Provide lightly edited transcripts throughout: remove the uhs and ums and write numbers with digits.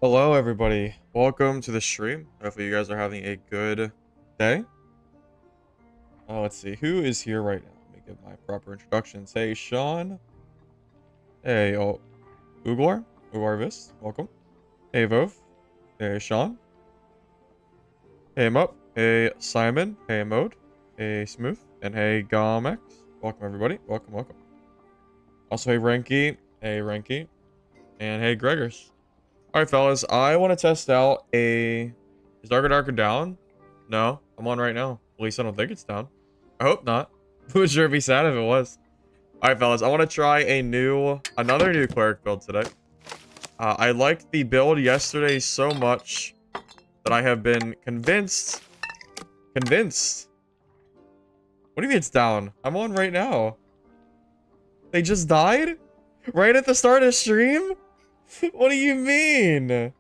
Hello, everybody. Welcome to the stream. Hopefully, you guys are having a good day. Let's see. Who is here right now? Let me give my proper introductions. Hey, Sean. Hey, Uglar. Uglarvis. Welcome. Hey, Vov. Hey, Sean. Hey, Mup. Hey, Simon. Hey, Mode. Hey, Smooth. And hey, Gomex. Welcome, everybody. Welcome, welcome. Also, hey, Ranky. Hey, Ranky. And hey, Gregors. All right, fellas, I want to test out a... Is Darker down? No, I'm on right now. At least I don't think it's down. I hope not. Would sure be sad if it was. All right, fellas, I want to try another new Cleric build today. I liked the build yesterday so much that I have been convinced. What do you mean it's down? I'm on right now. They just died? Right at the start of stream? What do you mean?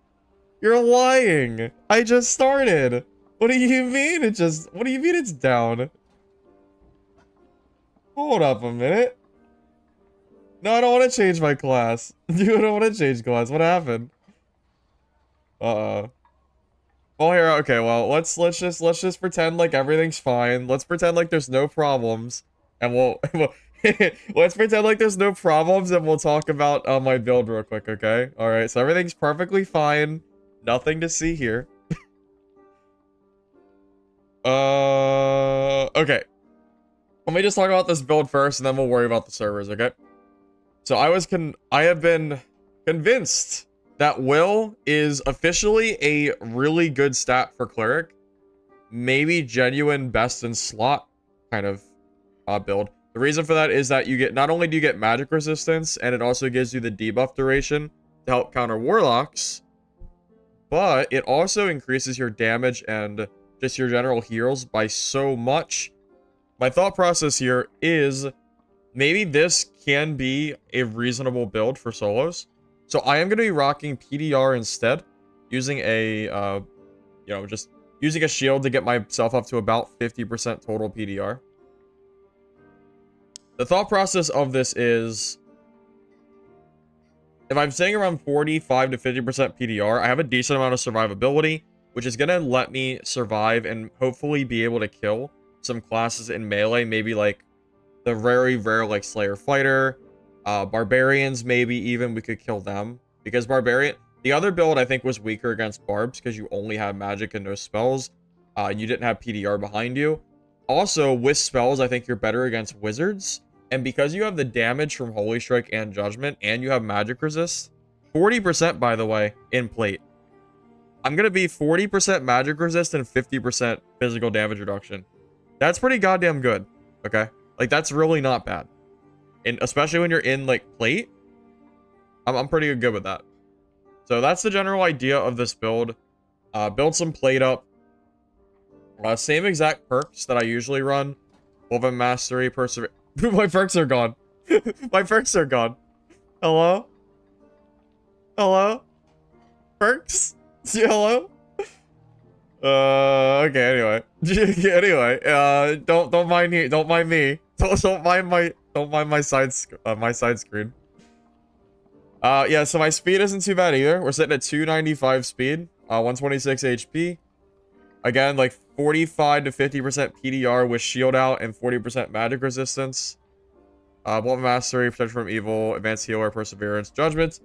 You're lying. I just started. What do you mean what do you mean it's down? Hold up a minute. No, I don't want to change my class. Dude, I don't want to change class. What happened? Well, here, okay, well, let's just pretend like everything's fine. Let's pretend like there's no problems. And we'll let's pretend like there's no problems and we'll talk about my build real quick, okay? Alright, so everything's perfectly fine. Nothing to see here. Okay. Let me just talk about this build first and then we'll worry about the servers, okay? So I have been convinced that Will is officially a really good stat for Cleric. Maybe genuine best in slot kind of build. The reason for that is that you get, not only do you get magic resistance, and it also gives you the debuff duration to help counter warlocks, but it also increases your damage and just your general heals by so much. My thought process here is maybe this can be a reasonable build for solos. So I am going to be rocking PDR instead, using a, just using a shield to get myself up to about 50% total PDR. The thought process of this is, if I'm saying around 45 to 50% PDR, I have a decent amount of survivability, which is going to let me survive and hopefully be able to kill some classes in melee, maybe like the very rare like Slayer Fighter, Barbarians, maybe even we could kill them. Because the other build I think was weaker against Barbs because you only have magic and no spells. You didn't have PDR behind you. Also, with spells, I think you're better against Wizards. And because you have the damage from Holy Strike and Judgment, and you have magic resist, 40% by the way, in plate. I'm going to be 40% magic resist and 50% physical damage reduction. That's pretty goddamn good, okay? Like, that's really not bad. And especially when you're in, like, plate, I'm pretty good with that. So that's the general idea of this build. Build some plate up. Same exact perks that I usually run. Woven Mastery, Perseverance. My perks are gone. My perks are gone. Hello? Hello? Perks? Hello? Okay, anyway. Anyway, don't mind me. Don't mind me. Don't mind my side screen. Yeah, so my speed isn't too bad either. We're sitting at 295 speed, 126 HP. Again, like 45 to 50% PDR with shield out and 40% magic resistance. Woven Mastery, Protection from Evil, Advanced Healer, Perseverance, Judgment.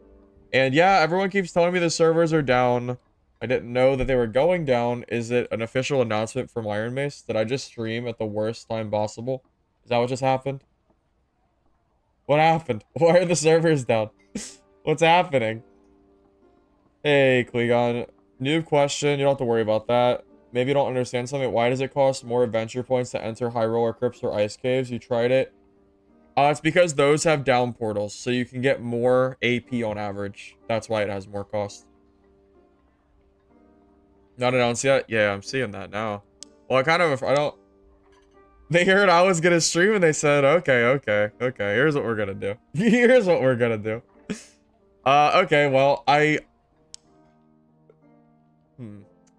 And yeah, everyone keeps telling me the servers are down. I didn't know that they were going down. Is it an official announcement from Iron Mace? Did I just stream at the worst time possible? Is that what just happened? What happened? Why are the servers down? What's happening? Hey, Klegon. New question. You don't have to worry about that. Maybe you don't understand something. Why does it cost more adventure points to enter high roller crypts or ice caves? You tried it? It's because those have down portals, so you can get more AP on average. That's why it has more cost. Not announced yet? Yeah, I'm seeing that now. Well, they heard I was gonna stream and they said, okay, here's what we're gonna do. Here's what we're gonna do. Okay, well,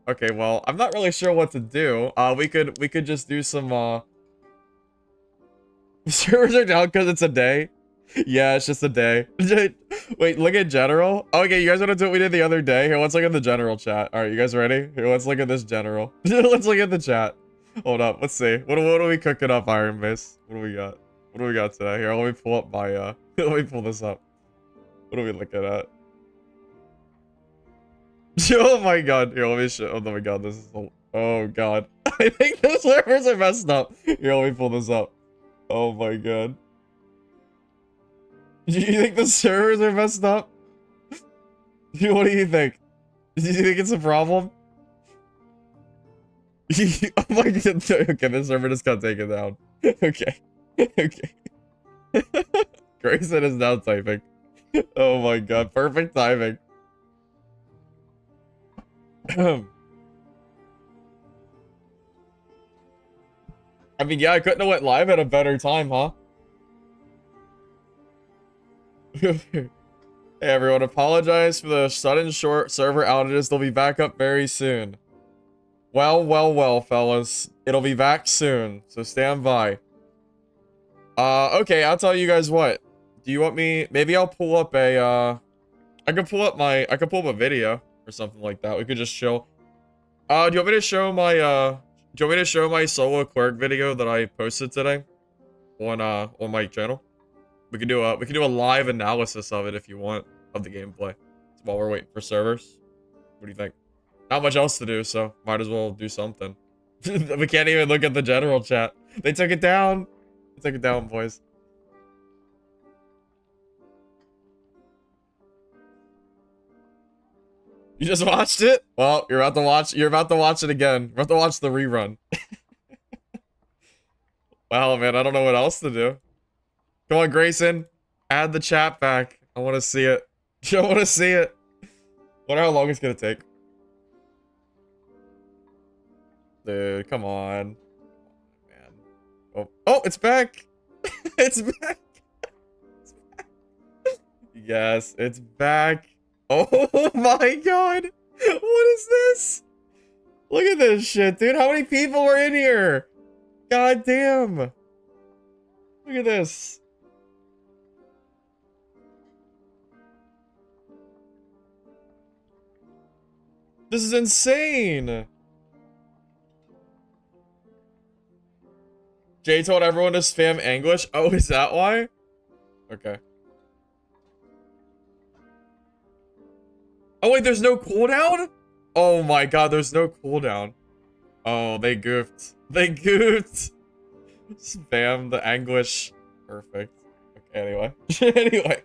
okay, well, I'm not really sure what to do. We could just do some, servers are down because it's a day. Yeah, it's just a day. Wait, look at general. Okay, you guys want to do what we did the other day? Here, let's look at the general chat. All right, you guys ready? Here, let's look at this general. Let's look at the chat. Hold up, let's see. What are we cooking up, Iron Base? What do we got? What do we got today? Here, let me pull up my let me pull this up. What are we looking at? Oh my god. Here, let me show. Oh my god, this is oh god. I think the servers are messed up. Here, let me pull this up. Oh my god. Do you think the servers are messed up? What do you think? Do you think it's a problem? Oh my god. Okay, the server just got taken down. Okay. Okay. Grayson is now typing. Oh my god, perfect timing. I mean, yeah, I couldn't have went live at a better time, huh? Hey everyone, apologize for the sudden short server outages. They'll be back up very soon. Well, fellas. It'll be back soon, so stand by. Okay, I'll tell you guys what. Do you want me... Maybe I'll pull up a, I could pull up a video or something like that. We could just show... do you want me to show my, do you want me to show my solo Cleric video that I posted today? On my channel? We could do a live analysis of it if you want, of the gameplay. While we're waiting for servers. What do you think? Not much else to do, so might as well do something. We can't even look at the general chat. They took it down. They took it down, boys. You just watched it? Well, you're about to watch it again. You're about to watch the rerun. Wow, man, I don't know what else to do. Come on, Grayson. Add the chat back. I want to see it. I want to see it. Wonder how long it's gonna take. Dude, come on. Man. Oh, it's back. It's back. It's back. Yes, it's back. Oh my god. What is this? Look at this shit, dude. How many people are in here? God damn. Look at this. This is insane. Jay told everyone to spam English. Oh, is that why? Okay. Oh, wait, there's no cooldown? Oh my god, there's no cooldown. Oh, they goofed. They goofed. Spam the English. Perfect. Okay, anyway. Anyway.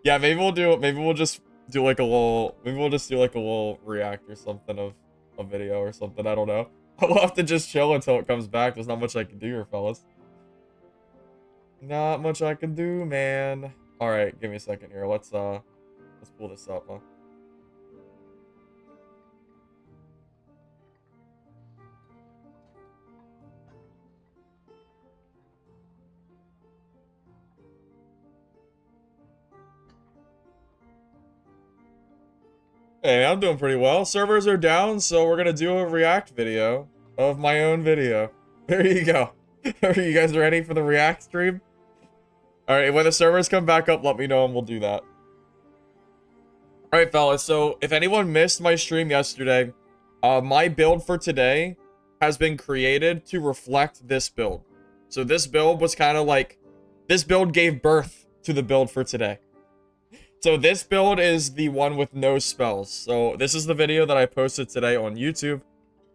Yeah, maybe we'll just do like a little react or something of a video or something. I don't know. I'll have to just chill until it comes back. There's not much I can do here, fellas. Not much I can do, man. All right, give me a second here. Let's pull this up, huh? Hey, I'm doing pretty well. Servers are down, so we're gonna do a react video of my own video. There you go. Are you guys ready for the react stream? Alright, when the servers come back up, let me know and we'll do that. Alright, fellas, so if anyone missed my stream yesterday, my build for today has been created to reflect this build. So this build was kind of like, this build gave birth to the build for today. So this build is the one with no spells. So this is the video that I posted today on YouTube.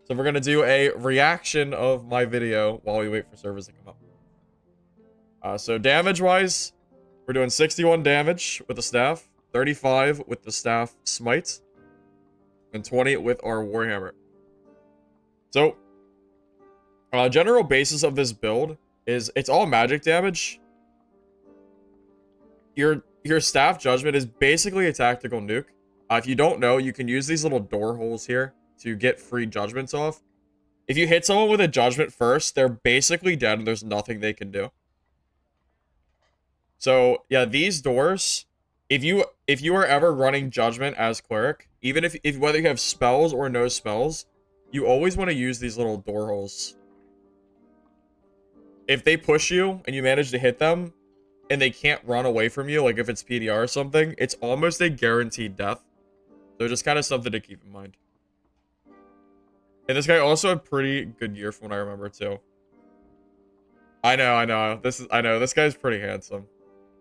So we're going to do a reaction of my video while we wait for servers to come up. So damage-wise, we're doing 61 damage with the staff, 35 with the staff smite, and 20 with our warhammer. So, general basis of this build is it's all magic damage. Your staff judgment is basically a tactical nuke. If you don't know, you can use these little door holes here to get free judgments off. If you hit someone with a judgment first, they're basically dead and there's nothing they can do. So yeah, these doors, if you are ever running judgment as cleric, even if whether you have spells or no spells, you always want to use these little door holes. If they push you and you manage to hit them, and they can't run away from you, like if it's PDR or something, it's almost a guaranteed death. So just kind of something to keep in mind. And this guy also had pretty good gear from what I remember too. I know. I know, this guy's pretty handsome.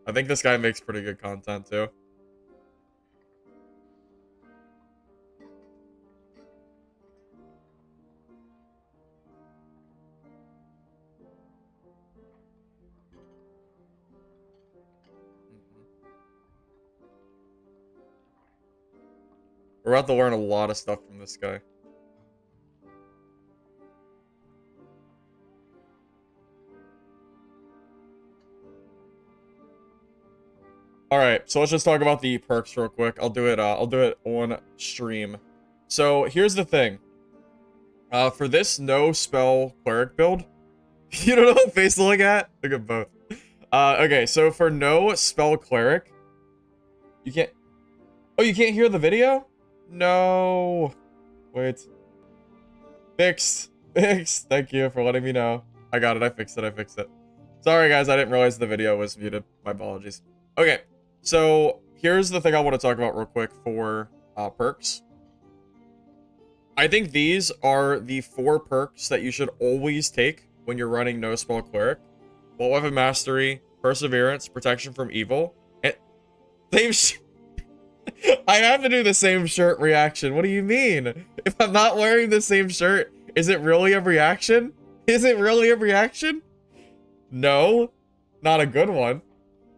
I think this guy makes pretty good content too. We're about to learn a lot of stuff from this guy. All right, so let's just talk about the perks real quick. I'll do it on stream. So here's the thing. For this no spell cleric build, you don't know what face to look at? Look at both. Okay, so for no spell cleric, you can't. Oh, you can't hear the video? No. Wait. Fixed. Fixed. Thank you for letting me know. I got it. I fixed it. Sorry, guys. I didn't realize the video was muted. My apologies. Okay. So here's the thing I want to talk about real quick for perks. I think these are the 4 perks that you should always take when you're running no spell cleric. Bolt weapon mastery, perseverance, protection from evil, and I have to do the same shirt reaction. What do you mean? If I'm not wearing the same shirt, is it really a reaction? Is it really a reaction? No, not a good one.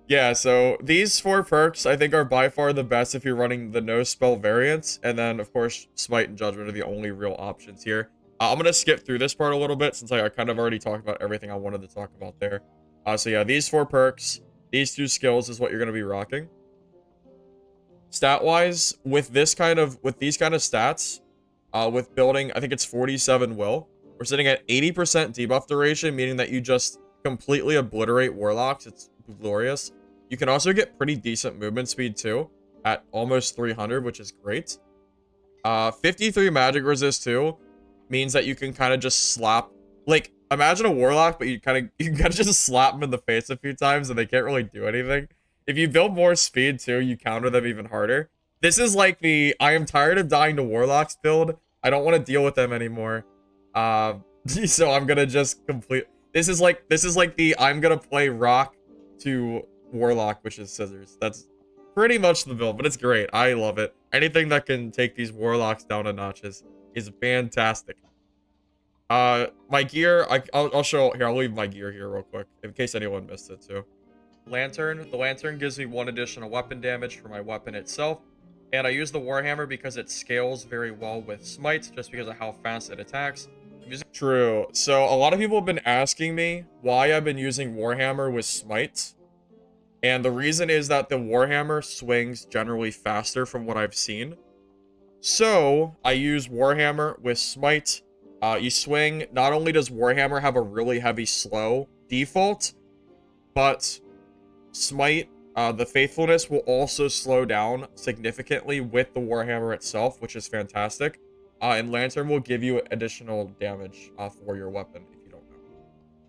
Yeah, so these 4 perks I think are by far the best if you're running the no spell variants, and then of course Smite and Judgment are the only real options here. I'm gonna skip through this part a little bit since I kind of already talked about everything I wanted to talk about there. So yeah, these 4 perks, these 2 skills is what you're gonna be rocking. Stat wise, with these kind of stats, with building, I think it's 47 will. We're sitting at 80% debuff duration, meaning that you just completely obliterate warlocks. It's glorious. You can also get pretty decent movement speed too, at almost 300, which is great. 53 magic resist too, means that you can kind of just slap, like, imagine a warlock, but you can kind of just slap them in the face a few times and they can't really do anything. If you build more speed too, you counter them even harder. This is like the I am tired of dying to warlocks build. I don't want to deal with them anymore. So I'm gonna just complete. This is like the I'm gonna play rock to warlock, which is scissors. That's pretty much the build, but it's great. I love it. Anything that can take these warlocks down a notches is fantastic. My gear, I'll show here. I'll leave my gear here real quick in case anyone missed it too. Lantern. The lantern gives me 1 additional weapon damage for my weapon itself, and I use the warhammer because it scales very well with smite, just because of how fast it attacks. True. So a lot of people have been asking me why I've been using warhammer with smite, and the reason is that the warhammer swings generally faster from what I've seen. So I use warhammer with smite. You swing. Not only does warhammer have a really heavy slow default, but smite, the faithfulness will also slow down significantly with the warhammer itself, which is fantastic. And lantern will give you additional damage for your weapon if you don't know.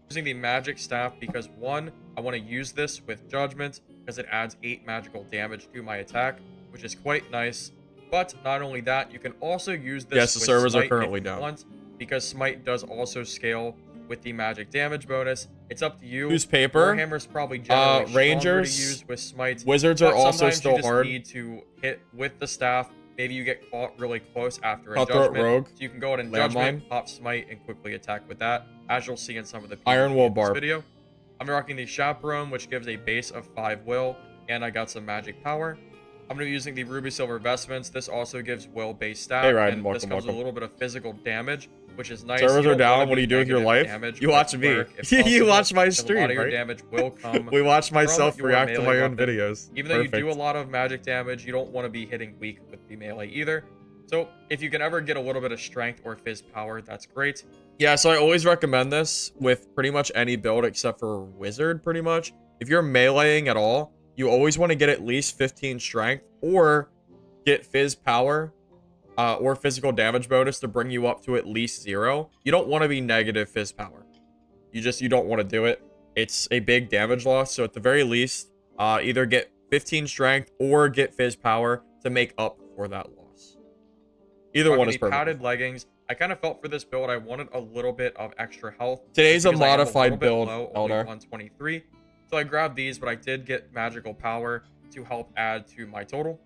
Using the magic staff because 1, I want to use this with judgment because it adds 8 magical damage to my attack, which is quite nice. But not only that, you can also use this. Yes, the servers are currently down. Because smite does also scale with the magic damage bonus. It's up to you. Newspaper. Warhammer's probably generally Rangers to use with smite. Wizards are also still you just hard. Need to hit with the staff. Maybe you get caught really close after a judgment. Rogue. So you can go ahead and judgment, pop smite, and quickly attack with that, as you'll see in some of the Iron Wall Barb video. I'm rocking the Chaperone, which gives a base of 5 will, and I got some magic power. I'm going to be using the Ruby Silver Vestments. This also gives will base stat, and this comes with a little bit of physical damage, which is nice. Servers are down. What do you do with your life? You watch me. You watch my stream, right? Your damage will come. We watch myself react to my own videos. Even though you do a lot of magic damage, you don't want to be hitting weak with the melee either. So if you can ever get a little bit of strength or fizz power, that's great. Yeah, so I always recommend this with pretty much any build except for wizard, pretty much. If you're meleeing at all, you always want to get at least 15 strength or get fizz power or physical damage bonus to bring you up to at least 0. You don't want to be negative fizz power. You don't want to do it. it's a big damage loss. So at the very least, either get 15 strength or get fizz power to make up for that loss. Either one is perfect. Padded leggings. I kind of felt for this build I wanted a little bit of extra health. Today's a modified build, low, only 123. So I grabbed these, but I did get magical power to help add to my total.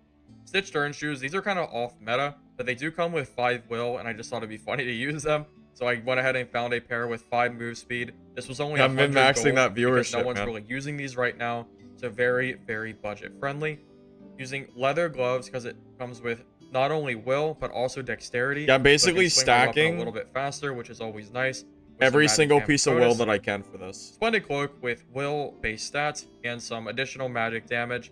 Stitched Turn Shoes. These are kind of off meta, but they do come with 5 will, and I just thought it'd be funny to use them. So I went ahead and found a pair with 5 move speed. This was only I'm min-maxing that viewership, no one's really using these right now. So very, very budget friendly. Using leather gloves because it comes with not only will, but also dexterity. Yeah, I'm basically stacking a little bit faster, which is always nice. Every single piece of will that I can for this. Splendid Cloak with will-based stats and some additional magic damage.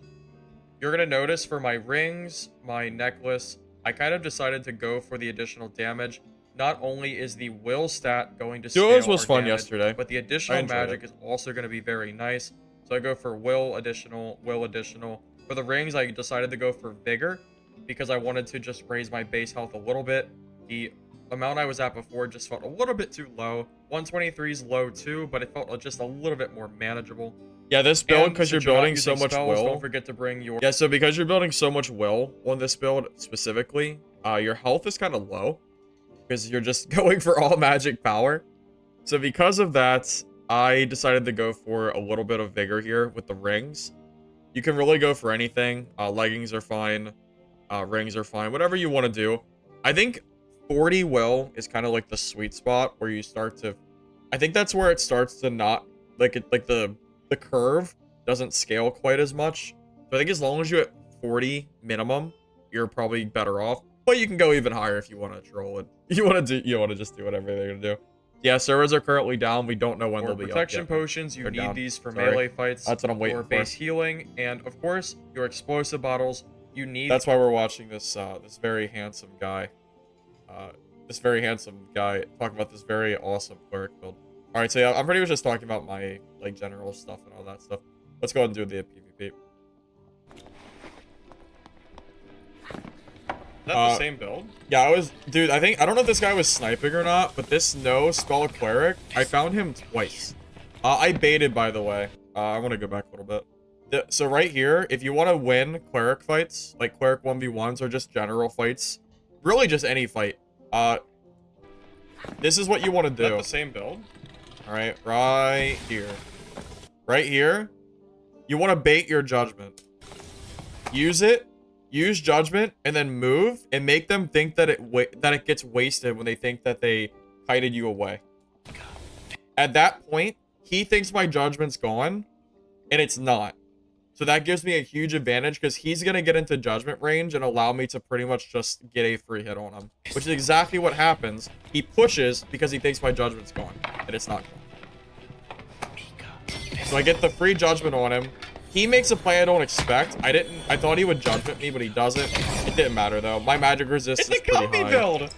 You're going to notice for my rings, my necklace, I kind of decided to go for the additional damage. Not only is the will stat going to scale Duos was fun damage, yesterday. but the additional magic is also going to be very nice. So I go for will additional. For the rings, I decided to go for vigor because I wanted to just raise my base health a little bit. The amount I was at before just felt a little bit too low. 123 is low too, but it felt just a little bit more manageable. Yeah, this build, because you're building so much will. Don't forget to bring your... Yeah, so because you're building so much will on this build specifically, your health is kind of low because you're just going for all magic power. So because of that, I decided to go for a little bit of vigor here with the rings. You can really go for anything. Leggings are fine. Rings are fine. Whatever you want to do. I think 40 will is kind of like the sweet spot where you start to... I think that's where it starts to not... Like the curve doesn't scale quite as much. So I think as long as you're at 40 minimum, you're probably better off. But you can go even higher if you want to troll it. You want to just do whatever they're gonna do. Yeah, servers are currently down. We don't know when they'll be up. Protection potions, you need these for melee fights. That's what I'm waiting for. Or base healing, and of course, your explosive bottles. You need. That's why we're watching this. This very handsome guy. Talking about this very awesome cleric build. All right, so yeah, I'm pretty much just talking about my like general stuff and all that stuff. Let's go ahead and do the PvP. Is that the same build? Yeah, dude, I don't know if this guy was sniping or not, but this spell cleric, I found him twice. I baited, by the way. I want to go back a little bit. So right here, if you want to win cleric fights, like cleric 1v1s or just general fights, really just any fight, this is what you want to do. Is that the same build? All right, right here. Right here, you want to bait your judgment. Use it. Use judgment and then move and make them think that it gets wasted when they think that they kited you away. At that point, he thinks my judgment's gone and it's not. So that gives me a huge advantage because he's going to get into judgment range and allow me to pretty much just get a free hit on him, which is exactly what happens. He pushes because he thinks my judgment's gone and it's not gone. So I get the free judgment on him. He makes a play I don't expect. I thought he would judgment me, but he doesn't. It didn't matter though. My magic resist is pretty high. It's a copy build.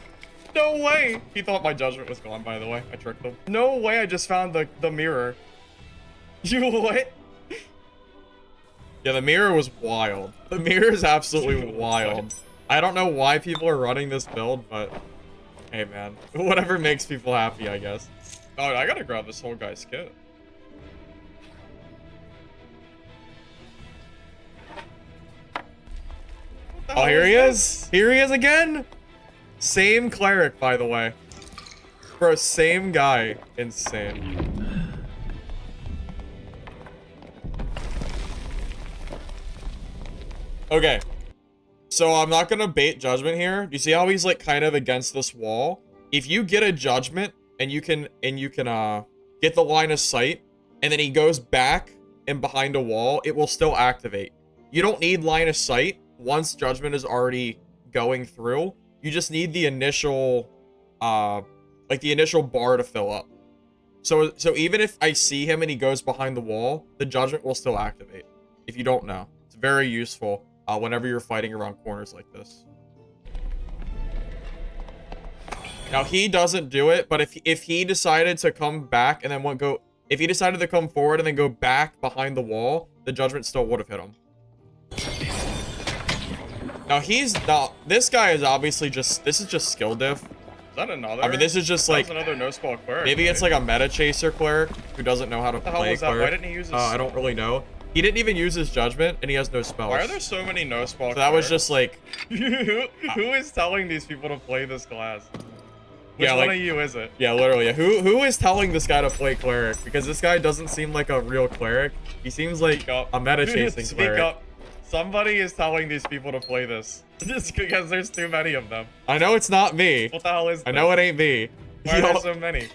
No way. He thought my judgment was gone, by the way. I tricked him. No way I just found the mirror. You what? Yeah, the mirror was wild. The mirror is absolutely wild. I don't know why people are running this build, but hey man, whatever makes people happy, I guess. Oh, I gotta grab this whole guy's kit. Oh, here he is. Here he is again. Same cleric, by the way. Bro, same guy. Insane. Okay. So I'm not going to bait judgment here. You see how he's like kind of against this wall? If you get a judgment and you can get the line of sight and then he goes back and behind a wall, it will still activate. You don't need line of sight. Once judgment is already going through, you just need the initial like the initial bar to fill up. So even if I see him and he goes behind the wall, the judgment will still activate. If you don't know, it's very useful whenever you're fighting around corners like this. Now he doesn't do it, but if he decided to come back and then if he decided to come forward and then go back behind the wall, the judgment still would have hit him. Now this guy is obviously this is just skill diff. Is that another? I mean, this is just like another no spell cleric. Maybe it's like a meta chaser cleric who doesn't know how to play cleric. Why didn't he use his I don't really know. He didn't even use his judgment, and he has no spells. Why are there so many no spell? So that was just like. who is telling these people to play this class? Which one of you is it? Yeah, literally. Who is telling this guy to play cleric? Because this guy doesn't seem like a real cleric. He seems like a meta chasing cleric. Speak up. Somebody is telling these people to play this. Just because there's too many of them. I know it's not me. What the hell is this? I know it ain't me. Why are there so many?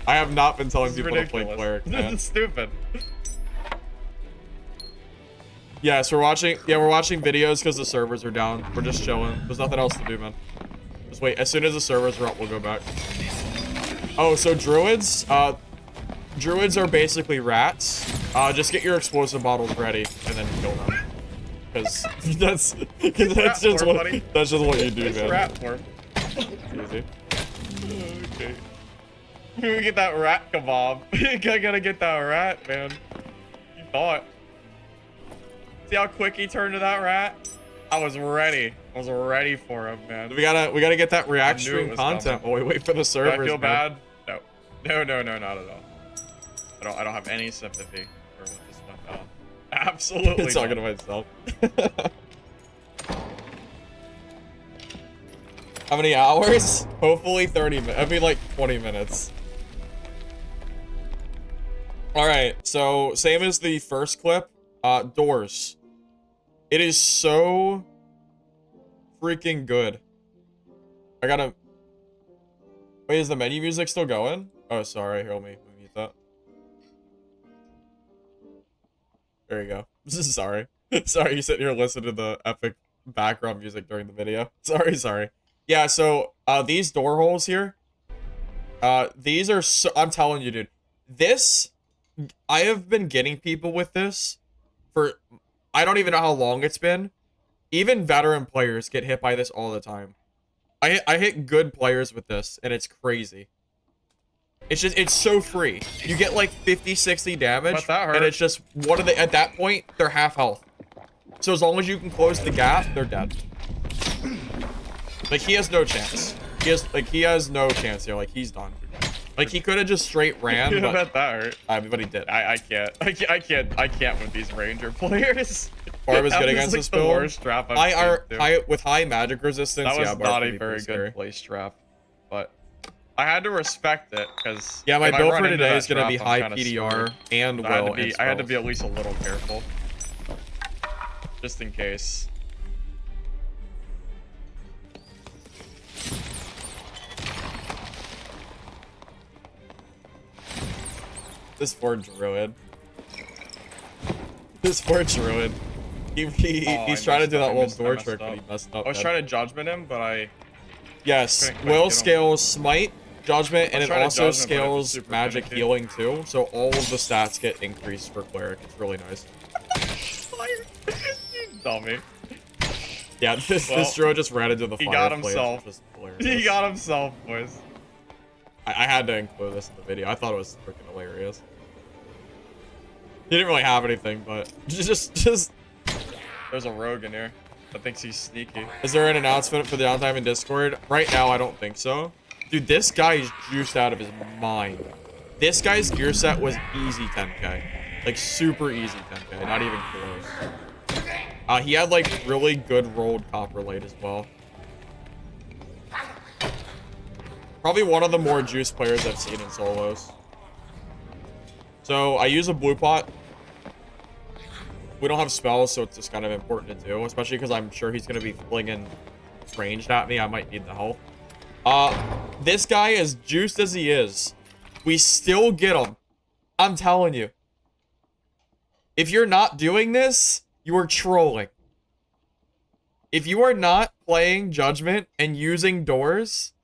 I have not been telling people to play cleric, man. This is stupid. Yes, we're watching videos because the servers are down. We're just chilling. There's nothing else to do, man. Just wait. As soon as the servers are up, we'll go back. Oh, so druids? Druids are basically rats. Just get your explosive bottles ready and then kill them. Because that's just what you do, man. Rat form. Easy. Okay. We get that rat kebab. I gotta get that rat, man. You thought. See how quick he turned to that rat? I was ready. I was ready for him, man. We gotta get that react stream content while we wait for the servers. Do I feel bad? No. No, not at all. I don't have any sympathy for what just went down. Absolutely. Talking to myself. How many hours? Hopefully 30 minutes. I mean like 20 minutes. Alright, so same as the first clip. Doors. It is so freaking good. I gotta... Wait, is the menu music still going? Oh, sorry. Here, let me mute that. There you go. Sorry. Sorry, you sit here listening to the epic background music during the video. Sorry. Yeah, so, these door holes here. These are so... I'm telling you, dude. This... I have been getting people with this for... I don't even know how long it's been. Even veteran players get hit by this all the time. I hit good players with this, and it's crazy. It's so free. You get like 50, 60 damage, and it's just, what are they, at that point, they're half health. So as long as you can close the gap, they're dead. Like, he has no chance. He has no chance here. Like, he's done. Like, he could have just straight ran, but that hurt. But he did. I can't with these ranger players. Barb is good against this build. The worst trap with high magic resistance. That was yeah, not a very good place trap, but I had to respect it because my build for today is gonna be high PDR and will. I had to be at least a little careful, just in case. This poor druid. He's trying to do that little door trick, but he messed up. I was trying to judgment him, but Yes, will scales smite, judgment, and it also scales magic healing too. So all of the stats get increased for cleric. It's really nice. You dummy. Yeah, this druid just ran into the fireplace. He got himself. He got himself, boys. I had to include this in the video. I thought it was freaking hilarious. He didn't really have anything, but just. There's a rogue in here that thinks he's sneaky. Is there an announcement for the downtime in Discord? Right now, I don't think so. Dude, this guy is juiced out of his mind. This guy's gear set was easy 10k. Like, super easy 10k. Not even close. He had, like, really good rolled copper late as well. Probably one of the more juiced players I've seen in solos. So, I use a blue pot. We don't have spells, so it's just kind of important to do. Especially because I'm sure he's going to be flinging ranged at me. I might need the help. This guy, as juiced as he is, we still get him. I'm telling you. If you're not doing this, you are trolling. If you are not playing Judgment and using doors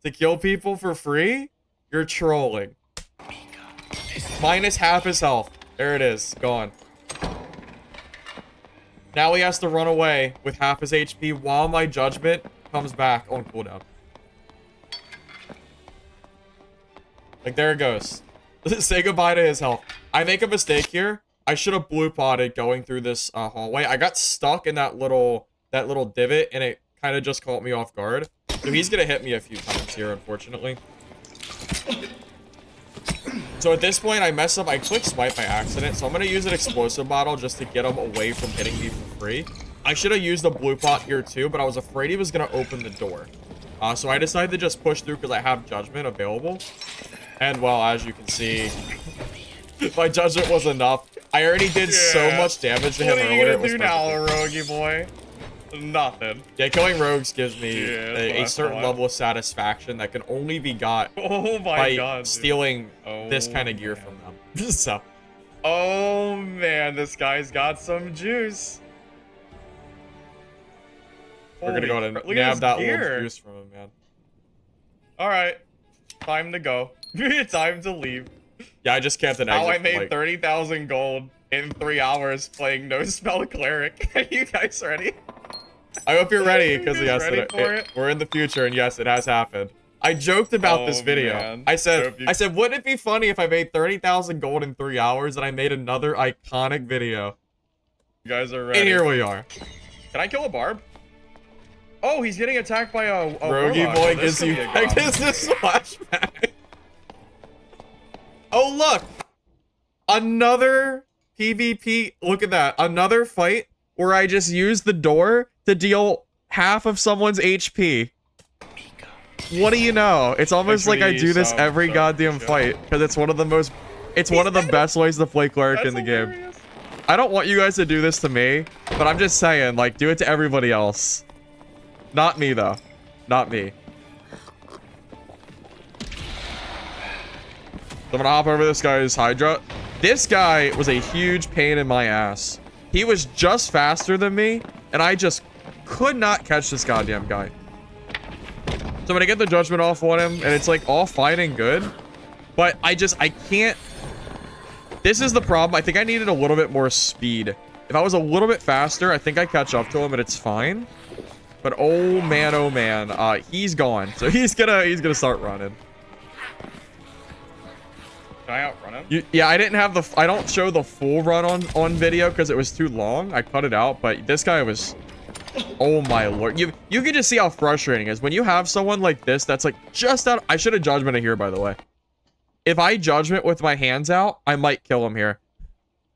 to kill people for free, you're trolling. Minus half his health. There it is. Gone. Now he has to run away with half his HP while my Judgment comes back on cooldown. Like, there it goes. Say goodbye to his health. I make a mistake here. I should have blue potted going through this hallway. I got stuck in that little divot, and it kind of just caught me off guard. So he's gonna hit me a few times here, unfortunately. So at this point, I mess up. I click swipe by accident. So I'm gonna use an explosive bottle just to get him away from hitting me for free. I should have used a blue pot here too, but I was afraid he was gonna open the door. So I decided to just push through because I have judgment available. And well, as you can see, my judgment was enough. I already did so much damage to him earlier. What are you gonna do now, Rogie boy? Nothing. Yeah, killing rogues gives me a certain level of satisfaction that can only be got by stealing this kind of gear from them. So. Oh man, this guy's got some juice. We're gonna go ahead and nab that little juice from him, man. All right, time to go. Time to leave. Yeah, I just camped an exit. How I made 30,000 gold in 3 hours playing no spell cleric. Are you guys ready? I hope you're ready, because yes, we're in the future, and yes, it has happened. I joked about this video. Man. I said, wouldn't it be funny if I made 30,000 gold in 3 hours and I made another iconic video? You guys are ready. And here we are. Can I kill a barb? Oh, he's getting attacked by a Rogie boy gives you this flashback. Oh look, another PvP. Look at that, another fight where I just used the door to deal half of someone's HP. What do you know? It's almost like I do this every goddamn fight because it's one of the most, it's one of the best ways to play cleric in the game. I don't want you guys to do this to me, but I'm just saying, like, do it to everybody else. Not me though, not me. So I'm gonna hop over this guy's Hydra. This guy was a huge pain in my ass. He was just faster than me, and I just could not catch this goddamn guy. So I'm gonna get the judgment off on him, and it's like all fine and good. But I can't. This is the problem. I think I needed a little bit more speed. If I was a little bit faster, I think I catch up to him, and it's fine. But oh man, he's gone. So he's gonna start running. Can I outrun him? Yeah, I didn't have I don't show the full run on video because it was too long. I cut it out, but this guy was, oh my lord. You can just see how frustrating it is when you have someone like this that's like just out. I should have judgmented here, by the way. If I judgment with my hands out, I might kill him here.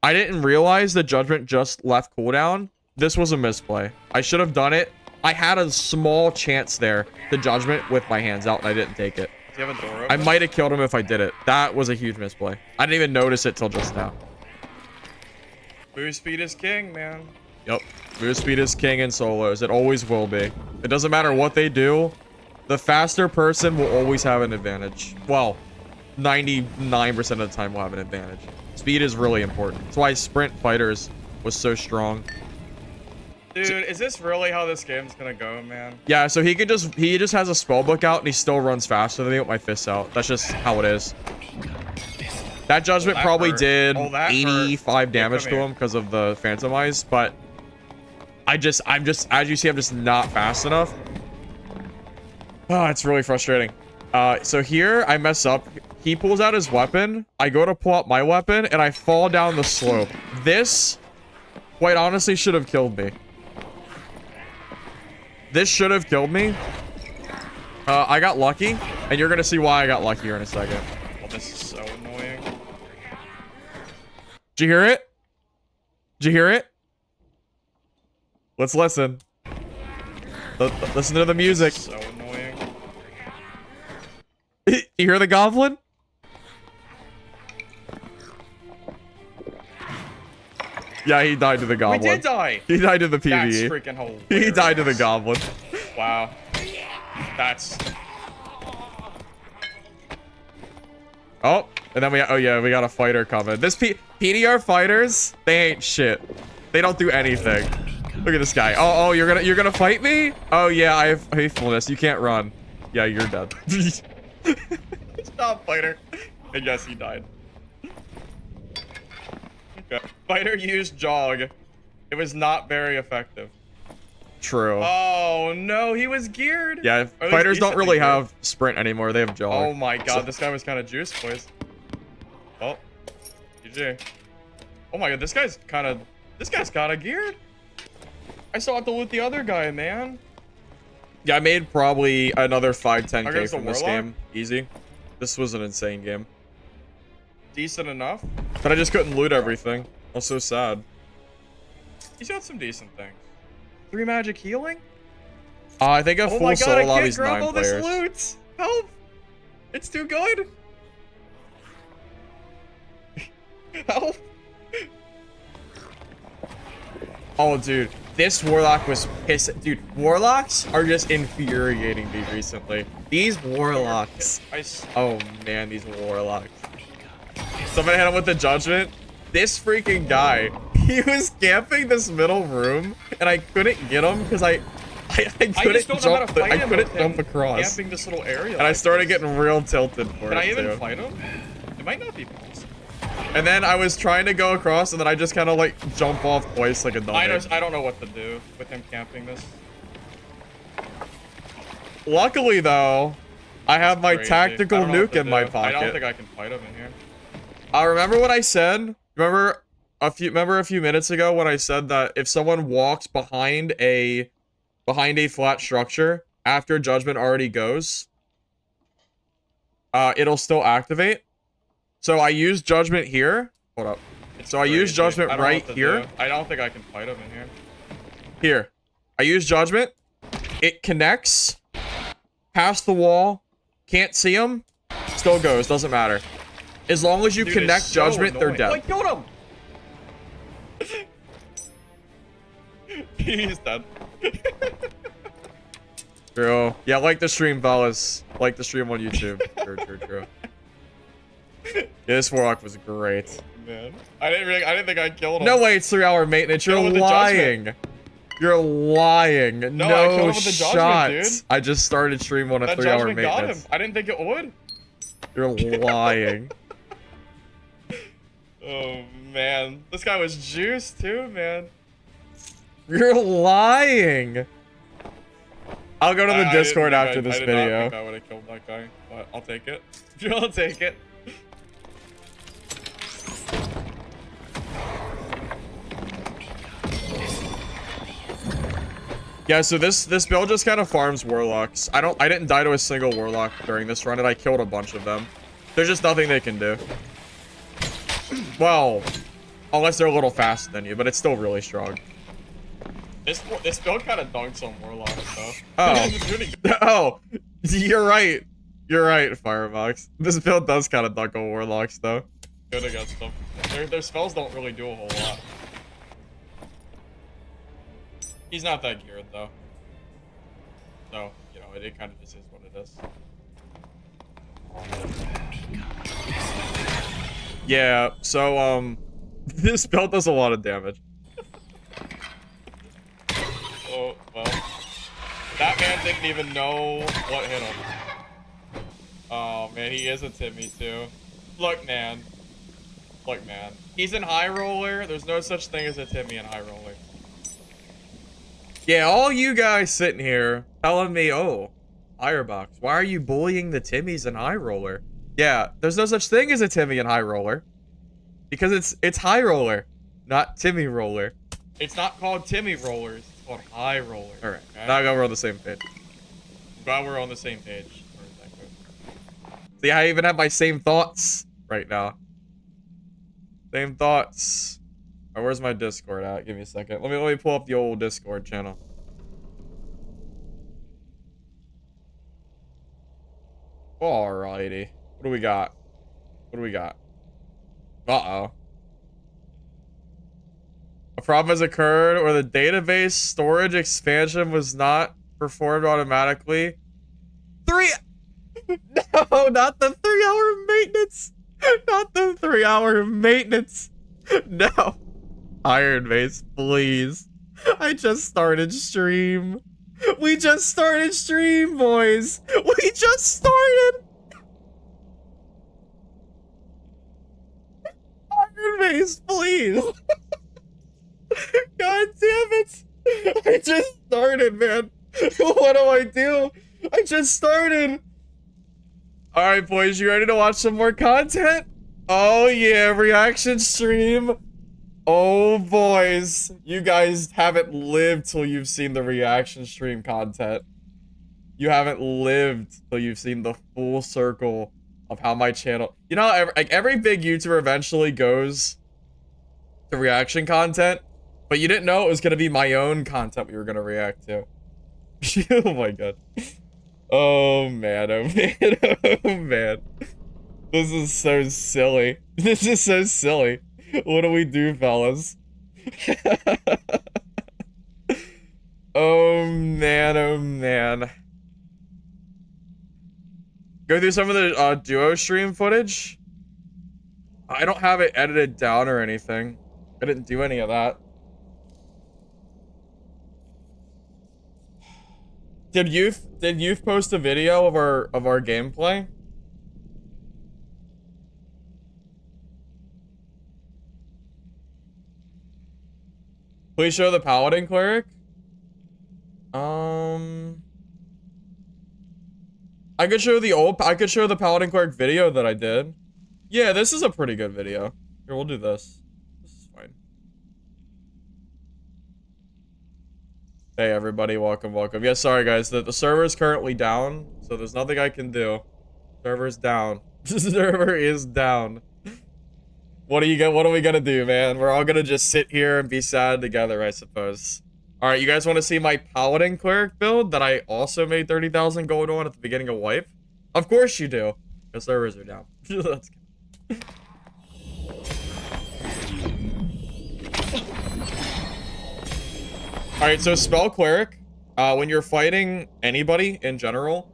I didn't realize the judgment just left cooldown. This was a misplay. I should have done it. I had a small chance there to judgment with my hands out, and I didn't take it. Do you have a door open? I might have killed him if I did it. That was a huge misplay. I didn't even notice it till just now. Move speed is king, man. Yep. Move speed is king in solos. It always will be. It doesn't matter what they do. The faster person will always have an advantage. Well, 99% of the time will have an advantage. Speed is really important. That's why sprint fighters was so strong. Dude, is this really how this game's gonna go, man? Yeah, so he just has a spell book out and he still runs faster than me with my fists out. That's just how it is. That judgment probably did 85 damage to him because of the phantom eyes, but I'm just, as you see, I'm just not fast enough. Oh, it's really frustrating. So here I mess up. He pulls out his weapon. I go to pull out my weapon and I fall down the slope. This, quite honestly, should have killed me. This should have killed me. I got lucky, and you're gonna see why I got lucky here in a second. Oh, this is so annoying. Did you hear it? Did you hear it? Let's listen. Listen to the music. So annoying. You hear the goblin? Yeah, he died to the goblin. We did die. He died to the PvE. That's freaking hilarious. He died to the goblin. Wow. That's. Oh, and then we got a fighter coming. This PDR fighters, they ain't shit. They don't do anything. Look at this guy. Oh, you're gonna fight me? Oh yeah, I have faithfulness. You can't run. Yeah, you're dead. Stop, fighter. And yes, he died. Okay. Fighter used jog. It was not very effective. True. Oh no, he was geared. Yeah, fighters don't really have sprint anymore. They have jog. Oh my god, this guy was kind of juiced, boys. Oh, GG. Oh my god, this guy's kind of geared. I still have to loot the other guy, man. Yeah, I made probably another 5-10K Against the from this Warlock? game. Easy. This was an insane game. Decent enough. But I just couldn't loot everything. I was so sad. He's got some decent things. 3 magic healing? I think a Oh full my god, solo I can't lobby's grab 9 all players. this loot! Help! It's too good! Help! Oh, dude. This Warlock was pissed. Dude, Warlocks are just infuriating me recently. These Warlocks. Oh, man, these Warlocks. Somebody hit him with the Judgment. This freaking guy, he was camping this middle room, and I couldn't get him because I couldn't jump. I couldn't jump across. Camping this little area. And I started getting real tilted for it. Can I even too. fight him? It might not be possible. And then I was trying to go across, and then I just kind of like jump off twice like a dummy. I don't know what to do with him camping this. Luckily, though, I have my Crazy. tactical I don't know what nuke to in my do. pocket. I don't think I can fight him in here. Remember what I said? Remember a few minutes ago when I said that if someone walks behind a flat structure after Judgment already goes, it'll still activate. So I use Judgment here. Hold up. So I use Judgment right here. I don't think I can fight him in here. Here. I use Judgment. It connects. Past the wall. Can't see him. Still goes. Doesn't matter. As long as you Dude, connect it's so Judgment, they're annoying. dead. I killed him! He's dead. True. Yeah, like the stream, fellas. Like the stream on YouTube. True. Yeah, this Warlock was great. Man. I didn't think I killed him. No way, it's 3-hour maintenance. You're Kill him with the lying. You're lying. No, I killed him with the shot. judgment, dude. I just started stream on a That 3-hour judgment got him. maintenance. I didn't think it would. You're lying. Oh man. This guy was juiced too, man. You're lying. I'll go to the I Discord didn't think after this I did not video. think I would have killed that guy, but I'll take it. I'll take it. Yeah, so this build just kind of farms Warlocks. I didn't die to a single Warlock during this run, and I killed a bunch of them. There's just nothing they can do. Well, unless they're a little faster than you, but it's still really strong. This build kind of dunks on Warlocks though. Oh. It's really good. Oh, you're right. You're right, Firebox. This build does kind of dunk on Warlocks, though. Good against them. Their spells don't really do a whole lot. He's not that geared though. So, you know, it kind of just is what it is. Yeah, so, this build does a lot of damage. Oh, well. That man didn't even know what hit him. Oh, man, he is a Timmy, too. Look, man. Look, man. He's in high roller. There's no such thing as a Timmy in high roller. Yeah, all you guys sitting here telling me, oh, Firebox, why are you bullying the Timmies in high roller? Yeah, there's no such thing as a Timmy in high roller. Because it's high roller, not Timmy roller. It's not called Timmy rollers. It's called high roller. All right, okay? now we're on the same page. I'm glad we're on the same page. See, I even have my same thoughts right now. Same thoughts. Alright, where's my Discord at? Give me a second. Let me pull up the old Discord channel. Alrighty. What do we got? What do we got? Uh-oh. A problem has occurred or the database storage expansion was not performed automatically. No, not the 3-hour maintenance. Not the 3-hour maintenance. No. Iron Base, please. I just started stream. We just started stream, boys. We just started. Iron Base, please. God damn it. I just started, man. What do I do? I just started. Alright, boys, you ready to watch some more content? Oh, yeah, reaction stream. Oh, boys. You guys haven't lived till you've seen the reaction stream content. You haven't lived till you've seen the full circle of how my channel... You know, every big YouTuber eventually goes to reaction content, but you didn't know it was going to be my own content we were going to react to. Oh my god. Oh man, oh man, oh man. This is so silly. This is so silly. What do we do, fellas? Oh man, oh man. Go through some of the duo stream footage. I don't have it edited down or anything. I didn't do any of that. Did youth post a video of our gameplay? Please show the Paladin Cleric. I could show the Paladin Cleric video that I did. Yeah, this is a pretty good video. Here, we'll do this. This is fine. Hey everybody, welcome, welcome. Yeah, sorry guys, the server is currently down, so there's nothing I can do. Server's down. The server is down. What are we gonna do, man? We're all gonna just sit here and be sad together, I suppose. Alright, you guys want to see my Paladin Cleric build that I also made 30,000 gold on at the beginning of Wipe? Of course you do. The servers are down. Let's go. Alright, so spell Cleric. When you're fighting anybody in general,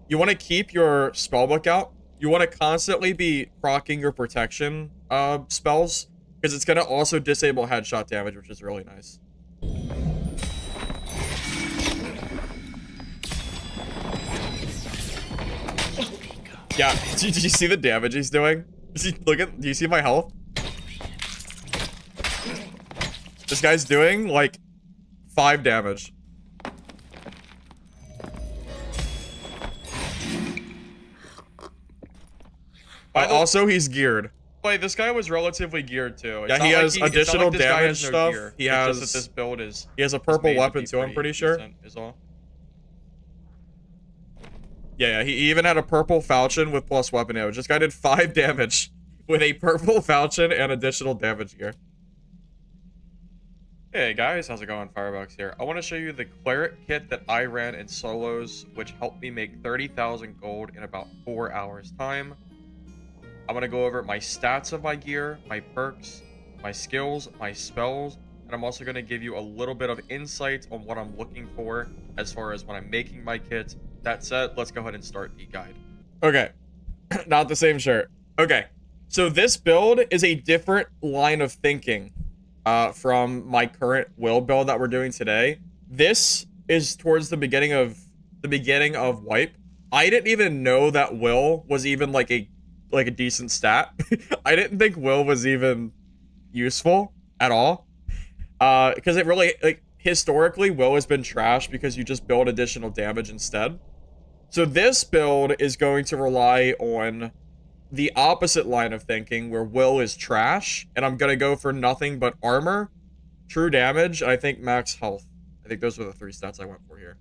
you want to keep your spellbook out. You want to constantly be proccing your protection spells, because it's going to also disable headshot damage, which is really nice. Yeah, did you see the damage he's doing? Do you see my health? This guy's doing like 5 damage. Also, he's geared. Wait, this guy was relatively geared too. Yeah, he has additional damage stuff. He has just that this build is. He has a purple weapon too. I'm pretty sure. Is all. Yeah, he even had a purple falchion with plus weapon damage. This guy did 5 damage with a purple falchion and additional damage gear. Hey guys, how's it going? Firebox here. I want to show you the Cleric kit that I ran in solos, which helped me make 30,000 gold in about 4 hours time. I'm going to go over my stats of my gear, my perks, my skills, my spells, and I'm also going to give you a little bit of insight on what I'm looking for as far as when I'm making my kit. That said, let's go ahead and start the guide. Okay. Not the same shirt. Okay. So this build is a different line of thinking from my current will build that we're doing today. This is towards the beginning of Wipe. I didn't even know that will was even like a decent stat. I didn't think will was even useful at all. Because it really, like, historically, will has been trash because you just build additional damage instead. So this build is going to rely on the opposite line of thinking, where will is trash, and I'm going to go for nothing but armor, true damage, and I think max health. I think those were the 3 stats I went for here.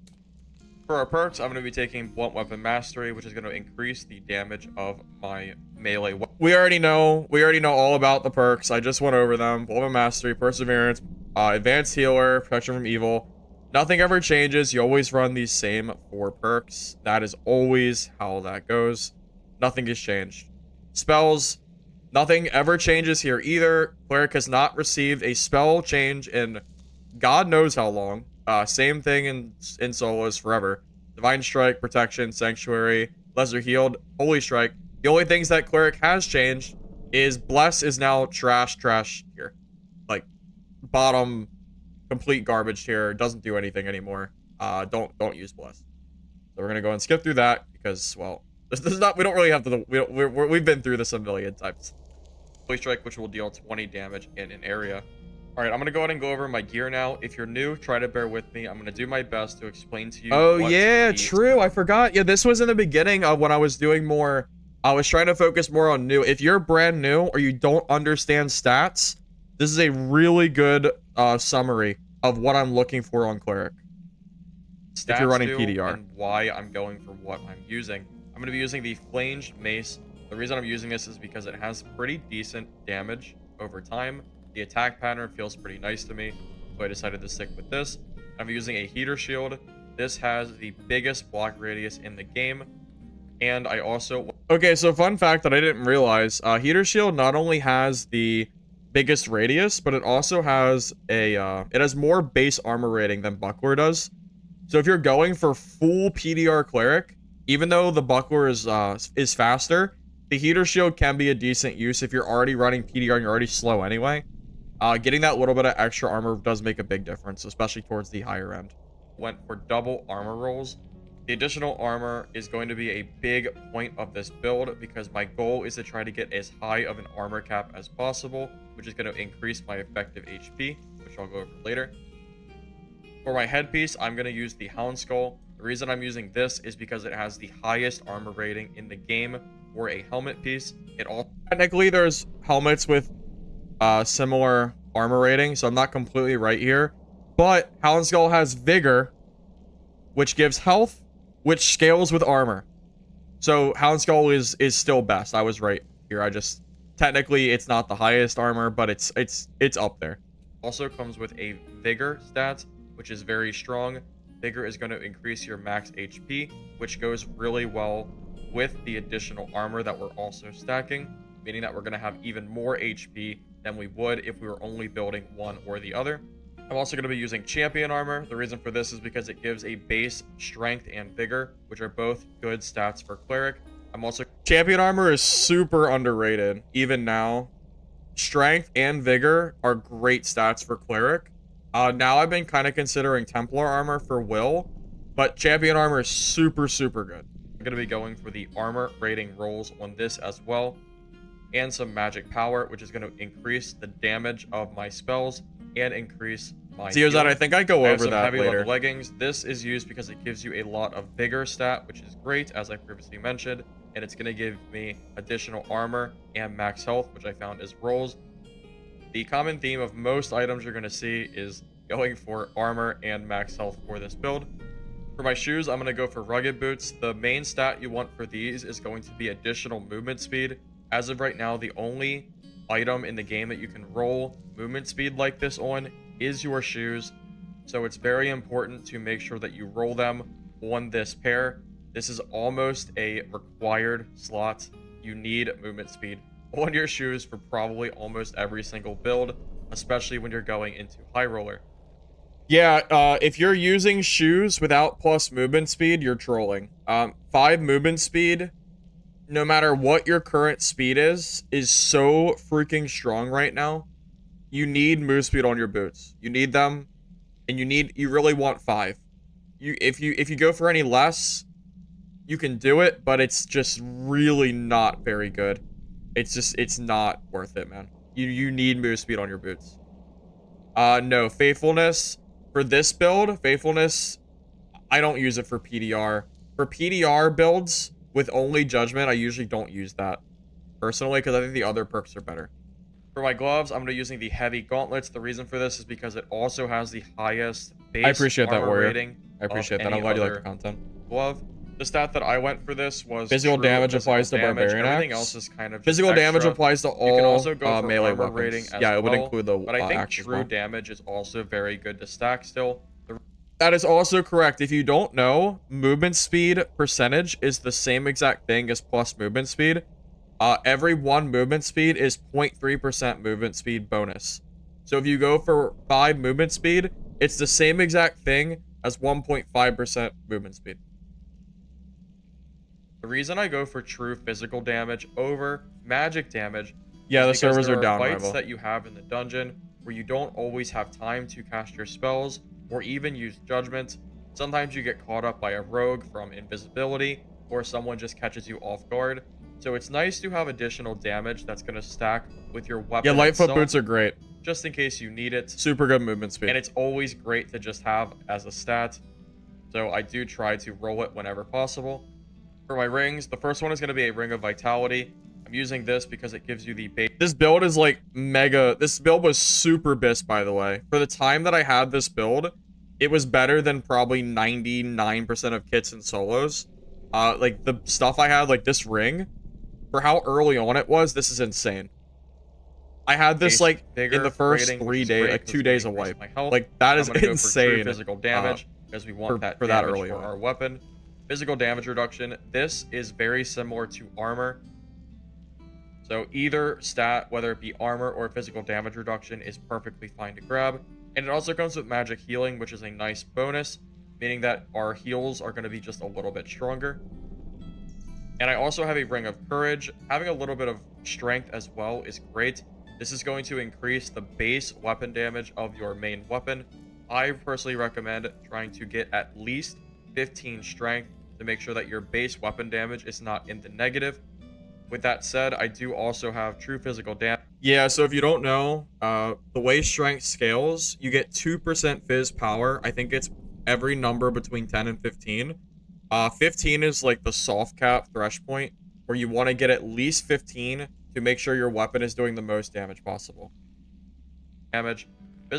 For our perks, I'm going to be taking Blunt Weapon Mastery, which is going to increase the damage of my melee weapon. We already know all about the perks. I just went over them. Blunt Weapon Mastery, Perseverance, Advanced Healer, Protection from Evil. Nothing ever changes. You always run these same 4 perks. That is always how that goes. Nothing has changed. Spells, nothing ever changes here either. Cleric has not received a spell change in God knows how long. Same thing in solos forever. Divine Strike, Protection, Sanctuary, Lesser Healed, Holy Strike. The only things that Cleric has changed is Bless is now trash here. Like, bottom, complete garbage here. Doesn't do anything anymore. Don't use Bless. So we're gonna go and skip through that because, well, this is not. We don't really have to. We've been through this a million times. Holy Strike, which will deal 20 damage in an area. All right, I'm going to go ahead and go over my gear now. If you're new, try to bear with me. I'm going to do my best to explain to you. Oh, yeah, true. I forgot. Yeah, this was in the beginning of when I was doing more. I was trying to focus more on new. If you're brand new or you don't understand stats, this is a really good summary of what I'm looking for on Cleric. if you're running do PDR. and why I'm going for what I'm using. I'm going to be using the Flanged Mace. The reason I'm using this is because it has pretty decent damage over time. The attack pattern feels pretty nice to me, so I decided to stick with this. I'm using a Heater Shield. This has the biggest block radius in the game, and I also... Okay, so fun fact that I didn't realize, Heater Shield not only has the biggest radius, but it also has a, it has more base armor rating than Buckler does. So if you're going for full PDR Cleric, even though the Buckler is faster, the Heater Shield can be a decent use if you're already running PDR and you're already slow anyway. Getting that little bit of extra armor does make a big difference, especially towards the higher end. Went for double armor rolls. The additional armor is going to be a big point of this build because my goal is to try to get as high of an armor cap as possible, which is going to increase my effective HP, which I'll go over later. For my headpiece, I'm going to use the Hound Skull. The reason I'm using this is because it has the highest armor rating in the game for a helmet piece. Technically, there's helmets with similar armor rating, so I'm not completely right here. But Hound Skull has Vigor, which gives health, which scales with armor. So Hound Skull is still best. I was right here. I just technically it's not the highest armor, but it's up there. Also comes with a Vigor stat, which is very strong. Vigor is going to increase your max HP, which goes really well with the additional armor that we're also stacking, meaning that we're going to have even more HP than we would if we were only building one or the other. I'm also going to be using Champion Armor. The reason for this is because it gives a base Strength and Vigor, which are both good stats for Cleric. Champion Armor is super underrated, even now. Strength and Vigor are great stats for Cleric. Now I've been kind of considering Templar Armor for Will, but Champion Armor is super, super good. I'm going to be going for the armor rating rolls on this as well, and some magic power, which is going to increase the damage of my spells and increase my See, I think I go over that heavy later. level leggings. This is used because it gives you a lot of vigor stat, which is great, as I previously mentioned, and it's going to give me additional armor and max health, which I found is rolls. The common theme of most items you're going to see is going for armor and max health for this build. For my shoes, I'm going to go for rugged boots. The main stat you want for these is going to be additional movement speed. As of right now, the only item in the game that you can roll movement speed like this on is your shoes. So it's very important to make sure that you roll them on this pair. This is almost a required slot. You need movement speed on your shoes for probably almost every single build, especially when you're going into high roller. Yeah, if you're using shoes without plus movement speed, you're trolling. 5 movement speed, no matter what your current speed is so freaking strong right now. You need move speed on your boots. You need them, and you really want 5. If you go for any less, you can do it, but it's just really not very good. It's not worth it, man. You need move speed on your boots. No, Faithfulness. For this build, Faithfulness, I don't use it for PDR. For PDR builds with only Judgment, I usually don't use that personally because I think the other perks are better. For my gloves, I'm going to be using the Heavy Gauntlets. The reason for this is because it also has the highest base I appreciate that, armor Warrior. rating. I appreciate that. I'm glad you like the content. Glove. The stat that I went for this was physical damage applies to Barbarian Everything Axe. else is kind of just Physical damage extra. applies to all You can also go for melee armor weapons. rating as Yeah, it would well, include the but I think axe as true well. damage is also very good to stack still. That is also correct. If you don't know, movement speed percentage is the same exact thing as plus movement speed. Every 1 movement speed is 0.3% movement speed bonus. So if you go for 5 movement speed, it's the same exact thing as 1.5% movement speed. The reason I go for true physical damage over magic damage Yeah, the is because servers there are down, fights Rival. that you have in the dungeon where you don't always have time to cast your spells or even use judgment. Sometimes you get caught up by a rogue from invisibility or someone just catches you off guard. So it's nice to have additional damage that's going to stack with your weapon Yeah, Lightfoot itself, boots are great. just in case you need it. Super good movement speed. And it's always great to just have as a stat. So I do try to roll it whenever possible. For my rings, the first one is going to be a Ring of Vitality. I'm using this because it gives you the base. This build is like mega. This build was super bis, by the way. For the time that I had this build, it was better than probably 99% of kits and solos. Like the stuff I had, like this ring, for how early on it was, this is insane. I had this like in the first 3 days, like 2 days of wipe. Like that is insane. Physical damage because we want that for that damage early for on. our weapon. Physical damage reduction. This is very similar to armor. So either stat, whether it be armor or physical damage reduction, is perfectly fine to grab. And it also comes with magic healing, which is a nice bonus, meaning that our heals are going to be just a little bit stronger. And I also have a ring of courage. Having a little bit of strength as well is great. This is going to increase the base weapon damage of your main weapon. I personally recommend trying to get at least 15 strength to make sure that your base weapon damage is not in the negative. With that said, I do also have true physical damage. Yeah, so if you don't know, the way strength scales, you get 2% phys power. I think it's every number between 10 and 15. 15 is like the soft cap thresh point, where you want to get at least 15 to make sure your weapon is doing the most damage possible. Damage.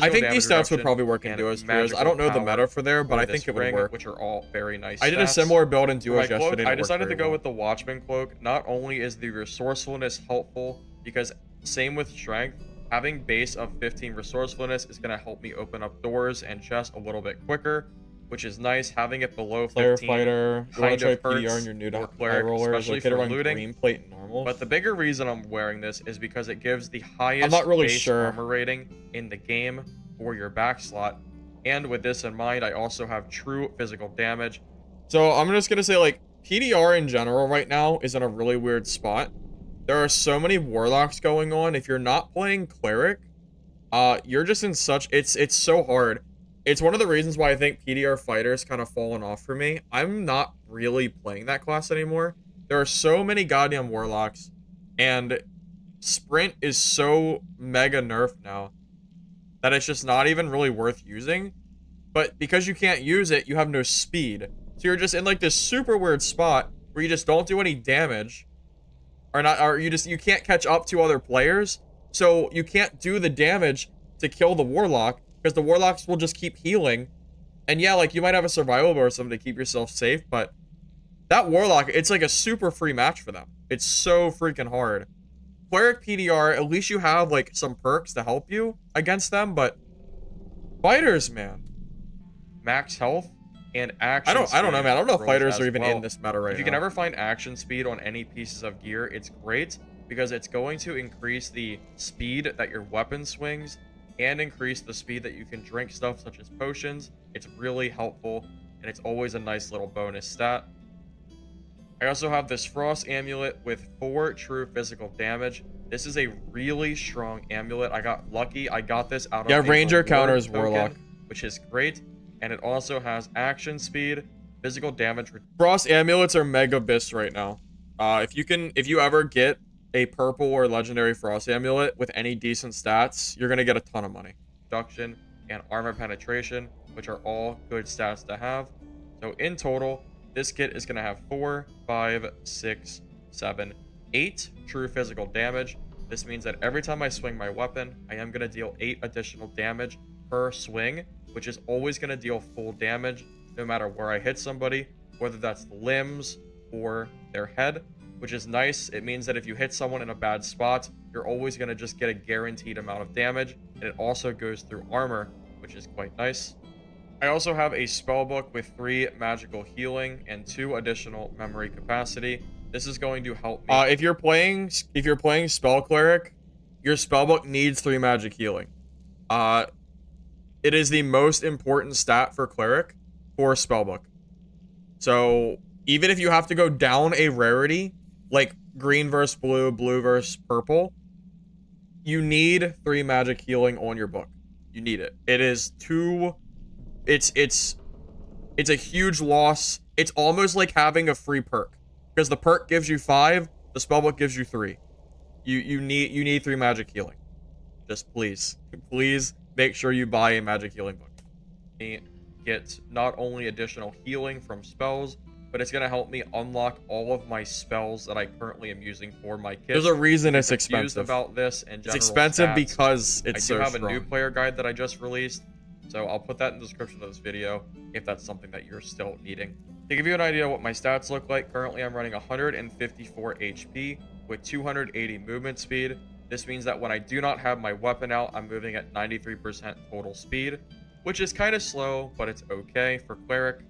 I think these stats would probably work in duos. I don't know the meta for there, but I think it would work. Which are all very nice. I did a similar build in duos yesterday. I decided to go with the Watchman cloak. Not only is the resourcefulness helpful, because same with strength, having base of 15 resourcefulness is going to help me open up doors and chests a little bit quicker, which is nice. Having it below 15 fighter, you want to try PDR and you're new to Cleric, highroller, especially for looting. Green plate and normal. But the bigger reason I'm wearing this is because it gives the highest I'm not really base sure. armor rating in the game for your back slot. And with this in mind, I also have true physical damage. So I'm just gonna say, like, PDR in general right now is in a really weird spot. There are so many warlocks going on. If you're not playing Cleric, you're just in such it's so hard. It's one of the reasons why I think PDR fighters kind of fallen off for me. I'm not really playing that class anymore. There are so many goddamn warlocks, and sprint is so mega nerfed now that it's just not even really worth using. But because you can't use it, you have no speed. So you're just in like this super weird spot where you just don't do any damage, or you can't catch up to other players. So you can't do the damage to kill the warlock, because the warlocks will just keep healing. And yeah, like you might have a survival or something to keep yourself safe, but that warlock, it's like a super free match for them. It's so freaking hard. Cleric PDR, at least you have like some perks to help you against them, but fighters, man. Max health and action I don't know, man. I don't know if fighters are even well. in this meta right now. If you can ever find action speed on any pieces of gear, it's great, because it's going to increase the speed that your weapon swings and increase the speed that you can drink stuff such as potions. It's really helpful, and it's always a nice little bonus stat. I also have this Frost Amulet with 4 true physical damage. This is a really strong amulet. I got lucky. I got this out of a Ranger reward counters token, Warlock, which is great. And it also has action speed, physical damage. Frost amulets are mega bis right now. If you ever get a purple or legendary Frost amulet with any decent stats, you're gonna get a ton of money. Reduction and armor penetration, which are all good stats to have. So in total, this kit is gonna have 4, 5, 6, 7, 8 true physical damage. This means that every time I swing my weapon, I am gonna deal 8 additional damage per swing, which is always gonna deal full damage no matter where I hit somebody, whether that's the limbs or their head, which is nice. It means that if you hit someone in a bad spot, you're always gonna just get a guaranteed amount of damage, and it also goes through armor, which is quite nice. I also have a spellbook with 3 magical healing and 2 additional memory capacity. This is going to help me. If you're playing spell cleric, your spellbook needs 3 magic healing. It is the most important stat for cleric for spellbook. So even if you have to go down a rarity, like green versus blue, blue versus purple, you need 3 magic healing on your book. You need it. It is too. It's a huge loss. It's almost like having a free perk, because the perk gives you 5, the spellbook gives you 3. You need 3 magic healing. Just please make sure you buy a magic healing book. Get not only additional healing from spells, but it's gonna help me unlock all of my spells that I currently am using for my kit. There's a reason it's Confused expensive. about this and It's expensive because it's so I do have strong. a new player guide that I just released. So I'll put that in the description of this video if that's something that you're still needing. To give you an idea of what my stats look like, currently I'm running 154 HP with 280 movement speed. This means that when I do not have my weapon out, I'm moving at 93% total speed, which is kind of slow, but it's okay for Cleric.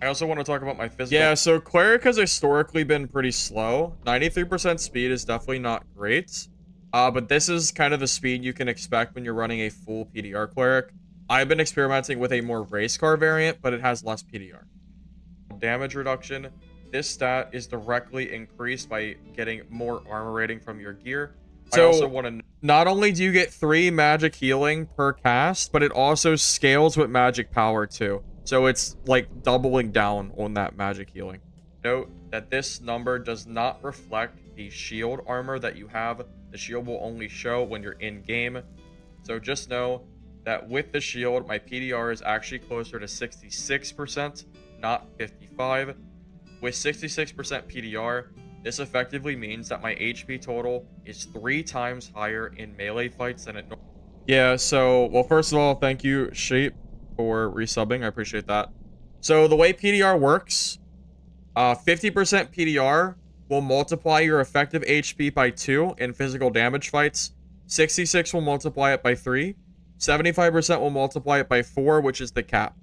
I also want to talk about my physical. Yeah, so Cleric has historically been pretty slow. 93% speed is definitely not great. But this is kind of the speed you can expect when you're running a full PDR Cleric. I've been experimenting with a more race car variant, but it has less PDR. Damage reduction. This stat is directly increased by getting more armor rating from your gear. So, I also want to... Not only do you get 3 magic healing per cast, but it also scales with magic power too. So it's like doubling down on that magic healing. Note that this number does not reflect the shield armor that you have. The shield will only show when you're in game. So just know that with the shield, my PDR is actually closer to 66%, not 55. With 66% PDR, this effectively means that my HP total is 3 times higher in melee fights than it normally. Yeah, so, well, first of all, thank you, Shape, for resubbing. I appreciate that. So the way PDR works, 50% PDR will multiply your effective HP by 2 in physical damage fights. 66 will multiply it by 3. 75% will multiply it by 4, which is the cap.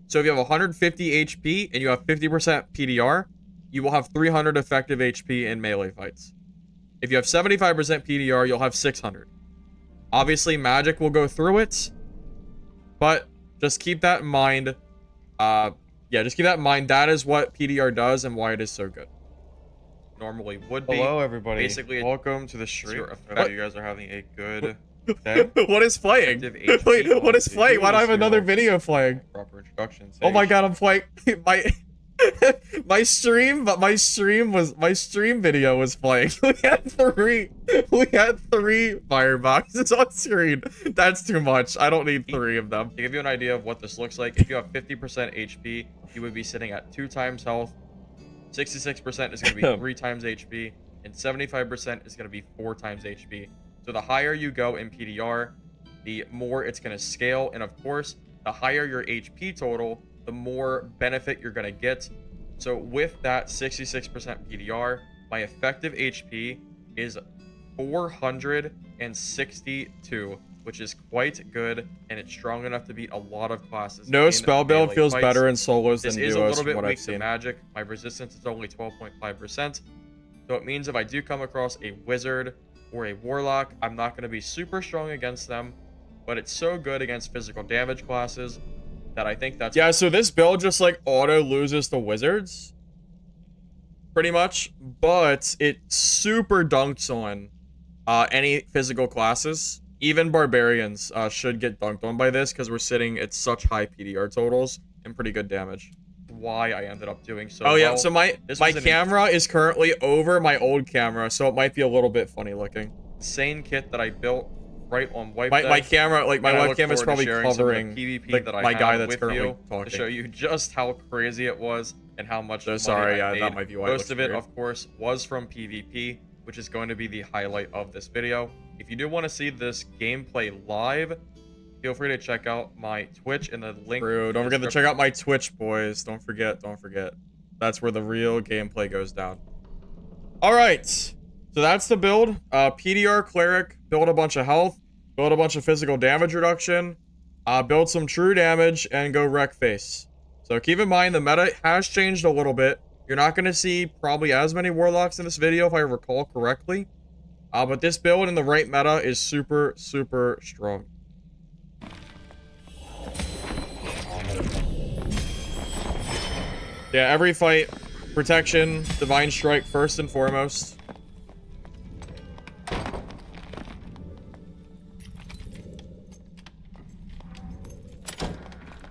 So if you have 150 HP and you have 50% PDR, you will have 300 effective HP in melee fights. If you have 75% PDR, you'll have 600. Obviously, magic will go through it, but just keep that in mind. Yeah, just keep that in mind. That is what PDR does and why it is so good. Normally would be. Hello, everybody. Basically, welcome to the stream. I hope you guys are having a good day. What is playing? Wait, what is playing? Why do I have another video playing? Proper introductions. Oh my god, I'm playing my stream video was playing. We had three fireboxes on screen. That's too much. I don't need 3 of them. To give you an idea of what this looks like, if you have 50% HP, you would be sitting at 2 times health. 66% is going to be 3 times HP, and 75% is going to be 4 times HP. So the higher you go in PDR, the more it's going to scale, and of course, the higher your HP total, the more benefit you're going to get. So with that 66% PDR, my effective HP is 462, which is quite good, and it's strong enough to beat a lot of classes. No spell build feels better in solos than duos. This is a little bit weak to magic. My resistance is only 12.5%. So it means if I do come across a wizard or a warlock, I'm not going to be super strong against them, but it's so good against physical damage classes that I think that's... Yeah, so this build just like auto loses to wizards pretty much, but it super dunks on any physical classes. Even barbarians should get dunked on by this because we're sitting at such high PDR totals and pretty good damage. Why I ended up doing so well. Yeah, so my camera is currently over my old camera, so it might be a little bit funny looking. Insane kit that I built right on wipe my camera, like my webcam is probably covering PvP that I my guy that's currently talking to show you just how crazy it was and how much money I made. That might be why most of it, of course, was from PvP, which is going to be the highlight of this video. If you do want to see this gameplay live, feel free to check out my Twitch and the link. Don't forget to check out my Twitch, boys. Don't forget. That's where the real gameplay goes down. All right. So that's the build. PDR Cleric, build a bunch of health, build a bunch of physical damage reduction, build some true damage, and go wreck face. So keep in mind the meta has changed a little bit. You're not going to see probably as many warlocks in this video if I recall correctly. But this build in the right meta is super, super strong. Yeah, every fight, protection, divine strike first and foremost.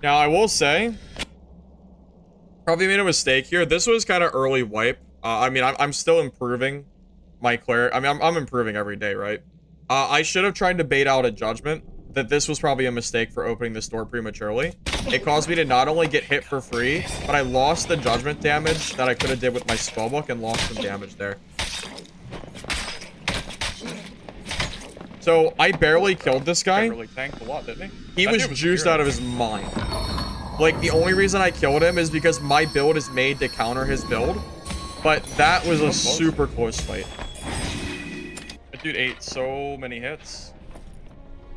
Now, I will say, probably made a mistake here. This was kind of early wipe. I mean, I'm still improving my Cleric. I mean, I'm improving every day, right? I should have tried to bait out a judgment. That this was probably a mistake for opening this door prematurely. It caused me to not only get hit for free, but I lost the judgment damage that I could have did with my spellbook and lost some damage there. So I barely killed this guy. Really tanked a lot, didn't He was juiced out of his mind. Like, the only reason I killed him is because my build is made to counter his build. But that was a super close fight. That dude ate so many hits.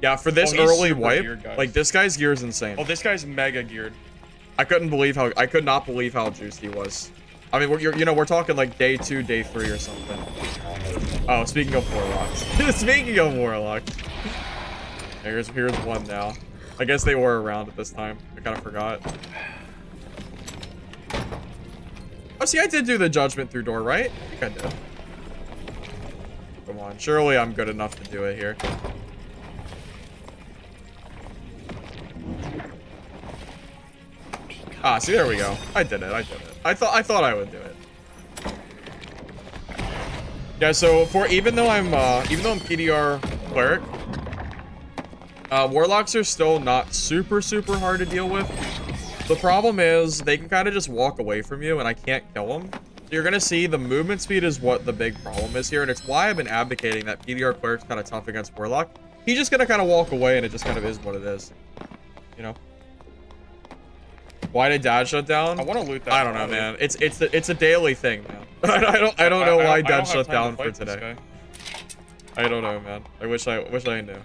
Yeah, for this he's early super wipe, geared, guys. like, this guy's gear is insane. Oh, this guy's mega geared. I could not believe how juiced he was. I mean, we're talking like day 2, day 3 or something. Oh, speaking of warlocks. Speaking of warlocks. Here's one now. I guess they were around at this time. I kind of forgot. Oh, see, I did do the judgment through door, right? I think I did. Come on, surely I'm good enough to do it here. Ah, see, there we go. I did it. I thought I would do it. Yeah, so even though I'm PDR cleric, warlocks are still not super hard to deal with. The problem is they can kind of just walk away from you and I can't kill them. So you're gonna see the movement speed is what the big problem is here, and it's why I've been advocating that PDR cleric's kind of tough against warlock. He's just gonna kind of walk away and it just kind of is what it is, you know. Why did dad shut down? I want to loot that. I don't know, man. It's a daily thing, man. I don't know why dad shut down for today. I don't know, man. I wish I knew.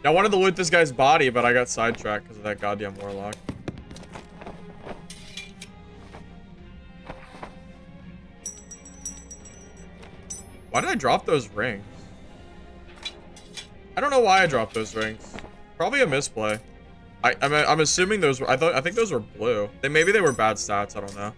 I wanted to loot this guy's body, but I got sidetracked because of that goddamn warlock. Why did I drop those rings? I don't know why I dropped those rings. Probably a misplay. I'm assuming those were. I think those were blue. Maybe they were bad stats. I don't know.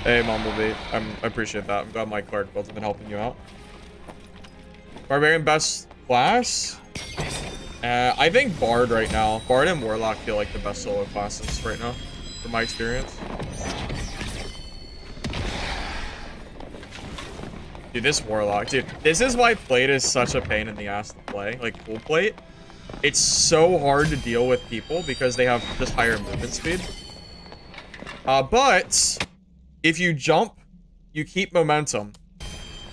Hey, Mumblebee. I appreciate that. I'm glad my cleric builds have been helping you out. Barbarian best class? I think Bard right now. Bard and Warlock feel like the best solo classes right now, from my experience. Dude, this Warlock. Dude, this is why plate is such a pain in the ass to play. Like, full plate. It's so hard to deal with people because they have just higher movement speed. But if you jump, you keep momentum.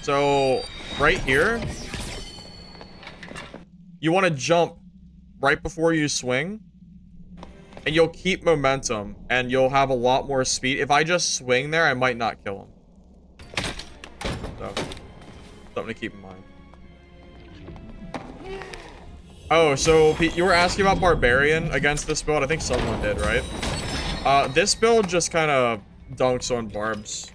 So, right here, you want to jump right before you swing, and you'll keep momentum, and you'll have a lot more speed. If I just swing there, I might not kill him. So, something to keep in mind. Oh, so you were asking about Barbarian against this build? I think someone did, right? This build just kind of dunks on barbs.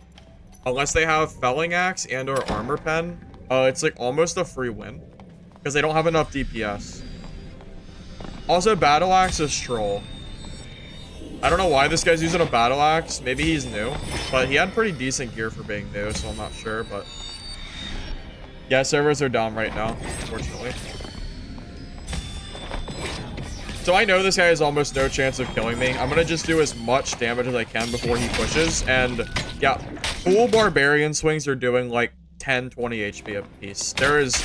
Unless they have Felling Axe and or Armor Pen, it's like almost a free win. Because they don't have enough DPS. Also, Battle Axe is troll. I don't know why this guy's using a Battle Axe. Maybe he's new. But he had pretty decent gear for being new, so I'm not sure, but... yeah, servers are down right now, unfortunately. So I know this guy has almost no chance of killing me. I'm gonna just do as much damage as I can before he pushes. And, yeah, full Barbarian swings are doing, like, 10, 20 HP apiece. There is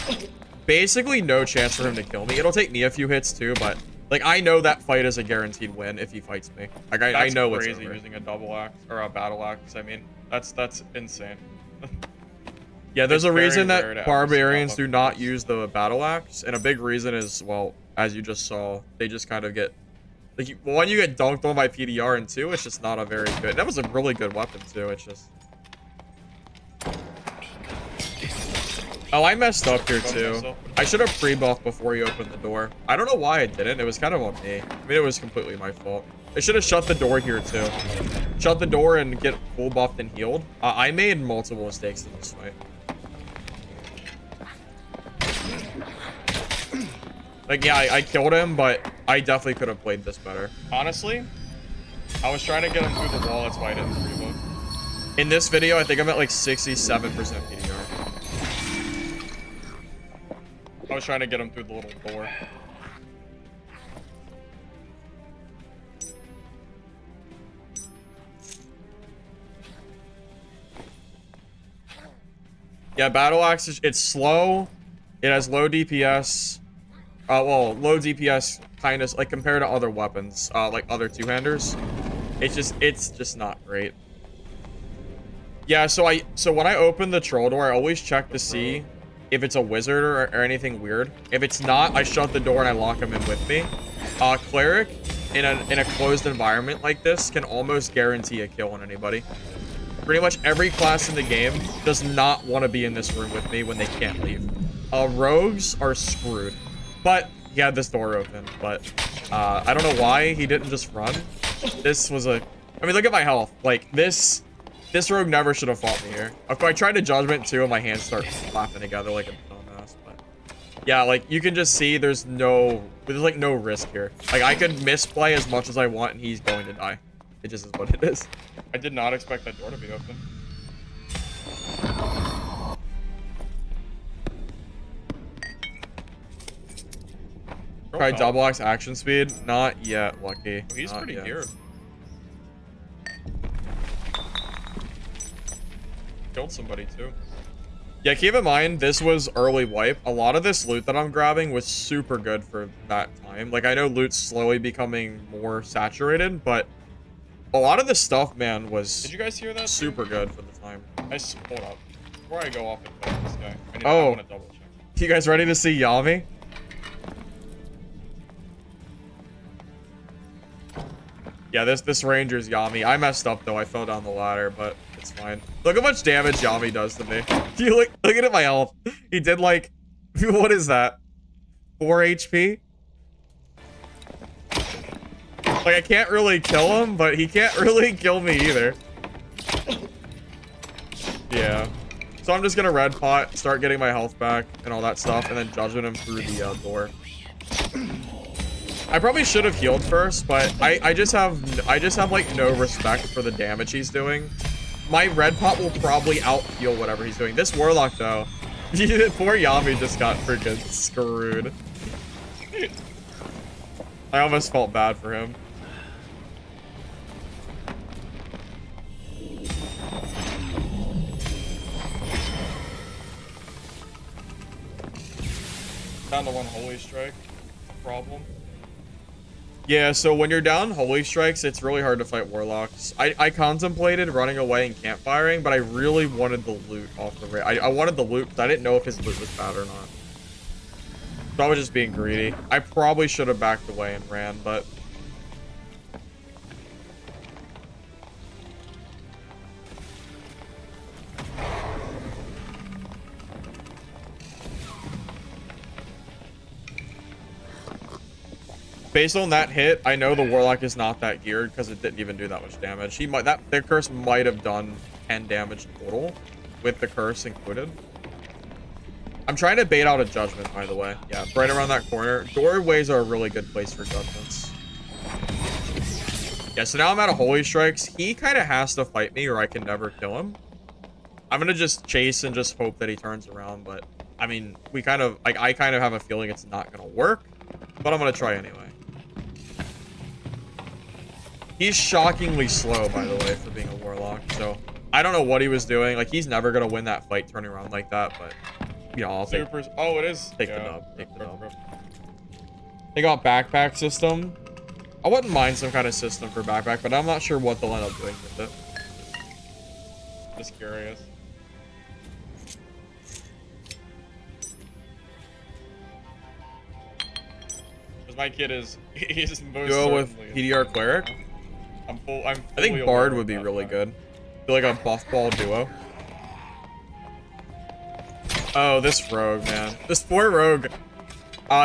basically no chance for him to kill me. It'll take me a few hits, too, but... like, I know that fight is a guaranteed win if he fights me. Like, I know it's crazy using a double axe, or a battle axe, I mean. That's insane. Yeah, there's a reason that barbarians do not use the battle axe, and a big reason is, well, as you just saw, they just kind of get... like, one, you get dunked on by PDR, and two, it's just not a very good... that was a really good weapon, too, it's just... oh, I messed up here, too. I should have pre-buffed before you opened the door. I don't know why I didn't. It was kind of on me. I mean, it was completely my fault. I should have shut the door here, too. Shut the door and get full buffed and healed. I made multiple mistakes in this fight. Like, yeah, I killed him, but I definitely could have played this better. Honestly, I was trying to get him through the wall. That's why I didn't pre-buff. In this video, I think I'm at like 67% PDR. I was trying to get him through the little door. Yeah, battle axe is, it's slow. It has low DPS. Well, low DPS kind of like compared to other weapons, like other two-handers. It's just not great. Yeah, so when I open the troll door, I always check to see if it's a wizard or anything weird. If it's not, I shut the door and I lock him in with me. Cleric in a closed environment like this can almost guarantee a kill on anybody. Pretty much every class in the game does not want to be in this room with me when they can't leave. Rogues are screwed. But he had this door open, but I don't know why he didn't just run. This was a... I mean, look at my health. Like, this rogue never should have fought me here. Okay, I tried to judgment too, and my hands start clapping together like a dumbass. But yeah, like you can just see there's like no risk here. Like I could misplay as much as I want, and he's going to die. It just is what it is. I did not expect that door to be open. Try double axe action speed. Not yet, lucky. Oh, he's pretty geared. Killed somebody too. Yeah, keep in mind, this was early wipe. A lot of this loot that I'm grabbing was super good for that time. Like, I know loot's slowly becoming more saturated, but a lot of this stuff, man, was... Did you guys hear that? Super good for the time. Hold up. Before I go off and play this guy, I want to double check. You guys ready to see Yami? Yeah, this ranger's Yami. I messed up, though. I fell down the ladder, but it's fine. Look how much damage Yami does to me. You look at my health. He did, like... What is that? 4 HP? Like, I can't really kill him, but he can't really kill me either. Yeah. So I'm just gonna red pot, start getting my health back and all that stuff, and then judgment him through the door. I probably should have healed first, but I just have like no respect for the damage he's doing. My red pot will probably out heal whatever he's doing. This warlock though, poor Yami just got freaking screwed. I almost felt bad for him. Down to 1 holy strike. Problem. Yeah, so when you're down holy strikes, it's really hard to fight warlocks. I contemplated running away and campfiring, but I really wanted the loot off the raid. I wanted the loot because I didn't know if his loot was bad or not. So I was just being greedy. I probably should have backed away and ran, but... Based on that hit, I know the warlock is not that geared because it didn't even do that much damage. Their curse might have done 10 damage total with the curse included. I'm trying to bait out a judgment, by the way. Yeah, right around that corner. Doorways are a really good place for judgments. Yeah, so now I'm out of holy strikes. He kind of has to fight me or I can never kill him. I'm gonna just chase and just hope that he turns around, but I mean, I kind of have a feeling it's not gonna work, but I'm gonna try anyway. He's shockingly slow, by the way, for being a warlock, so I don't know what he was doing. Like, he's never gonna win that fight turning around like that, but, you know, I'll take... Oh, it is? Take the dub. Take the dub. They got backpack system. I wouldn't mind some kind of system for backpack, but I'm not sure what they'll end up doing with it. Just curious. Because my kid is... He's most Go with PDR Cleric? I think Bard would be really good. Feel like a buff ball duo. Oh, this rogue, man. This poor rogue.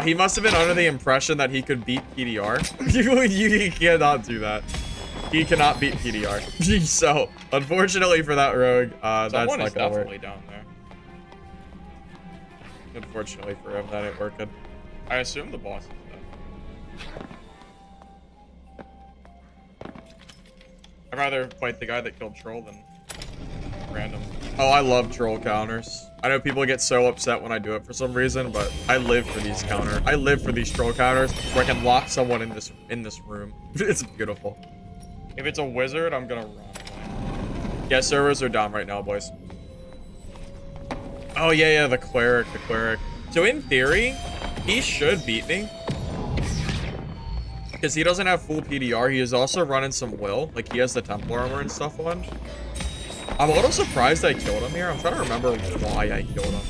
He must have been under the impression that he could beat PDR. You cannot do that. He cannot beat PDR. So, unfortunately for that rogue, that's not gonna definitely work. Down there. Unfortunately for him, that ain't working. I assume the boss is dead. I'd rather fight the guy that killed Troll than random. Oh, I love troll counters. I know people get so upset when I do it for some reason, but I live for these I live for these troll counters where I can lock someone in this room. It's beautiful. If it's a wizard, I'm gonna run away. Yeah, servers are down right now, boys. Oh, yeah, the Cleric, So in theory, he should beat me. Because he doesn't have full PDR. He is also running some will. Like, he has the Templar armor and stuff on. I'm a little surprised I killed him here. I'm trying to remember why I killed him.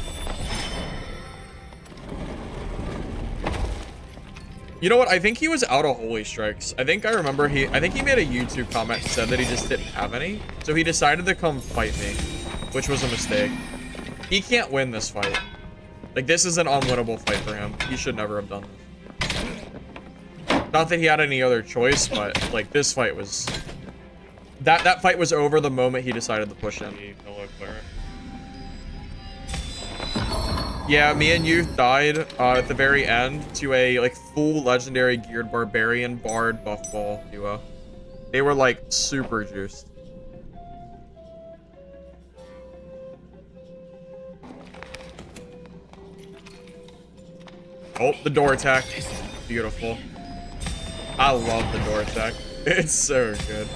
You know what? I think he was out of Holy Strikes. I think he made a YouTube comment and said that he just didn't have any. So he decided to come fight me, which was a mistake. He can't win this fight. Like, this is an unwinnable fight for him. He should never have done this. Not that he had any other choice, but, like, this fight was... That fight was over the moment he decided to push him. Yeah, me and Youth died at the very end to a, like, full legendary geared barbarian bard buff ball duo. They were, like, super juiced. Oh, the door attack. Beautiful. I love the door attack. It's so good.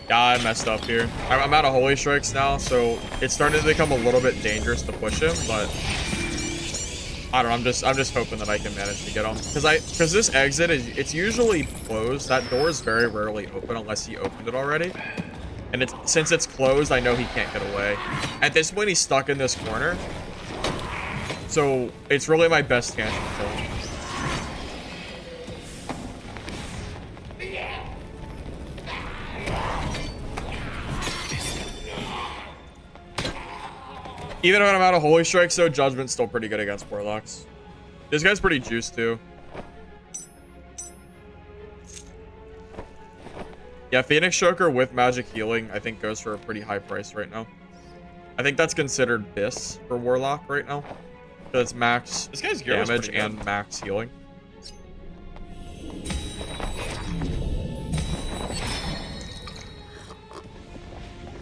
Yeah, I messed up here. I'm out of Holy Strikes now, so it's starting to become a little bit dangerous to push him, but I don't know, I'm just hoping that I can manage to get him. Because this exit it's usually closed. That door is very rarely open unless he opened it already. And since it's closed, I know he can't get away. At this point, he's stuck in this corner. So it's really my best chance to kill him. Even when I'm out of Holy Strikes, though, Judgment's still pretty good against Warlocks. This guy's pretty juiced, too. Yeah, Phoenix Choker with magic healing, I think, goes for a pretty high price right now. I think that's considered BIS for Warlock right now. Because it's max this guy's gear damage and max healing.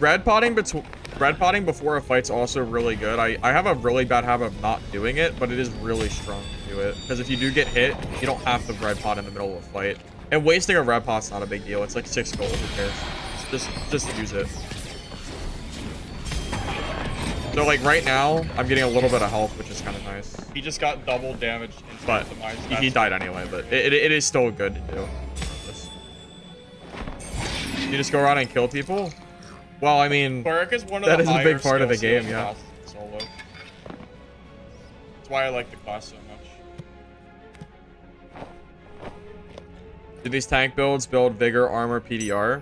Red potting before a fight's also really good. I have a really bad habit of not doing it, but it is really strong to do it. Because if you do get hit, you don't have to red pot in the middle of a fight. And wasting a red pot's not a big deal. It's like 6 gold, who cares? Just use it. So like right now, I'm getting a little bit of health, which is kind of nice. He just got double damage. But he died anyway, but it is still good to do. You just go around and kill people? Well, I mean, Cleric is one of that the is a big part of the game, yeah. Solo. That's why I like the class so much. Do these tank builds build vigor, armor, PDR?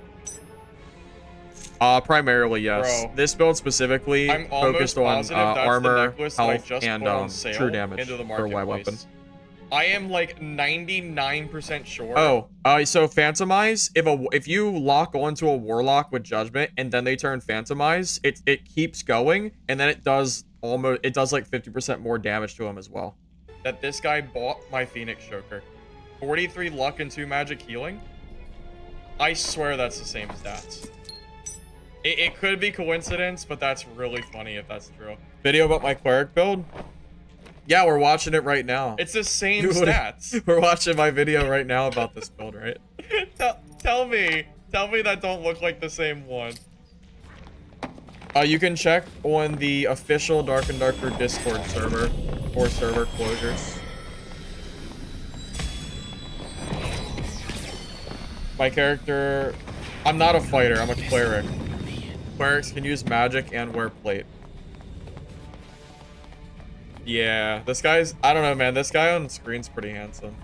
Primarily, yes. Bro, this build specifically focused on armor, health, and true damage for Y weapon. I am like 99% sure. Oh, so Phantomize, if you lock onto a Warlock with Judgment and then they turn Phantomize, it keeps going, and then it does like 50% more damage to him as well. That this guy bought my Phoenix Choker. 43 luck and 2 magic healing. I swear that's the same stats. It could be coincidence, but that's really funny if that's true. Video about my Cleric build? Yeah, we're watching it right now. It's the same stats. We're watching my video right now about this build, right? Tell me that don't look like the same one. You can check on the official Dark and Darker Discord server for server closures. My character, I'm not a fighter, I'm a cleric. Clerics can use magic and wear plate. Yeah, this guy's, I don't know, man. This guy on screen's pretty handsome.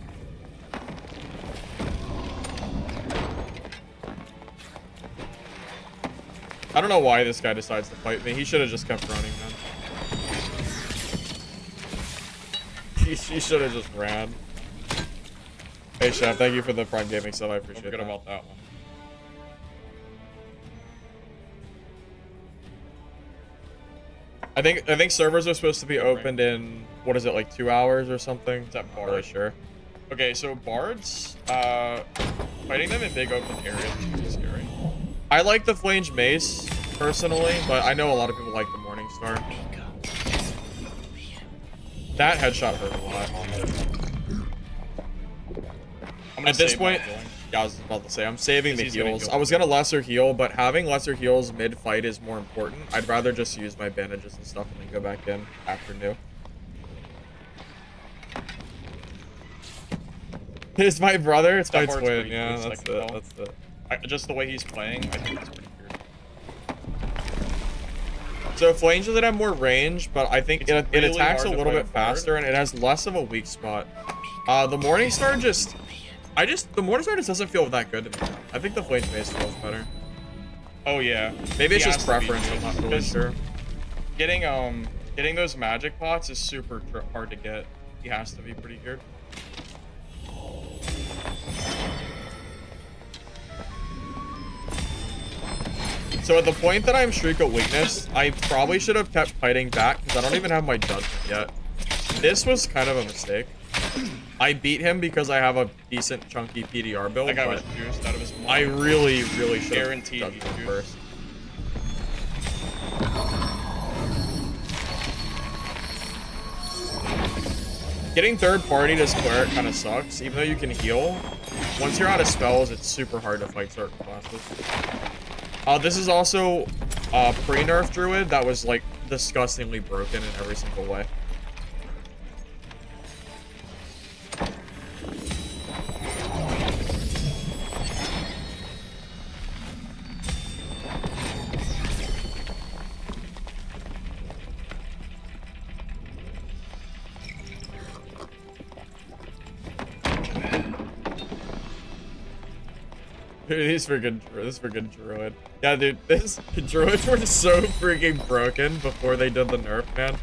I don't know why this guy decides to fight me. He should have just kept running, man. He should have just ran. Hey, Chef, thank you for the Prime Gaming sub. I appreciate it. Don't forget about that one. I think servers are supposed to be opened in, what is it, like 2 hours or something? Is that Not really sure. Okay, so bards, fighting them in big open areas is pretty scary. I like the Flange Mace, personally, but I know a lot of people like the Morningstar. That headshot hurt a lot. I'm gonna At this save my point, healing. yeah, I was about to say, I'm saving the He's gonna heals. heal I was too. gonna lesser heal, but having lesser heals mid-fight is more important. I'd rather just use my bandages and stuff and then go back in after new. It's my brother. It's my That part's twin. pretty Yeah, fierce, I that's can it. tell. That's it. Just the way he's playing, I think it's pretty weird. So Flames doesn't have more range, but I think It's it really attacks a hard to little fight bit a bird. faster and it has less of a weak spot. The Morningstar just, the Morningstar just doesn't feel that good to me. I think the Flames Mace feels better. Oh yeah. Maybe it's He just has to be, preference. I'm not really because sure. Getting those magic pots is super hard to get. He has to be pretty good. So at the point that I'm Shriek of Weakness, I probably should have kept fighting back because I don't even have my judgment yet. This was kind of a mistake. I beat him because I have a decent chunky PDR build, That guy was but juiced out of his mind. I really should have Guaranteed judged he's him juiced. first. Getting third party to Cleric kind of sucks, even though you can heal. Once you're out of spells, it's super hard to fight certain classes. This is also a pre-nerf druid that was like disgustingly broken in every single way. Dude, this freaking druid. Yeah, dude, this druids were so freaking broken before they did the nerf, man.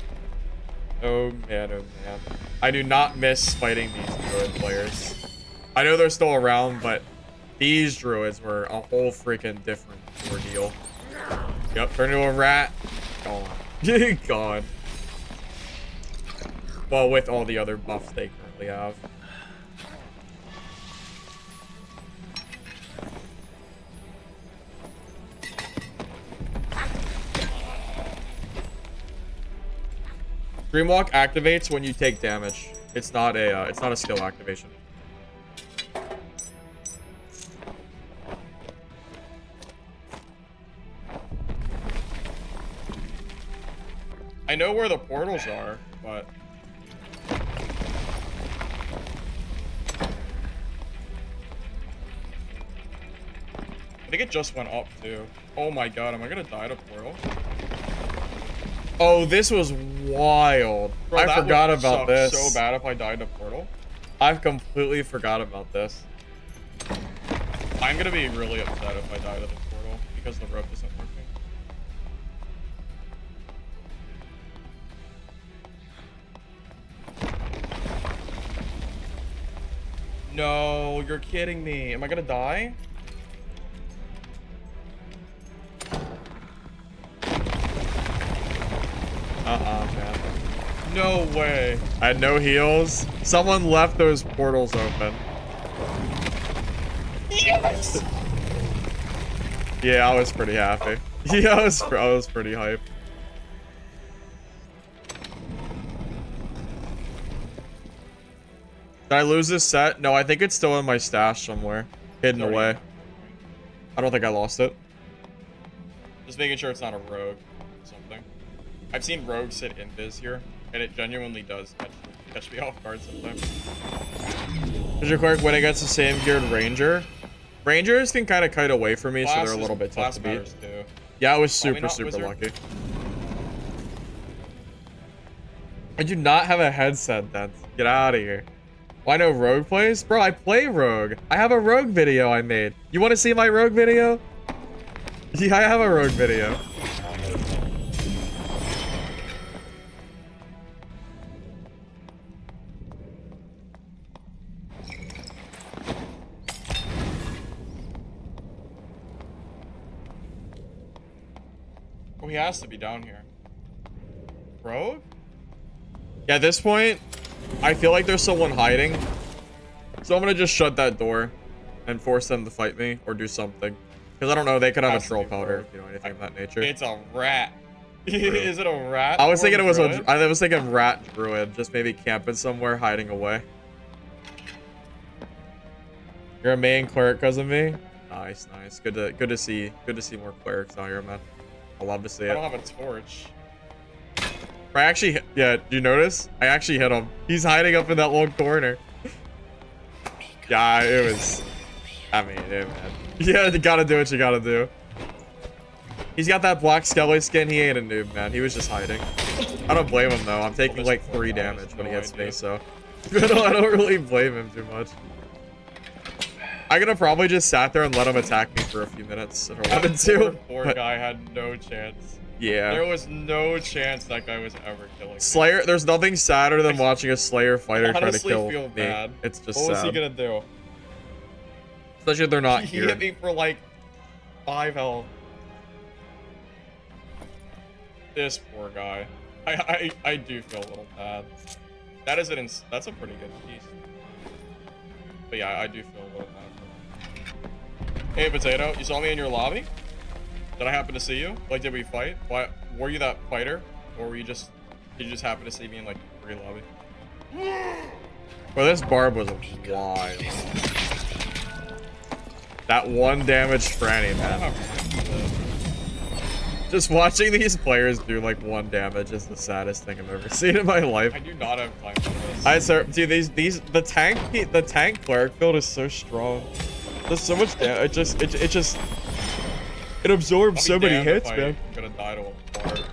Oh man, oh man. I do not miss fighting these druid players. I know they're still around, but these druids were a whole freaking different ordeal. Yep, turn into a rat. Gone. Gone. Well, with all the other buffs they currently have. Dreamwalk activates when you take damage. It's not a skill activation. I know where the portals are, but I think it just went up too. Oh my god, am I gonna die to portal? Oh, this was wild. Bro, I that forgot would about suck this. so bad if I died to portal. I've completely forgot about this. I'm gonna be really upset if I die to the portal because the rope isn't working. No, you're kidding me. Am I gonna die? Man. No way. I had no heals. Someone left those portals open. Yes! Yeah, I was pretty happy. Yeah, I was pretty hyped. Did I lose this set? No, I think it's still in my stash somewhere. Hidden away. I don't think I lost it. Just making sure it's not a rogue or something. I've seen rogues sit invis here, and it genuinely does catch me off guard sometimes. Is your Cleric win against the same geared Ranger? Rangers can kind of kite away from me, so they're a little bit tough to beat. Matters too. Yeah, I was Probably super not lucky. I do not have a headset then. Get out of here. Why no Rogue plays? Bro, I play Rogue. I have a Rogue video I made. You want to see my Rogue video? Yeah, I have a Rogue video. Oh, he has to be down here. Rogue? Yeah, at this point, I feel like there's someone hiding. So I'm gonna just shut that door and force them to fight me or do something. Because I don't know, they could have a Has to troll be powder, Rogue. you know, anything of that nature. It's a rat. Is it a rat? I was or thinking it was druid? I was thinking rat druid, just maybe camping somewhere, hiding away. You're a main cleric because of me? Nice, nice. Good to see more clerics out here, man. I love to see I it. don't have a torch. I actually, yeah, do you notice? I actually hit him. He's hiding up in that little corner. Yeah, it was, I mean, man. Yeah, you gotta do what you gotta do. He's got that black skelly skin. He ain't a noob, man. He was just hiding. I don't blame him, though. I'm taking like 3 damage when he hits me, so. I don't really blame him too much. I could have probably just sat there and let him attack me for a few minutes if I wanted to. Poor but guy had no chance. yeah. There was no chance that guy was ever killing me. Slayer, there's nothing sadder than watching a Slayer fighter try to kill feel me. bad. It's just What was sad. he gonna do? Especially if they're not He here. hit me for like 5 health. This poor guy. I do feel a little bad. That is that's a pretty good piece. But yeah, I do feel a little bad. Hey, Potato, you saw me in your lobby? Did I happen to see you? Like, did we fight? Why were you that fighter, or were you did you just happen to see me in like free lobby? Well, this barb was wild. That 1 damage franny, man. Just watching these players do like 1 damage is the saddest thing I've ever seen in my life. I do not have time for this. I sir, dude, the tank cleric build is so strong. There's so much damage. It absorbs so many hits, man. I'm gonna die to a bar. Title.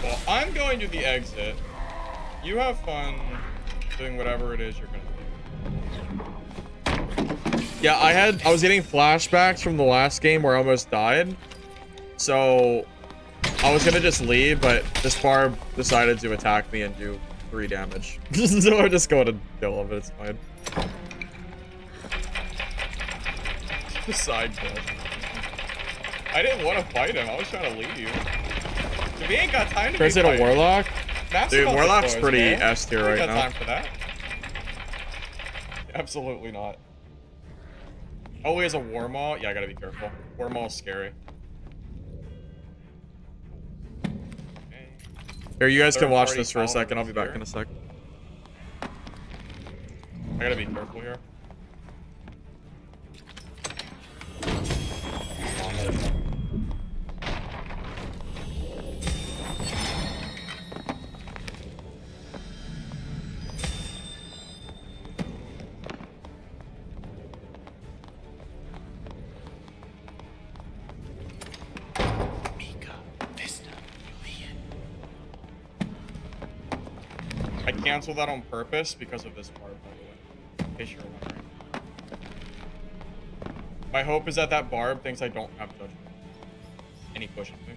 Well, I'm going to the exit. You have fun doing whatever it is you're gonna do. Yeah, I was getting flashbacks from the last game where I almost died. So I was gonna just leave, but this barb decided to attack me and do 3 damage. So I'm just going to kill him, but it's fine. The side quest. I didn't want to fight him. I was trying to leave you. We ain't got time to Chris hit a warlock? Dude, Dude, warlock's pretty S tier right got now. time for that. Absolutely not. Oh, he has a warmaw? Yeah, I gotta be careful. Warmaw's scary. Okay. Here, you guys can watch Third-party this for a second. I'll be back here. in a sec. I gotta be careful here. I canceled that on purpose because of this part, by the way. In case you're wondering. My hope is that that barb thinks I don't have judgment. And he pushes me.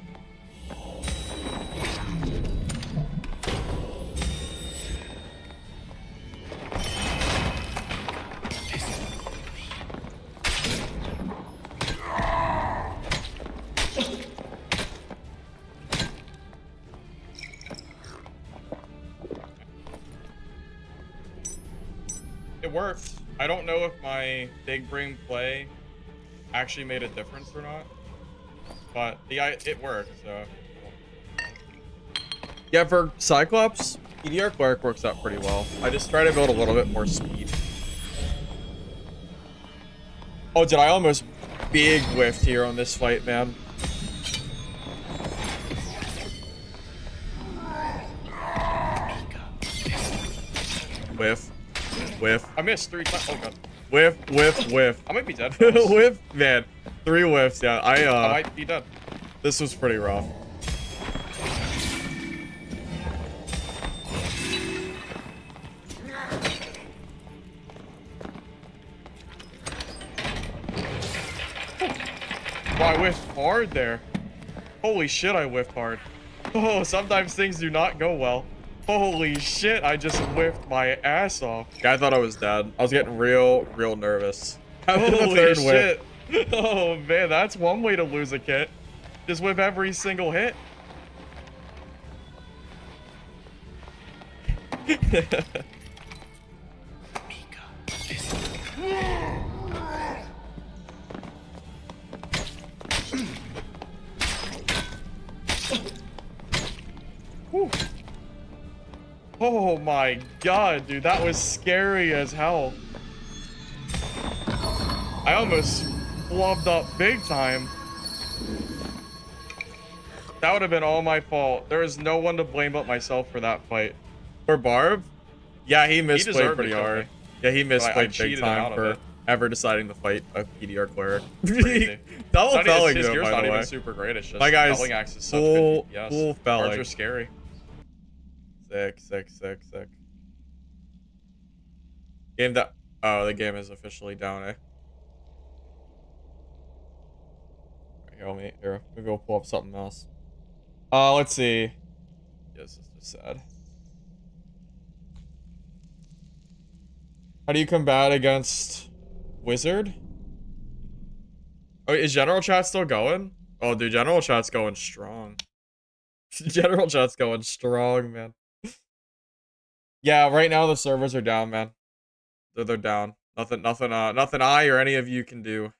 It worked. I don't know if my big brain play actually made a difference or not, but it worked. So Yeah, for Cyclops, EDR Cleric works out pretty well. I just try to build a little bit more speed. Oh, did I almost big whiffed here on this fight, man? Whiff. Whiff. I missed 3 times. Oh god, Whiff, whiff, whiff. I might be dead. fellas. Whiff, man. 3 whiffs, yeah. I might be dead. This was pretty rough. Oh, I whiffed hard there. Holy shit, I whiffed hard. Oh, sometimes things do not go well. Holy shit, I just whiffed my ass off. Yeah, I thought I was dead. I was getting real nervous. After the Holy third whiff. shit. Oh man, that's one way to lose a kit. Just whip every single hit. Oh my god, dude, that was scary as hell. I almost flubbed up big time. That would have been all my fault. There is no one to blame but myself for that fight. For Barb? Yeah, he misplayed pretty hard. Yeah, he misplayed big time for ever deciding to fight a PDR cleric. Double felling though, by the way. Super great. It's just my guy's full felling. Cards are scary. Sick. Game that. Oh, the game is officially down, eh? Here, we go pull up something else. Let's see. Yes, it's just sad. How do you combat against Wizard? Oh, is General Chat still going? Oh, dude, General Chat's going strong. General Chat's going strong, man. Yeah, right now the servers are down, man. They're down. Nothing I or any of you can do.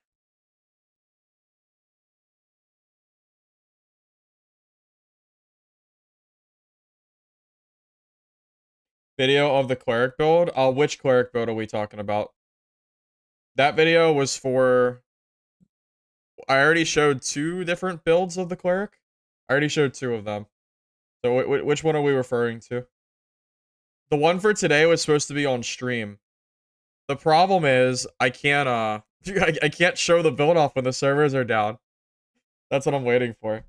Video of the cleric build? Which cleric build are we talking about? That video was for... I already showed 2 different builds of the cleric. I already showed 2 of them. So which one are we referring to? The one for today was supposed to be on stream. The problem is I can't I can't show the build off when the servers are down. That's what I'm waiting for.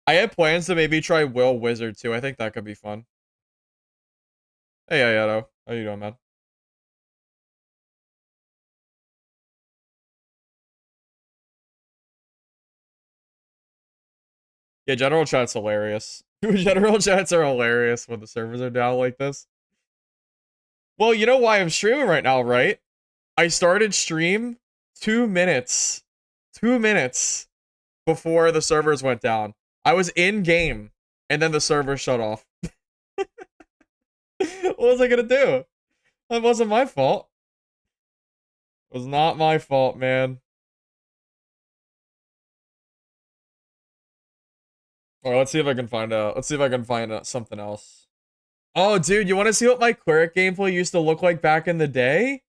I had plans to maybe try Will Wizard too. I think that could be fun. Hey, Ayato. How you doing, man? Yeah, General Chat's hilarious. General Chats are hilarious when the servers are down like this. Well, you know why I'm streaming right now, right? I started stream 2 minutes. 2 minutes before the servers went down. I was in game, and then the server shut off. What was I gonna do? That wasn't my fault. It was not my fault, man. Alright, let's see if I can find out. Let's see if I can find out something else. Oh, dude, you want to see what my cleric gameplay used to look like back in the day?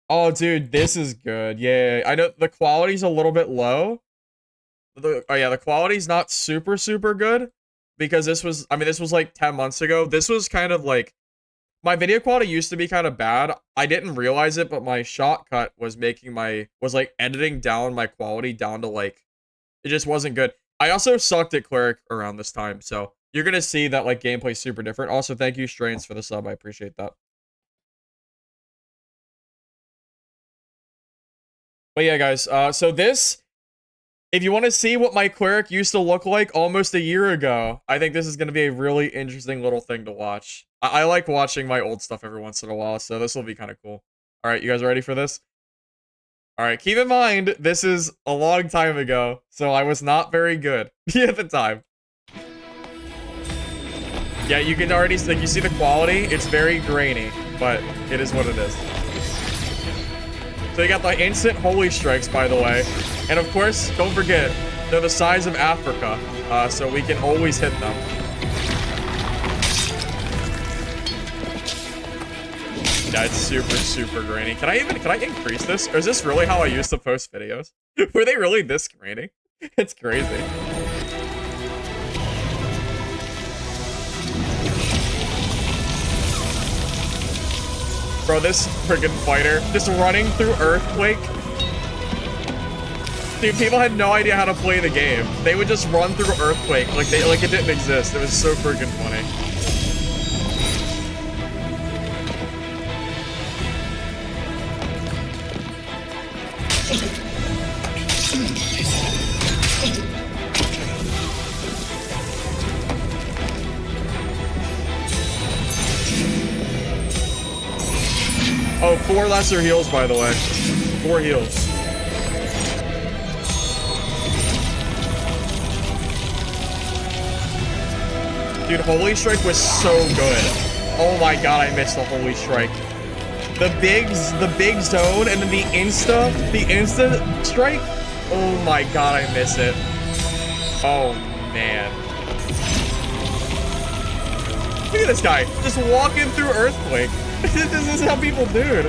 Oh, dude, this is good. Yeah, I know the quality's a little bit low. Oh yeah, the quality's not super good because this was, I mean, this was like 10 months ago. This was kind of like, my video quality used to be kind of bad. I didn't realize it, but my shortcut was like editing down my quality down to like, it just wasn't good. I also sucked at cleric around this time, so you're gonna see that like gameplay's super different. Also, thank you Strains for the sub. I appreciate that. But yeah, guys, so this, if you want to see what my cleric used to look like almost a year ago, I think this is going to be a really interesting little thing to watch. I like watching my old stuff every once in a while, so this will be kind of cool. All right, you guys ready for this? All right, keep in mind, this is a long time ago, so I was not very good at the time. Yeah, you can already, like, you see the quality? It's very grainy, but it is what it is. So you got the instant holy strikes, by the way. And of course, don't forget, they're the size of Africa, so we can always hit them. Yeah, it's super grainy. Can I increase this? Or is this really how I used to post videos? Were they really this grainy? It's crazy. Bro, this friggin' fighter just running through Earthquake. Dude, people had no idea how to play the game. They would just run through Earthquake like it didn't exist. It was so friggin' funny. Oh, 4 lesser heals, by the way. 4 heals. Dude, Holy Strike was so good. Oh my god, I missed the Holy Strike. The big zone, and then the insta strike. Oh my god, I miss it. Oh man. Look at this guy, just walking through Earthquake. This is how people do it.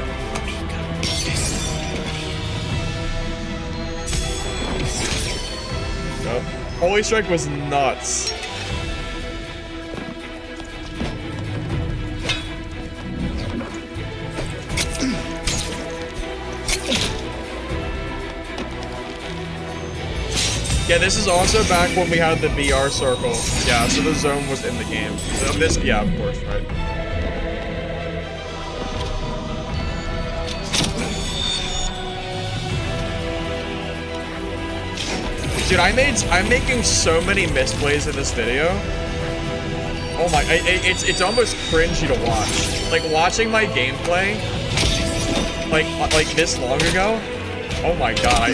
Yep. Holy Strike was nuts. Yeah, this is also back when we had the VR circle. Yeah, so the zone was in the game. This, yeah, of course, right. Dude, I'm making so many misplays in this video. Oh my, it's almost cringy to watch. Like watching my gameplay, like this long ago. Oh my god,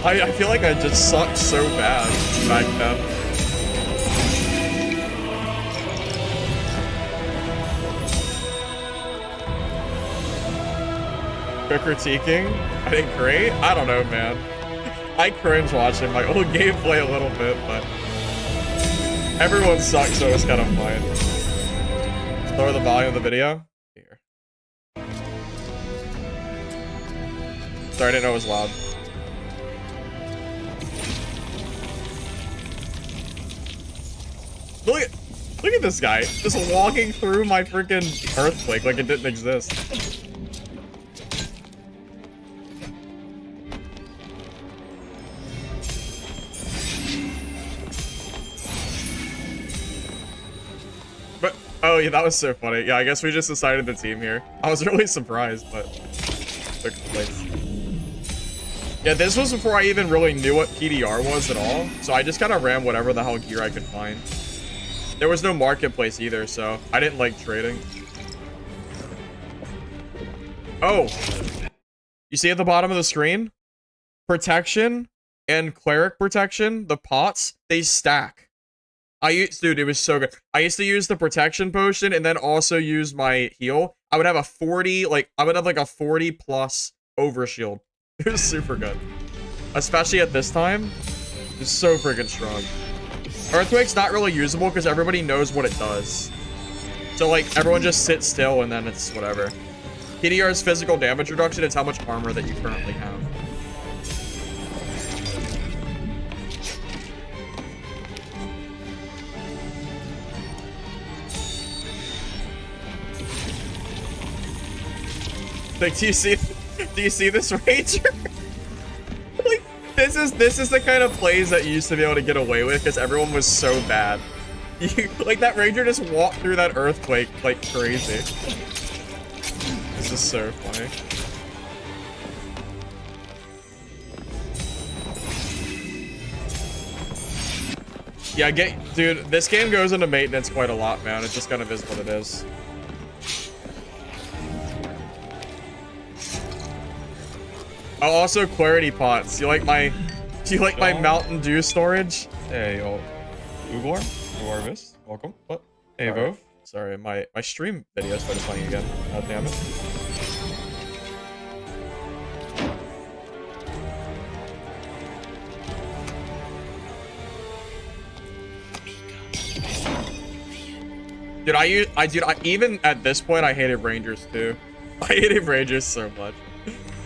I feel like I just sucked so bad back then. Good critiquing? I think great? I don't know, man. I cringe watching my old gameplay a little bit, but everyone sucks, so it's kind of fine. Lower the volume of the video. Here. Sorry, I didn't know it was loud. Look at this guy, just walking through my freaking Earthquake like it didn't exist. But, oh yeah, that was so funny. Yeah, I guess we just decided the team here. I was really surprised, but took place. Yeah, this was before I even really knew what PDR was at all, so I just kind of ran whatever the hell gear I could find. There was no marketplace either, so I didn't like trading. Oh, you see at the bottom of the screen? Protection and Cleric protection, the pots, they stack. Dude, it was so good. I used to use the protection potion and then also use my heal. I would have a 40, I would have like a 40 plus overshield. It was super good. Especially at this time. It's so freaking strong. Earthquake's not really usable because everybody knows what it does. So like everyone just sits still and then it's whatever. PDR's physical damage reduction is how much armor that you currently have. Like, do you see this Ranger? Like, this is the kind of plays that you used to be able to get away with because everyone was so bad. Like that Ranger just walked through that Earthquake like crazy. This is so funny. Yeah, dude, this game goes into maintenance quite a lot, man. It just kind of is what it is. Oh, also clarity pots. Do you like my Mountain Dew storage? Hey, yo, Ugor, Warvis, welcome. What? Hey, Vov. Sorry, my stream video started playing again. God damn it. Dude, even at this point, I hated Rangers too. I hated Rangers so much.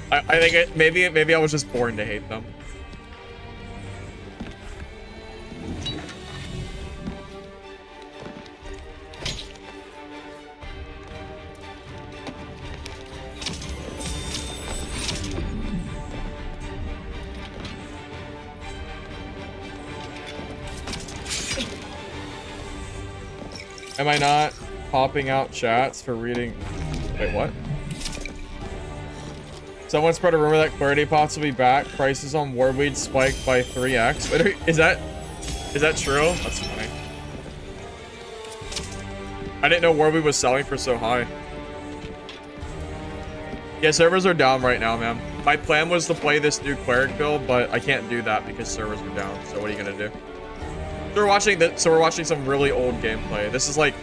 I think maybe I was just born to hate them. Am I not popping out chats for reading? Wait, what? Someone spread a rumor that clarity pots will be back. Prices on Warweed spiked by 3x. Wait, is that true? That's funny. I didn't know Warweed was selling for so high. Yeah, servers are down right now, man. My plan was to play this new Cleric build, but I can't do that because servers are down. So what are you gonna do? So we're watching some really old gameplay. This is like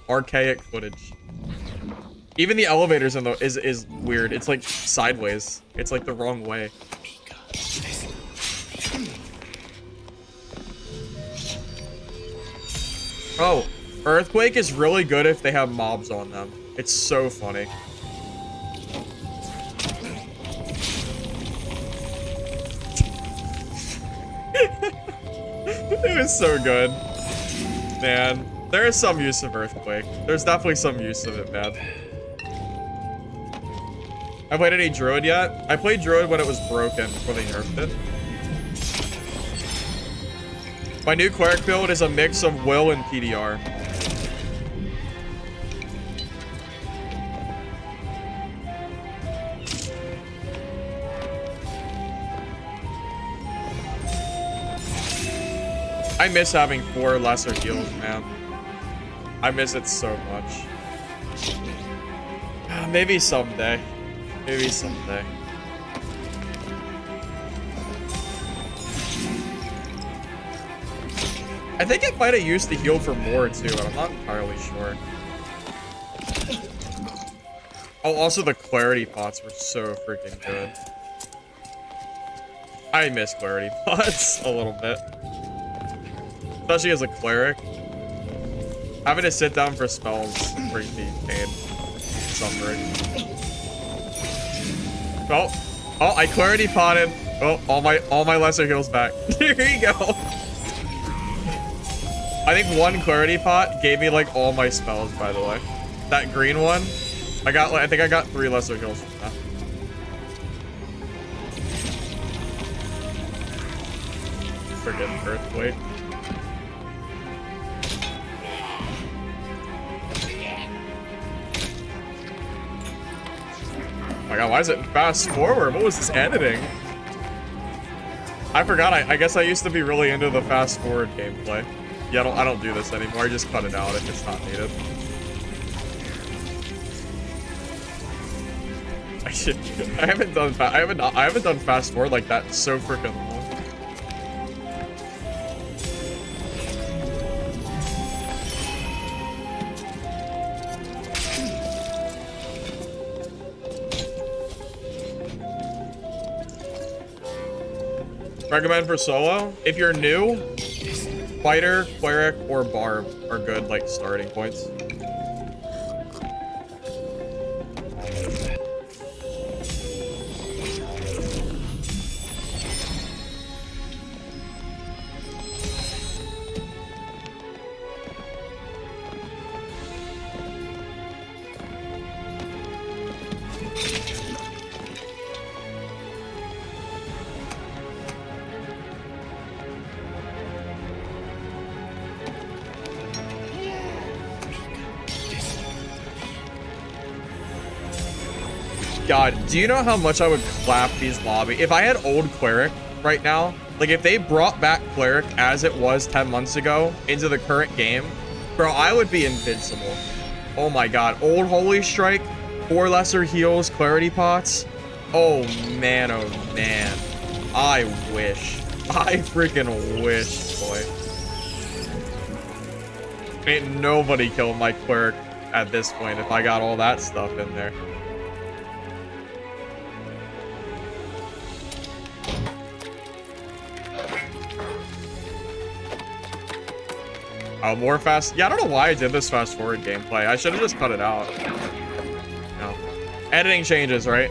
archaic footage. Even the elevators in the is weird. It's like sideways. It's like the wrong way. Oh, Earthquake is really good if they have mobs on them. It's so funny. It was so good. Man, there is some use of Earthquake. There's definitely some use of it, man. I played any Druid yet? I played Druid when it was broken before they nerfed it. My new Cleric build is a mix of Will and PDR. I miss having 4 lesser heals, man. I miss it so much. Maybe someday. Maybe someday. I think it might have used the heal for more too, but I'm not entirely sure. Oh, also the clarity pots were so freaking good. I miss clarity pots a little bit. Especially as a cleric. Having to sit down for spells brings me pain. Suffering. Oh, I clarity potted. Oh, all my lesser heals back. Here you go. I think 1 clarity pot gave me like all my spells, by the way. That green one, I think I got 3 lesser heals from that. Friggin' Earthquake. Oh my god, why is it fast forward? What was this editing? I forgot, I guess I used to be really into the fast forward gameplay. Yeah, I don't do this anymore. I just cut it out if it's not needed. I haven't done fast forward like that so freaking long. Recommend for solo? If you're new, Fighter, Cleric, or Barb are good, like, starting points. God, do you know how much I would clap these lobbies? If I had old Cleric right now, like if they brought back Cleric as it was 10 months ago into the current game, bro, I would be invincible. Oh my god, old Holy Strike, 4 lesser heals, clarity pots. Oh man, I wish. I freaking wish, boy. Ain't nobody killing my Cleric at this point if I got all that stuff in there. Oh, more fast. Yeah, I don't know why I did this fast forward gameplay. I should have just cut it out. No. Editing changes, right?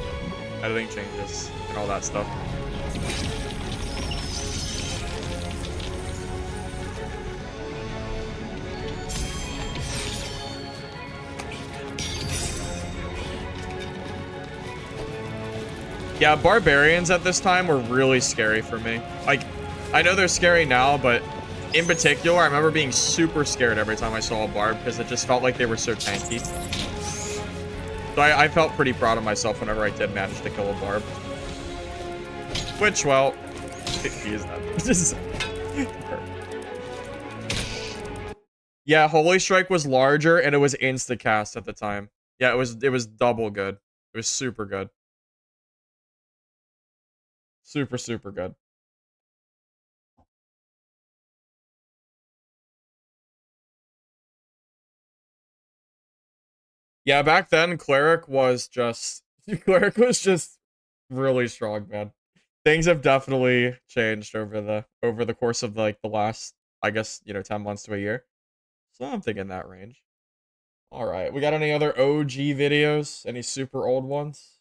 Editing changes and all that stuff. Yeah, barbarians at this time were really scary for me. Like, I know they're scary now, but in particular, I remember being super scared every time I saw a barb because it just felt like they were so tanky. So I felt pretty proud of myself whenever I did manage to kill a barb. Which, well, he is dead. Yeah, Holy Strike was larger and it was insta-cast at the time. Yeah, it was double good. It was super good. Super, super good. Yeah, back then, Cleric was just really strong, man. Things have definitely changed over the course of like the last, I guess, 10 months to a year. So I'm thinking that range. All right, we got any other OG videos? Any super old ones?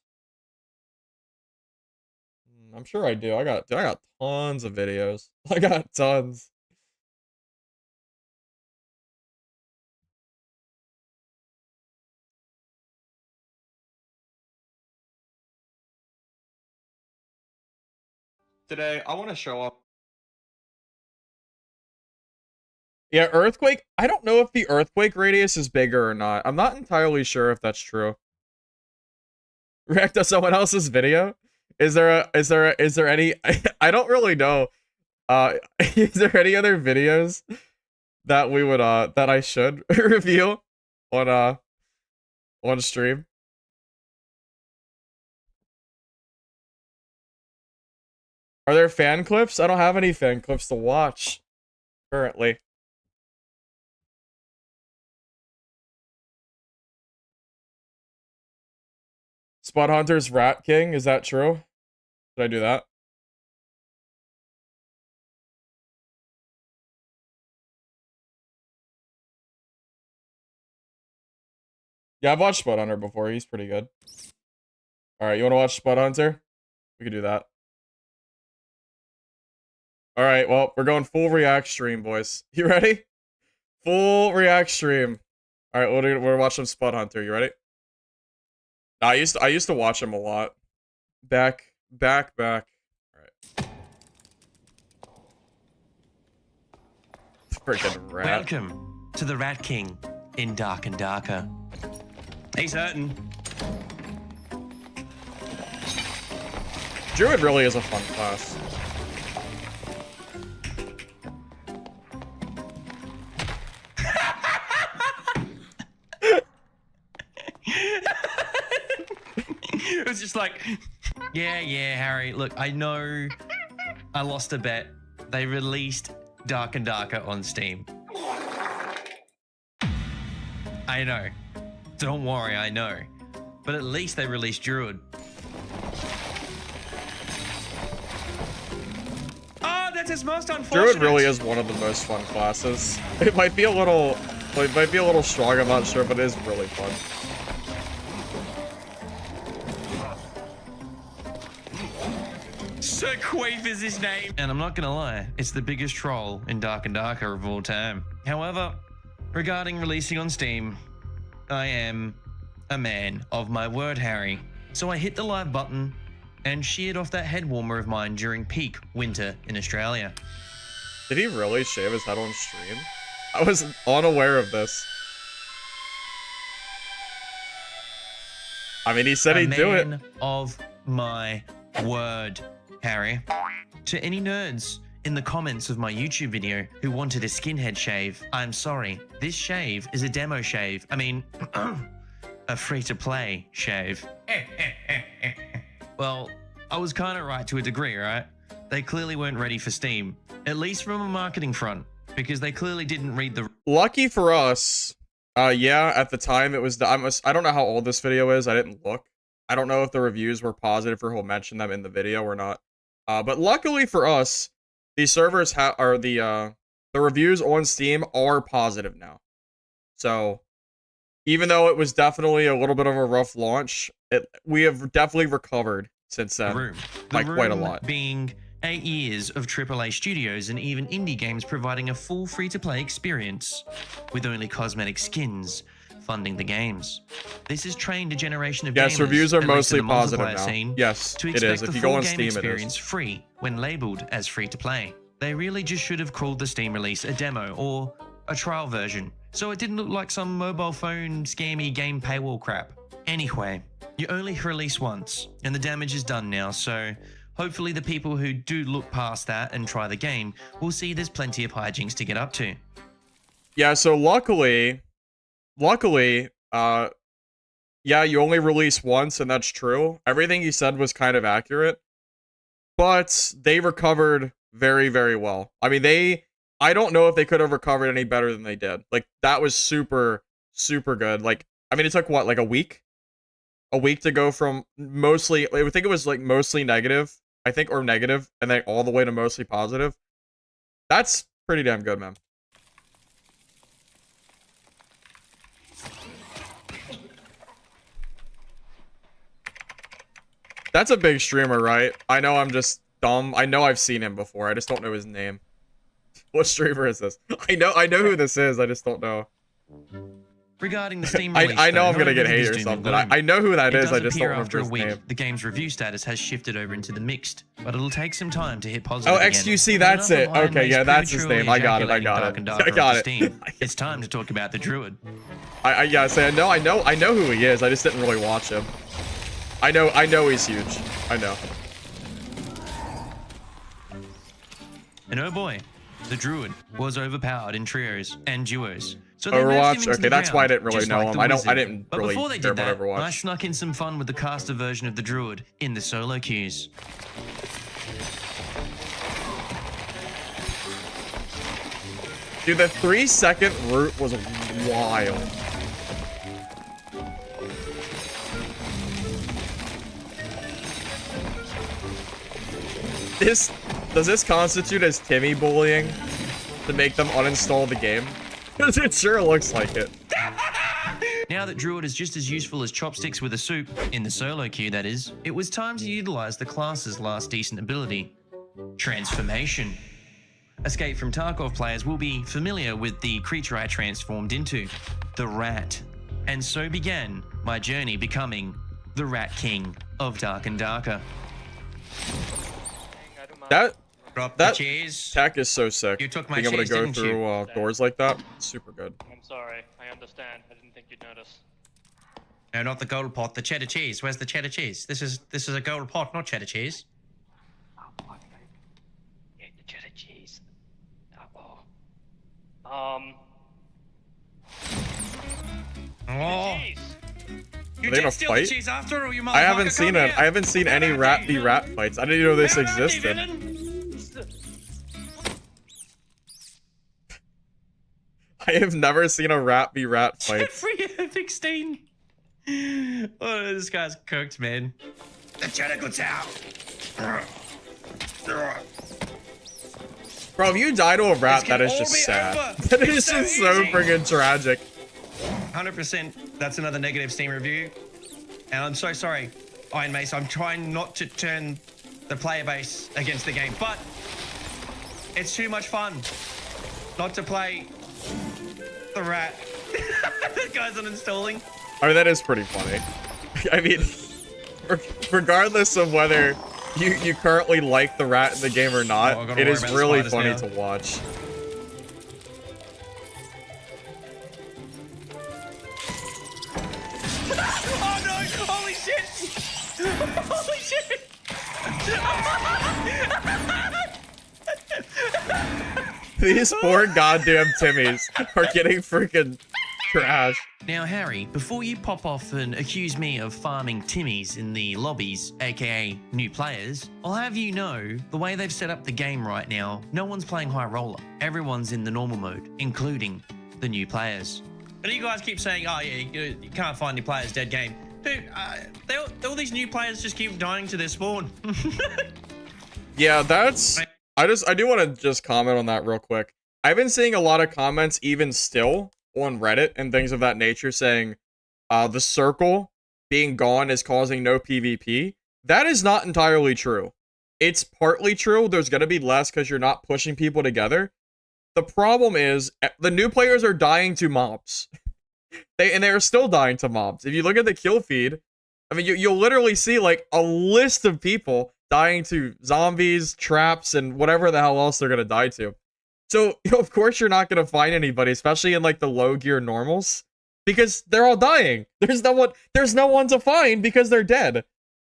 I'm sure I do. I got tons of videos. I got tons. Today, I want to show up. Yeah, earthquake. I don't know if the earthquake radius is bigger or not. I'm not entirely sure if that's true. React to someone else's video? Is there any I don't really know. Is there any other videos that we would that I should review on stream? Are there fan clips? I don't have any fan clips to watch currently. Spud Hunter's Rat King, is that true? Did I do that? Yeah, I've watched Spud Hunter before. He's pretty good. Alright, you want to watch Spud Hunter? We can do that. Alright, well, we're going full react stream, boys. You ready? Full react stream. Alright, we're gonna watch some Spud Hunter. You ready? I used to watch him a lot. Back. Alright. Freaking rat. Welcome to the Rat King in Dark and Darker. He's hurting. Druid really is a fun class. It was just like, yeah, Harry. Look, I know I lost a bet. They released Dark and Darker on Steam. I know. Don't worry, I know. But at least they released Druid. Oh, that's his most unfortunate. Druid really is one of the most fun classes. It might be a little strong, I'm not sure, but it is really fun. Sir Queef is his name. And I'm not gonna lie, it's the biggest troll in Dark and Darker of all time. However, regarding releasing on Steam, I am a man of my word, Harry. So I hit the live button and sheared off that head warmer of mine during peak winter in Australia. Did he really shave his head on stream? I was unaware of this. I mean, he said he'd do it. Man of my word, Harry. To any nerds in the comments of my YouTube video who wanted a skinhead shave, I'm sorry. This shave is a demo shave. I mean, a free-to-play shave. Well, I was kind of right to a degree, right? They clearly weren't ready for Steam, at least from a marketing front, because they clearly didn't read the... Lucky for us, yeah, at the time it was... I don't know how old this video is. I didn't look. I don't know if the reviews were positive or he'll mention them in the video or not. But luckily for us, the servers the reviews on Steam are positive now. So, even though it was definitely a little bit of a rough launch, we have definitely recovered since then, like quite a lot. Being 8 years of AAA studios and even indie games providing a full free-to-play experience with only cosmetic skins funding the games. This has trained a generation of gamers. Yes, reviews are at least in mostly the positive multiplayer now. scene, Yes, to it expect is. the If you full go on game Steam, it experience is. free when labeled as free-to-play. They really just should have called the Steam release a demo or a trial version, so it didn't look like some mobile phone scammy game paywall crap. Anyway, you only release once, and the damage is done now, so hopefully the people who do look past that and try the game will see there's plenty of hijinks to get up to. Yeah, so luckily, yeah, you only release once, and that's true. Everything you said was kind of accurate, but they recovered very, very well. I mean, I don't know if they could have recovered any better than they did. Like, that was super, super good. Like, I mean, it took what, like a week? A week to go from mostly, I think it was like mostly negative, I think, or negative, and then all the way to mostly positive. That's pretty damn good, man. That's a big streamer, right? I know I'm just dumb. I know I've seen him before. I just don't know his name. What streamer is this? I know who this is. I just don't know. Regarding the Steam release, I know though, I'm gonna not get everything hate is or doom and something. gloom. I know who that It is. does I just don't appear remember after a his week, name. the game's review status has shifted over into the mixed, but it'll take some time to hit positive Oh, again. XQC, But that's enough it. of Iron Okay, Mace yeah, that's his prematurely name. I got it. ejaculating I Dark and got Darker it. onto Steam. It's time to talk about the Druid. I gotta say, I know who he is. I just didn't really watch him. I know he's huge. I know. And oh boy, the Druid was overpowered in trios and duos. So they nerfed him Overwatch. into Okay, the that's why I ground, didn't really just know like him. the I Wizard. didn't But really before they care did about that, Overwatch. I snuck in some fun with the caster version of the Druid in the solo queues. Dude, the 3-second route was wild. Does this constitute as Timmy bullying to make them uninstall the game? Because it sure looks like it. Now that Druid is just as useful as chopsticks with a soup, in the solo queue that is, it was time to utilize the class's last decent ability, Transformation. Escape from Tarkov players will be familiar with the creature I transformed into, the Rat. And so began my journey becoming the Rat King of Dark and Darker. That Drop That- the cheese. tech is so sick. You took my Being able to cheese, go didn't you? through doors like that, super good. I'm sorry. I understand. I didn't think you'd notice. No, not the gold pot, the cheddar cheese. Where's the cheddar cheese? This is a gold pot, not cheddar cheese. Yeah, the cheddar cheese. Oh, Cheese. you they gonna did steal fight? the cheese after all, you motherfucker. I haven't seen Come it. here. I haven't seen any rat v rat fights. I didn't even know this Come on, existed. villain. I have never seen a rat v rat fight. Free Epic Steam. Oh, this guy's cooked, man. The cheddar goods out. Bro, if you die to a rat, This that can is all just be sad. over. That is It's so just so easy. friggin' tragic. 100%. That's another negative Steam review. And I'm so sorry, Iron Mace. I'm trying not to turn the player base against the game, but it's too much fun not to play the rat. That guy's uninstalling. I mean, that is pretty funny. I mean, regardless of whether you currently like the rat in the game or Oh, I not, gotta it worry is about really spiders funny now. to watch. Oh no! Holy shit! Holy shit! These poor goddamn Timmies are getting freaking trashed. Now, Harry, before you pop off and accuse me of farming Timmies in the lobbies, aka new players, I'll have you know the way they've set up the game right now, no one's playing high roller. Everyone's in the normal mode, including the new players. But you guys keep saying, oh yeah, you can't find new players, dead game. Dude, all these new players just keep dying to their spawn. Yeah, that's... I do want to just comment on that real quick. I've been seeing a lot of comments even still on Reddit and things of that nature saying the circle being gone is causing no PvP. That is not entirely true. It's partly true. There's going to be less because you're not pushing people together. The problem is the new players are dying to mobs. They are still dying to mobs. If you look at the kill feed, I mean, you'll literally see like a list of people dying to zombies, traps, and whatever the hell else they're going to die to. So, of course, you're not going to find anybody, especially in like the low gear normals, because they're all dying. There's no one to find because they're dead.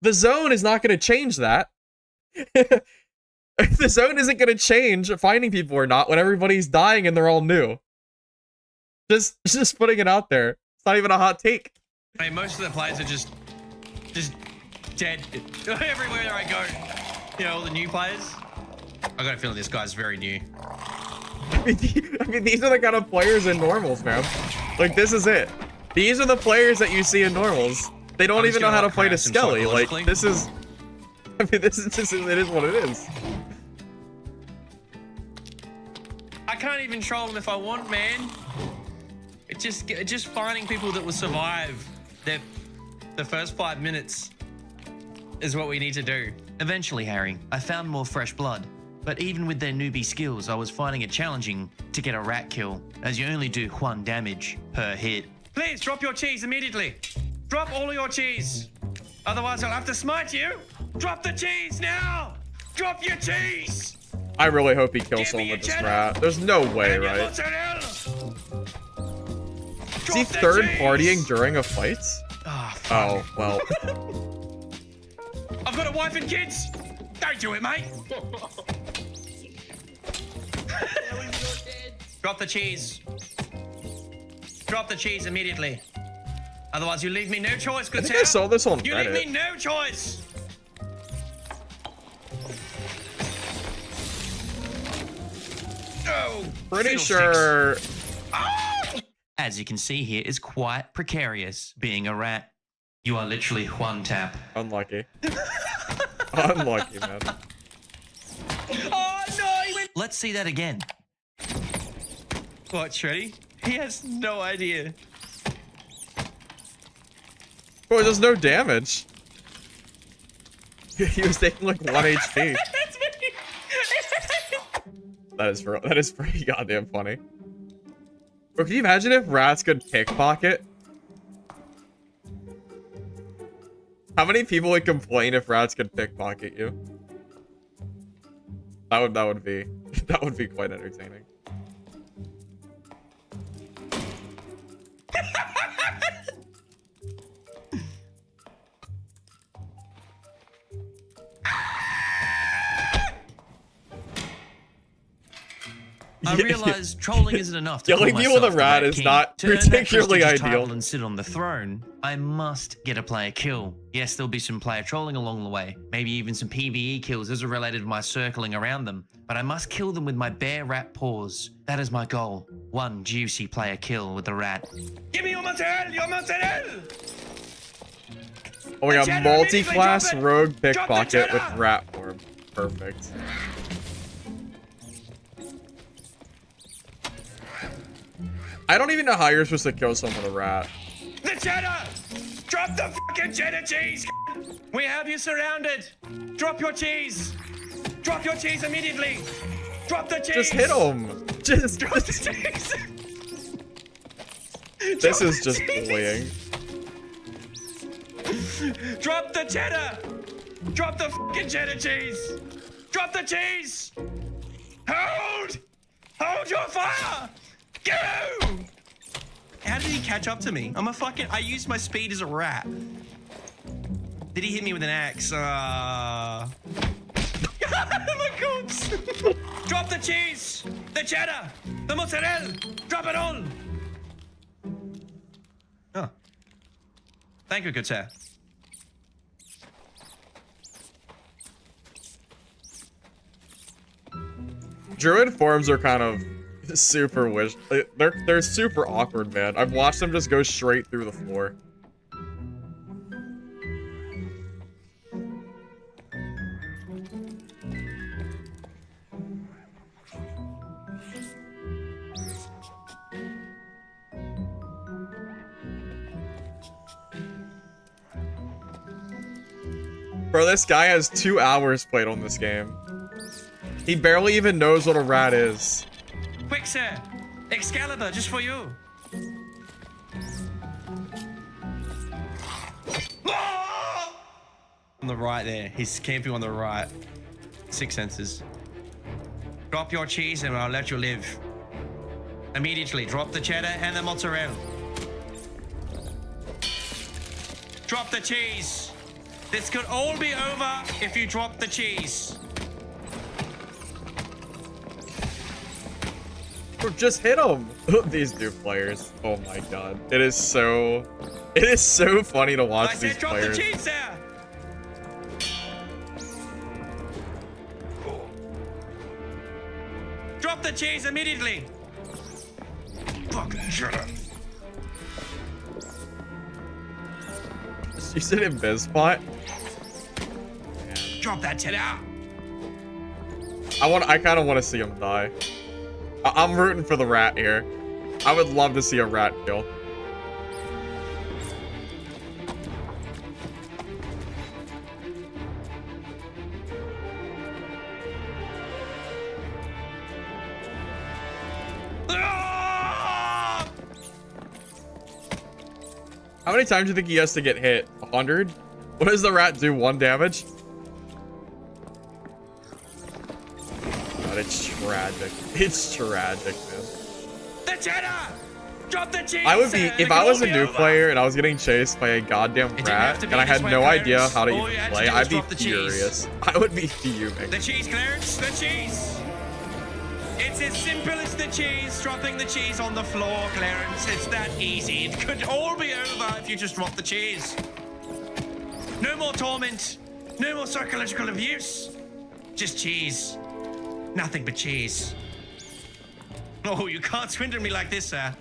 The zone is not going to change that. The zone isn't going to change finding people or not when everybody's dying and they're all new. Just putting it out there. It's not even a hot take. I mean, most of the players are just dead everywhere I go. You know, all the new players. I got a feeling this guy's very new. I mean, these are the kind of players in normals, man. Like, this is it. These are the players that you see in normals. They don't I'm even just know how gonna, to play the harass him skelly. Like, psychologically. this is... I mean, this is just... It is what it is. I can't even troll them if I want, man. It's just finding people that will survive the first 5 minutes. is what we need to do. Eventually, Harry, I found more fresh blood. But even with their newbie skills, I was finding it challenging to get a rat kill, as you only do 1 damage per hit. Please drop your cheese immediately. Drop all of your cheese. Otherwise, I'll have to smite you. Drop the cheese now. Drop your cheese. I really hope he kills Give someone me with your this cheddar. rat. There's no way, And your right? mozzarella. Is he Drop the third cheese. partying during a fight? Oh, Oh, well. I've got a wife and kids. Don't do it, mate. Drop the cheese. Drop the cheese immediately. Otherwise, you leave me no choice, I good think I sir. saw this on You leave me Reddit. no choice. Oh, Pretty fiddlesticks. sure. As you can see here, is quite precarious being a rat. You are literally one tap. Unlucky. Unlucky, man. Oh no, he went. Let's see that again. What, Shreddy? He has no idea. Boy, there's no damage. He was taking like 1 HP. That is pretty goddamn funny. Bro, can you imagine if rats could pickpocket? How many people would complain if rats could pickpocket you? That would be quite entertaining. I realize trolling isn't enough to Killing call me with a myself the rat Rat is King. not To earn that particularly prestigious ideal. title and sit on the throne, I must get a player kill. Yes, there'll be some player trolling along the way, maybe even some PvE kills as are related to my circling around them, but I must kill them with my bare rat paws. That is my goal. 1 juicy player kill with the rat. Give me your mozzarella, your mozzarella! Oh, we got cheddar, multi-class immediately rogue drop it! Drop the pickpocket with cheddar! rat form. Perfect. I don't even know how you're supposed to kill someone with a rat. The cheddar! Drop the fucking cheddar cheese! We have you surrounded! Drop your cheese! Drop your cheese immediately! Drop the cheese! Just hit him. Just Drop the cheese! This Drop is the just cheese! bullying. Drop the cheddar! Drop the fucking cheddar cheese! Drop the cheese! Hold! Hold your fire! Go! How did he catch up to me? I used my speed as a rat. Did he hit me with an axe? My corpse! Drop the cheese! The cheddar! The mozzarella! Drop it all! Oh. Thank you, good sir. Druid forms are kind of super they're super awkward, man. I've watched them just go straight through the floor. Bro, this guy has 2 hours played on this game. He barely even knows what a rat is. Quick, sir! Excalibur, just for you! On the right there. He's camping on the right. 6 senses. Drop your cheese and I'll let you live. Immediately, drop the cheddar and the mozzarella. Drop the cheese! This could all be over if you drop the cheese. Bro, just hit him. These new players. Oh my god. It is so funny to watch I these said drop players. the cheese there! Drop the cheese immediately! Fucking cheddar. You said in Bizpot? Drop that cheddar! I kind of want to see him die. I'm rooting for the rat here. I would love to see a rat kill. How many times do you think he has to get hit? 100? What does the rat do? 1 damage? God, it's tragic. It's tragic, man. The cheddar! Drop the cheese! I would be, if I was a new over. player and I was getting chased by a goddamn It didn't have rat to be and I this had way, no Clarence. idea how to All even you had to play, do was I'd be drop the cheese. furious. I would be fuming. The cheese, Clarence, the cheese. It's as simple as the cheese, dropping the cheese on the floor, Clarence. It's that easy. It could all be over if you just drop the cheese. No more torment. No more psychological abuse. Just cheese. Nothing but cheese. Oh, you can't swindle me like this, sir.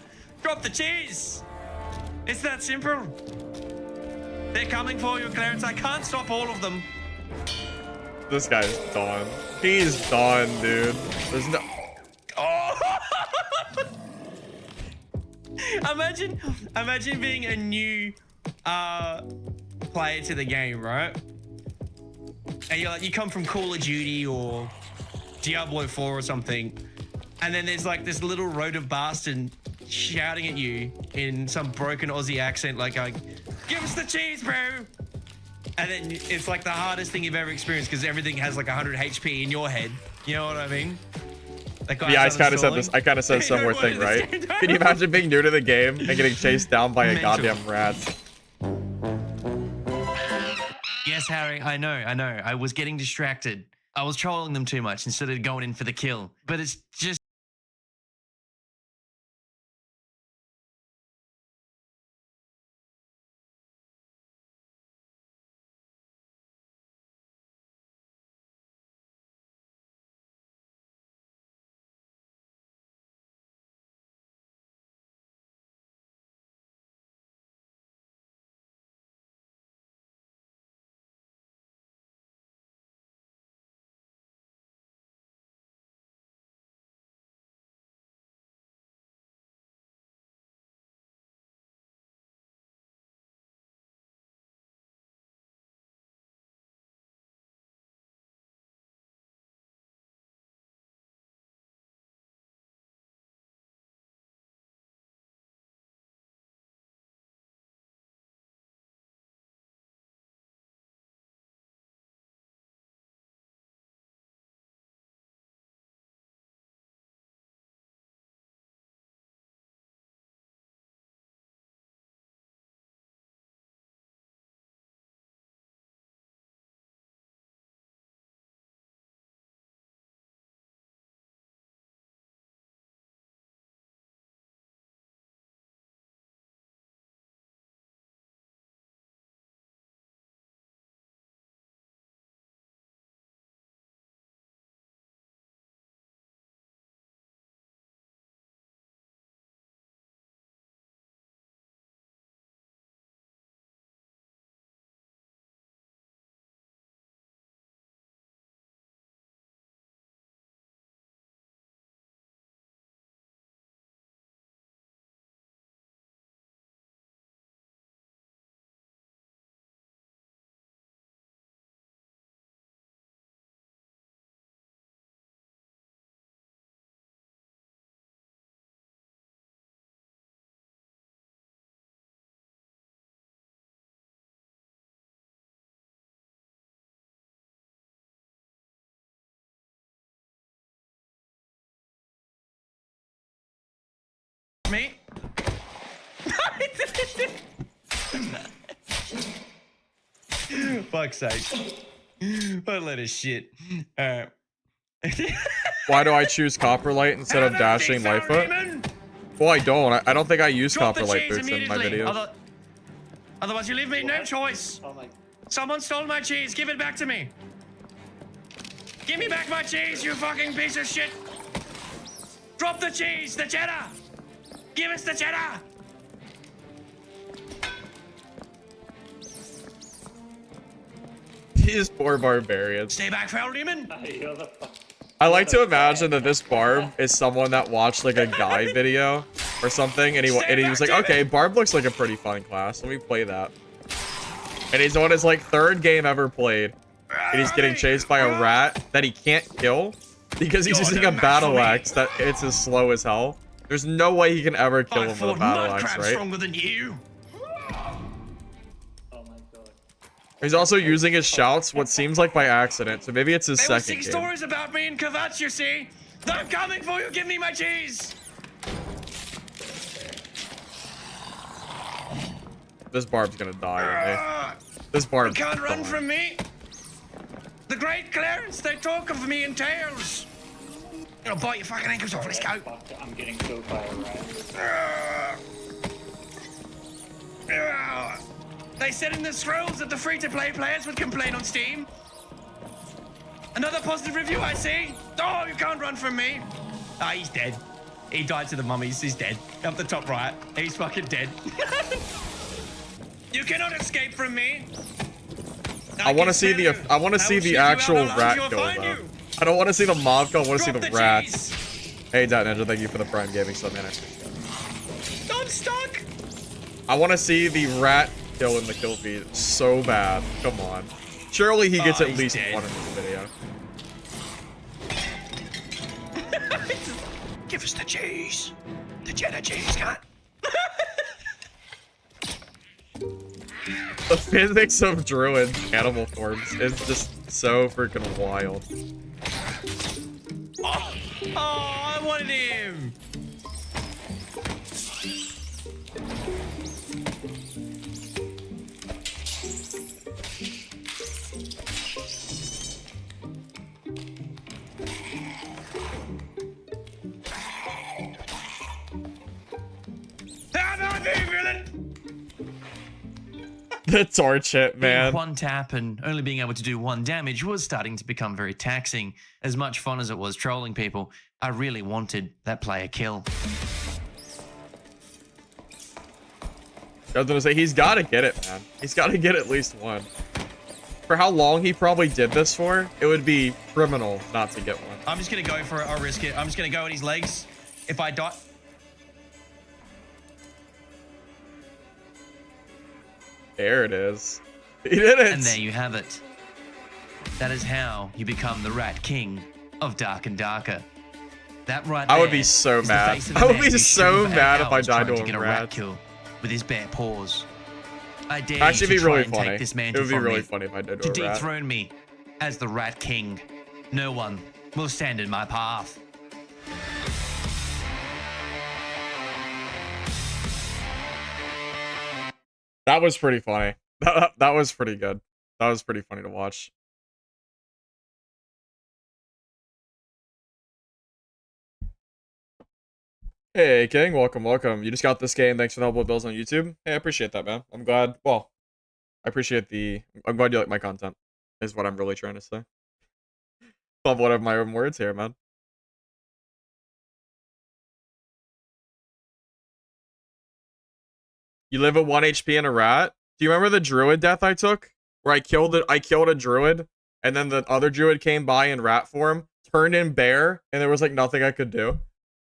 Drop the cheese. It's that simple. They're coming for you, Clarence. I can't stop all of them. This guy's done. He's done, dude. There's no... Oh! imagine being a new player to the game, right? And you're like, you come from Call of Duty or Diablo 4 or something, and then there's like this little road bastard shouting at you in some broken Aussie accent, like, give us the cheese, bro. And then it's like the hardest thing you've ever experienced because everything has like 100 HP in your head. You know what I mean? That guy Yeah, I started kind of said stalling. this. I kind of said a similar thing, right? Can you imagine being new to the game and getting chased down by a Mental. goddamn rat? Yes, Harry, I know. I was getting distracted. I was trolling them too much instead of going in for the kill. But it's just... Me? Fuck's sake. What a load of shit. Why do I choose Copper Light instead of Dashing Lightfoot? Well, I don't. I don't think I use Drop Copper the Light cheese boots in my immediately. videos. Otherwise, you leave me no choice. Oh my. Someone stole my cheese. Give it back to me. Give me back my cheese, you fucking piece of shit. Drop the cheese, the cheddar. Give us the cheddar. These poor barbarians. Stay back, foul demon. You're the fuck. I like to imagine that this Barb is someone that watched like a guide video or something, and he was like, okay, Barb looks like a pretty fun class. Let me play that. And he's on his like 3rd game ever played, and he's getting chased by a rat that he can't kill because he's using a battle axe that it's as slow as hell. There's no way he can ever kill I him with a fought battle mud axe, crab right? stronger than you. He's also using his shouts, what seems like by accident, so maybe it's his They were second 6 game. stories about me in Kvatch, you see. I'm coming for you. Give me my cheese. This barb's gonna die on me. This barb. You can't run from me. The great Clarence, they talk of me in tales. I'll bite your fucking ankles off. Let's go. I'm getting so tired, right? They said in the scrolls that the free-to-play players would complain on Steam. Another positive review, I see. Oh, you can't run from me. Ah, he's dead. He died to the mummies. He's dead. Up the top right. He's fucking dead. You cannot escape from me. I want to see the actual rat kill though. I don't want to see the mob kill. I want to see the rats. Hey, Dot Ninja, thank you for the Prime Gaming sub, man. I'm stuck. I want to see the rat kill in the kill feed so bad. Come on. Surely he gets at least dead. one in this video. Give us the cheese. The cheddar cheese, cut. The physics of druid animal forms is just so freaking wild. Oh, I wanted him. The torch hit, man. Being one tap and only being able to do 1 damage was starting to become very taxing. As much fun as it was trolling people, I really wanted that player kill. I was gonna say, he's gotta get it, man. He's gotta get at least one. For how long he probably did this for, it would be criminal not to get one. I'm just gonna go for it. I'll risk it. I'm just gonna go at his legs. If I die... There it is. He did it! And there you have it. That is how you become the Rat King of Dark and Darker. That right I would there be so is the mad. face of a I would man be who so should have mad had if I hours died trying to a get rat. kill with his bare paws. I dare Actually, you it'd to be try really and funny. take this It mantle would be from really me, funny if I did to to a rat. dethrone me as the Rat King. No one will stand in my path. That was pretty funny. That was pretty good. That was pretty funny to watch. Hey, King. Welcome, welcome. You just got this game. Thanks for the help with bills on YouTube. Hey, I appreciate that, man. I'm glad. Well, I appreciate the... I'm glad you like my content, is what I'm really trying to say. Love one of my own words here, man. You live at 1 HP and a rat? Do you remember the druid death I took? Where I killed a druid, and then the other druid came by in rat form, turned in bear, and there was like nothing I could do.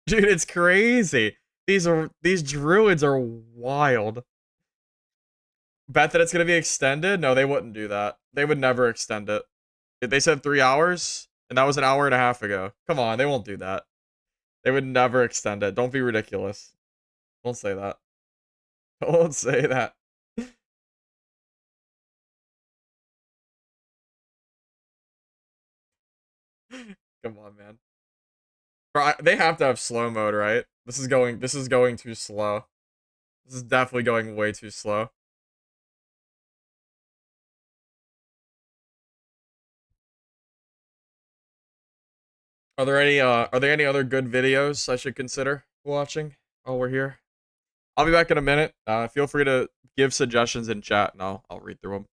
Dude, it's crazy. These druids are wild. Bet that it's gonna be extended? No, they wouldn't do that. They would never extend it. They said 3 hours, and that was an hour and a half ago. Come on, they won't do that. They would never extend it. Don't be ridiculous. Don't say that. Don't say that. Come on, man. Bro, they have to have slow mode, right? This is going too slow. This is definitely going way too slow. Are there any other good videos I should consider watching while we're here? I'll be back in a minute. Feel free to give suggestions in chat and I'll read through them.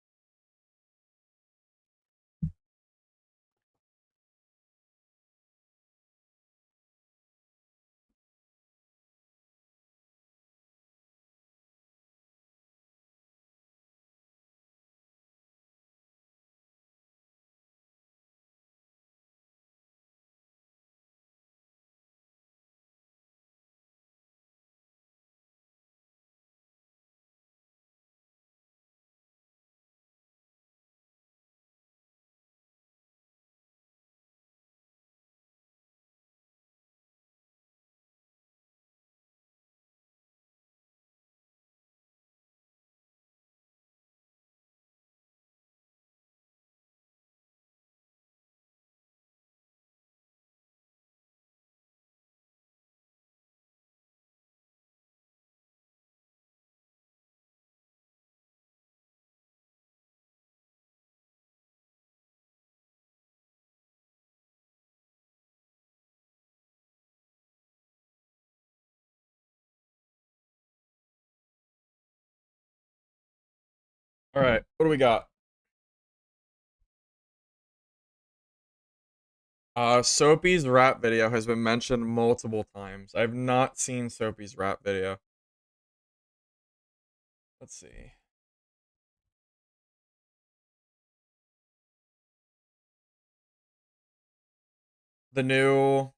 All right, what do we got? Soapy's rap video has been mentioned multiple times. I've not seen Soapy's rap video. Let's see. The new,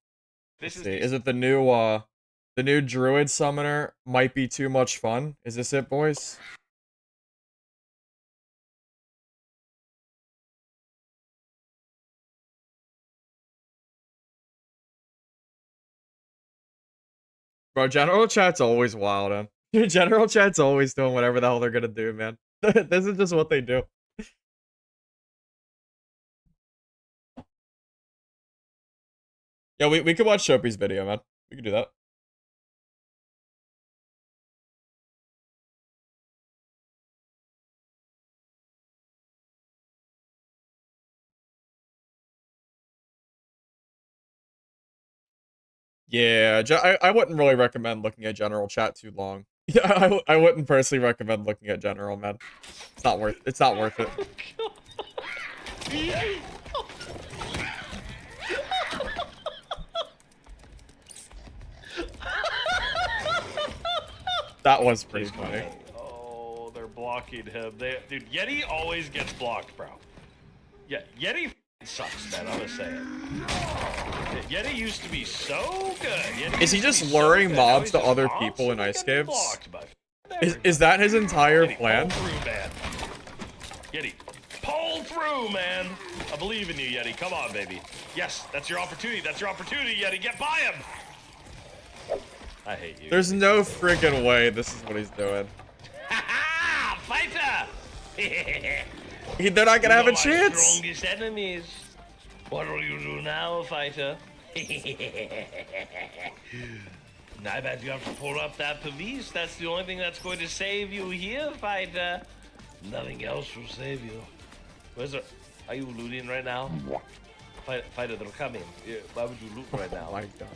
let's see, is it the new druid summoner might be too much fun? Is this it, boys? Bro, general chat's always wild, man. General chat's always doing whatever the hell they're gonna do, man. This is just what they do. Yeah, we could watch Soapy's video, man. We could do that. Yeah, I wouldn't really recommend looking at general chat too long. Yeah, I wouldn't personally recommend looking at general, man. It's not worth it. That was pretty funny. Oh, they're blocking him. Dude, Yeti always gets blocked, bro. Yeah, Yeti sucks, man. I'm gonna say it. Yeti used to be so good. Yeti Is he used to just be so luring good. Now mobs he's to just other people in constantly ice getting caves? blocked by Is that his entire Yeti, plan? Pull through, man. Yeti, pull through, man. I believe in you, Yeti. Come on, baby. Yes, that's your opportunity. That's your opportunity, Yeti. Get by him. I hate you. There's no freaking way this is what he's doing. Ha fighter! They're not gonna have a My chance. strongest enemies. What will you do now, fighter? I bet you have to pull up that police. That's the only thing that's going to save you here, fighter. Nothing else will save you. Where's it? Are you looting right now? Fighter, they're coming. Why would you loot right now? Oh my god.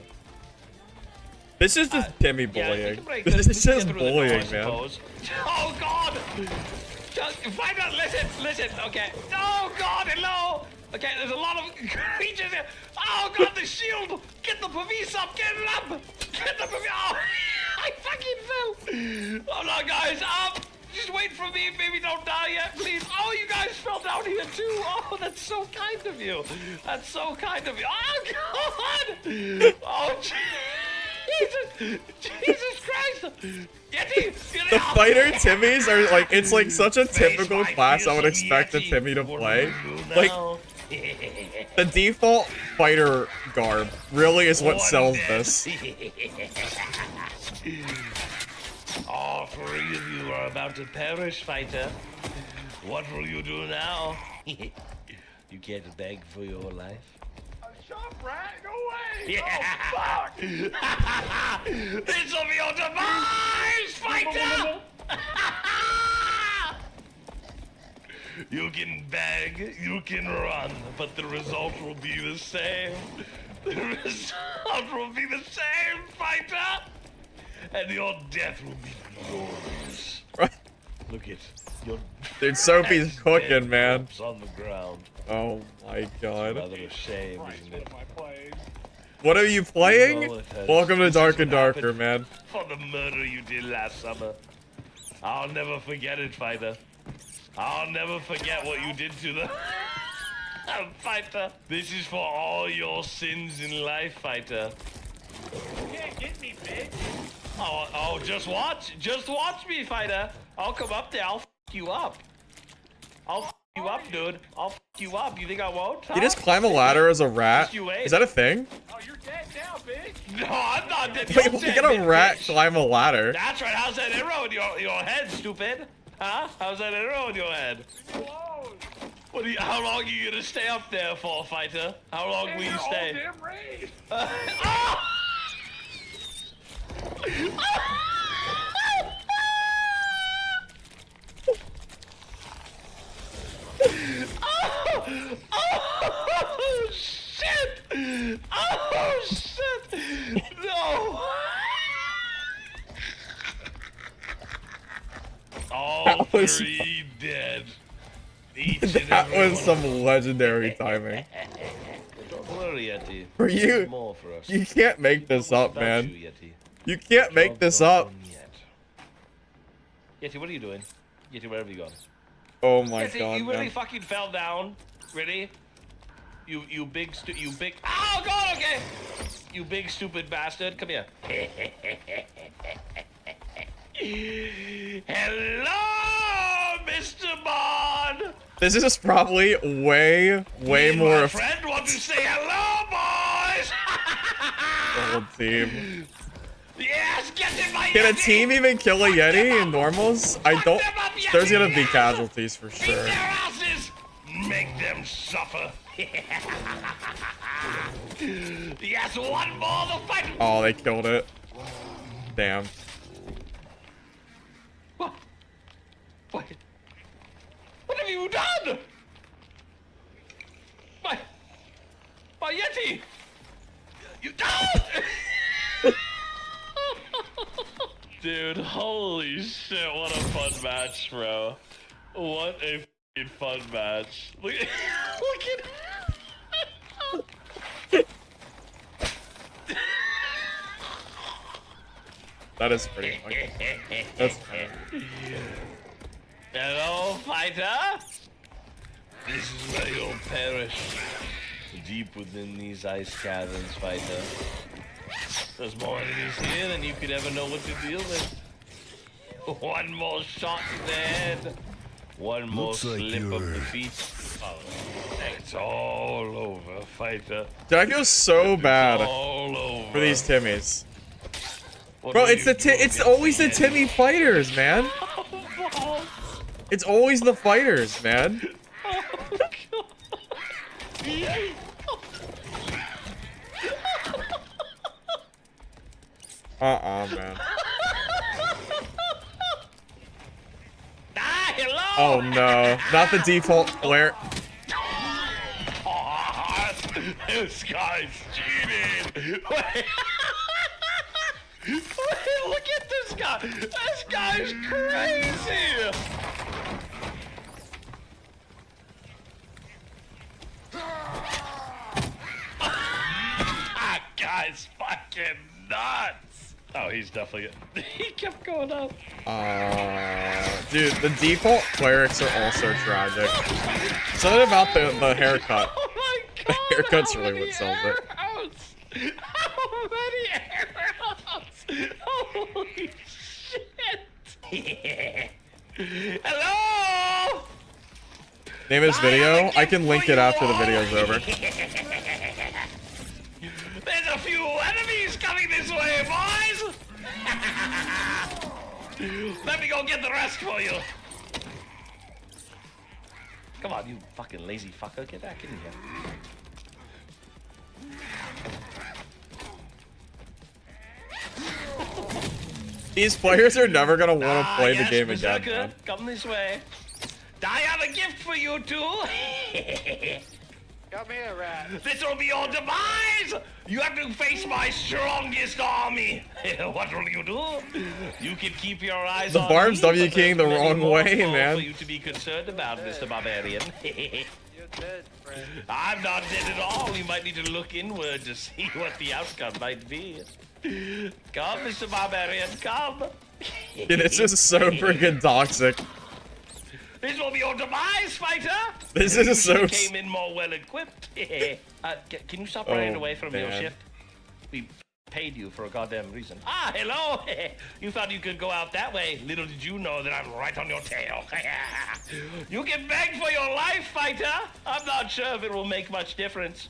This is just Timmy bullying. Yeah, This is just bullying, man. Oh god! Fighter, listen, okay. Oh god, hello! Okay, there's a lot of creatures here. Oh god, the shield! Get the police up, get it up! Get the police. Oh, I fucking fell! Oh no, guys, up! Just wait for me, baby, don't die yet, please. Oh, you guys fell down here too. Oh, that's so kind of you. That's so kind of you. Oh god! Oh Jesus Christ! Yeti! The fighter Timmys are like, it's like such a typical class I would expect a Timmy to play. Like, the default fighter garb really is what sells this. All three of you are about to perish, fighter. What will you do now? You can't beg for your life. Shop rat, go away! Yeah. Oh, fuck! This will be your demise, fighter! You can beg, you can run, but the result will be the same. The result will be the same, fighter! And your death will be glorious. Look at your Dude, Soapy's cooking, man. corpse on the ground. Oh my god. Rather a shame, isn't it? What are you playing? You know it has- Welcome to this is Dark what and Darker, happened man. For the murder you did last summer. I'll never forget it, fighter. I'll never forget what you did to the fighter. This is for all your sins in life, fighter. You can't get me, bitch! Oh, just watch me, fighter. I'll come up there, I'll f you up. I'll f you up, dude. I'll f you up. You think I won't? You just climb a ladder as a rat? Just you wait. Is that a thing? Oh, you're dead now, bitch! No, I'm not dead. Wait, You're look dead, at a rat bitch. climb a ladder. That's right. How's that arrow in your head, stupid? Huh? How's that arrow in your head? Close! How long are you gonna stay up there for, fighter? How long will you Your stay? whole damn raid! Oh shit! Oh shit! No! All That was- three dead. dead. Each and That every was one of some legendary timing. Don't worry, Yeti. For There's you, more for us. you can't make this up, About man. you, Yeti. You can't make Job this not up. done yet. Yeti, what are you doing? Yeti, where have you gone? Oh my Yeti, god, you really man. fucking fell down. Really? You big Oh god, okay. You big stupid bastard. Come here. Hello, Mr. Bond. This is probably way Me and more my friend want to say hello, boys. the whole team. Yes, get him, my Can a Yeti. team even kill a Yeti in normals? I don't. them up, Yeti, There's gonna be yes. casualties for Beat sure. their asses. Make them suffer. Yes, one more. The fight. Oh, they killed it. Damn. What? What? What have you done? My Yeti! You don't! Dude, holy shit, what a fun match, bro. What a f***ing fun match. Look at That is pretty funny. That's funny. Hello, fighter? This is where you'll perish. Deep within these ice caverns, fighter. There's more enemies here than you could ever know what to deal with. One more shot in the head. One more slip of the feet. Oh, it's all over, fighter. Dude, I feel so bad All over. for these Timmies. What Bro, will it's you the do it's against always the enemy? Timmy fighters, man. It's always the fighters, man. Man. Ah, hello! Oh no, not the default Cleric. Oh, this guy's cheating. Wait. Wait, look at this guy. This guy's crazy. That guy's fucking nuts. Oh, he's definitely. He kept going up. Dude, the default Clerics are also tragic. Something about the haircut. Oh my god! The haircut's how really many what sells it. arrows? How many arrows? Holy shit! Hello? Name of this I video? have a I can gift link for it you after the all. video's over. There's a few enemies coming this way, boys! Let me go get the rest for you. Come on, you fucking lazy fucker. Get back in here. These players are never gonna want to play the yes, game Berserker, again, man. come this way. I have a gift for you two. Come here, rat. This will be your demise! You have to face my strongest army! What will you do? You can keep your eyes The on Barb's me, W but keying the there's many wrong more way, foes man. for you to be concerned about, Mr. Barbarian. You're dead, friend. I'm not dead at all. You might need to look inward to see what the outcome might be. Come, Mr. Barbarian, come! Dude, this is so freaking toxic. This will be your demise, fighter! This You is so came in more well equipped. Can you stop running Oh, away from your man. shift? We paid you for a goddamn reason. Ah, hello! You thought you could go out that way. Little did you know that I'm right on your tail. You can beg for your life, fighter! I'm not sure if it will make much difference.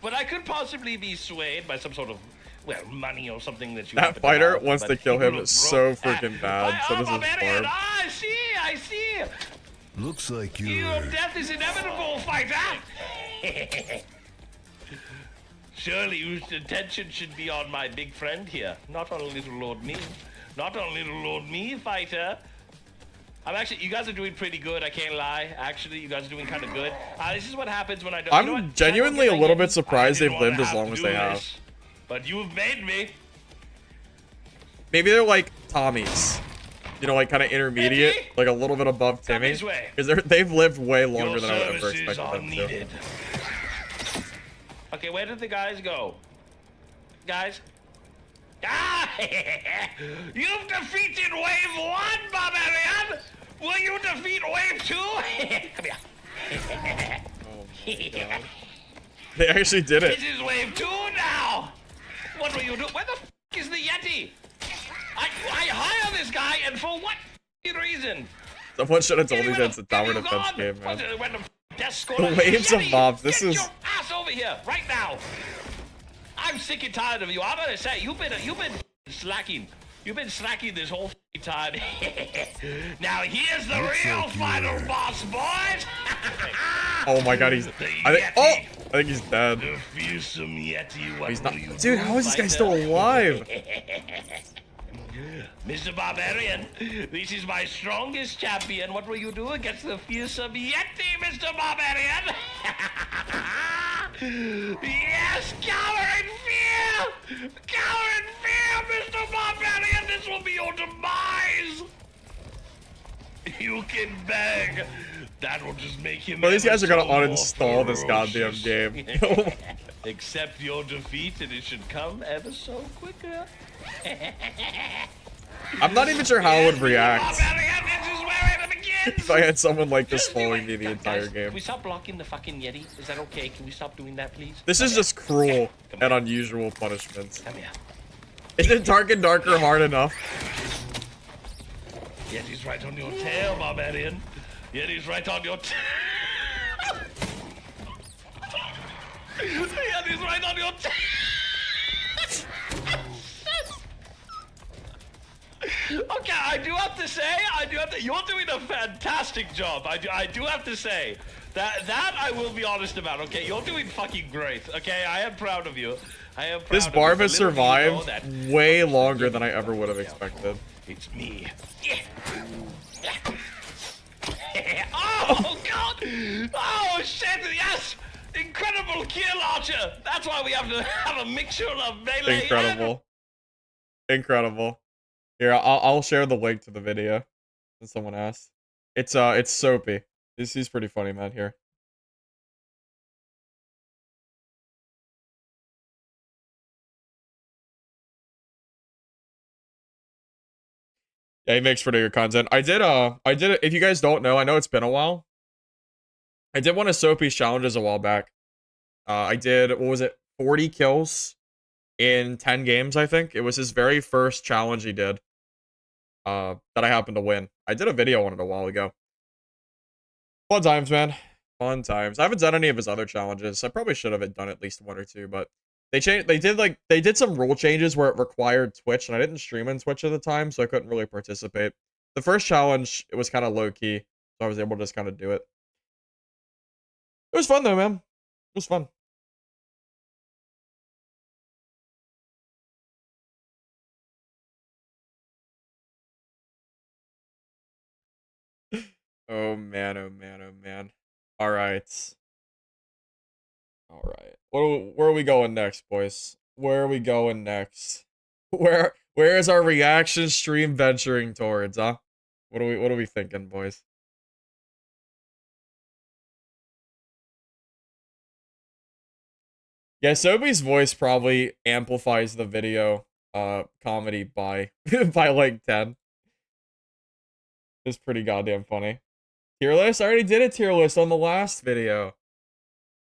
But I could possibly be swayed by some sort of, well, money or something that you That happen to fighter have, wants but to kill he him will so broke that. freaking bad. So does his Barbarian! Barb. Ah, I see! Looks like Your you're... death is inevitable, fighter! Surely your attention should be on my big friend here, not on little Lord me. Not on little Lord me, fighter. You guys are doing pretty good, I can't lie. Actually, you guys are doing kind of good. This is what happens when I don't... I'm you know what? genuinely I don't a get little my bit surprised I they've didn't wanna lived as have long to as do they have. this, but you've made me. Maybe they're like Tommies. You you know, like kind of intermediate, Timmy? like a little bit above Come Timmy, this way. because they've lived way longer Your than I would ever services expected are them to. needed. Okay, where did the guys go? Guys? Ah! You've defeated Wave 1, Barbarian! Will you defeat Wave 2? Come here. Oh my god. They actually did it. This is Wave 2 now! What will you do? Where the f is the Yeti? I hire this guy, and for what reason? Someone should have told me Where that's the a tower f- you defense gone? game, man. When the desk The waves of Yeti, mobs, this get is- your ass over here right now. I'm sick and tired of you. I'm gonna say you've been slacking. You've been slacking this whole time. Now here's the real final boss, boys. Oh my god, he's. I think he's dead. The fearsome Yeti. What He's not. will you Dude, do, how is this guy fighter? still alive? Mr. Barbarian, this is my strongest champion. What will you do against the fearsome Yeti, Mr. Barbarian? Yes, cower in fear! Cower in fear, Mr. Barbarian! This will be your demise! You can beg. That will just make him. Bro, these guys are gonna ever so uninstall more this goddamn ferocious. game. Accept your defeat, and it should come ever so quicker. I'm not even sure how I would react Barbarian, this is where it begins! if I had someone like this Just do following it. me the Guys, entire Can game. we stop blocking the fucking Yeti? Is that okay? Can we stop doing that, please? This is Come just cruel Come and here. unusual punishments. here. Come here. Isn't Dark and Darker hard enough? Yeti's right on your tail, Barbarian. Yeti's right on your tail. Yeti's right on your tail. Okay, I do have to say, you're doing a fantastic job. I do have to say that I will be honest about. Okay, you're doing fucking great. Okay, I am proud of you. I am proud This of barb you. has Little do you know survived that way longer than I ever would have expected. it's me. Oh god! Oh shit! Yes! Incredible kill, Archer. That's why we have to have a mixture of melee. Incredible. Incredible. Here, I'll share the link to the video. Since someone asked. It's Soapy. He's pretty funny, man. Here. Yeah, he makes pretty good content. I did if you guys don't know, I know it's been a while. I did one of Soapy's challenges a while back. I did, what was it, 40 kills in 10 games, I think. It was his very first challenge he did. That I happened to win. I did a video on it a while ago. Fun times, man. Fun times. I haven't done any of his other challenges. I probably should have done at least one or two, but they did some rule changes where it required Twitch, and I didn't stream on Twitch at the time, so I couldn't really participate. The first challenge, it was kind of low-key, so I was able to just kind of do it. It was fun, though, man. It was fun. Oh, man, oh, man, oh, man. All right. All right. Where are we going next, boys? Where are we going next? Where is our reaction stream venturing towards, huh? What are we thinking, boys? Yeah, Sobi's voice probably amplifies the video comedy by by like 10. It's pretty goddamn funny. Tier list? I already did a tier list on the last video.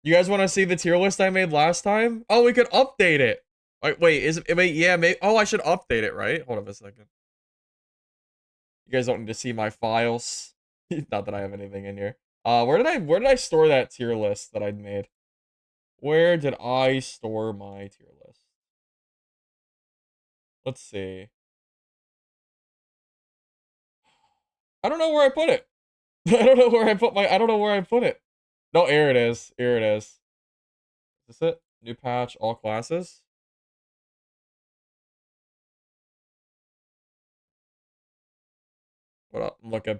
You guys want to see the tier list I made last time? Oh, we could update it. Wait, yeah, maybe. Oh, I should update it, right? Hold on a second. You guys don't need to see my files. Not that I have anything in here. Where did I store that tier list that I'd made? Where did I store my tier list? Let's see. I don't know where I put it. I don't know where I put it. No, here it is. Here it is. Is this it? New patch, all classes. What up? I'm looking.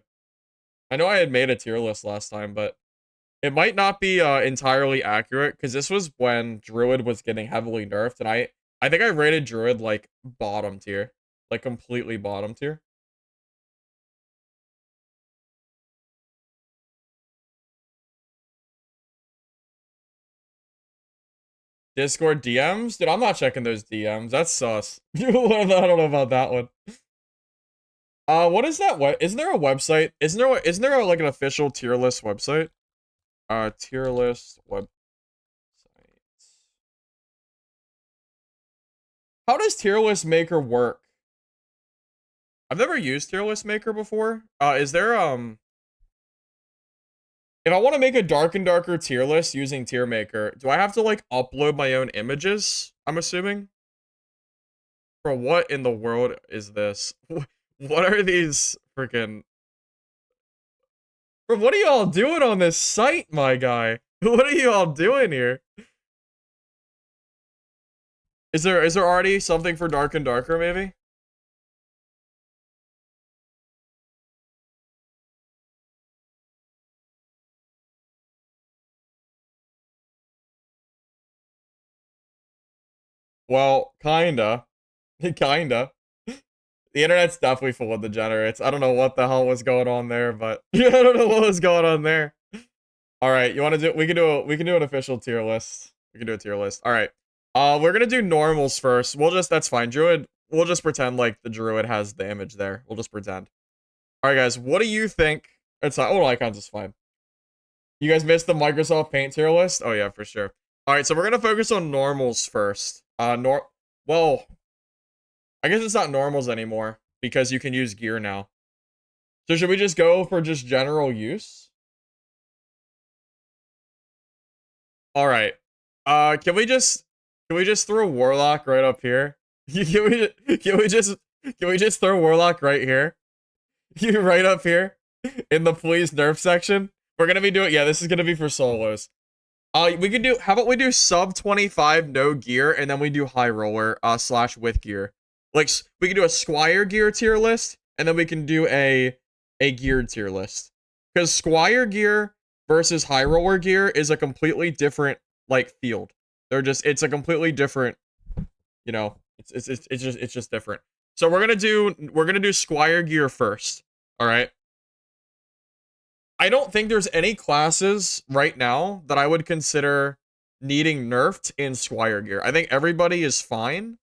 I know I had made a tier list last time, but it might not be entirely accurate because this was when Druid was getting heavily nerfed, and I think I rated Druid like bottom tier, like completely bottom tier. Discord DMs? Dude, I'm not checking those DMs. That's sus. I don't know about that one. What is that? What isn't there a website? Isn't there like an official tier list website? Tier list website. How does tier list maker work? I've never used tier list maker before. Is there if I want to make a dark and darker tier list using tier maker, do I have to like upload my own images? I'm assuming. Bro, what in the world is this? What are these freaking? Bro, what are y'all doing on this site, my guy? What are y'all doing here? Is there already something for dark and darker, maybe? Well, kinda. Kinda. The internet's definitely full of degenerates. I don't know what the hell was going on there, but I don't know what was going on there. All right, you want to do? We can do an official tier list. We can do a tier list. All right. We're gonna do normals first. That's fine. Druid. We'll just pretend like the druid has the image there. We'll just pretend. All right, guys. What do you think? It's not. Oh, icons is fine. You guys missed the Microsoft Paint tier list? Oh yeah, for sure. All right, so we're gonna focus on normals first. Well, I guess it's not normals anymore because you can use gear now. So should we just go for just general use? All right. Can we just throw Warlock right up here? Can we just throw Warlock right here? Right up here in the please nerf section. We're gonna be doing, yeah, this is gonna be for solos. We could do, how about we do sub 25 no gear and then we do high roller / with gear. Like we can do a Squire gear tier list and then we can do a geared tier list. Because Squire gear versus high roller gear is a completely different like field. It's a completely different, you know, it's just different. So we're gonna do Squire gear first. All right. I don't think there's any classes right now that I would consider needing nerfed in Squire gear. I think everybody is fine.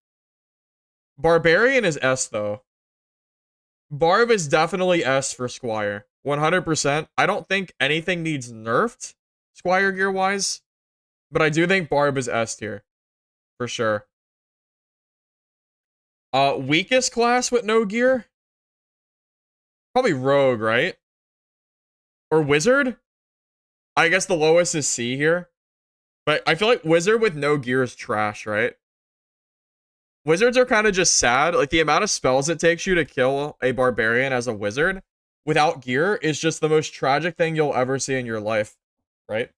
Barbarian is S though. Barb is definitely S for Squire. 100%. I don't think anything needs nerfed Squire gear wise, but I do think Barb is S tier for sure. Weakest class with no gear? Probably Rogue, right? Or Wizard? I guess the lowest is C here. But I feel like Wizard with no gear is trash, right? Wizards are kind of just sad. Like, the amount of spells it takes you to kill a barbarian as a wizard without gear is just the most tragic thing you'll ever see in your life, right?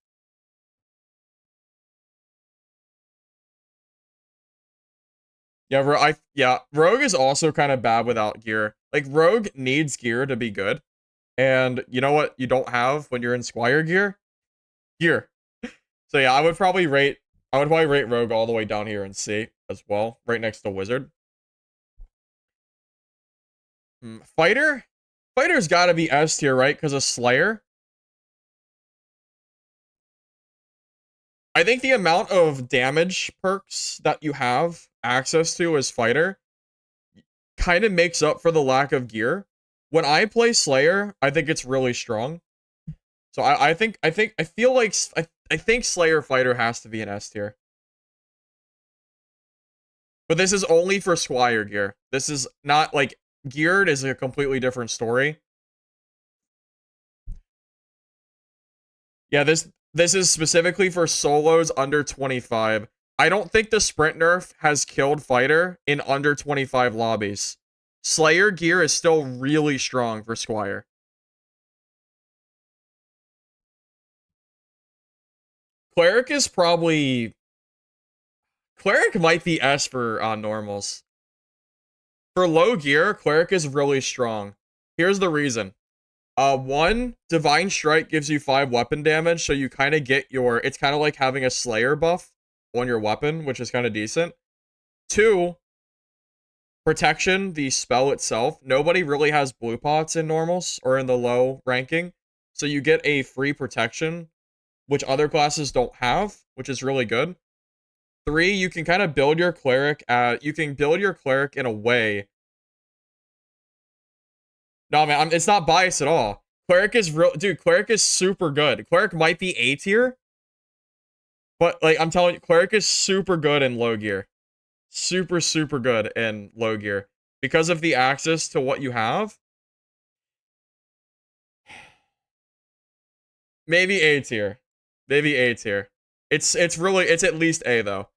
Yeah, Rogue is also kind of bad without gear. Like, Rogue needs gear to be good. And you know what you don't have when you're in Squire gear? Gear. So yeah, I would probably rate Rogue all the way down here in C as well, right next to Wizard. Fighter? Fighter's gotta be S tier, right? Because of Slayer. I think the amount of damage perks that you have access to as Fighter kind of makes up for the lack of gear. When I play Slayer, I think it's really strong. So I think Slayer Fighter has to be an S tier. But this is only for Squire gear. This is not like geared is a completely different story. Yeah, this is specifically for solos under 25. I don't think the sprint nerf has killed Fighter in under 25 lobbies. Slayer gear is still really strong for Squire. Cleric is probably... Cleric might be S for normals. For low gear, Cleric is really strong. Here's the reason. 1, Divine Strike gives you 5 weapon damage, so you kind of get your... It's kind of like having a Slayer buff on your weapon, which is kind of decent. 2, Protection, the spell itself. Nobody really has blue pots in normals or in the low ranking. So you get a free protection, which other classes don't have, which is really good. 3, you can kind of build your cleric. You can build your cleric in a way. No, man, it's not biased at all. Cleric is real, dude. Cleric is super good. Cleric might be A tier, but like I'm telling you, cleric is super good in low gear. Super, super good in low gear because of the access to what you have. Maybe A tier. Maybe A tier. It's at least A though.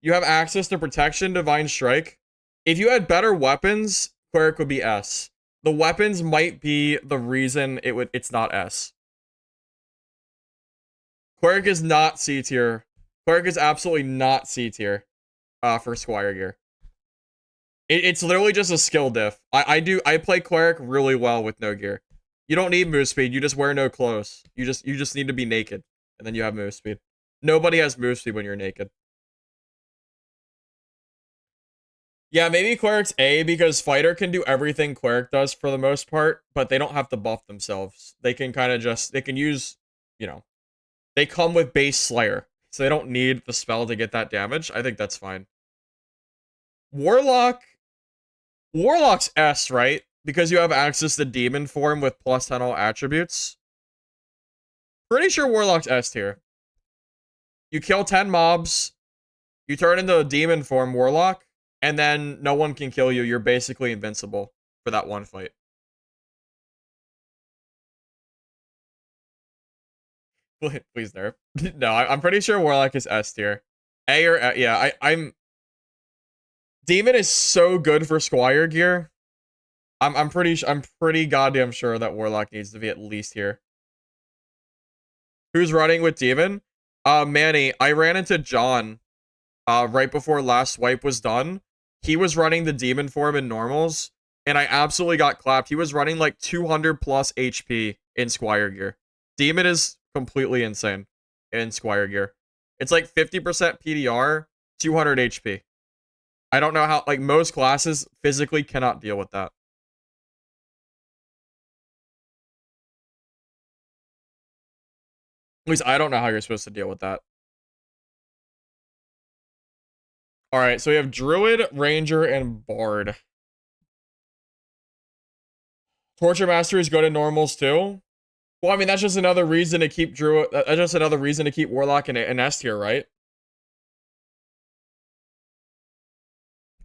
You have access to protection, divine strike. If you had better weapons, cleric would be S. The weapons might be the reason it's not S. Cleric is not C tier. Cleric is absolutely not C tier for Squire gear. It's literally just a skill diff. I play cleric really well with no gear. You don't need move speed, you just wear no clothes. You just need to be naked, and then you have move speed. Nobody has move speed when you're naked. Yeah, maybe cleric's A because fighter can do everything cleric does for the most part, but they don't have to buff themselves. They can kind of they can use, you know, they come with base slayer, so they don't need the spell to get that damage. I think that's fine. Warlock's S, right? Because you have access to demon form with plus 10 all attributes. Pretty sure Warlock's S tier. You kill 10 mobs, you turn into a demon form Warlock, and then no one can kill you. You're basically invincible for that one fight. Please nerf. No, I'm pretty sure Warlock is S tier. A or yeah, I'm. Demon is so good for Squire gear. I'm pretty goddamn sure that Warlock needs to be at least here. Who's running with Demon? Manny, I ran into John right before last swipe was done. He was running the demon form in normals, and I absolutely got clapped. He was running like 200 plus HP in Squire gear. Demon is completely insane in Squire gear. It's like 50% PDR, 200 HP. I don't know how, like, most classes physically cannot deal with that. At least I don't know how you're supposed to deal with that. Alright, so we have Druid, Ranger, and Bard. Torture Master is good in normals too. Well, I mean, that's just another reason to keep Druid. That's just another reason to keep Warlock in S tier, right?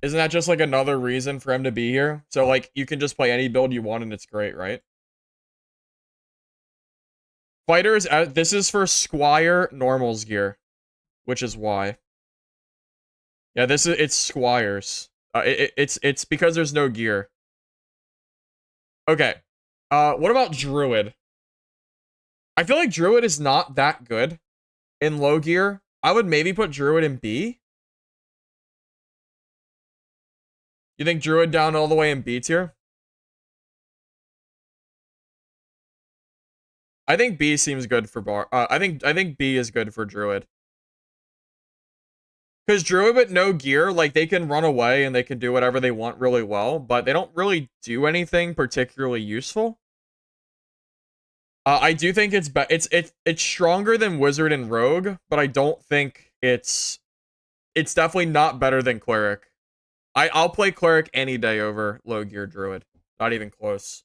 Isn't that just like another reason for him to be here? So like, you can just play any build you want and it's great, right? Fighters, this is for Squire normals gear, which is why. Yeah, it's Squires. It's because there's no gear. Okay. What about Druid? I feel like Druid is not that good in low gear. I would maybe put Druid in B. You think Druid down all the way in B tier? I think B seems good for Bar. I think B is good for Druid. Because Druid with no gear, like, they can run away and they can do whatever they want really well, but they don't really do anything particularly useful. I do think it's stronger than Wizard and Rogue, but I don't think it's definitely not better than Cleric. I'll play Cleric any day over low gear Druid. Not even close.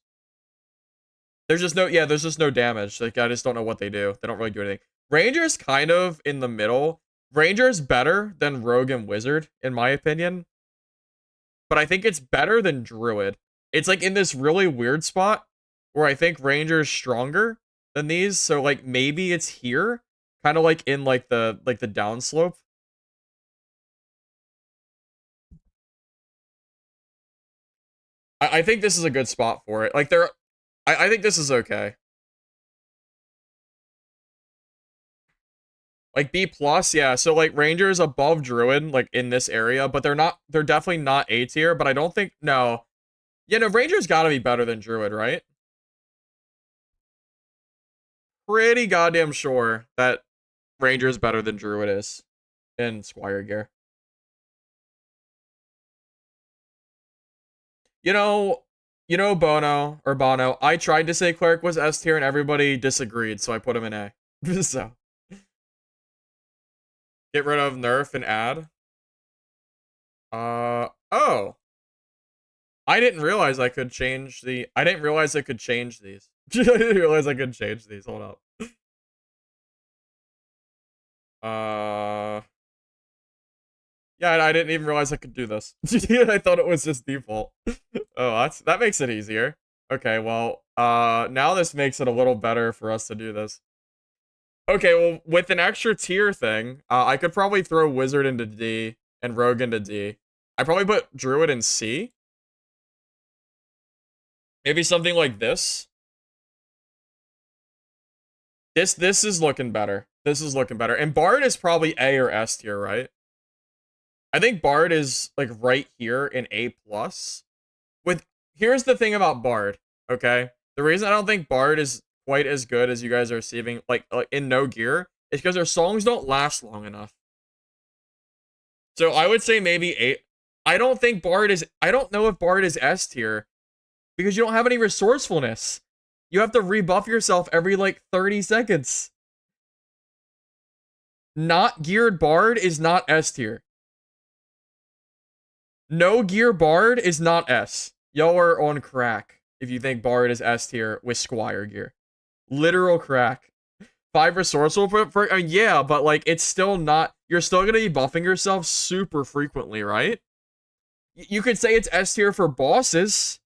There's just no damage. Like, I just don't know what they do. They don't really do anything. Ranger's kind of in the middle. Ranger's better than Rogue and Wizard, in my opinion. But I think it's better than Druid. It's like in this really weird spot where I think Ranger's stronger than these. So like maybe it's here. Kind of like in like the downslope. I think this is a good spot for it. Like I think this is okay. Like B plus, yeah. So like Ranger is above Druid, like in this area, but they're definitely not A tier, but I don't think, no. Yeah, no, Ranger's gotta be better than Druid, right? Pretty goddamn sure that Ranger is better than Druid is in Squire gear. You know, Bono, I tried to say Cleric was S tier and everybody disagreed, so I put him in A. So. Get rid of nerf and add. Oh. I didn't realize I could change the... I didn't realize I could change these. I didn't realize I could change these. Hold up. Yeah, I didn't even realize I could do this. I thought it was just default. Oh, that makes it easier. Okay, well, now this makes it a little better for us to do this. Okay, well, with an extra tier thing, I could probably throw Wizard into D and Rogue into D. I probably put Druid in C. Maybe something like this. This is looking better. This is looking better. And Bard is probably A or S tier, right? I think Bard is like right here in A+. Here's the thing about Bard, okay? The reason I don't think Bard is quite as good as you guys are receiving, like in no gear, is because their songs don't last long enough. So I would say maybe A. I don't know if Bard is S tier because you don't have any resourcefulness. You have to rebuff yourself every like 30 seconds. Not geared Bard is not S tier. No gear Bard is not S. Y'all are on crack if you think Bard is S tier with Squire gear. Literal crack. 5 resourceful for yeah, but like it's still not. You're still gonna be buffing yourself super frequently, right? You could say it's S tier for bosses.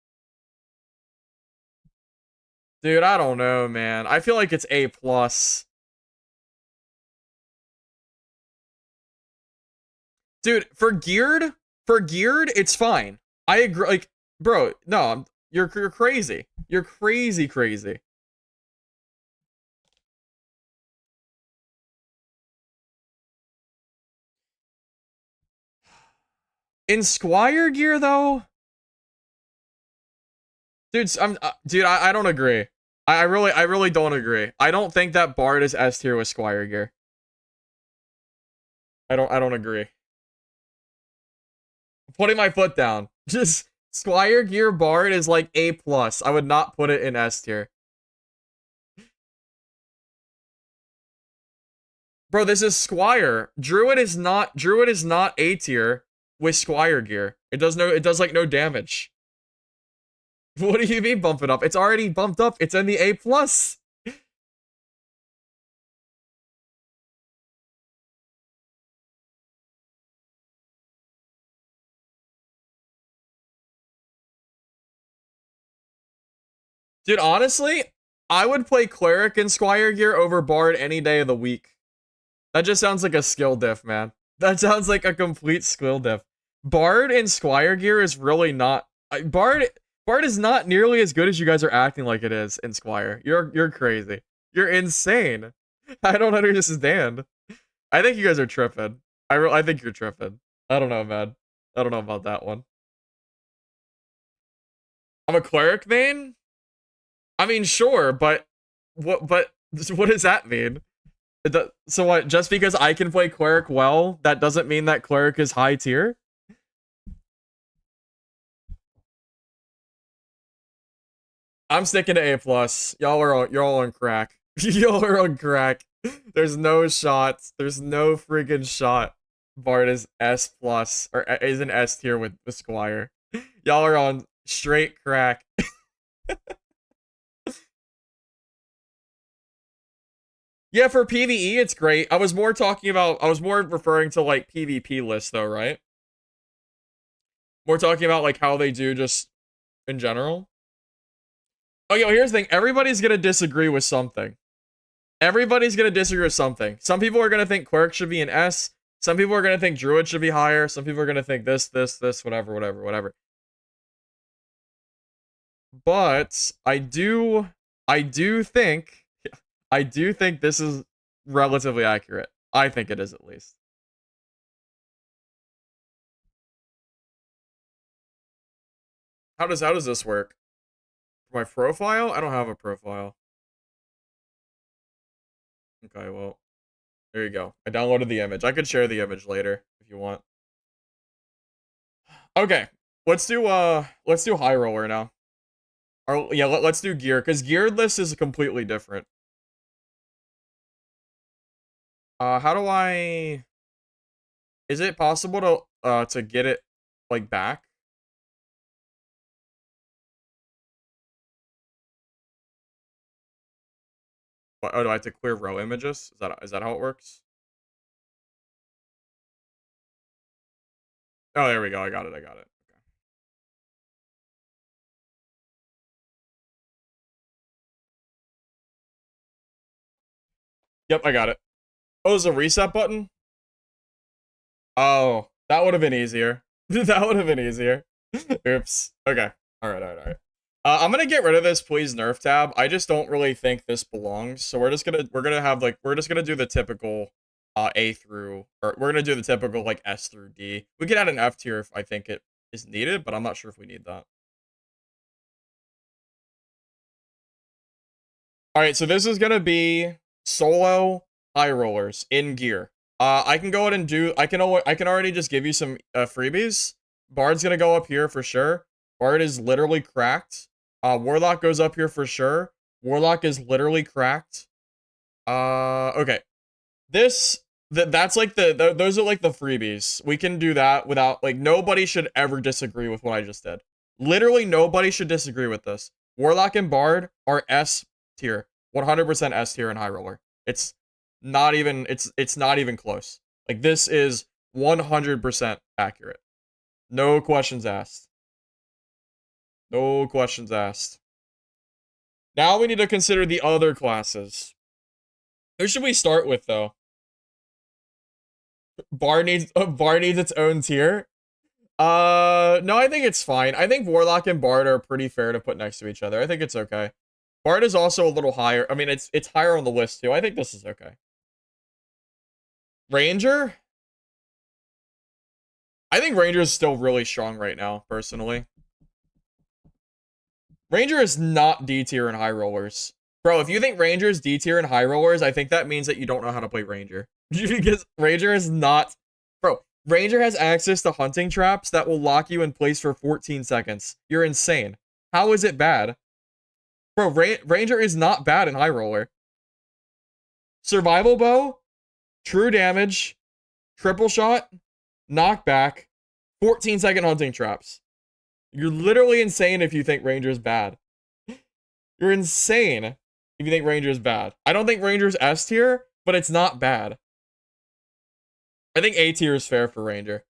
Dude, I don't know, man. I feel like it's A+. Dude, for geared, it's fine. I agree. Like, bro, no, you're crazy. You're crazy. In Squire gear, though, dude, I don't agree. I really don't agree. I don't think that Bard is S tier with Squire gear. I don't agree. I'm putting my foot down. Just Squire gear Bard is like A+. I would not put it in S tier. Bro, this is Squire. Druid is not A tier with Squire gear. It does like no damage. What do you mean bump it up? It's already bumped up. It's in the A+. Dude, honestly, I would play Cleric in Squire gear over Bard any day of the week. That just sounds like a skill diff, man. That sounds like a complete skill diff. Bard in Squire gear is really not... Bard is not nearly as good as you guys are acting like it is in Squire. You're crazy. You're insane. I don't understand. I think you guys are tripping. I think you're tripping. I don't know, man. I don't know about that one. I'm a Cleric main? I mean, sure, but what does that mean? So what, just because I can play Cleric well, that doesn't mean that Cleric is high tier? I'm sticking to A+. You're all on crack. Y'all are on crack. There's no shots. There's no freaking shot. Bard is S+, or is an S tier with Squire. Y'all are on straight crack. Yeah, for PvE, it's great. I was more referring to, like, PvP lists, though, right? More talking about, like, how they do just in general. Oh, yo, here's the thing. Everybody's gonna disagree with something. Everybody's gonna disagree with something. Some people are gonna think Cleric should be an S. Some people are gonna think Druid should be higher. Some people are gonna think this, whatever. But I do think this is relatively accurate. I think it is, at least. How does this work? My profile? I don't have a profile. Okay, well, there you go. I downloaded the image. I could share the image later if you want. Okay, let's do high roller now. Or yeah, let's do gear, because geared list is completely different. How do I... Is it possible to get it like back? What, oh, do I have to clear row images? Is that how it works? Oh, there we go. I got it. I got it. Okay. Yep, I got it. Oh, there's a reset button? Oh, that would have been easier. That would have been easier. Oops. Okay. All right. I'm gonna get rid of this please nerf tab. I just don't really think this belongs. So we're just gonna do the typical A through, or we're gonna do the typical like S through D. We could add an F tier if I think it is needed, but I'm not sure if we need that. All right, so this is gonna be solo high rollers in gear. I can go ahead and do. I can already just give you some freebies. Bard's gonna go up here for sure. Bard is literally cracked. Warlock goes up here for sure. Warlock is literally cracked. Okay. That's like those are like the freebies. We can do that without, like, nobody should ever disagree with what I just did. Literally nobody should disagree with this. Warlock and Bard are S tier. 100% S tier and high roller. It's not even close. Like, this is 100% accurate. No questions asked. No questions asked. Now we need to consider the other classes. Who should we start with, though? Bard needs its own tier. No, I think it's fine. I think Warlock and Bard are pretty fair to put next to each other. I think it's okay. Bard is also a little higher. I mean, it's higher on the list too. I think this is okay. Ranger? I think Ranger is still really strong right now, personally. Ranger is not D tier and high rollers. Bro, if you think Ranger is D tier and high rollers, I think that means that you don't know how to play Ranger. Because Ranger is not... Bro, Ranger has access to hunting traps that will lock you in place for 14 seconds. You're insane. How is it bad? Bro, Ranger is not bad in high roller. Survival bow, true damage, triple shot, knockback, 14-second hunting traps. You're literally insane if you think Ranger's bad. You're insane if you think Ranger's bad. I don't think Ranger's S tier, but it's not bad. I think A tier is fair for Ranger.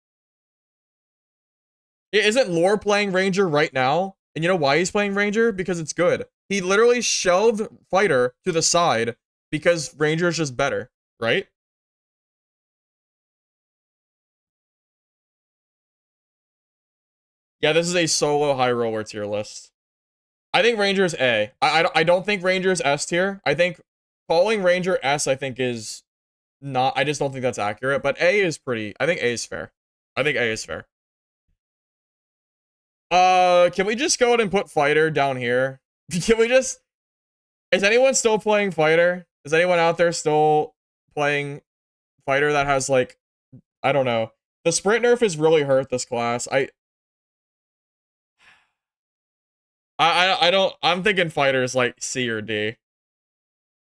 Isn't Lore playing Ranger right now? And you know why he's playing Ranger? Because it's good. He literally shelved Fighter to the side because Ranger is just better, right? Yeah, this is a solo high roller tier list. I think Ranger is A. I don't think Ranger is S tier. I think calling Ranger S, I think, is not... I just don't think that's accurate. But A is pretty... I think A is fair. I think A is fair. Can we just go ahead and put Fighter down here? Can we just... Is anyone still playing Fighter? Is anyone out there still playing Fighter that has, like... I don't know. The sprint nerf has really hurt this class. I don't... I'm thinking Fighter is like C or D.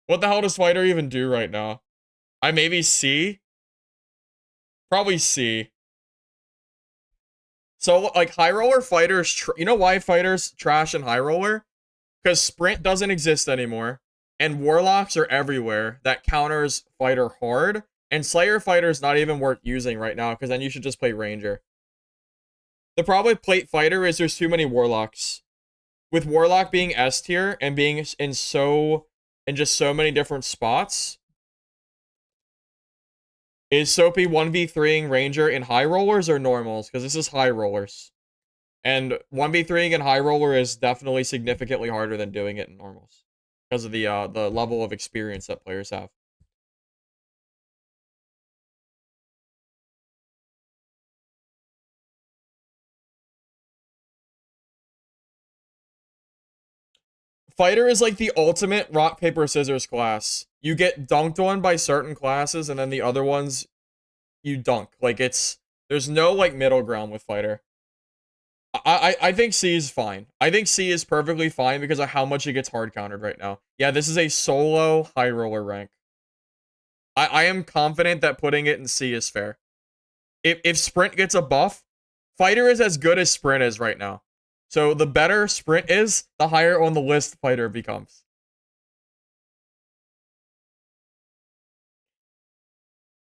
What the hell does Fighter even do right now? Maybe C? Probably C. So, like, high roller Fighters... You know why Fighters trash in high roller? Because sprint doesn't exist anymore. And Warlocks are everywhere. That counters Fighter hard. And Slayer Fighter is not even worth using right now, because then you should just play Ranger. The problem with Plate Fighter is there's too many Warlocks. With Warlock being S tier and being in just so many different spots, is Soapy 1v3ing Ranger in high rollers or normals? Because this is high rollers. And 1v3ing in high roller is definitely significantly harder than doing it in normals. Because of the level of experience that players have. Fighter is like the ultimate rock, paper, scissors class. You get dunked on by certain classes, and then the other ones, you dunk. Like, there's no, like, middle ground with Fighter. I think C is fine. I think C is perfectly fine because of how much it gets hard countered right now. Yeah, this is a solo high roller rank. I am confident that putting it in C is fair. if sprint gets a buff, fighter is as good as sprint is right now. So the better sprint is, the higher on the list fighter becomes.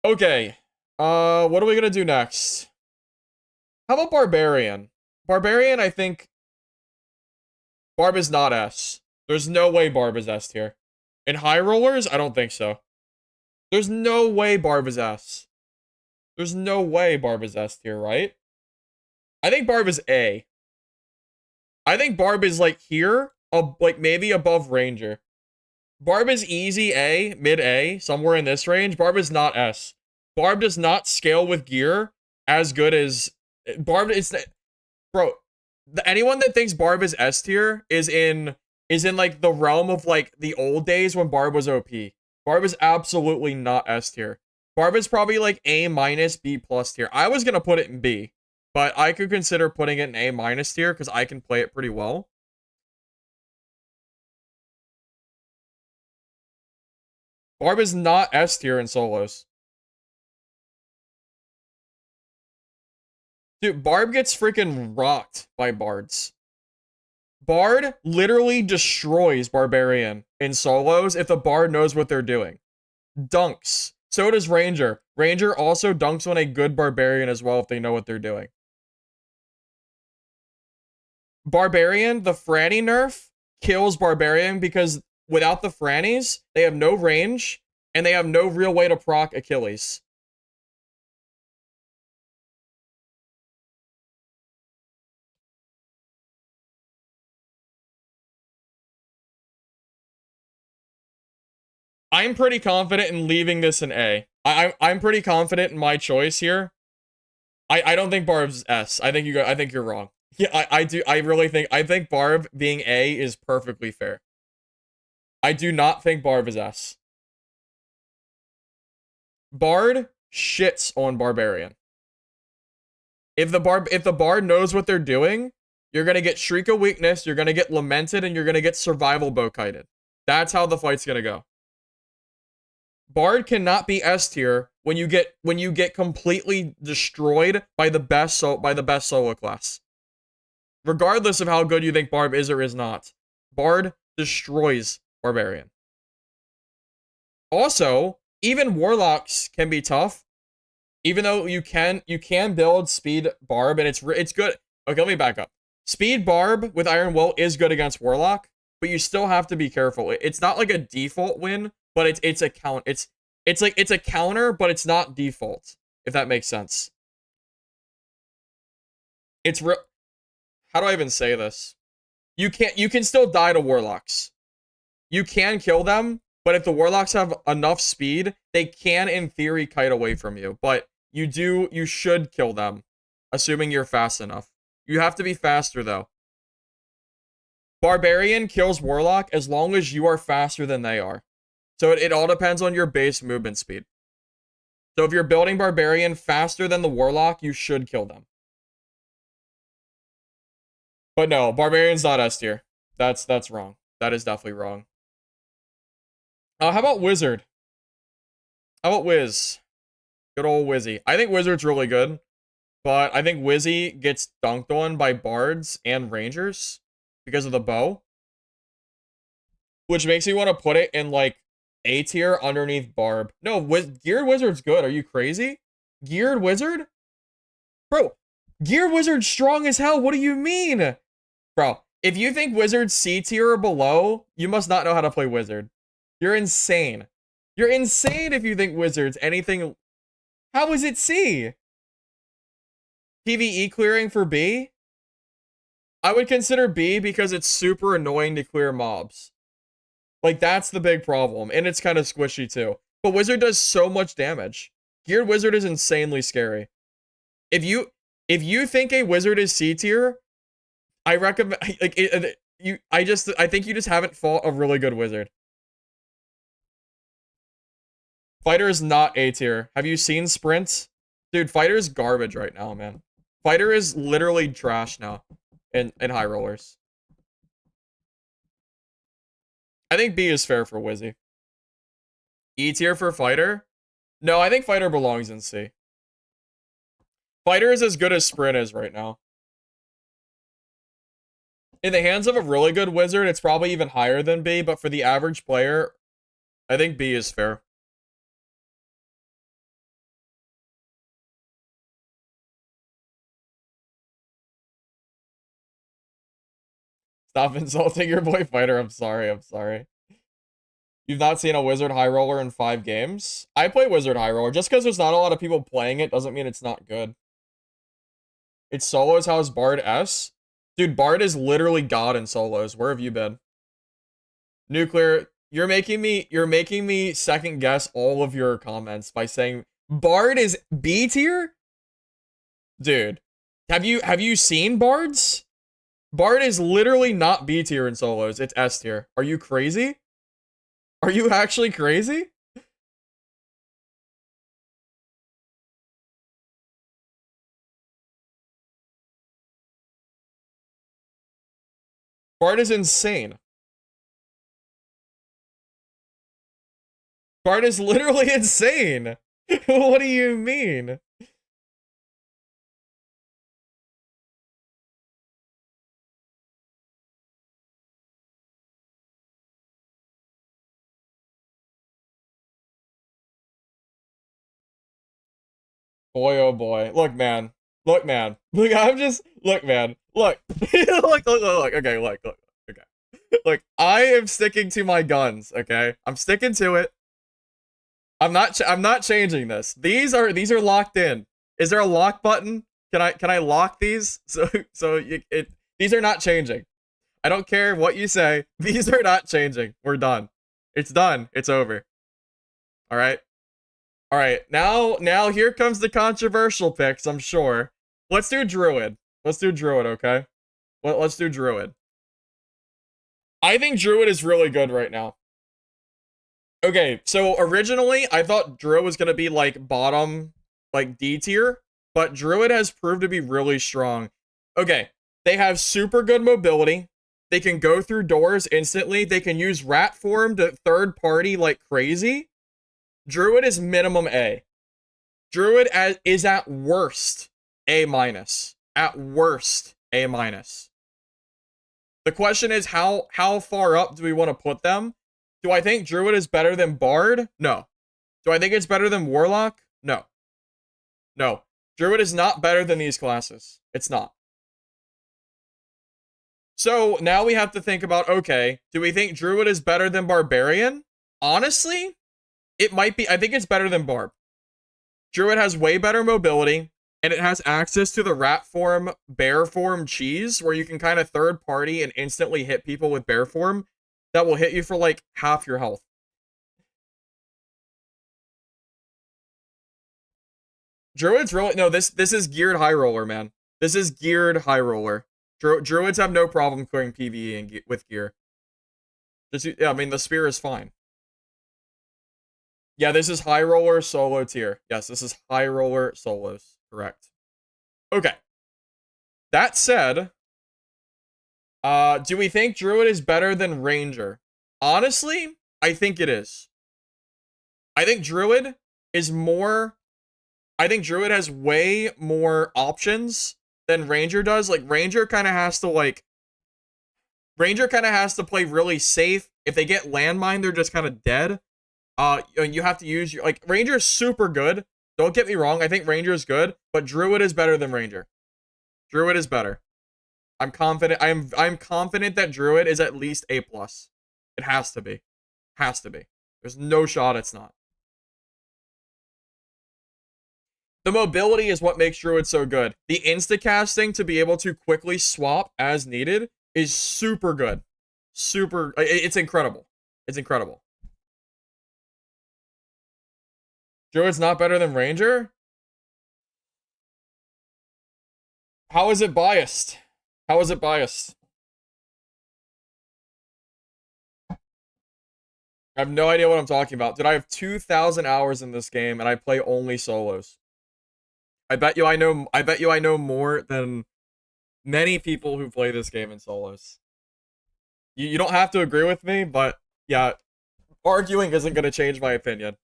Okay. What are we gonna do next? How about Barbarian? Barbarian, I think Barb is not S. There's no way Barb is S tier. In high rollers, I don't think so. There's no way Barb is S. There's no way Barb is S tier, right? I think Barb is A. I think Barb is like here, like maybe above Ranger. Barb is easy A, mid A, somewhere in this range. Barb is not S. Barb does not scale with gear as good as Barb is. Bro, anyone that thinks Barb is S tier is in like the realm of like the old days when Barb was OP. Barb is absolutely not S tier. Barb is probably like A minus, B plus tier. I was gonna put it in B, but I could consider putting it in A minus tier because I can play it pretty well. Barb is not S tier in solos. Dude, Barb gets freaking rocked by bards. Bard literally destroys Barbarian in solos if the Bard knows what they're doing. Dunks. So does Ranger. Ranger also dunks on a good Barbarian as well if they know what they're doing. Barbarian, the Franny nerf, kills Barbarian because without the Frannies, they have no range, and they have no real way to proc Achilles. I'm pretty confident in leaving this in A. I'm pretty confident in my choice here. I don't think Barb's S. I think you're wrong. Yeah, I do. I think Barb being A is perfectly fair. I do not think Barb is S. Bard shits on Barbarian. If the Bard knows what they're doing, you're gonna get Shriek of Weakness, you're gonna get Lamented, and you're gonna get Survival Bow-kited. That's how the fight's gonna go. Bard cannot be S tier when you get completely destroyed by the best solo class. Regardless of how good you think Barb is or is not, Bard destroys Barbarian. Also, even Warlocks can be tough, even though you can build Speed Barb and it's good. Okay, let me back up. Speed Barb with Iron Will is good against Warlock, but you still have to be careful. It's not like a default win, but it's a count. It's a counter, but it's not default, if that makes sense. It's real. How do I even say this? You can still die to Warlocks. You can kill them, but if the Warlocks have enough speed, they can in theory kite away from you. But you should kill them, assuming you're fast enough. You have to be faster though. Barbarian kills Warlock as long as you are faster than they are. So it all depends on your base movement speed. So if you're building Barbarian faster than the Warlock, you should kill them. But no, Barbarian's not S tier. That's wrong. That is definitely wrong. How about Wizard? How about Wiz? Good old Wizzy. I think Wizard's really good, but I think Wizzy gets dunked on by Bards and Rangers because of the bow. Which makes me want to put it in like A tier underneath Barb. No, Geared Wizard's good. Are you crazy? Geared Wizard? Bro, Geared Wizard's strong as hell. What do you mean? Bro, if you think Wizard's C tier or below, you must not know how to play Wizard. You're insane. You're insane if you think Wizard's anything. How is it C? PvE clearing for B? I would consider B because it's super annoying to clear mobs. Like, that's the big problem. And it's kind of squishy too. But Wizard does so much damage. Geared Wizard is insanely scary. If you think a Wizard is C tier, I recommend I think you just haven't fought a really good Wizard. Fighter is not A tier. Have you seen Sprint? Dude, Fighter is garbage right now, man. Fighter is literally trash now in high rollers. I think B is fair for Wizzy. E tier for Fighter? No, I think Fighter belongs in C. Fighter is as good as Sprint is right now. In the hands of a really good wizard, it's probably even higher than B, but for the average player, I think B is fair. Stop insulting your boy Fighter. I'm sorry. I'm sorry. You've not seen a Wizard High Roller in 5 games? I play Wizard High Roller. Just because there's not a lot of people playing it doesn't mean it's not good. It's solos. How's Bard S? Dude, Bard is literally God in solos. Where have you been? Nuclear, you're making me second guess all of your comments by saying Bard is B tier? Dude, have you seen Bards? Bard is literally not B tier in solos. It's S tier. Are you crazy? Are you actually crazy? Bard is insane. Bard is literally insane. What do you mean? Boy, oh boy. Look, man. Look, man. Look, I'm just... Look, man. Look. look. Okay, look. Okay. Look, I am sticking to my guns, okay? I'm sticking to it. I'm not changing this. These are locked in. Is there a lock button? Can I lock these? These are not changing. I don't care what you say. These are not changing. We're done. It's done. It's over. All right. All right. Now here comes the controversial picks, I'm sure. Let's do Druid. Let's do Druid, okay? Let's do Druid. I think Druid is really good right now. Okay, so originally I thought Druid was going to be like bottom, like D tier, but Druid has proved to be really strong. Okay, they have super good mobility. They can go through doors instantly. They can use rat form to third party like crazy. Druid is minimum A. Druid is at worst A minus. At worst A minus. The question is how far up do we want to put them? Do I think Druid is better than Bard? No. Do I think it's better than Warlock? No. No. Druid is not better than these classes. It's not. So now we have to think about, okay, do we think Druid is better than Barbarian? Honestly, it might be. I think it's better than Barb. Druid has way better mobility, and it has access to the rat form, bear form cheese, where you can kind of third party and instantly hit people with bear form. That will hit you for like half your health. Druids really... No, this is geared high roller, man. This is geared high roller. Druids have no problem clearing PvE with gear. Yeah, I mean, the spear is fine. Yeah, this is high roller solo tier. Yes, this is high roller solos. Correct. Okay. That said... do we think Druid is better than Ranger? Honestly, I think it is. I think Druid is more... I think Druid has way more options than Ranger does. Like, Ranger kind of has to, like... Ranger kind of has to play really safe. If they get landmine, they're just kind of dead. You have to use your... Like, Ranger is super good. Don't get me wrong, I think Ranger is good. But Druid is better than Ranger. Druid is better. I'm confident. I'm confident that Druid is at least A+. It has to be. Has to be. There's no shot it's not. The mobility is what makes Druid so good. The insta-casting to be able to quickly swap as needed is super good. Super... It's incredible. It's incredible. Druid's not better than Ranger? How is it biased? How is it biased? I have no idea what I'm talking about. Dude, I have 2,000 hours in this game and I play only solos. I bet you I know more than many people who play this game in solos. You don't have to agree with me, but yeah, arguing isn't going to change my opinion.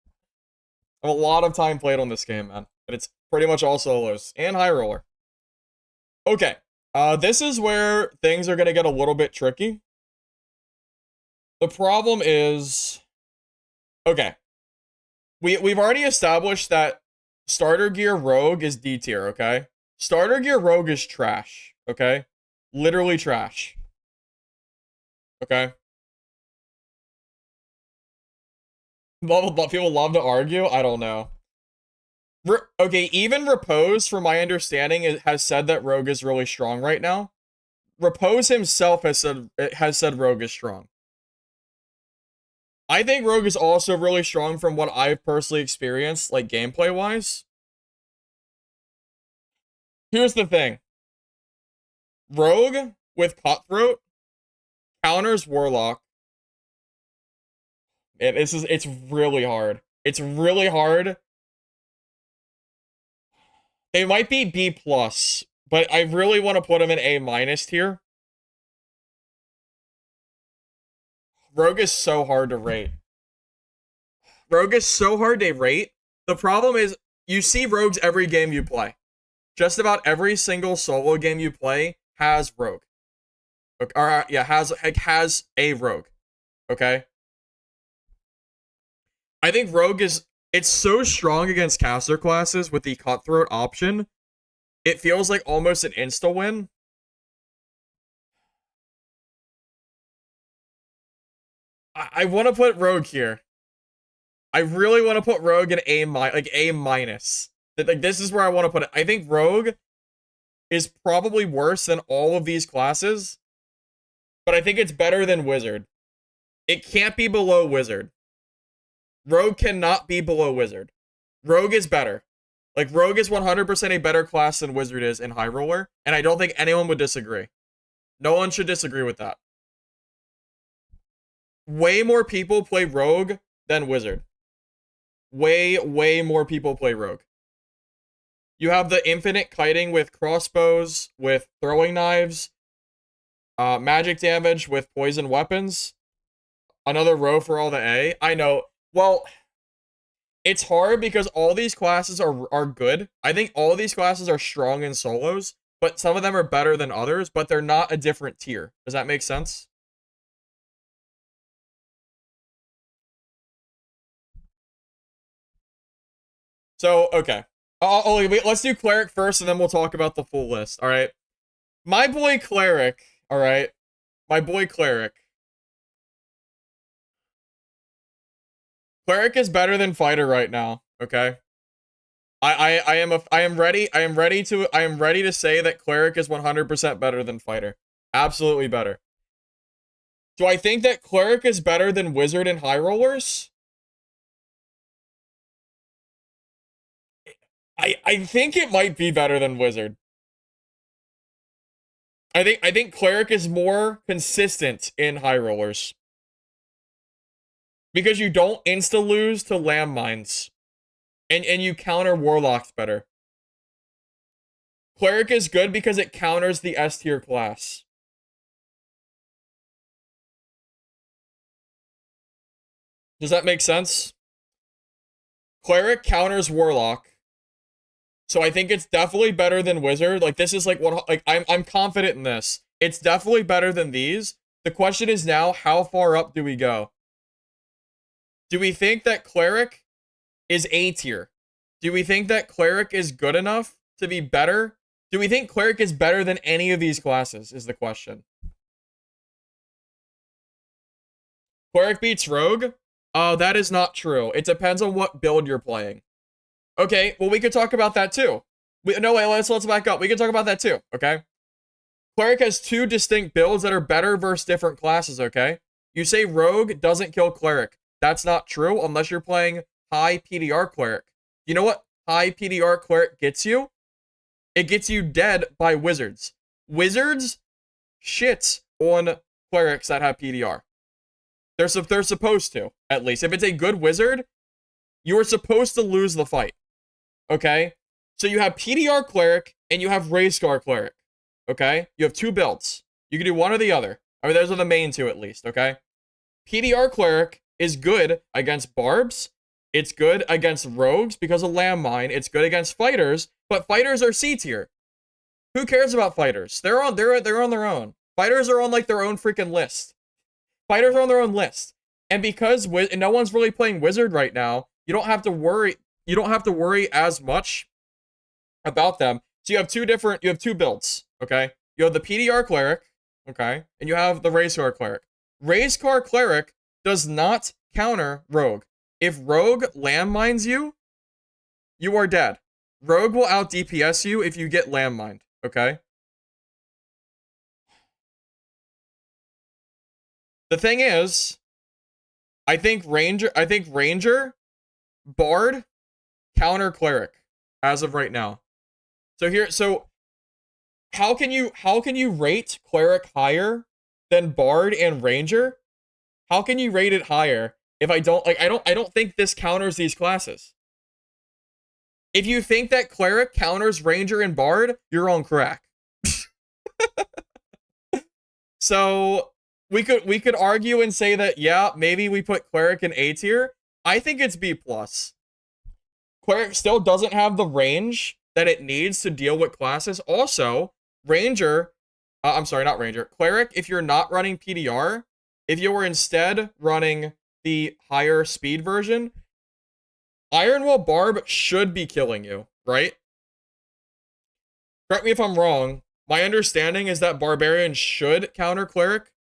I have a lot of time played on this game, man, and it's Pretty much all solos. And high roller. Okay. This is where things are going to get a little bit tricky. The problem is... Okay. We've already established that starter gear rogue is D tier, okay? Starter gear rogue is trash, okay? Literally trash. Okay? People love to argue? I don't know. Okay, even Repose, from my understanding, has said that rogue is really strong right now. Repose himself has said rogue is strong. I think rogue is also really strong from what I've personally experienced, like gameplay-wise. Here's the thing. Rogue with Cutthroat counters Warlock. And it's really hard. It's really hard. They might be B+, but I really want to put them in A- tier. Rogue is so hard to rate. Rogue is so hard to rate. The problem is, you see rogues every game you play. Just about every single solo game you play has rogue. Or, yeah, has a rogue. Okay? I think rogue is... It's so strong against caster classes with the Cutthroat option. It feels like almost an insta-win. I want to put rogue here. I really want to put rogue in A-. Like A-. Like, this is where I want to put it. I think rogue is probably worse than all of these classes. But I think it's better than wizard. It can't be below wizard. Rogue cannot be below wizard. Rogue is better. Like, rogue is 100% a better class than wizard is in high roller, and I don't think anyone would disagree. No one should disagree with that. Way more people play rogue than wizard. Way more people play rogue. You have the infinite kiting with crossbows, with throwing knives, magic damage with poison weapons. Another row for all the A. I know. Well, it's hard because all these classes are good. I think all these classes are strong in solos, but some of them are better than others, but they're not a different tier. Does that make sense? So, okay. Wait, let's do Cleric first, and then we'll talk about the full list, alright? My boy Cleric, alright? My boy Cleric. Cleric is better than Fighter right now, okay? I am ready to say that Cleric is 100% better than Fighter. Absolutely better. Do I think that Cleric is better than Wizard and High Rollers? I think it might be better than Wizard. I think Cleric is more consistent in High Rollers. Because you don't insta-lose to landmines. And you counter Warlocks better. Cleric is good because it counters the S tier class. Does that make sense? Cleric counters Warlock. So I think it's definitely better than Wizard. Like, this is like what... Like, I'm confident in this. It's definitely better than these. The question is now, how far up do we go? Do we think that Cleric is A tier? Do we think that Cleric is good enough to be better? Do we think Cleric is better than any of these classes, is the question. Cleric beats Rogue? That is not true. It depends on what build you're playing. Okay, well, we could talk about that too. No, wait, let's back up. We can talk about that too, okay? Cleric has two distinct builds that are better versus different classes, okay? You say Rogue doesn't kill Cleric. That's not true unless you're playing high PDR Cleric. You know what high PDR Cleric gets you? It gets you dead by Wizards. Wizards shits on Clerics that have PDR. They're supposed to, at least. If it's a good Wizard, you are supposed to lose the fight. Okay? So you have PDR Cleric and you have Rayscar Cleric. Okay? You have two builds. You can do one or the other. I mean, those are the main two at least, okay? PDR Cleric is good against Barbs It's good against rogues because of landmine. It's good against fighters, but fighters are C tier. Who cares about fighters? They're on their own. Fighters are on like their own freaking list. Fighters are on their own list. And because no one's really playing wizard right now, you don't have to worry as much about them. So you have two builds, okay? You have the PDR cleric, okay? And you have the race car cleric. Race car cleric does not counter rogue. If rogue landmines you, you are dead. Rogue will out DPS you if you get landmined, okay? The thing is, I think Ranger, Bard, counter cleric as of right now. So how can you rate cleric higher than Bard and Ranger? How can you rate it higher if I don't think this counters these classes. If you think that cleric counters Ranger and Bard, you're on crack. So we could argue and say that, yeah, maybe we put cleric in A tier. I think it's B+. Cleric still doesn't have the range that it needs to deal with classes. Also, Ranger, I'm sorry, not Ranger. Cleric, if you're not running PDR, if you were instead running the higher speed version, Ironwall Barb should be killing you, right? Correct me if I'm wrong. My understanding is that Barbarian should counter Cleric.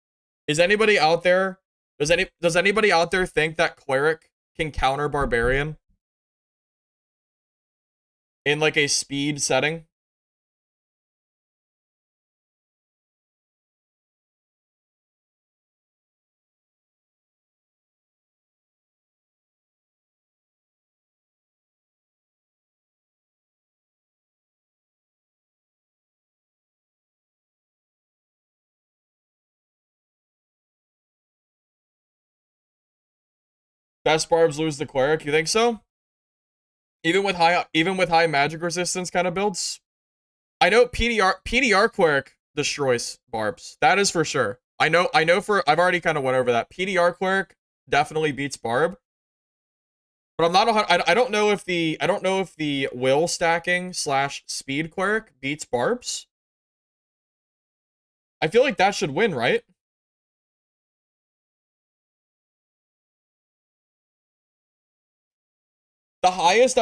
Is anybody out there? Does anybody out there think that Cleric can counter Barbarian in like a speed setting? Best Barbs lose the Cleric, you think so? Even with high magic resistance kind of builds? I know PDR Cleric destroys Barbs. That is for sure. I've already kind of went over that. PDR Cleric definitely beats Barb. But I'm not I don't know if the will stacking / speed Cleric beats Barbs. I feel like that should win, right? The highest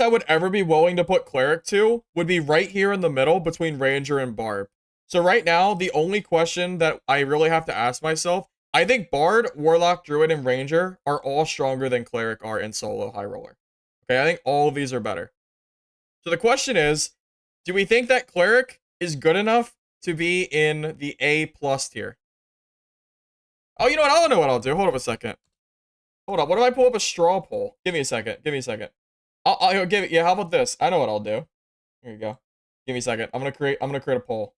I would ever be willing to put Cleric to would be right here in the middle between Ranger and Barb. So right now, the only question that I really have to ask myself, I think Bard, Warlock, Druid, and Ranger are all stronger than Cleric are in solo high roller. Okay, I think all of these are better. So the question is, do we think that Cleric is good enough to be in the A+ tier? Oh, you know what? I don't know what I'll do. Hold up a second. Hold up. What if I pull up a straw poll? Give me a second. I'll give it. Yeah, how about this? I know what I'll do. Here you go. Give me a second. I'm gonna create a poll.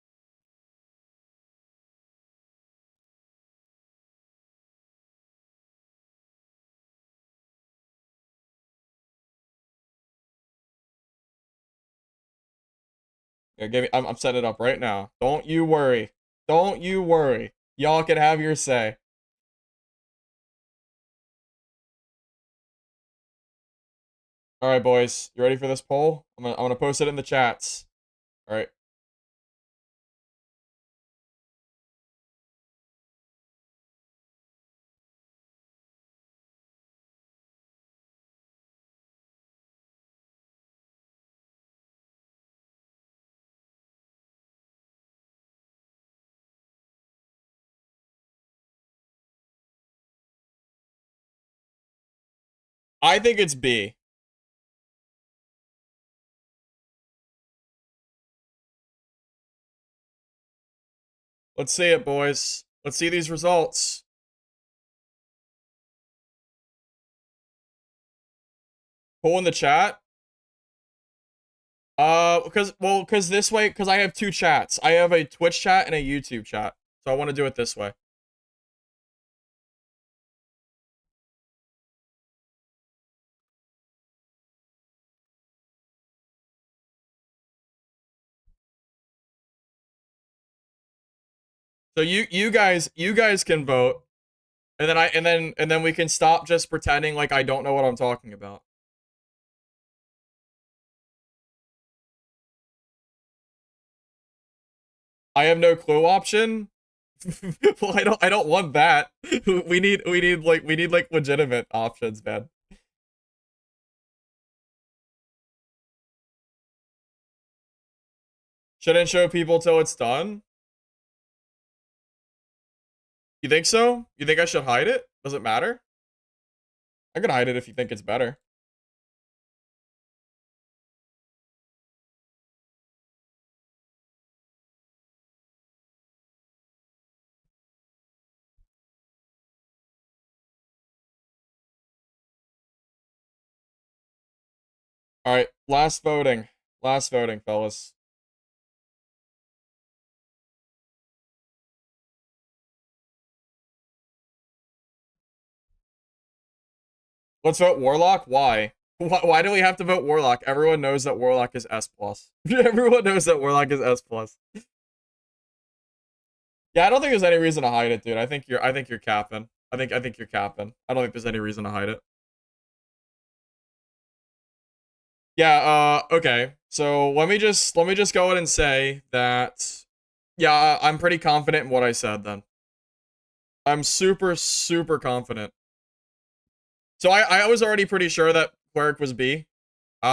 Yeah, I'm setting it up right now. Don't you worry. Don't you worry. Y'all can have your say. All right, boys. You ready for this poll? I'm gonna post it in the chats. All right. I think it's B. Let's see it, boys. Let's see these results. Poll in the chat. Because this way, because I have two chats. I have a Twitch chat and a YouTube chat. So I want to do it this way. So you guys can vote. And then we can stop just pretending like I don't know what I'm talking about. I have no clue option. Well, I don't want that. We need like legitimate options, man. Shouldn't show people till it's done. You think so? You think I should hide it? Does it matter? I could hide it if you think it's better. All right, last voting. Last voting, fellas. Let's vote Warlock. Why? Why do we have to vote Warlock? Everyone knows that Warlock is S+. Everyone knows that Warlock is S+. Yeah, I don't think there's any reason to hide it, dude. I think you're capping. I think you're capping. I don't think there's any reason to hide it. Yeah, okay. So let me just go ahead and say that yeah, I'm pretty confident in what I said then. I'm super confident. So I was already pretty sure that Cleric was B.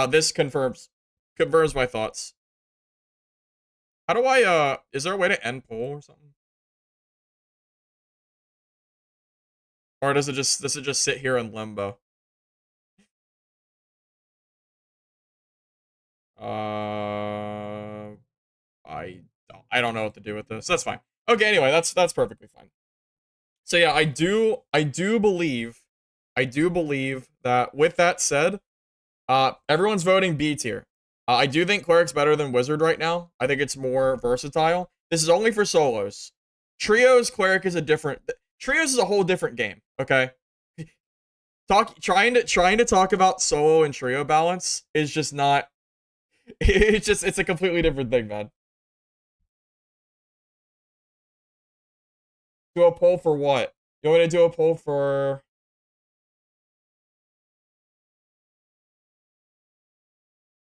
This confirms my thoughts. How do I is there a way to end poll or something? Or does it just sit here in limbo? I don't know what to do with this. That's fine. Okay, anyway, that's perfectly fine. So yeah, I do believe that with that said, everyone's voting B tier. I do think Cleric's better than Wizard right now. I think it's more versatile. This is only for solos. Trios, Cleric is a different. Trios is a whole different game. Okay. Trying to talk about solo and trio balance is just not. It's a completely different thing, man. Do a poll for what? You want me to do a poll for?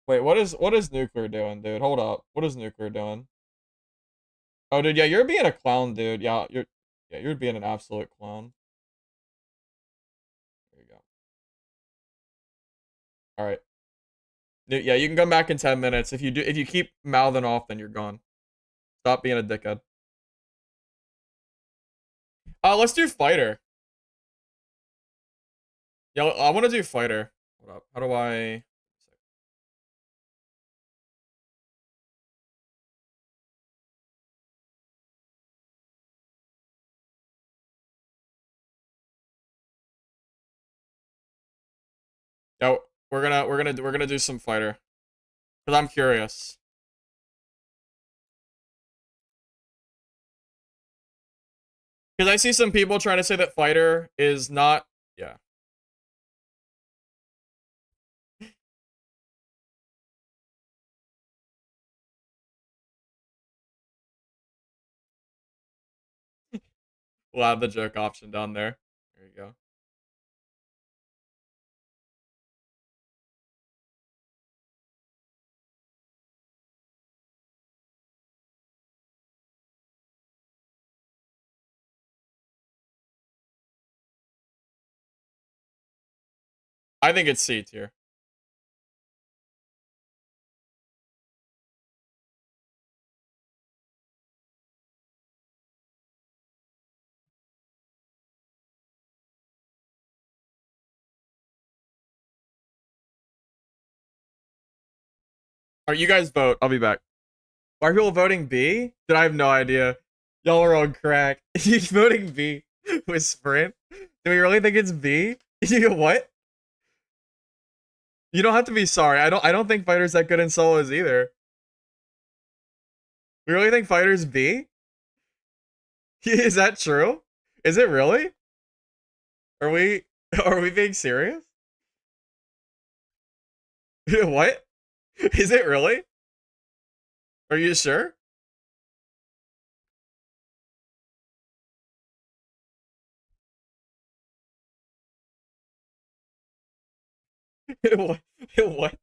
Wait, what is nuclear doing, dude? Hold up. What is nuclear doing? Oh, dude, yeah, you're being a clown, dude. Yeah, you're being an absolute clown. There you go. All right. Yeah, you can come back in 10 minutes. If you keep mouthing off, then you're gone. Stop being a dickhead. Let's do fighter. Yeah, I want to do fighter. Hold up. How do I? Yeah, we're gonna do some fighter. Cause I'm curious. Cause I see some people trying to say that fighter is not. Yeah. We'll have the joke option down there. There you go. I think it's C tier. Alright, you guys vote. I'll be back. Why are people voting B? Did I have no idea? Y'all are on crack. You voting B with Sprint? Do we really think it's B? You know what? You don't have to be sorry. I don't think Fighter's that good in solos either. We really think Fighter's B? Is that true? Is it really? Are we being serious? What? Is it really? Are you sure? What? What?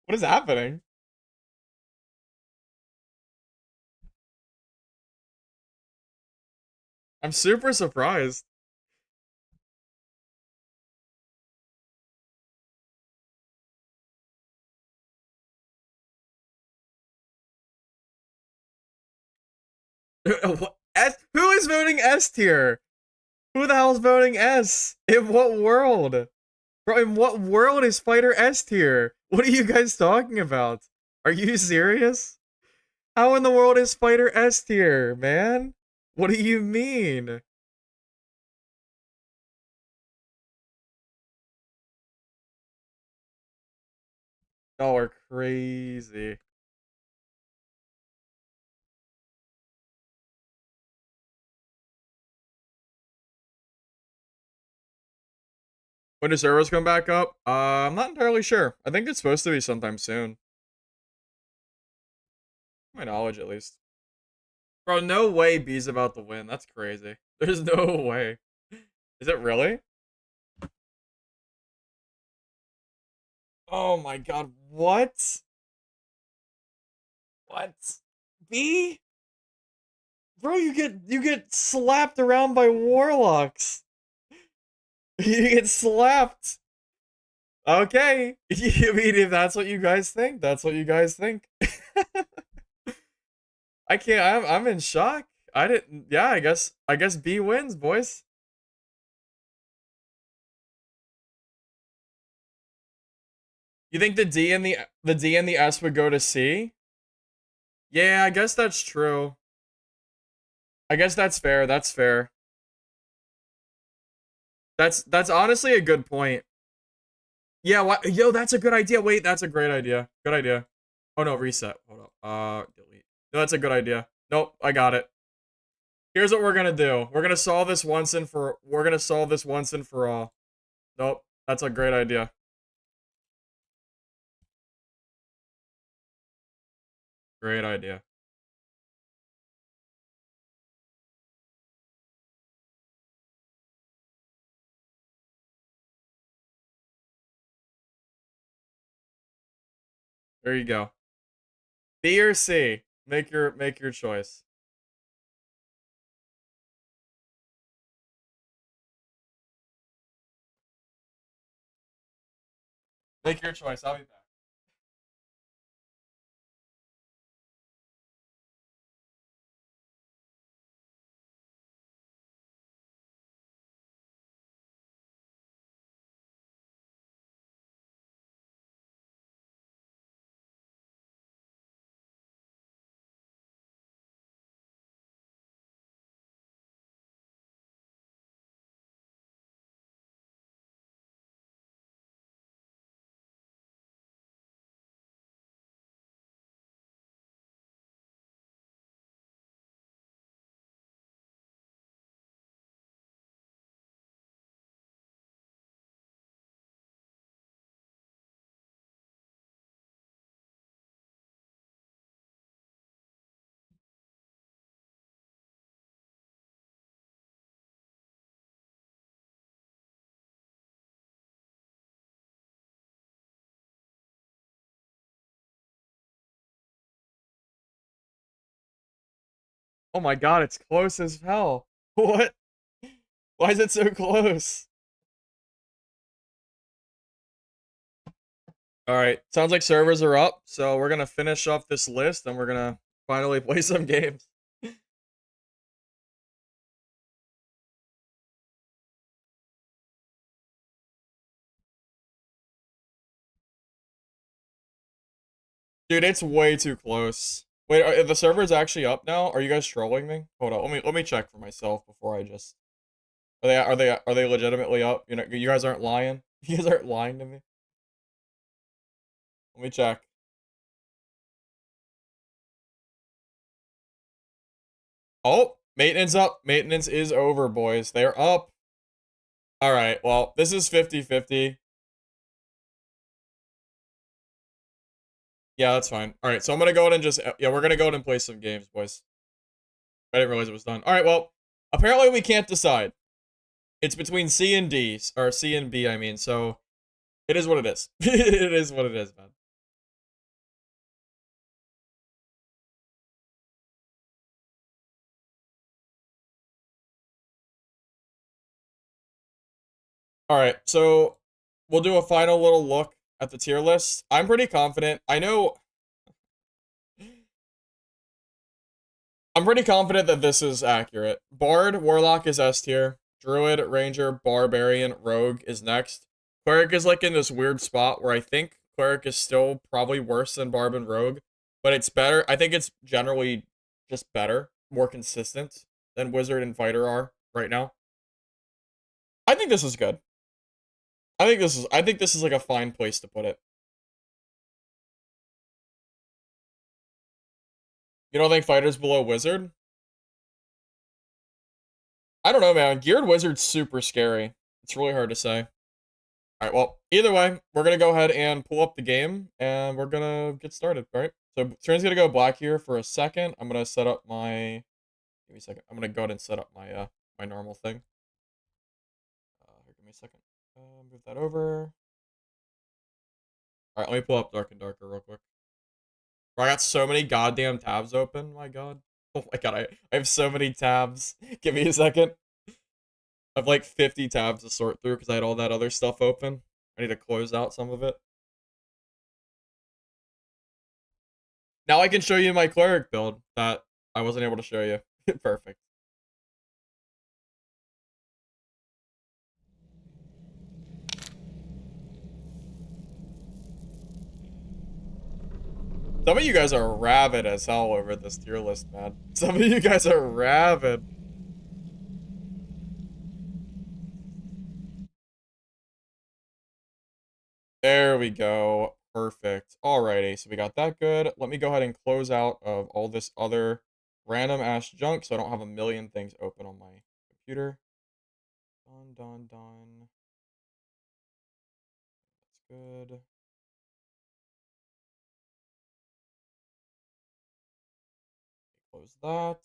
What is happening? I'm super surprised. What? Who is voting S tier? Who the hell's voting S? In what world? Bro, in what world is Fighter S tier? What are you guys talking about? Are you serious? How in the world is Fighter S tier, man? What do you mean? Y'all are crazy. When do servers come back up? I'm not entirely sure. I think it's supposed to be sometime soon. To my knowledge, at least. Bro, no way B's about to win. That's crazy. There's no way. Is it really? Oh my god, what? What? B? Bro, you get slapped around by warlocks. You get slapped. Okay. I mean, if that's what you guys think, that's what you guys think. I can't. I'm in shock. I didn't. Yeah, I guess B wins, boys. You think the D and the S would go to C? Yeah, I guess that's true. I guess that's fair. That's fair. That's honestly a good point. Yeah, what? Yo, that's a good idea. Wait, that's a great idea. Good idea. Oh no, reset. Hold up. Delete. No, that's a good idea. Nope, I got it. Here's what we're gonna do. We're gonna solve this once and for all. Nope, that's a great idea. Great idea. There you go. B or C. Make your choice. Make your choice. I'll be back. Oh my god, it's close as hell. What? Why is it so close? Alright, sounds like servers are up, so we're gonna finish off this list and we're gonna finally play some games. Dude, it's way too close. Wait, are the servers actually up now? Are you guys trolling me? Hold on, let me check for myself before I just. Are they legitimately up? You guys aren't lying. You guys aren't lying to me. Let me check. Oh, maintenance up. Maintenance is over, boys. They're up. All right. Well, this is 50-50. Yeah, that's fine. All right, so I'm gonna go ahead and just we're gonna go ahead and play some games, boys. I didn't realize it was done. All right, well, apparently we can't decide. It's between C and D, or C and B, I mean. So It is what it is. It is what it is, man. All right, so we'll do a final little look at the tier list. I'm pretty confident. I'm pretty confident that this is accurate. Bard, Warlock is S tier. Druid, Ranger, Barbarian, Rogue is next. Cleric is like in this weird spot where I think Cleric is still probably worse than Barb and Rogue, but it's better. I think it's generally just better, more consistent than Wizard and Fighter are right now. I think this is good. I think this is like a fine place to put it. You don't think Fighter's below Wizard? I don't know, man. Geared Wizard's super scary. It's really hard to say. Alright, well, either way, we're going to go ahead and pull up the game, and we're going to get started, alright? So, turn's going to go black here for a second. I'm going to set up my... Give me a second. I'm going to go ahead and set up my my normal thing. Here, give me a second. Move that over. Alright, let me pull up Dark and Darker real quick. Bro, I got so many goddamn tabs open, my god. Oh my god, I have so many tabs. Give me a second. I have like 50 tabs to sort through because I had all that other stuff open. I need to close out some of it. Now I can show you my Cleric build that I wasn't able to show you. Perfect. Some of you guys are rabid as hell over this tier list, man. Some of you guys are rabid. There we go. Perfect. Alrighty, so we got that good. Let me go ahead and close out of all this other random ass junk so I don't have a million things open on my computer. Done. That's good. Close that.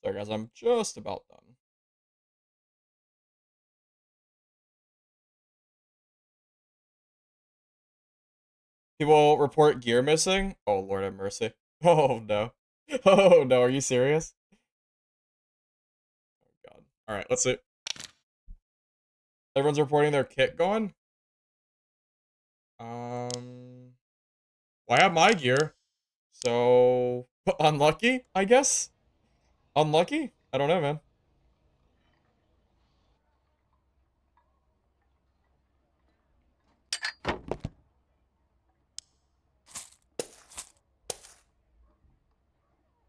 Sorry guys, I'm just about done. People report gear missing? Oh, Lord have mercy. Oh, no. Oh, no. Are you serious? Oh, God. All right, let's see. Everyone's reporting their kit gone? Well, I have my gear. So, unlucky, I guess? Unlucky? I don't know, man.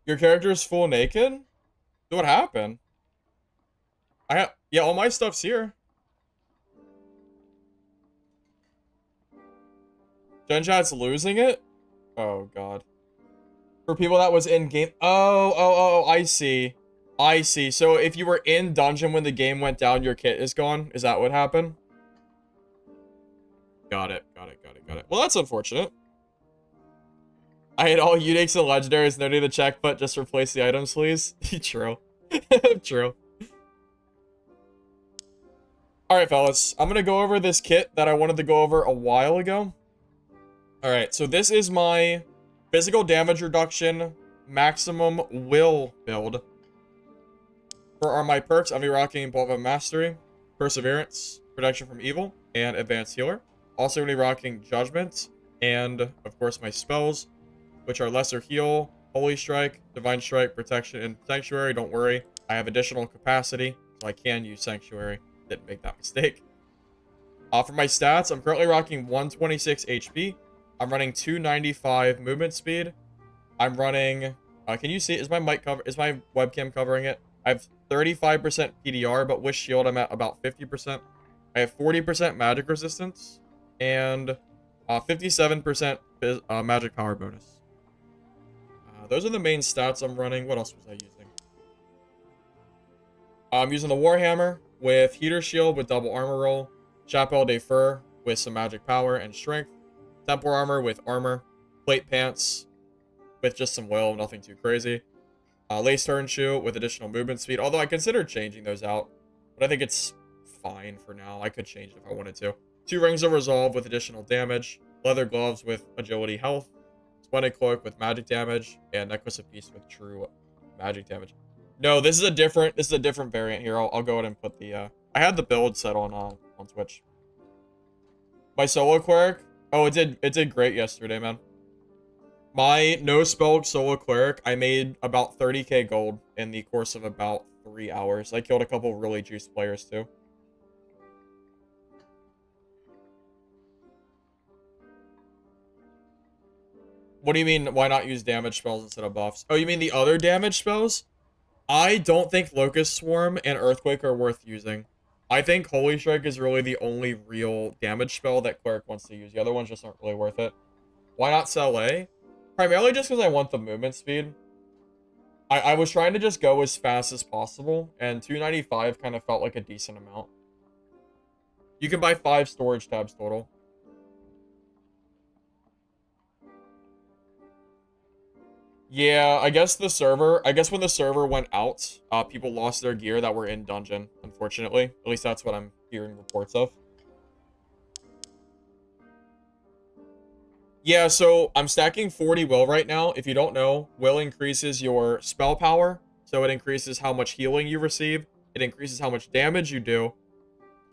Your character is full naked? What happened? Yeah, all my stuff's here. Gen Chat's losing it? Oh, God. For people that was in game... Oh, I see. I see. So if you were in dungeon when the game went down, your kit is gone? Is that what happened? Got it. Well, that's unfortunate. I had all uniques and legendaries, no need to check, but just replace the items, please. True. True. Alright, fellas. I'm gonna go over this kit that I wanted to go over a while ago. Alright, so this is my physical damage reduction maximum will build. For my perks, I'll be rocking Bolt of Mastery, Perseverance, Protection from Evil, and Advanced Healer. Also, going to be rocking Judgment, and, of course, my spells, which are Lesser Heal, Holy Strike, Divine Strike, Protection, and Sanctuary. Don't worry, I have additional capacity, so I can use Sanctuary. Didn't make that mistake. For my stats, I'm currently rocking 126 HP. I'm running 295 movement speed. I'm running... can you see? Is my webcam covering it? I have 35% PDR, but with shield, I'm at about 50%. I have 40% magic resistance, and 57% magic power bonus. Those are the main stats I'm running. What else was I using? I'm using the Warhammer with Heater Shield with double armor roll, Chapelle de Fur with some magic power and strength, Temple Armor with armor, Plate Pants with just some will, nothing too crazy, Lace Turn Shoe with additional movement speed, although I considered changing those out, but I think it's fine for now. I could change it if I wanted to. 2 rings of resolve with additional damage, leather gloves with agility health, splendid cloak with magic damage, and necklace of peace with true magic damage. No, this is a different variant here. I'll go ahead and put the I had the build set on Twitch. My solo cleric, oh, it did great yesterday, man. My no spell solo cleric, I made about 30k gold in the course of about 3 hours. I killed a couple really juiced players too. What do you mean, why not use damage spells instead of buffs? Oh, you mean the other damage spells? I don't think Locust Swarm and Earthquake are worth using. I think Holy Strike is really the only real damage spell that Cleric wants to use. The other ones just aren't really worth it. Why not sell A? Primarily just because I want the movement speed. I was trying to just go as fast as possible, and 295 kind of felt like a decent amount. You can buy 5 storage tabs total. Yeah, I guess when the server went out, people lost their gear that were in dungeon, unfortunately. At least that's what I'm hearing reports of. Yeah, so I'm stacking 40 will right now. If you don't know, will increases your spell power. So it increases how much healing you receive. It increases how much damage you do.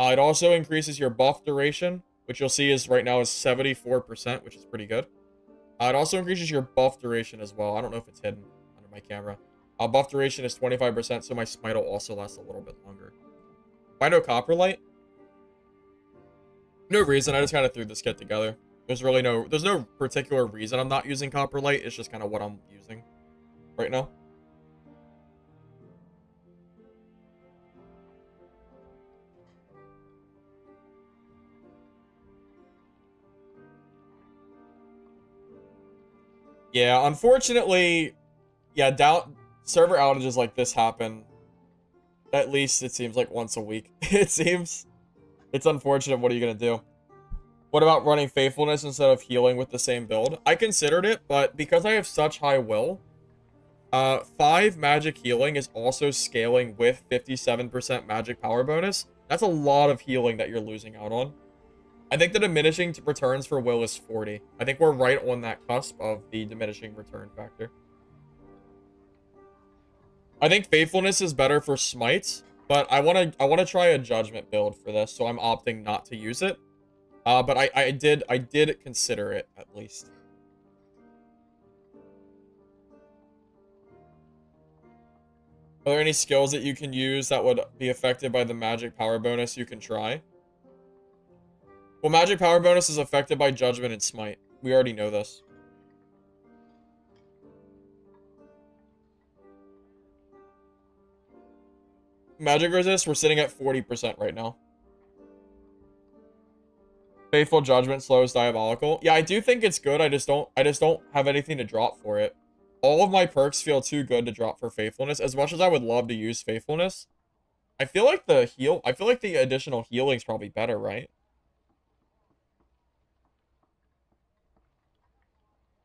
It also increases your buff duration, which you'll see is right now is 74%, which is pretty good. It also increases your buff duration as well. I don't know if it's hidden under my camera. Buff duration is 25%, so my smite will also last a little bit longer. Why no Copperlight? No reason, I just kind of threw this kit together. There's no particular reason I'm not using Copperlight. It's just kind of what I'm using right now. Yeah, unfortunately, yeah, server outages like this happen. At least it seems like once a week. It seems. It's unfortunate. What are you gonna do? What about running Faithfulness instead of healing with the same build? I considered it, but because I have such high will, 5 magic healing is also scaling with 57% magic power bonus. That's a lot of healing that you're losing out on. I think the diminishing returns for will is 40. I think we're right on that cusp of the diminishing return factor. I think Faithfulness is better for smites, but I want to try a judgment build for this, so I'm opting not to use it. But I did consider it, at least. Are there any skills that you can use that would be affected by the magic power bonus you can try? Well, magic power bonus is affected by judgment and smite. We already know this. Magic resist, we're sitting at 40% right now. Faithful Judgment slows Diabolical. Yeah, I do think it's good. I just don't have anything to drop for it. All of my perks feel too good to drop for Faithfulness. As much as I would love to use Faithfulness, I feel like the additional healing's probably better, right?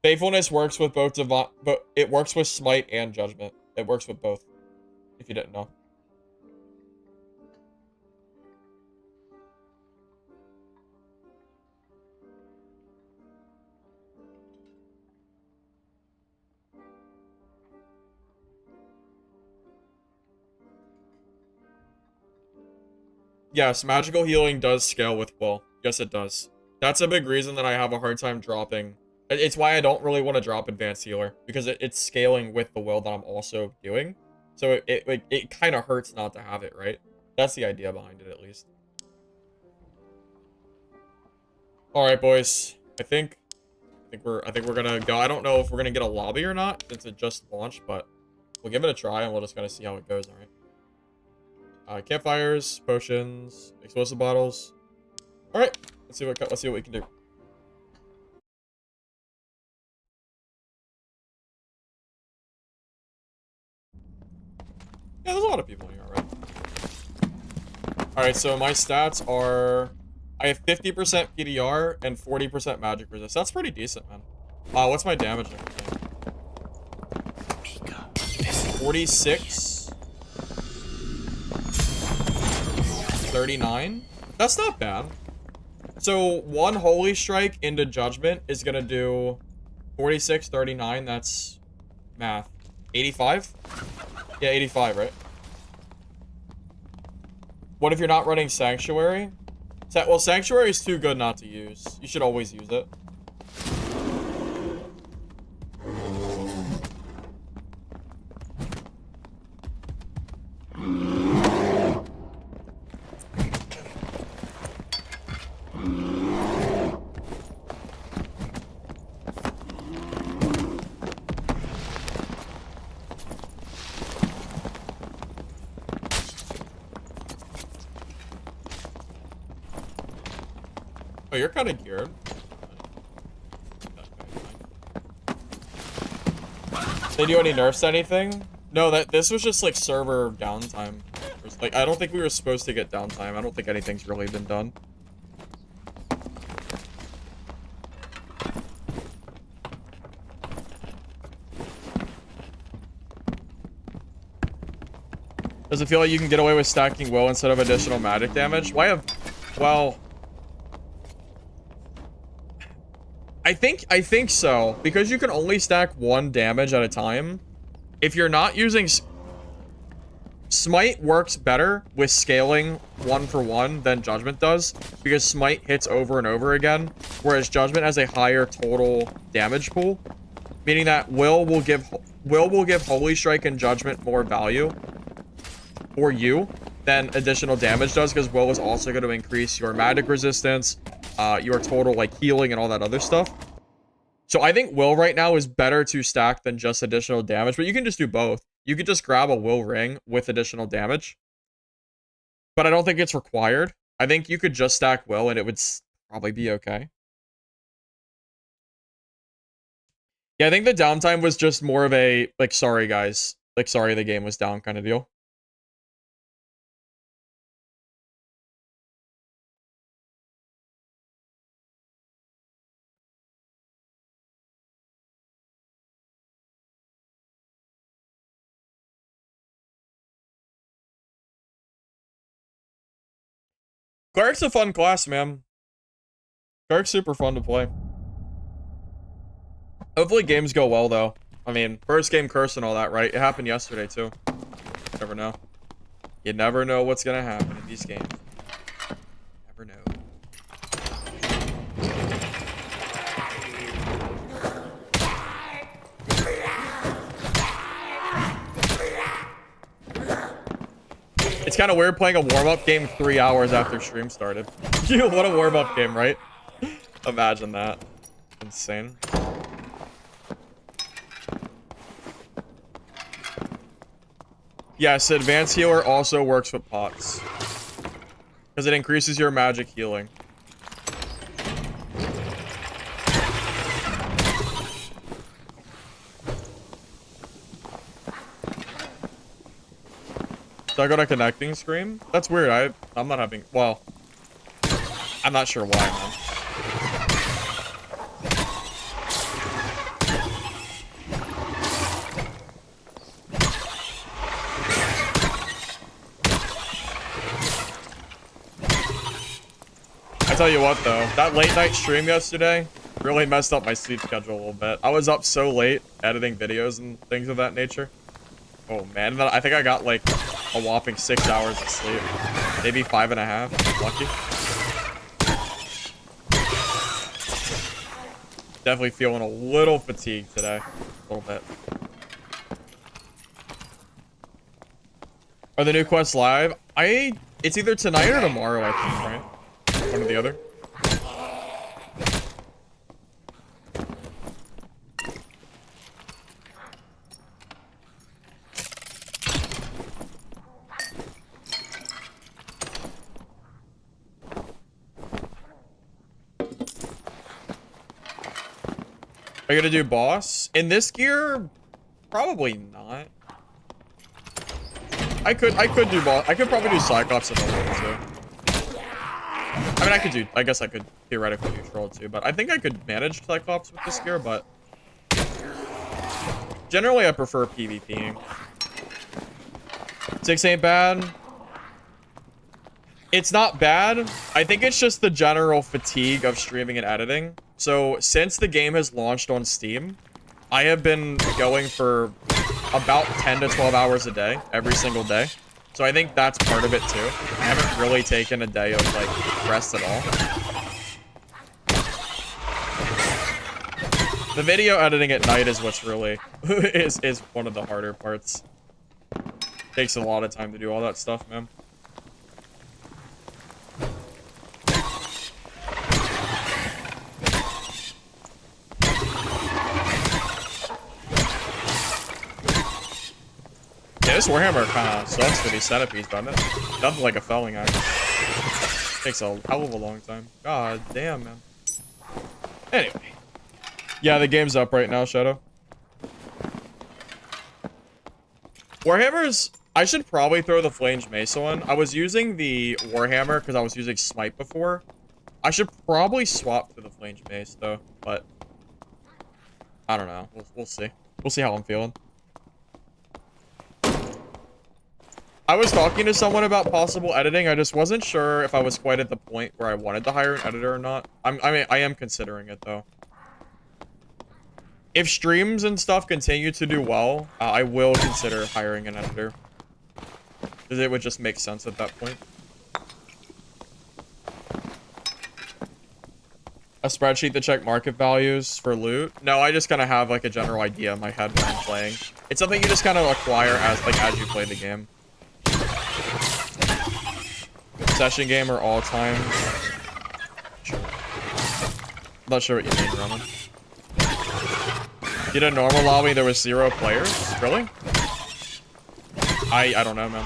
Faithfulness works with both but it works with Smite and Judgment. It works with both, if you didn't know. Yes, magical healing does scale with will. Yes, it does. That's a big reason that I have a hard time dropping. It's why I don't really want to drop Advanced Healer, because it's scaling with the will that I'm also doing. So it kind of hurts not to have it, right? That's the idea behind it, at least. All right, boys. I think we're gonna go. I don't know if we're gonna get a lobby or not since it just launched, but we'll give it a try and we'll just kind of see how it goes. All right. Campfires, potions, explosive bottles. All right, let's see what we can do. Yeah, there's a lot of people here, all right. All right, so my stats are, I have 50% PDR and 40% magic resist. That's pretty decent, man. What's my damage? 46. 39. That's not bad. So 1 Holy Strike into Judgment is gonna do 46, 39. That's math. 85? Yeah, 85, right? What if you're not running Sanctuary? Well, Sanctuary is too good not to use. You should always use it. Oh, you're kind of geared. They do any nerfs to anything? No, this was just like server downtime. Like, I don't think we were supposed to get downtime. I don't think anything's really been done. Does it feel like you can get away with stacking will instead of additional magic damage? Why have... Well... I think so. Because you can only stack 1 damage at a time. If you're not using... Smite works better with scaling 1 for 1 than Judgment does. Because Smite hits over and over again. Whereas Judgment has a higher total damage pool. Meaning that Will will give Holy Strike and Judgment more value for you than additional damage does, because Will is also going to increase your magic resistance, your total like healing and all that other stuff. So I think Will right now is better to stack than just additional damage, but you can just do both. You could just grab a Will ring with additional damage, but I don't think it's required. I think you could just stack Will and it would probably be okay. Yeah, I think the downtime was just more of a, like, sorry guys, like, sorry the game was down kind of deal. Cleric's a fun class, man. Cleric's super fun to play. Hopefully games go well, though. I mean, first game curse and all that, right? It happened yesterday, too. Never know. You never know what's gonna happen in these games. Never know. It's kind of weird playing a warm-up game 3 hours after stream started. What a warm-up game, right? Imagine that. Insane. Yes, Advanced Healer also works with pots. Because it increases your magic healing. So I got a connecting screen? That's weird. I'm not having... Well, I'm not sure why, man. I tell you what, though. That late night stream yesterday really messed up my sleep schedule a little bit. I was up so late editing videos and things of that nature. Oh, man. I think I got, like, a whopping 6 hours of sleep. Maybe 5.5. Lucky. Definitely feeling a little fatigued today. A little bit. Are the new quests live? It's either tonight or tomorrow, I think, right? One or the other. Are you gonna do boss? In this gear? Probably not. I could do boss. I could probably do Cyclops in the world too. I mean, I guess I could theoretically do Troll too, but I think I could manage Cyclops with this gear, but generally I prefer PvPing. 6 ain't bad. It's not bad. I think it's just the general fatigue of streaming and editing. So since the game has launched on Steam, I have been going for about 10 to 12 hours a day, every single day. So I think that's part of it too. I haven't really taken a day of like rest at all. The video editing at night is what's really is one of the harder parts. Takes a lot of time to do all that stuff, man. Yeah, this Warhammer kind of sucks for these centipedes, doesn't it? Nothing like a felling axe. Takes a hell of a long time. God damn, man. Anyway. Yeah, the game's up right now, Shadow. Warhammers, I should probably throw the Flames Mace on. I was using the Warhammer because I was using Smite before. I should probably swap to the Flames Mace, though, but I don't know. We'll see. We'll see how I'm feeling. I was talking to someone about possible editing. I just wasn't sure if I was quite at the point where I wanted to hire an editor or not. I mean, I am considering it, though. If streams and stuff continue to do well, I will consider hiring an editor. Because it would just make sense at that point. A spreadsheet to check market values for loot? No, I just kind of have like a general idea in my head when I'm playing. It's something you just kind of acquire as you play the game. Session game or all time? Sure. I'm not sure what you mean, Roman. Did a normal lobby there was 0 players? Really? I don't know, man.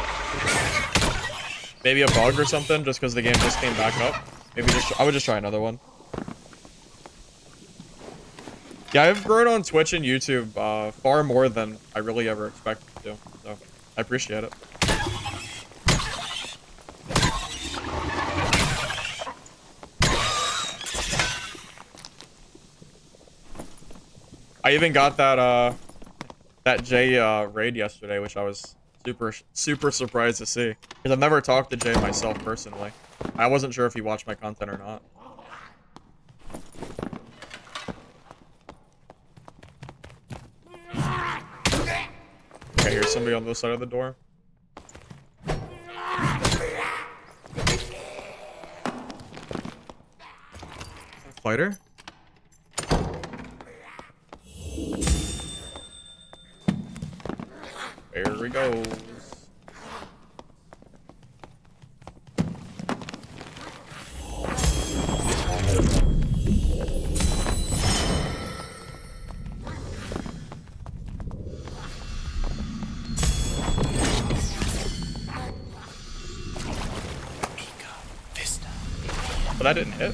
Maybe a bug or something, just because the game just came back up. Maybe I would just try another one. Yeah, I've grown on Twitch and YouTube far more than I really ever expected to, so I appreciate it. I even got that Jay raid yesterday, which I was super surprised to see, because I've never talked to Jay myself personally. I wasn't sure if he watched my content or not. Okay, here's somebody on the side of the door. Fighter? There he goes. But that didn't hit.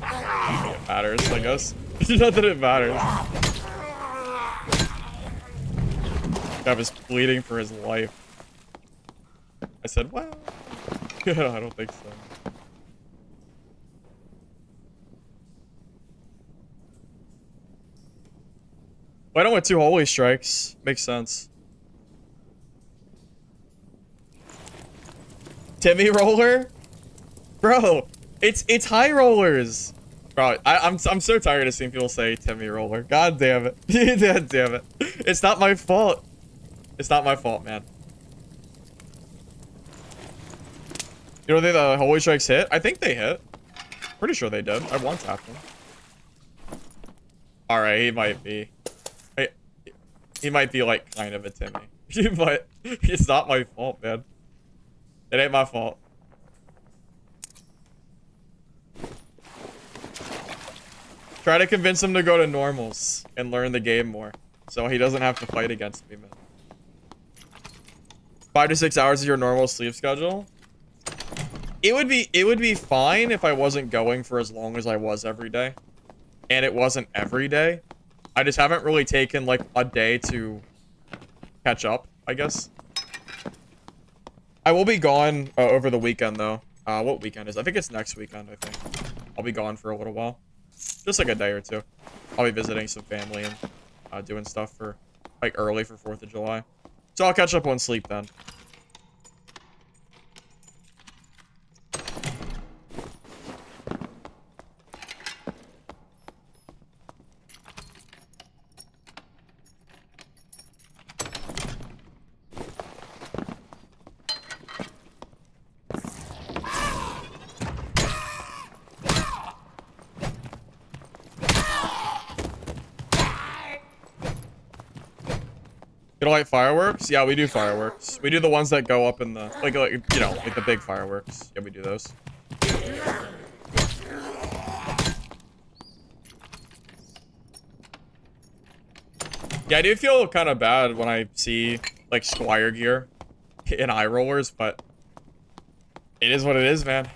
It matters, I guess. Not that it matters. Guy was bleeding for his life. I said, well, I don't think so. Why don't we have 2 holy strikes? Makes sense. Timmy roller? Bro, it's high rollers. Bro, I'm so tired of seeing people say Timmy roller. God damn it. God damn it. It's not my fault. It's not my fault, man. You don't think the holy strikes hit? I think they hit. Pretty sure they did. I one tapped them. Alright, he might be. He might be like kind of a Timmy. But it's not my fault, man. It ain't my fault. Try to convince him to go to normals and learn the game more, so he doesn't have to fight against me, man. 5 to 6 hours of your normal sleep schedule? It would be fine if I wasn't going for as long as I was every day. And it wasn't every day. I just haven't really taken like a day to catch up, I guess. I will be gone over the weekend though. What weekend is it? I think it's next weekend, I think. I'll be gone for a little while. Just like a day or 2. I'll be visiting some family and doing stuff for like early for 4th of July. So I'll catch up on sleep then. You don't like fireworks? Yeah, we do fireworks. We do the ones that go up in the like you know, like the big fireworks. Yeah, we do those. Yeah, I do feel kind of bad when I see like Squire gear in high rollers, but it is what it is, man.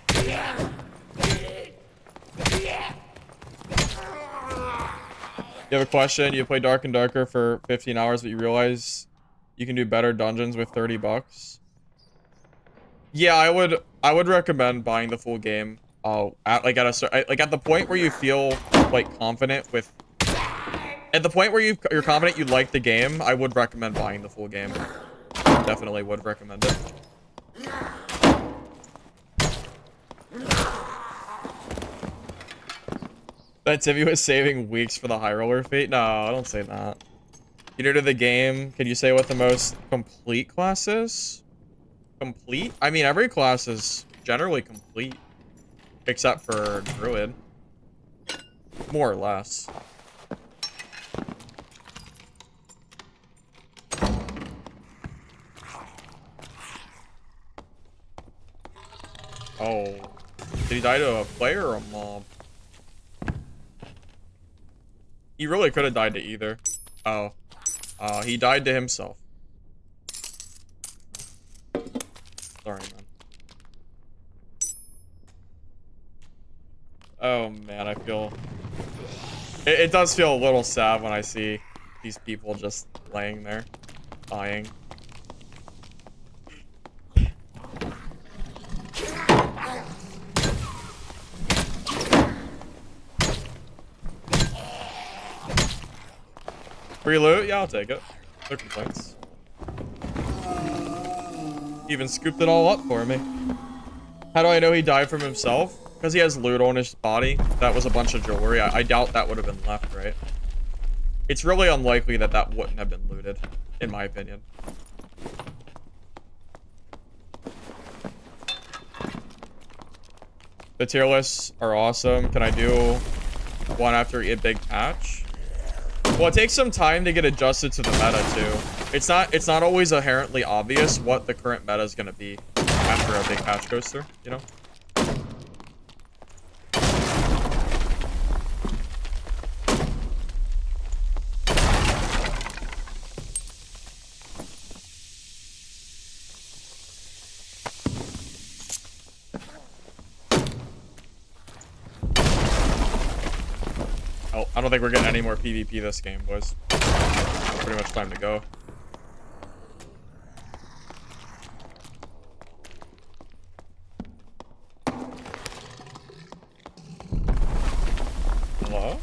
You have a question? You play Dark and Darker for 15 hours, but you realize you can do better dungeons with 30 bucks. Yeah, I would recommend buying the full game. At the point where you feel like confident with, at the point where you're confident you like the game, I would recommend buying the full game. Definitely would recommend it. That Timmy was saving weeks for the high roller fate? No, I don't say that. You new to the game, can you say what the most complete class is? Complete? I mean, every class is generally complete. Except for Druid. More or less. Oh. Did he die to a player or a mob? He really could have died to either. Oh. He died to himself. Sorry, man. Oh, man, I feel... It does feel a little sad when I see these people just laying there, dying. Free loot? Yeah, I'll take it. No complaints. Even scooped it all up for me. How do I know he died from himself? Because he has loot on his body. That was a bunch of jewelry. I doubt that would have been left, right? It's really unlikely that that wouldn't have been looted, in my opinion. The tier lists are awesome. Can I do one after a big patch? Well, it takes some time to get adjusted to the meta too. It's not always inherently obvious what the current meta is going to be after a big patch goes through, you know? Oh, I don't think we're getting any more PvP this game, boys. Pretty much time to go. Hello?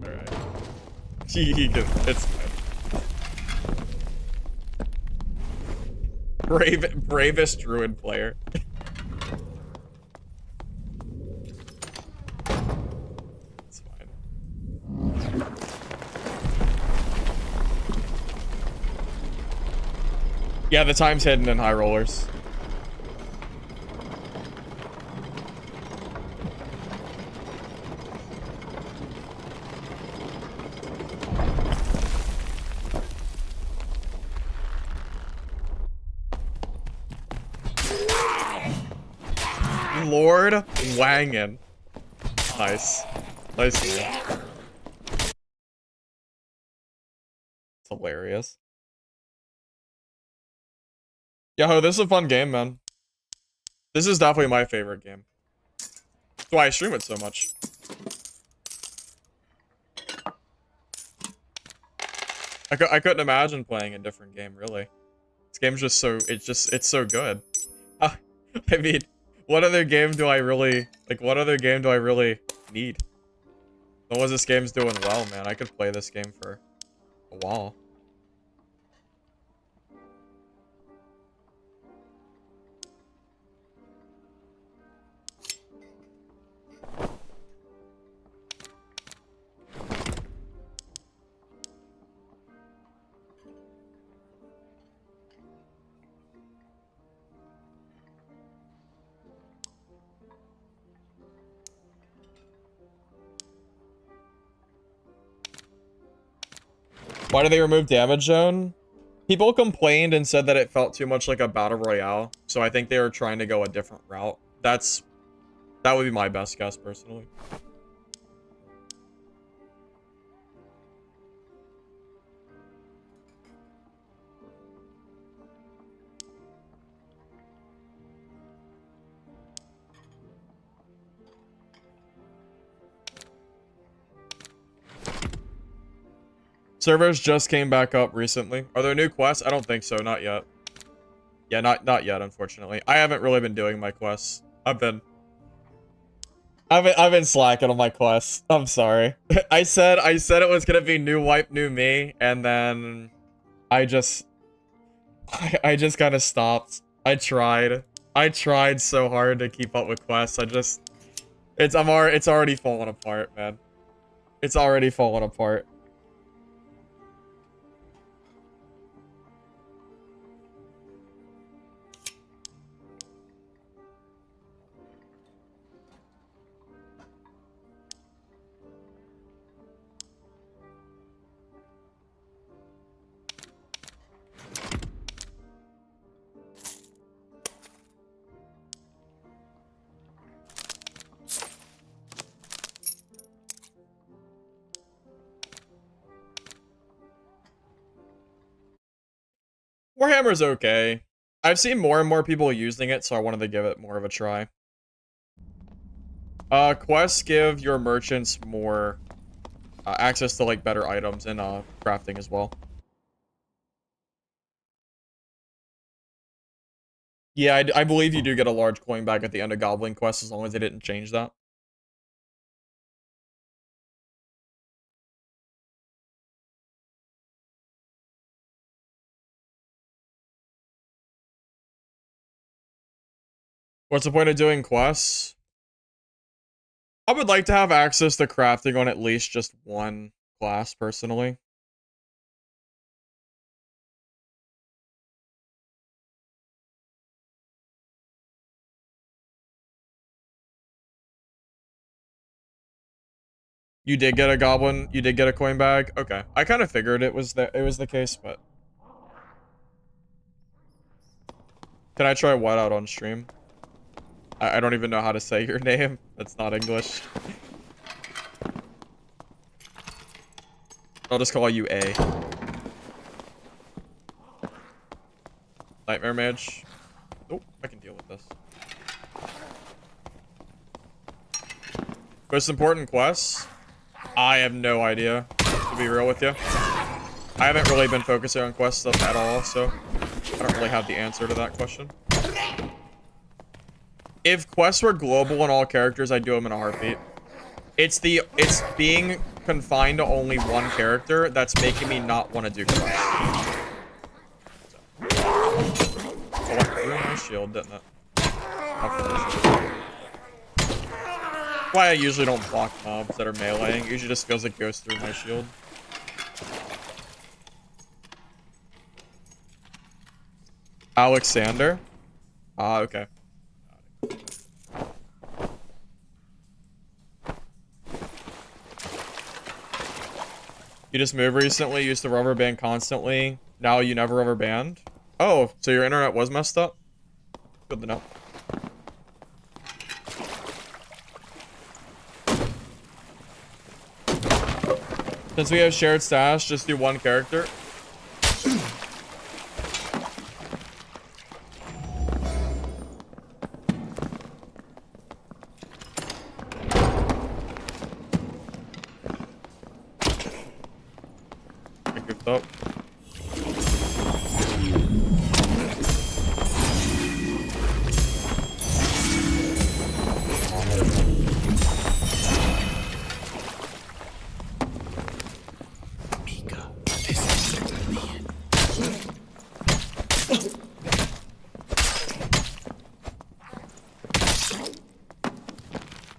Alright. It's fine. Bravest druid player. It's fine. Yeah, the time's hidden in high rollers. Lord Wangin. Nice. Nice, man. It's hilarious. Yo, this is a fun game, man. This is definitely my favorite game. That's why I stream it so much. I couldn't imagine playing a different game, really. This game's just so, it's so good. I mean, What other game do I really like? What other game do I really need? As long as this game's doing well, man, I could play this game for a while. Why did they remove damage zone? People complained and said that it felt too much like a battle royale, so I think they were trying to go a different route. That would be my best guess personally. Servers just came back up recently. Are there new quests? I don't think so. Not yet. Yeah, not yet, unfortunately. I haven't really been doing my quests. I've been slacking on my quests. I'm sorry. I said it was gonna be new wipe, new me, and then I just kind of stopped. I tried so hard to keep up with quests. It's already falling apart, man. It's already falling apart. Warhammer's okay. I've seen more and more people using it, so I wanted to give it more of a try. Quests give your merchants more access to like better items and crafting as well. Yeah, I believe you do get a large coin back at the end of Goblin Quest as long as they didn't change that. What's the point of doing quests? I would like to have access to crafting on at least just one class, personally. You did get a goblin, you did get a coin bag? Okay. I kind of figured it was the case, but... Can I try what out on stream? I don't even know how to say your name. That's not English. I'll just call you A. Nightmare Mage. Oh, I can deal with this. Most important quests? I have no idea, to be real with you. I haven't really been focusing on quest stuff at all, so I don't really have the answer to that question. If quests were global on all characters, I'd do them in a heartbeat. It's being confined to only one character that's making me not want to do quests. So it threw my shield, didn't it? Why I usually don't block mobs that are meleeing. It usually just feels like it goes through my shield. Alexander? Ah, okay. You just moved recently, used to rubber band constantly. Now you never rubber band? Oh, so your internet was messed up? Good to know. Since we have shared stash, just do one character. I goofed up.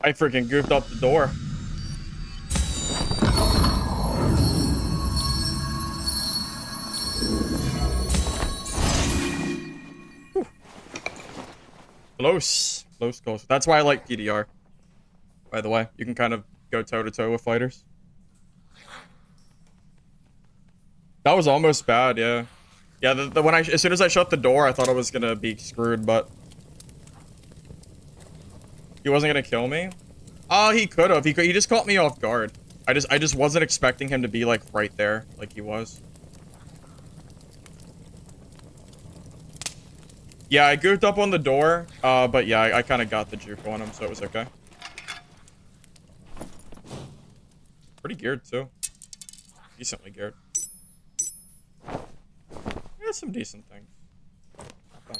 I freaking goofed up the door. Whew. Close. Close, close. That's why I like PDR. By the way, you can kind of go toe-to-toe with fighters. That was almost bad, yeah. Yeah, when as soon as I shut the door, I thought I was gonna be screwed, but he wasn't gonna kill me. Oh, he could have. He just caught me off guard. I just wasn't expecting him to be like right there, like he was. Yeah, I goofed up on the door, but yeah, I kind of got the juke on him, so it was okay. Pretty geared too. Decently geared. Yeah, some decent things. Not bad.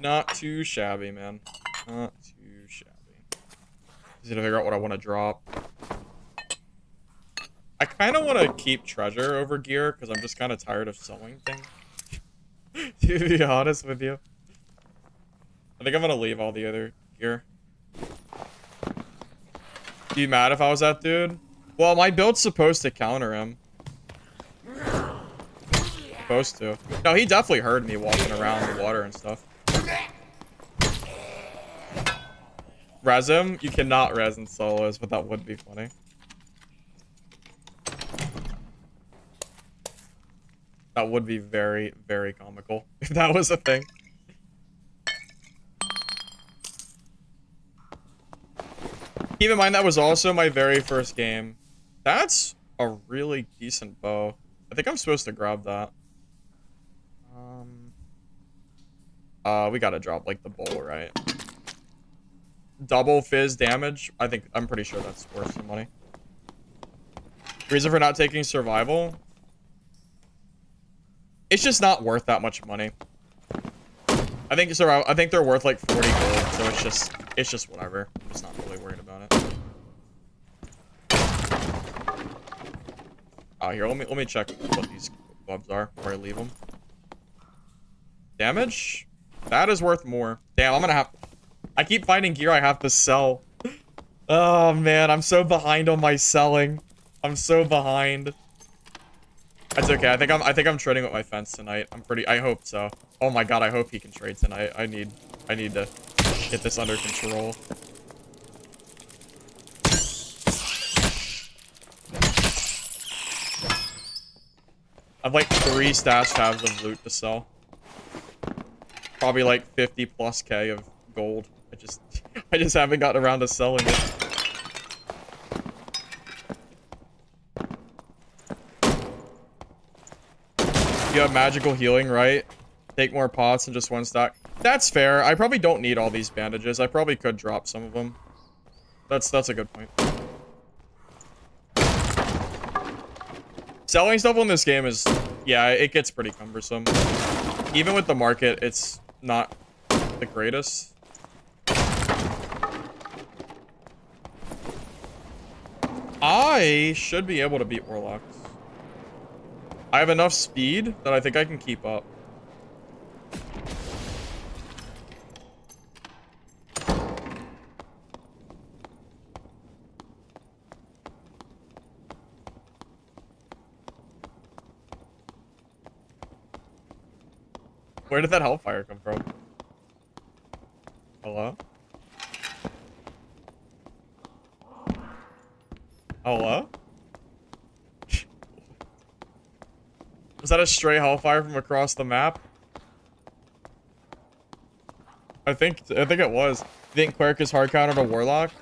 Not too shabby, man. Not too shabby. Just need to figure out what I want to drop. I kind of want to keep treasure over gear because I'm just kind of tired of selling things. To be honest with you. I think I'm going to leave all the other gear. Be you mad if I was that dude? Well, my build's supposed to counter him. Supposed to. No, he definitely heard me walking around the water and stuff. Res him? You cannot res in solos, but that would be funny. That would be very, very comical if that was a thing. Keep in mind that was also my very first game. That's a really decent bow. I think I'm supposed to grab that. We gotta drop like the bowl, right? Double fizz damage. I'm pretty sure that's worth some money. Reason for not taking survival. It's just not worth that much money. I think they're worth like 40 gold, so it's just whatever. I'm just not really worried about it. Oh, here, let me check what these gloves are before I leave them. Damage? That is worth more. Damn, I'm gonna have... I keep finding gear I have to sell. Oh man, I'm so behind on my selling. I'm so behind. That's okay. I think I'm trading with my fence tonight. I hope so. Oh my god, I hope he can trade tonight. I need to get this under control. I've like 3 stash tabs of loot to sell. Probably like 50 plus K of gold. I just haven't gotten around to selling it. You have magical healing, right? Take more pots than just 1 stack. That's fair. I probably don't need all these bandages. I probably could drop some of them. That's a good point. Selling stuff on this game is, yeah, it gets pretty cumbersome. Even with the market, it's not the greatest. I should be able to beat Warlocks. I have enough speed that I think I can keep up. Where did that hellfire come from? Hello? Hello? Was that a stray hellfire from across the map? I think it was. You think Cleric is hard counter to Warlock?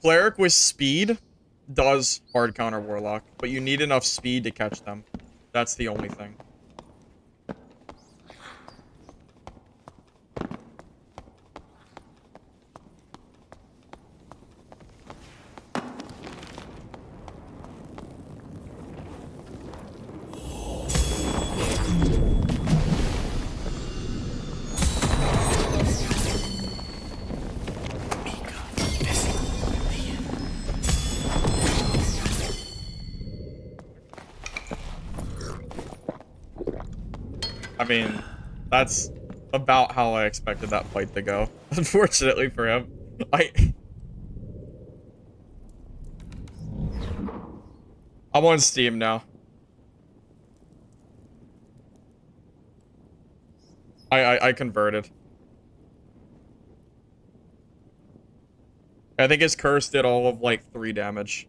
Cleric with speed does hard counter Warlock, but you need enough speed to catch them. That's the only thing. I mean, that's about how I expected that fight to go. Unfortunately for him. I'm on Steam now. I converted. I think his curse did all of like 3 damage.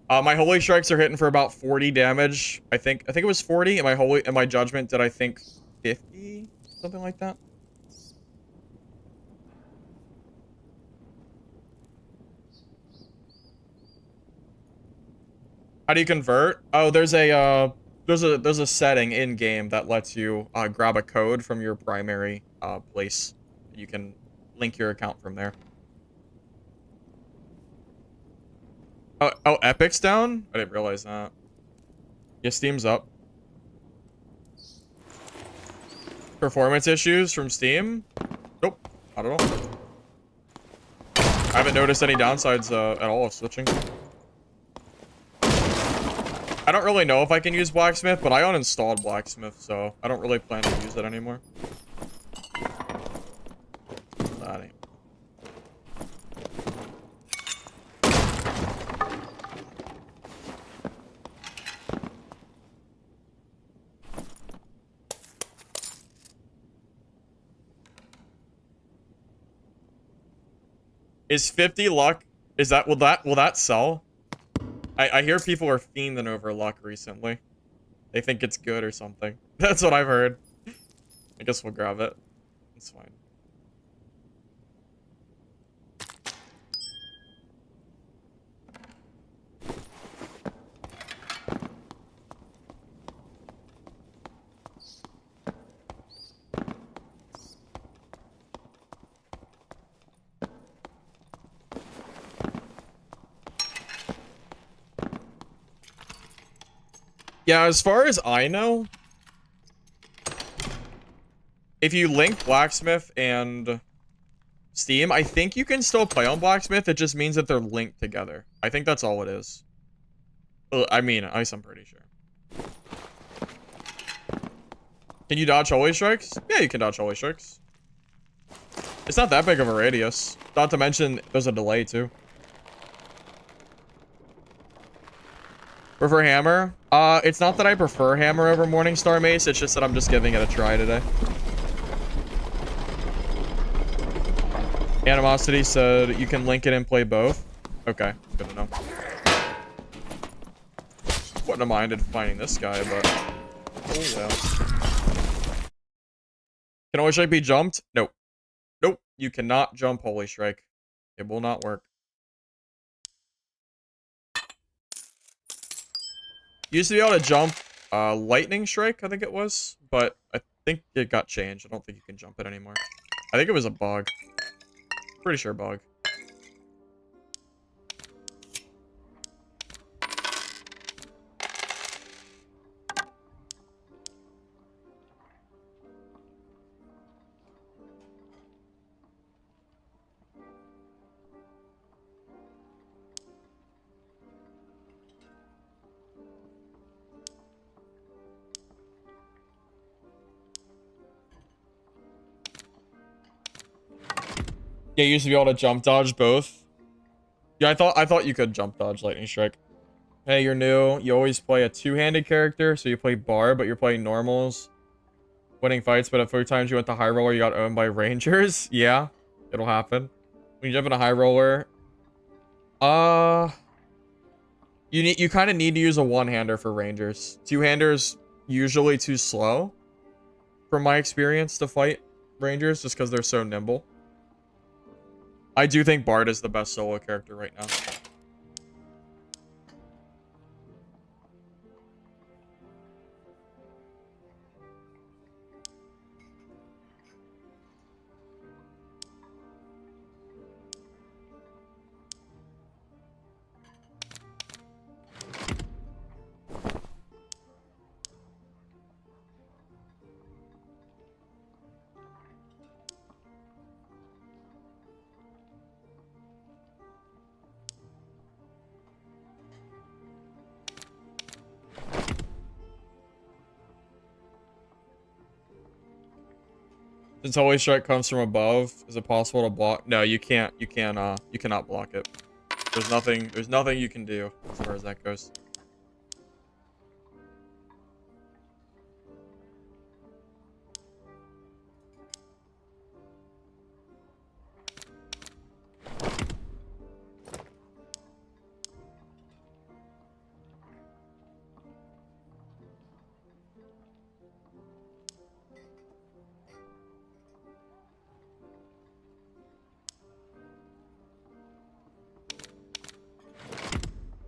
My holy strikes are hitting for about 40 damage. I think it was 40, and my judgment did I think 50? Something like that. How do you convert? Oh, there's a setting in game that lets you grab a code from your primary place. You can link your account from there. Oh, Epic's down? I didn't realize that. Yeah, Steam's up. Performance issues from Steam? Nope. I don't know. I haven't noticed any downsides at all of switching. I don't really know if I can use Blacksmith, but I uninstalled Blacksmith, so I don't really plan to use it anymore. That ain't. Is 50 luck? Will that sell? I hear people are fiending over luck recently. They think it's good or something. That's what I've heard. I guess we'll grab it. It's fine. Yeah, as far as I know, if you link Blacksmith and Steam, I think you can still play on Blacksmith. It just means that they're linked together. I think that's all it is. I mean, I'm pretty sure. Can you dodge holy strikes? Yeah, you can dodge holy strikes. It's not that big of a radius. Not to mention, there's a delay too. Prefer hammer? It's not that I prefer hammer over Morningstar Mace, it's just that I'm just giving it a try today. Animosity said you can link it and play both. Okay, good to know. Wouldn't have minded finding this guy, but oh well. Can Holy Strike be jumped? Nope. Nope. You cannot jump Holy Strike. It will not work. Used to be able to jump Lightning Strike, I think it was, but I think it got changed. I don't think you can jump it anymore. I think it was a bug. Pretty sure bug. Yeah, you used to be able to jump dodge both. Yeah, I thought you could jump dodge Lightning Strike. Hey, you're new. You always play a two-handed character, so you play Bar, but you're playing normals. Winning fights, but a few times you went to high roller, you got owned by Rangers. Yeah, it'll happen. When you jump in a high roller, you kind of need to use a one-hander for Rangers. Two-handers usually too slow, from my experience, to fight Rangers, just because they're so nimble. I do think Bard is the best solo character right now. Since Holy Strike comes from above, is it possible to block? No, you can't. You cannot block it. There's nothing you can do as far as that goes.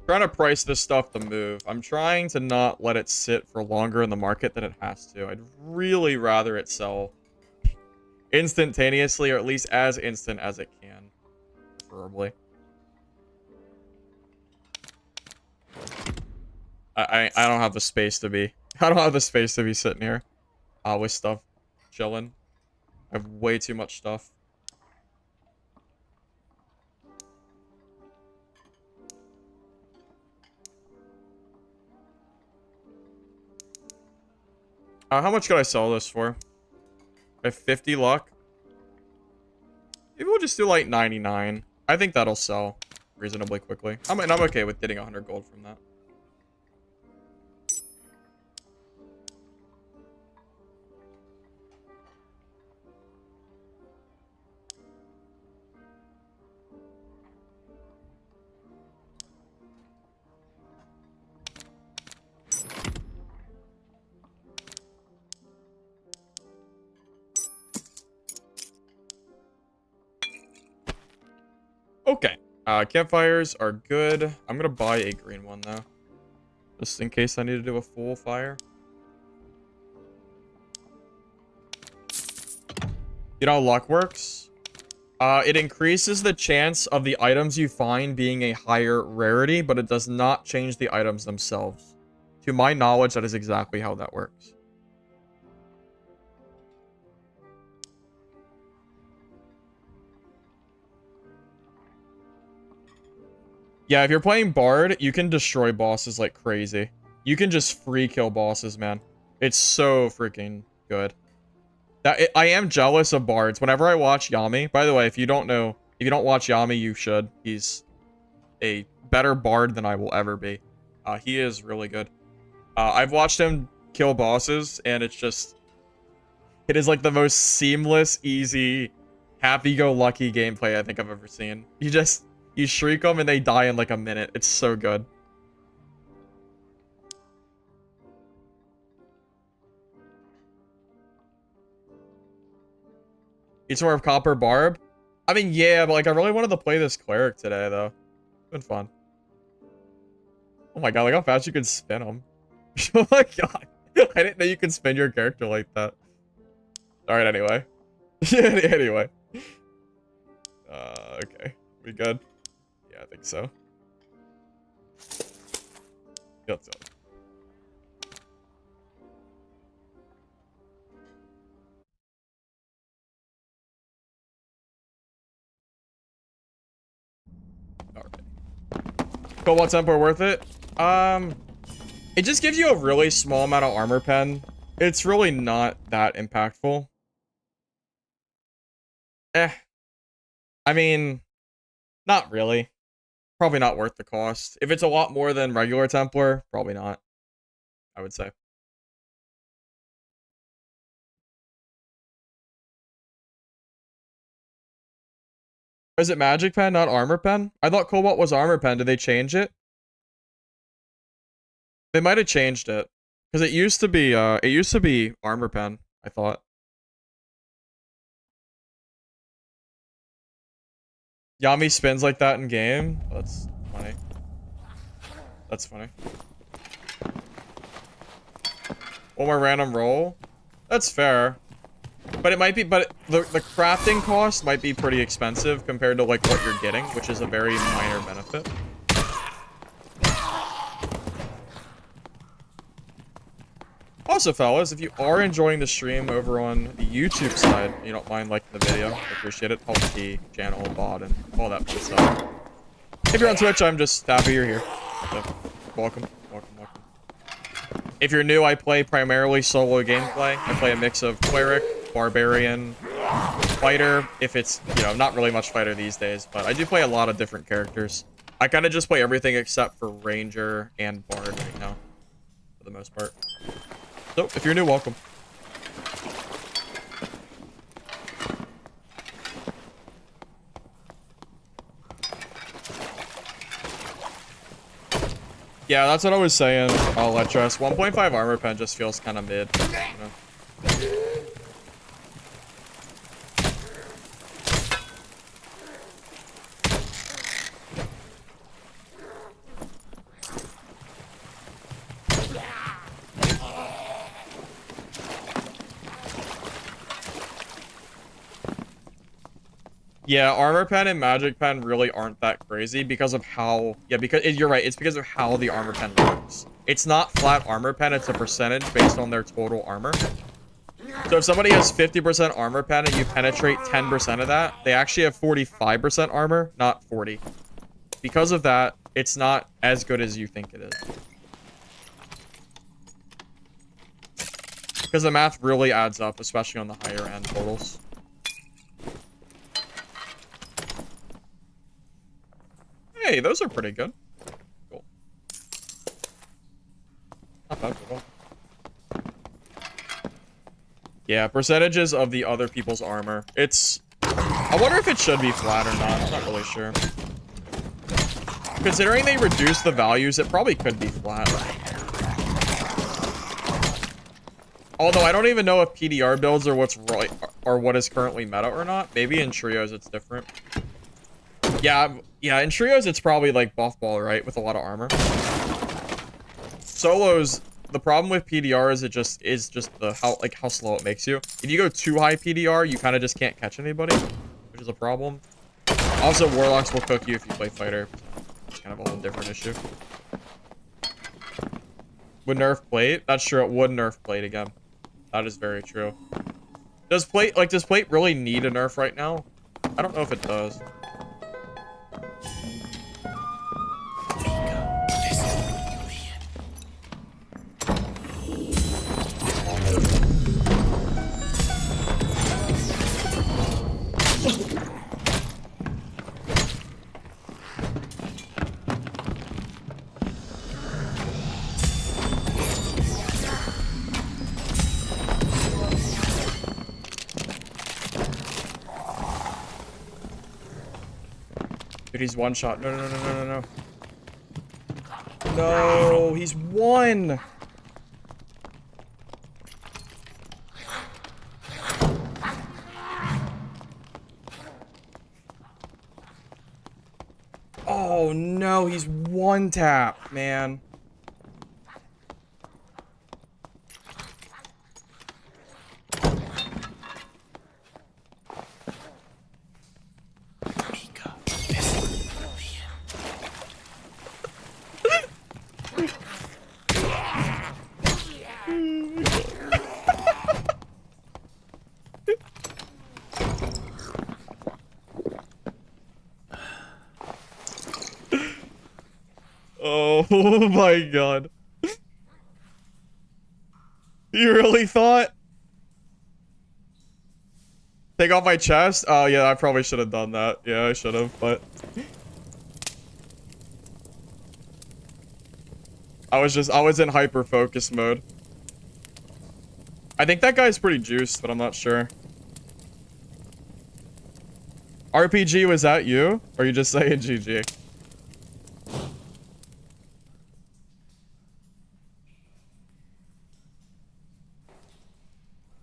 Trying to price this stuff to move. I'm trying to not let it sit for longer in the market than it has to. I'd really rather it sell instantaneously, or at least as instant as it can, preferably. I don't have the space to be. I don't have the space to be sitting here with stuff chilling. I have way too much stuff. How much could I sell this for? I have 50 luck. Maybe we'll just do like 99. I think that'll sell reasonably quickly. I'm okay with getting 100 gold from that. Okay. Campfires are good. I'm gonna buy a green one though, just in case I need to do a full fire. You know how luck works? It increases the chance of the items you find being a higher rarity, but it does not change the items themselves. To my knowledge, that is exactly how that works. Yeah, if you're playing Bard, you can destroy bosses like crazy. You can just free kill bosses, man. It's so freaking good. I am jealous of Bards. Whenever I watch Yami, by the way, if you don't watch Yami, you should. He's a better Bard than I will ever be. He is really good. I've watched him kill bosses, and it is like the most seamless, easy, happy-go-lucky gameplay I think I've ever seen. You shriek them and they die in like a minute. It's so good. Need some more of Copper Barb? I mean, yeah, but like I really wanted to play this Cleric today, though. It's been fun. Oh my god, like how fast you can spin them. Oh my god. I didn't know you could spin your character like that. Alright, anyway. Anyway. Okay. We good? Yeah, I think so. Let's go. Alright. Cobalt Tempo worth it? It just gives you a really small amount of armor pen. It's really not that impactful. I mean, not really. Probably not worth the cost. If it's a lot more than regular Templar, probably not, I would say. Is it Magic Pen, not Armor Pen? I thought Cobalt was Armor Pen. Did they change it? They might have changed it. Because it used to be Armor Pen, I thought. Yami spins like that in game? That's funny. That's funny. One more random roll? That's fair. But it might be, but the crafting cost might be pretty expensive compared to like what you're getting, which is a very minor benefit. Also, fellas, if you are enjoying the stream over on the YouTube side, you don't mind liking the video, I appreciate it. Helps the channel, bot, and all that good stuff. If you're on Twitch, I'm just happy you're here. So, welcome. If you're new, I play primarily solo gameplay. I play a mix of Cleric, Barbarian, fighter if it's, you know, not really much fighter these days, but I do play a lot of different characters. I kind of just play everything except for ranger and bard right now, for the most part. So, if you're new, welcome. Yeah, that's what I was saying, Letras. 1.5 armor pen just feels kind of mid, you know? Yeah, armor pen and magic pen really aren't that crazy because of how, yeah, because you're right, it's because of how the armor pen works. It's not flat armor pen, it's a percentage based on their total armor. So if somebody has 50% armor pen and you penetrate 10% of that, they actually have 45% armor, not 40. Because of that, it's not as good as you think it is. Because the math really adds up, especially on the higher end totals. Hey, those are pretty good. Cool. Not bad at all. Yeah, percentages of the other people's armor. It's... I wonder if it should be flat or not. I'm not really sure. Considering they reduced the values, it probably could be flat. Although I don't even know if PDR builds are what's right or what is currently meta or not. Maybe in trios it's different. Yeah, in trios it's probably like buff ball, right? With a lot of armor. Solos, the problem with PDR is it just the how slow it makes you. If you go too high PDR, you kind of just can't catch anybody, which is a problem. Also, warlocks will cook you if you play fighter. It's kind of a whole different issue. Would nerf plate? That's true, it would nerf plate again. That is very true. Does plate really need a nerf right now? I don't know if it does. Dude, he's one shot. No. No, he's one. Oh no, he's one tap, man. Oh my god. You really thought? Take off my chest? Oh yeah, I probably should have done that. Yeah, I should have, but... I was in hyper focus mode. I think that guy's pretty juiced, but I'm not sure. RPG, was that you? Or are you just saying GG?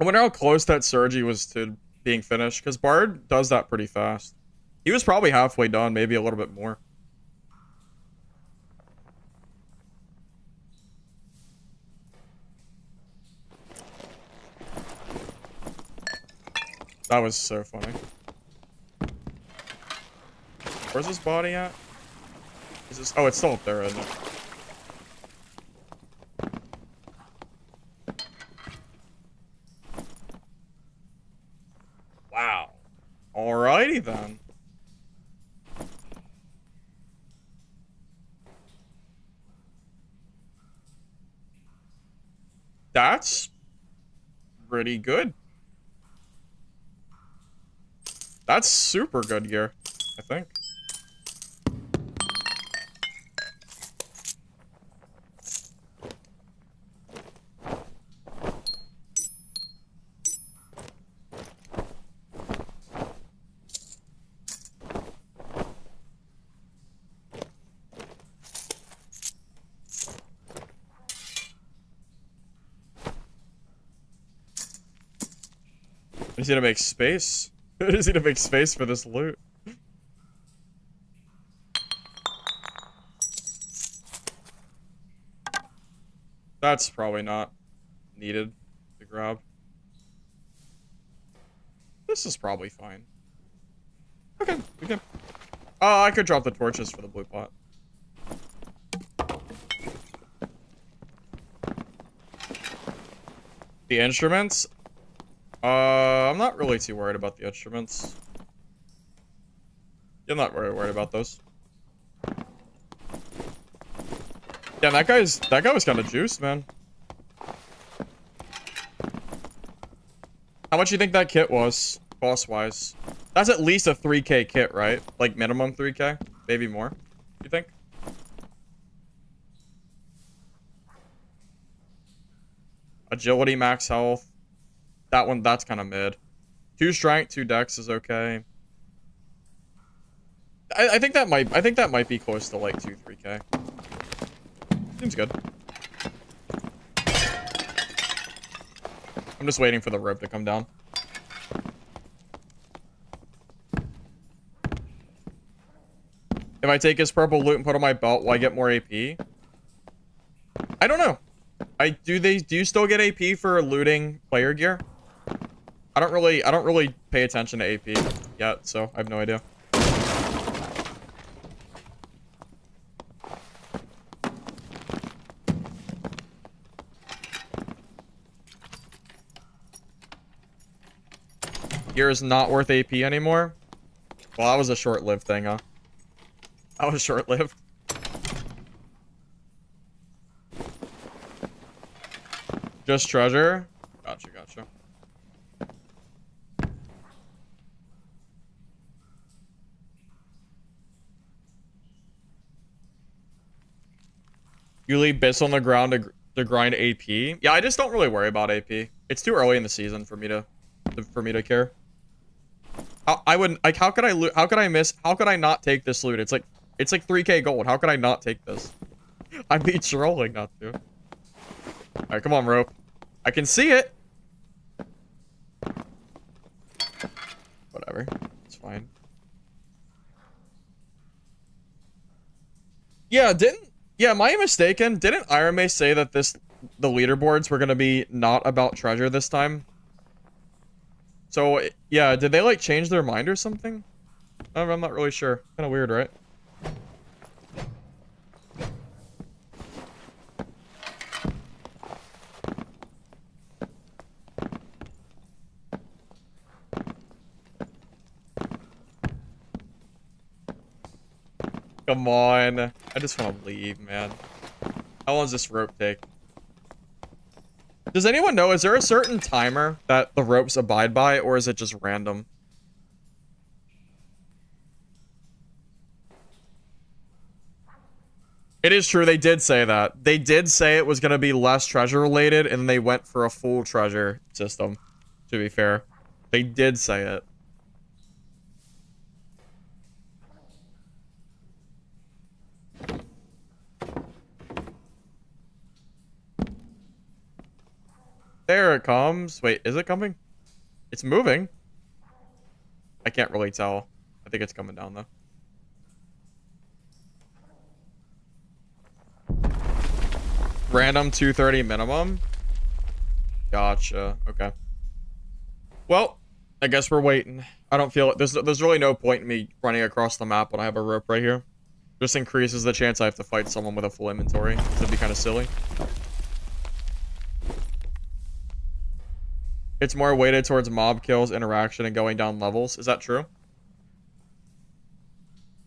I wonder how close that Sergi was to being finished, because Bard does that pretty fast. He was probably halfway done, maybe a little bit more. That was so funny. Where's his body at? Is this? Oh, it's still up there, isn't it? Wow. Alrighty then. That's pretty good. That's super good gear, I think. I just need to make space. I just need to make space for this loot. That's probably not needed to grab. This is probably fine. Okay, we can. Oh, I could drop the torches for the blue pot. The instruments? I'm not really too worried about the instruments. I'm not very worried about those. Yeah, that guy was kind of juiced, man. How much do you think that kit was, cost-wise? That's at least a 3K kit, right? Like minimum 3K, maybe more. You think? Agility, max health. That one, that's kind of mid. 2 strength, 2 dex is okay. I think that might be close to like 2-3K. Seems good. I'm just waiting for the rope to come down. If I take his purple loot and put on my belt, will I get more AP? I don't know. Do you still get AP for looting player gear? I don't really pay attention to AP yet, so I have no idea. Gear is not worth AP anymore? Well, that was a short-lived thing, huh? That was short-lived. Just treasure? Gotcha, gotcha. You leave bits on the ground to grind AP? Yeah, I just don't really worry about AP. It's too early in the season for me to care. I wouldn't like. How could I loot? How could I miss? How could I not take this loot? It's like 3K gold. How could I not take this? I'd be trolling not to. All right, come on, rope. I can see it. Whatever. It's fine. Yeah, am I mistaken? Didn't Iron May say that the leaderboards were gonna be not about treasure this time? So, yeah, did they, like, change their mind or something? I'm not really sure. Kind of weird, right? Come on. I just want to leave, man. How long does this rope take? Does anyone know, is there a certain timer that the ropes abide by, or is it just random? It is true, they did say that. They did say it was going to be less treasure related, and they went for a full treasure system, to be fair. They did say it. There it comes. Wait, is it coming? It's moving. I can't really tell. I think it's coming down, though. Random 230 minimum? Gotcha. Okay. Well, I guess we're waiting. I don't feel it. There's really no point in me running across the map when I have a rope right here. Just increases the chance I have to fight someone with a full inventory. It'd be kind of silly. It's more weighted towards mob kills, interaction, and going down levels. Is that true?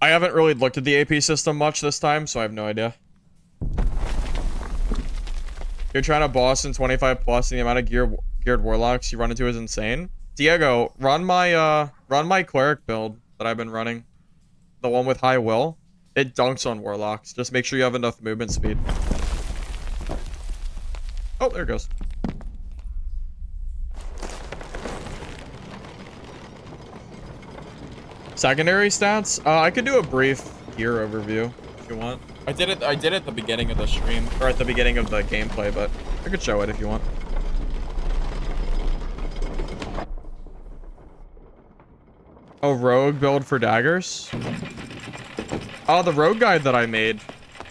I haven't really looked at the AP system much this time, so I have no idea. You're trying to boss in 25 plus, and the amount of geared warlocks you run into is insane. Diego, run my cleric build that I've been running. The one with high will. It dunks on warlocks. Just make sure you have enough movement speed. Oh, there it goes. Secondary stats? I could do a brief gear overview if you want. I did it at the beginning of the stream, or at the beginning of the gameplay, but I could show it if you want. Oh, rogue build for daggers? Oh, the rogue guide that I made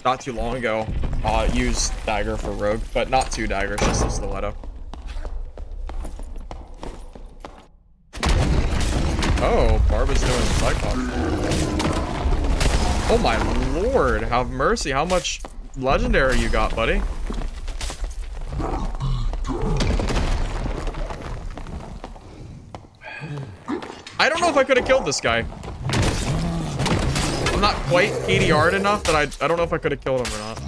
not too long ago used dagger for rogue, but not 2 daggers, just a stiletto. Oh, Barb is doing Cyclops. Oh my lord, have mercy. How much legendary you got, buddy? I don't know if I could have killed this guy. I'm not quite PDR'd enough that I don't know if I could have killed him or not.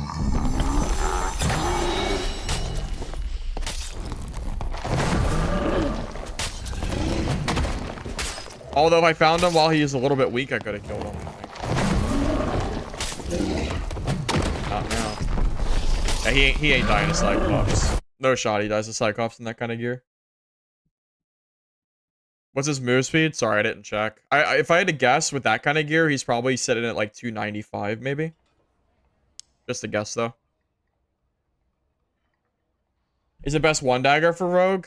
Although if I found him while he is a little bit weak, I could have killed him, I think. Not now. Yeah, he ain't dying to Cyclops. No shot he dies to Cyclops in that kind of gear. What's his move speed? Sorry, I didn't check. If I had to guess with that kind of gear, he's probably sitting at like 295, maybe. Just a guess, though. Is it best 1 dagger for rogue?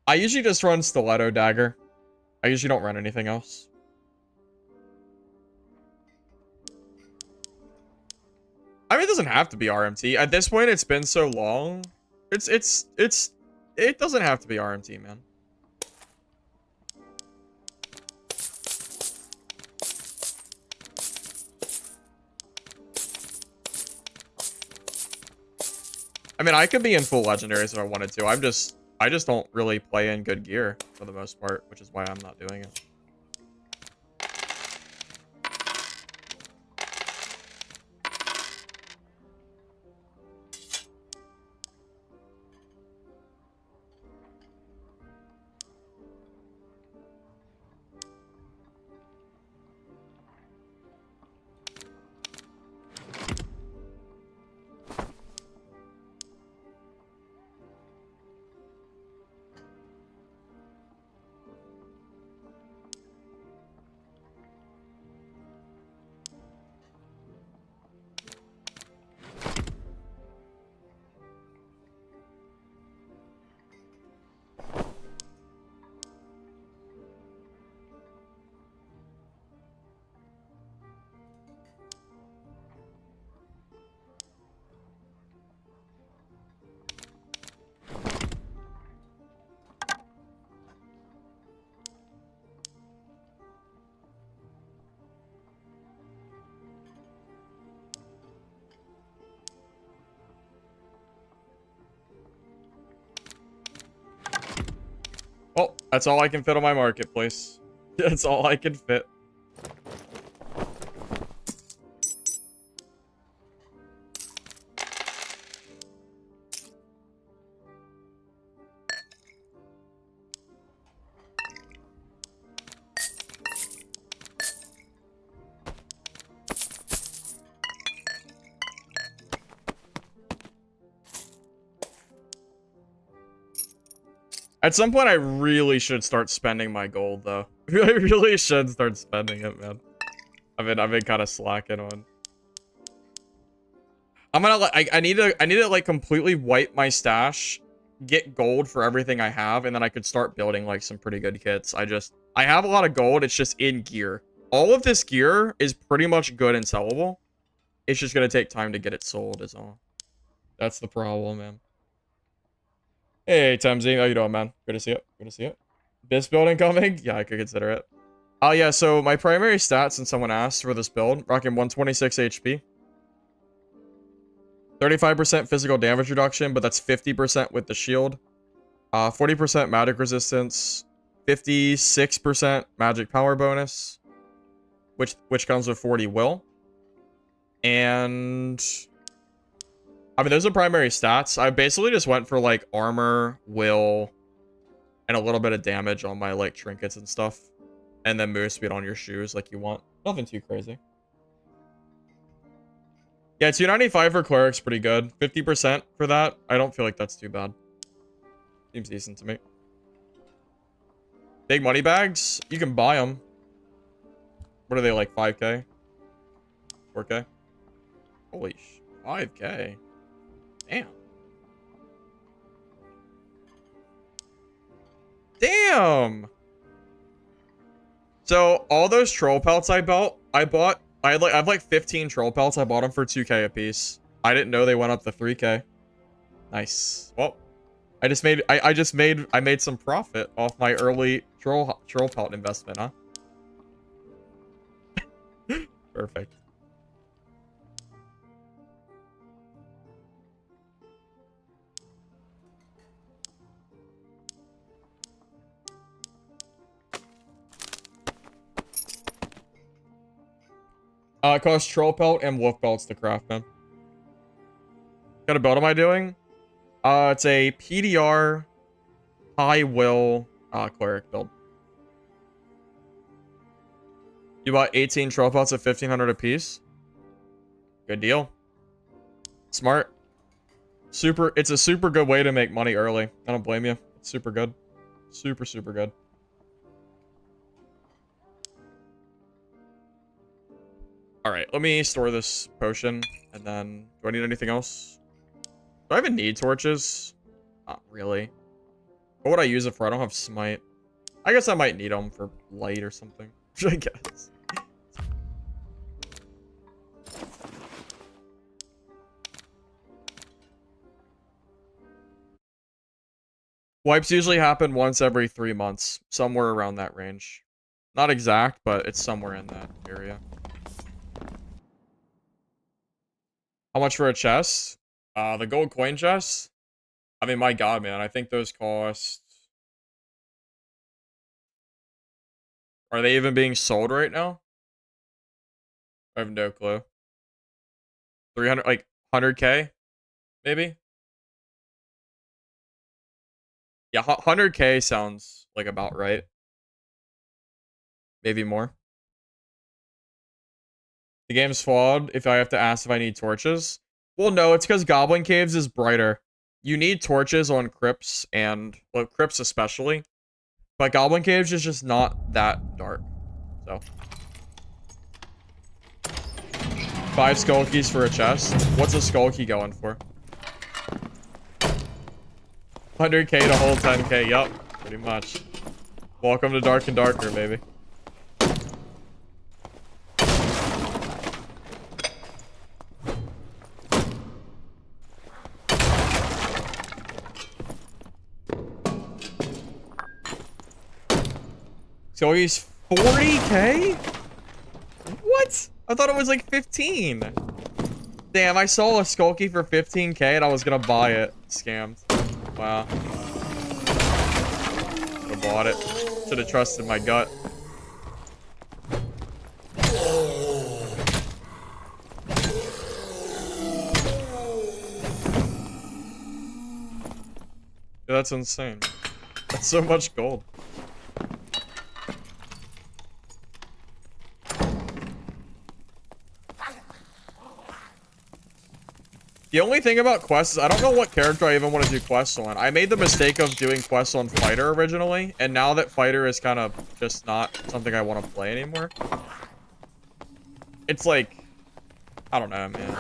I usually just run stiletto dagger. I usually don't run anything else. I mean, it doesn't have to be RMT. At this point, it's been so long. It doesn't have to be RMT, man. I mean, I could be in full legendaries if I wanted to. I just don't really play in good gear for the most part, which is why I'm not doing it. Well, that's all I can fit on my marketplace. That's all I can fit. At some point, I really should start spending my gold, though. I really should start spending it, man. I've been kind of slacking on. I'm gonna like I need to like completely wipe my stash, get gold for everything I have, and then I could start building like some pretty good kits. I have a lot of gold. It's just in gear. All of this gear is pretty much good and sellable. It's just gonna take time to get it sold, is all. That's the problem, man. Hey, Temzy, how you doing, man? Good to see you. Good to see you. This building coming? Yeah, I could consider it. Oh, yeah, so my primary stats, since someone asked for this build, rocking 126 HP. 35% physical damage reduction, but that's 50% with the shield. 40% magic resistance. 56% magic power bonus. Which comes with 40 will. And I mean, those are primary stats. I basically just went for like armor, will, and a little bit of damage on my like trinkets and stuff, and then move speed on your shoes like you want. Nothing too crazy. Yeah, 295 for Cleric's pretty good. 50% for that. I don't feel like that's too bad. Seems decent to me. Big money bags, you can buy them. What are they, like 5k? 4k? Holy 5k. Damn. Damn. So all those troll pelts I bought, I have like 15 troll pelts. I bought them for 2k a piece. I didn't know they went up to 3k. Nice. Well, I made some profit off my early troll pelt investment, huh? Perfect. It costs troll pelt and wolf pelts to craft, man. What kind of build am I doing? It's a PDR high will cleric build. You bought 18 troll pelts at 1500 a piece. Good deal. Smart. It's a super good way to make money early. I don't blame you. It's super good. Super, super good. Alright, let me store this potion, and then... Do I need anything else? Do I even need torches? Not really. What would I use it for? I don't have smite. I guess I might need them for light or something. I guess. Wipes usually happen once every 3 months. Somewhere around that range. Not exact, but it's somewhere in that area. How much for a chest? The gold coin chest? I mean, my god, man. I think those cost... Are they even being sold right now? I have no clue. 300, like, 100k? Maybe? Yeah, 100k sounds like about right. Maybe more. The game's flawed if I have to ask if I need torches. Well, no, it's because Goblin Caves is brighter. You need torches on crypts and, well, crypts especially. But Goblin Caves is just not that dark. So. 5 skull keys for a chest. What's a skull key going for? 100k to hold 10k. Yup, pretty much. Welcome to Dark and Darker, baby. So he's 40k? What? I thought it was like 15. Damn, I saw a Skulky for 15k and I was gonna buy it. Scammed. Wow. Should've bought it. Should've trusted my gut. Yeah, that's insane. That's so much gold. The only thing about quests is I don't know what character I even want to do quests on. I made the mistake of doing quests on Fighter originally, and now that Fighter is kind of just not something I want to play anymore. It's like, I don't know, man.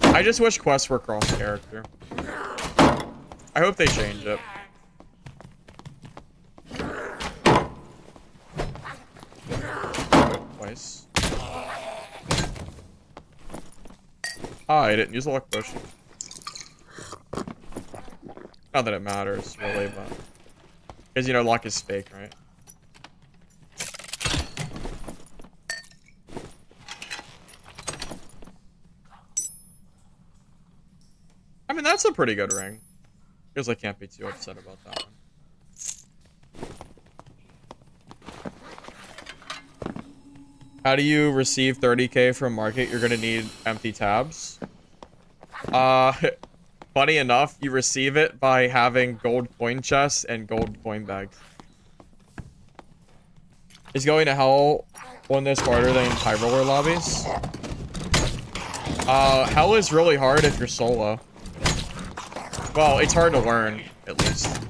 I just wish quests were cross-character. I hope they change it. Twice. Ah, I didn't use a luck potion. Not that it matters, really, but... Because, you know, luck is fake, right? I mean, that's a pretty good ring. Because I can't be too upset about that one. How do you receive 30k from market? You're gonna need empty tabs. Funny enough, you receive it by having gold coin chests and gold coin bags. Is going to hell on this harder than high roller lobbies? Hell is really hard if you're solo. Well, it's hard to learn, at least.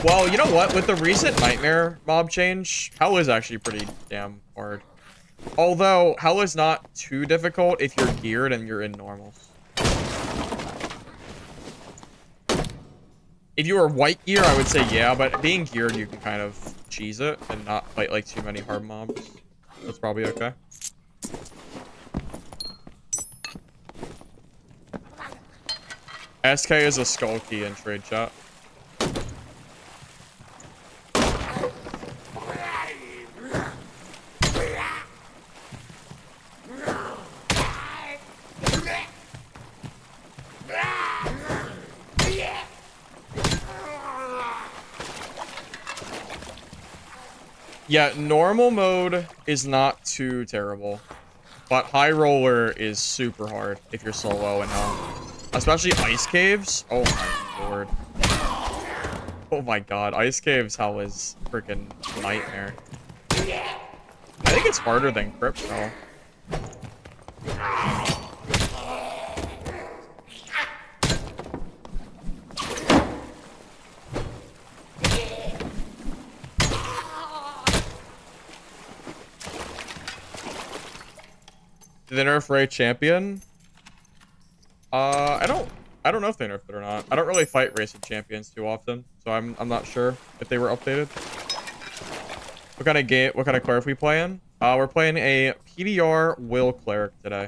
Well, you know what? With the recent Nightmare mob change, hell is actually pretty damn hard. Although, hell is not too difficult if you're geared and you're in normals. If you were white gear, I would say yeah, but being geared, you can kind of cheese it and not fight like too many hard mobs. That's probably okay. SK is a skull key in trade chat. Yeah, normal mode is not too terrible, but high roller is super hard if you're solo and especially ice caves. Oh my lord. Oh my god, ice caves hell is freaking nightmare. I think it's harder than crypt though. Did they nerf Ray Champion? I don't know if they nerfed it or not. I don't really fight Race of Champions too often, so I'm not sure if they were updated. What kind of cleric we playing? We're playing a PDR Will Cleric today.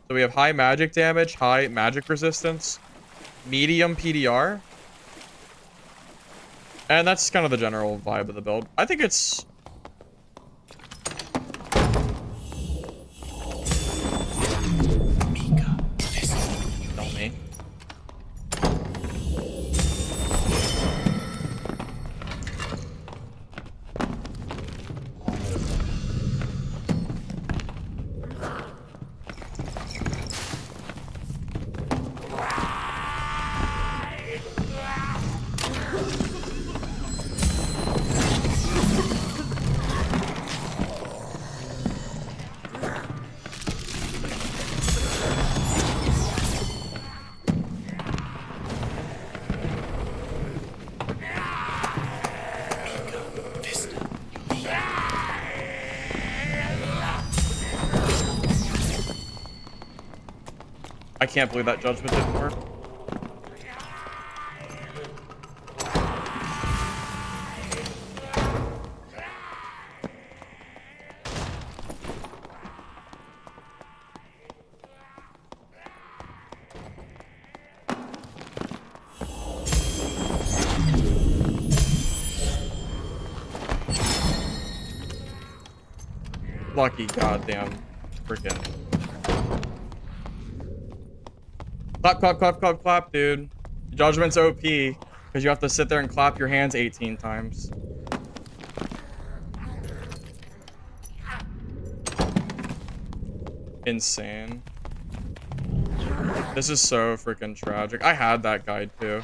So we have high magic damage, high magic resistance, medium PDR. And that's kind of the general vibe of the build. I think it's... Don't me. I can't believe that judgment didn't work. Lucky goddamn freaking. Clap, clap, clap, clap, clap, dude. Judgment's OP because you have to sit there and clap your hands 18 times. Insane. This is so freaking tragic. I had that guide too.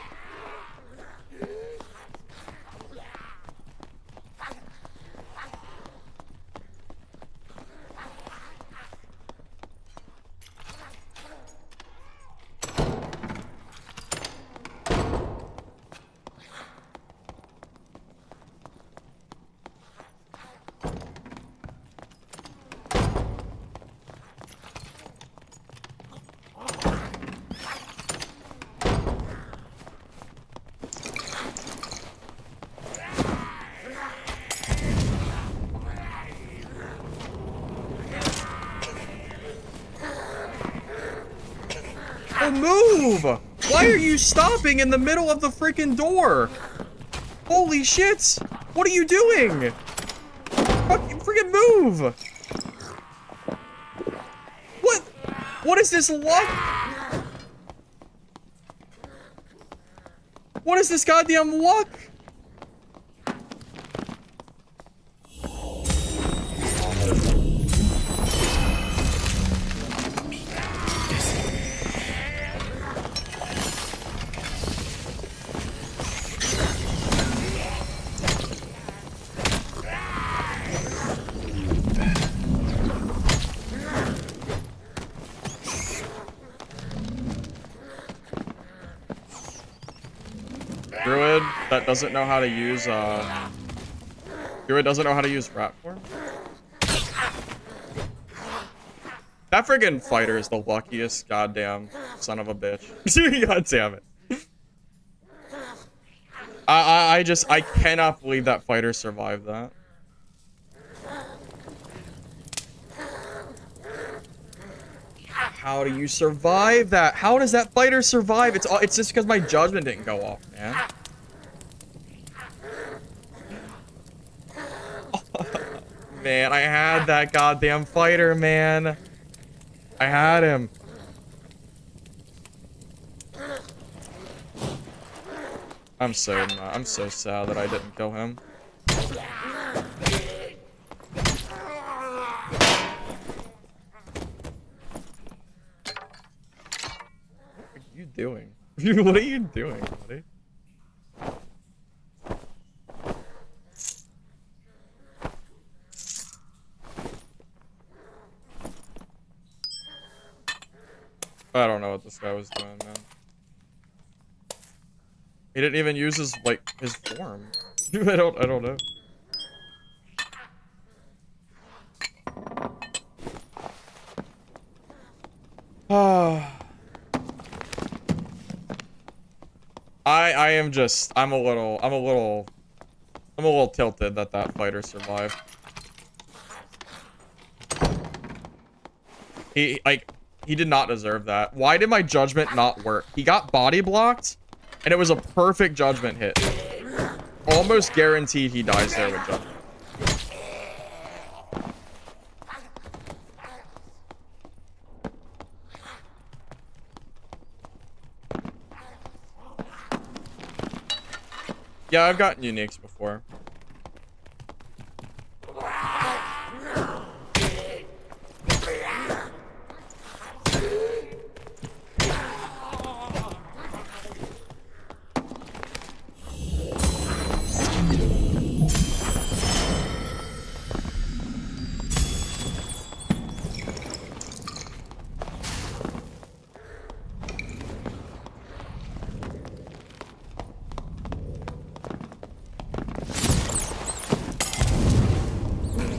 Oh, move! Why are you stopping in the middle of the freaking door? Holy shit! What are you doing? Fucking freaking move! What? What is this luck? What is this goddamn luck? Druid that doesn't know how to use Druid doesn't know how to use rat form? That friggin' fighter is the luckiest goddamn son of a bitch. God damn it. I cannot believe that fighter survived that. How do you survive that? How does that fighter survive? It's just because my judgment didn't go off, man. Man, I had that goddamn fighter, man. I had him. I'm so sad that I didn't kill him. What are you doing? What are you doing, buddy? I don't know what this guy was doing, man. He didn't even use his form. I don't know. I am just I'm a little tilted that that fighter survived. He did not deserve that. Why did my judgment not work? He got body blocked and it was a perfect judgment hit. Almost guaranteed he dies there with judgment. Yeah, I've gotten uniques before.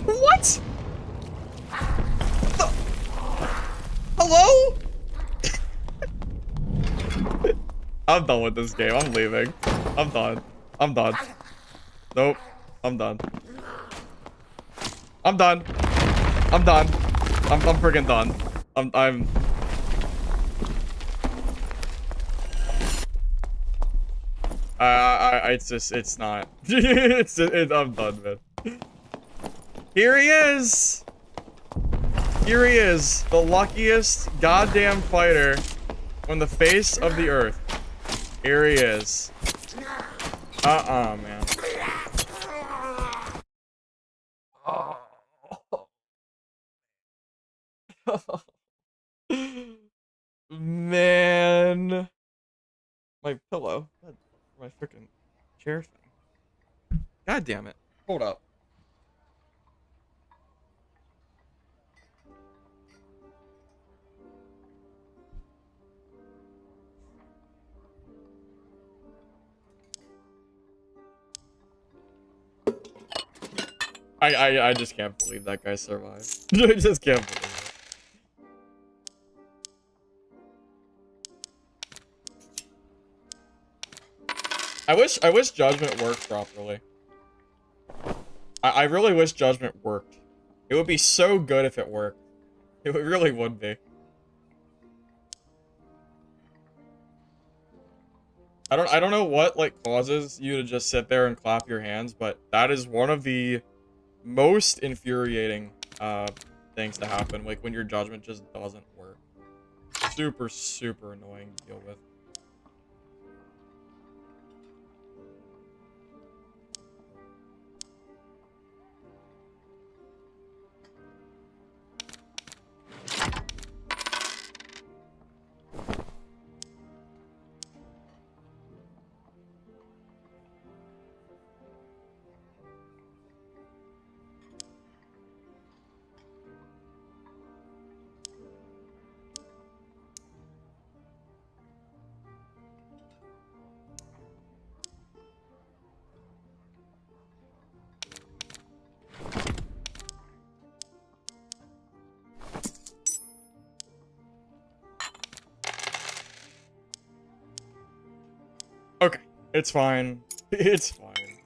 What? Hello? I'm done with this game. I'm leaving. I'm done. I'm done. Nope. I'm done. I'm done. I'm done. I'm freaking done. It's not. I'm done, man. Here he is! Here he is, the luckiest goddamn fighter on the face of the earth. Here he is. Man. Man. My pillow. My freaking chair thing. God damn it. Hold up. I just can't believe that guy survived. I just can't believe it. I wish judgment worked properly. I really wish judgment worked. It would be so good if it worked. It really would be. I don't know what like causes you to just sit there and clap your hands, but that is one of the most infuriating things to happen, like when your judgment just doesn't work. Super, super annoying to deal with. It's fine. It's fine.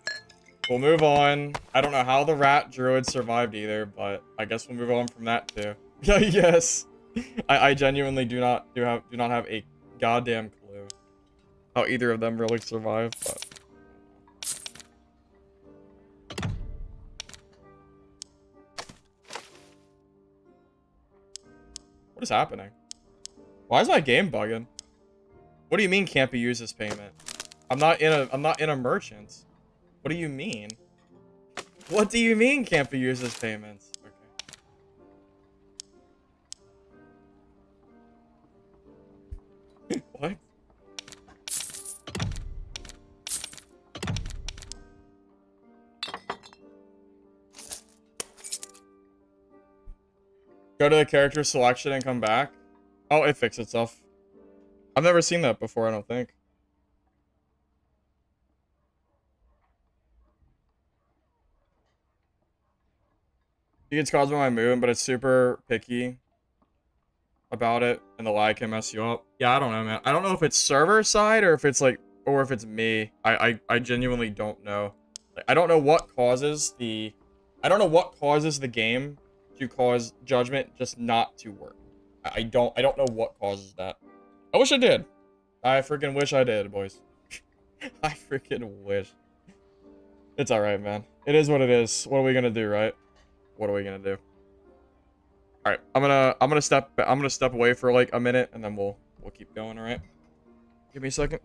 We'll move on. I don't know how the rat druid survived either, but I guess we'll move on from that too. Yes. I genuinely do not have a goddamn clue how either of them really survived, but what is happening? Why is my game bugging? What do you mean can't be used as payment? I'm not in a merchant. What do you mean? What do you mean can't be used as payments? Okay. What? Go to the character selection and come back. Oh, it fixed itself. I've never seen that before, I don't think. It gets caused by my movement, but it's super picky about it, and the lag can mess you up. Yeah, I don't know, man. I don't know if it's server side or if it's like, or if it's me. I genuinely don't know. Like, I don't know what causes the game to cause judgment just not to work. I don't know what causes that. I wish I did. I freaking wish I did, boys. I freaking wish. It's alright, man. It is what it is. What are we gonna do, right? What are we gonna do? Alright, I'm gonna step away for like a minute and then we'll keep going, alright? Give me a second.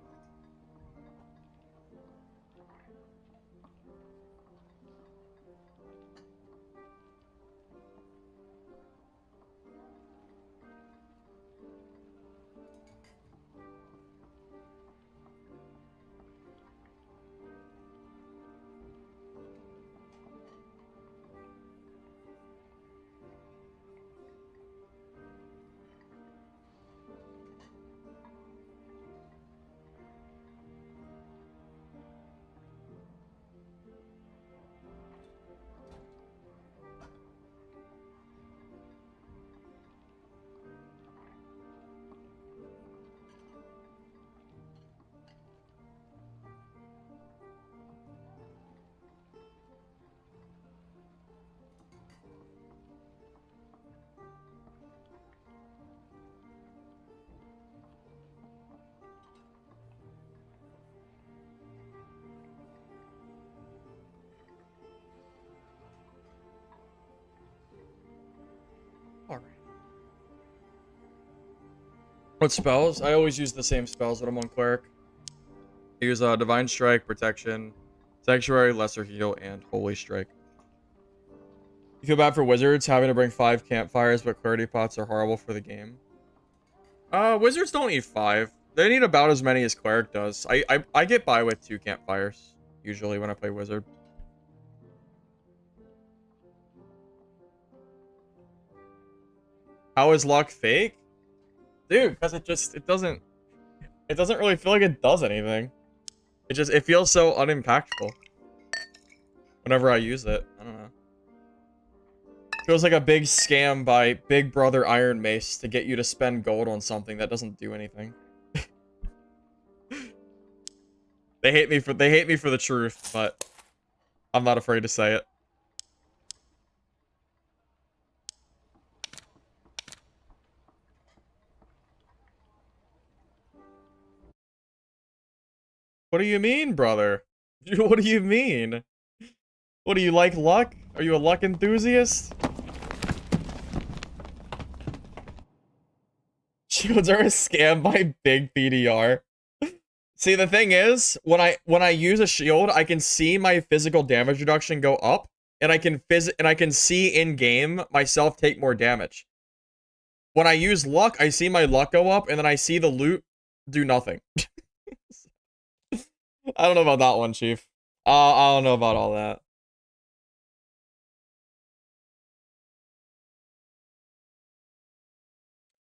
What spells? I always use the same spells when I'm on Cleric. I use Divine Strike, Protection, Sanctuary, Lesser Heal, and Holy Strike. You feel bad for wizards having to bring 5 campfires, but clarity pots are horrible for the game. Wizards don't need 5. They need about as many as Cleric does. I get by with 2 campfires, usually, when I play Wizard. How is luck fake? Dude, because it doesn't really feel like it does anything. It feels so unimpactful whenever I use it. I don't know. Feels like a big scam by Big Brother Iron Mace to get you to spend gold on something that doesn't do anything. They hate me for the truth, but I'm not afraid to say it. What do you mean, brother? What do you mean? What, do you like luck? Are you a luck enthusiast? Shields are a scam by Big PDR. See, the thing is, when I use a shield, I can see my physical damage reduction go up, and I can see in game myself take more damage. When I use luck, I see my luck go up, and then I see the loot do nothing. I don't know about that one, Chief. I don't know about all that.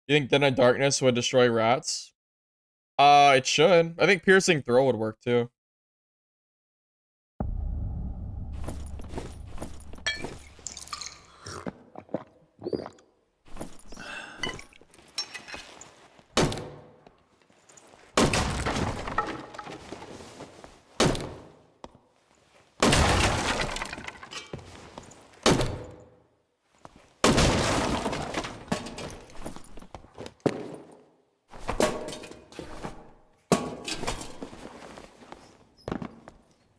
You think Den of Darkness would destroy rats? It should. I think Piercing Throw would work too.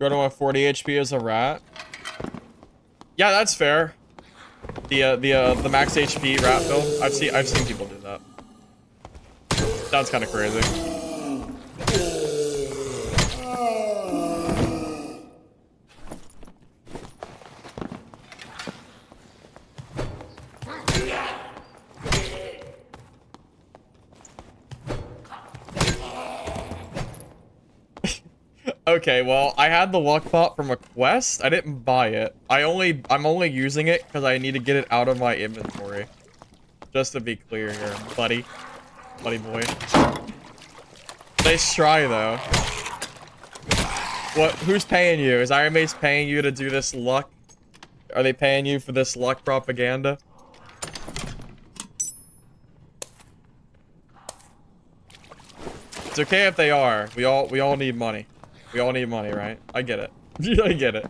Go to 40 HP as a rat. Yeah, that's fair. The max HP rat build. I've seen people do that. Sounds kind of crazy. Okay, well, I had the luck pot from a quest. I didn't buy it. I'm only using it because I need to get it out of my inventory. Just to be clear here, buddy. Buddy boy. Nice try, though. What? Who's paying you? Is Iron Mace paying you to do this luck? Are they paying you for this luck propaganda? It's okay if they are. We all need money. We all need money, right? I get it. I get it.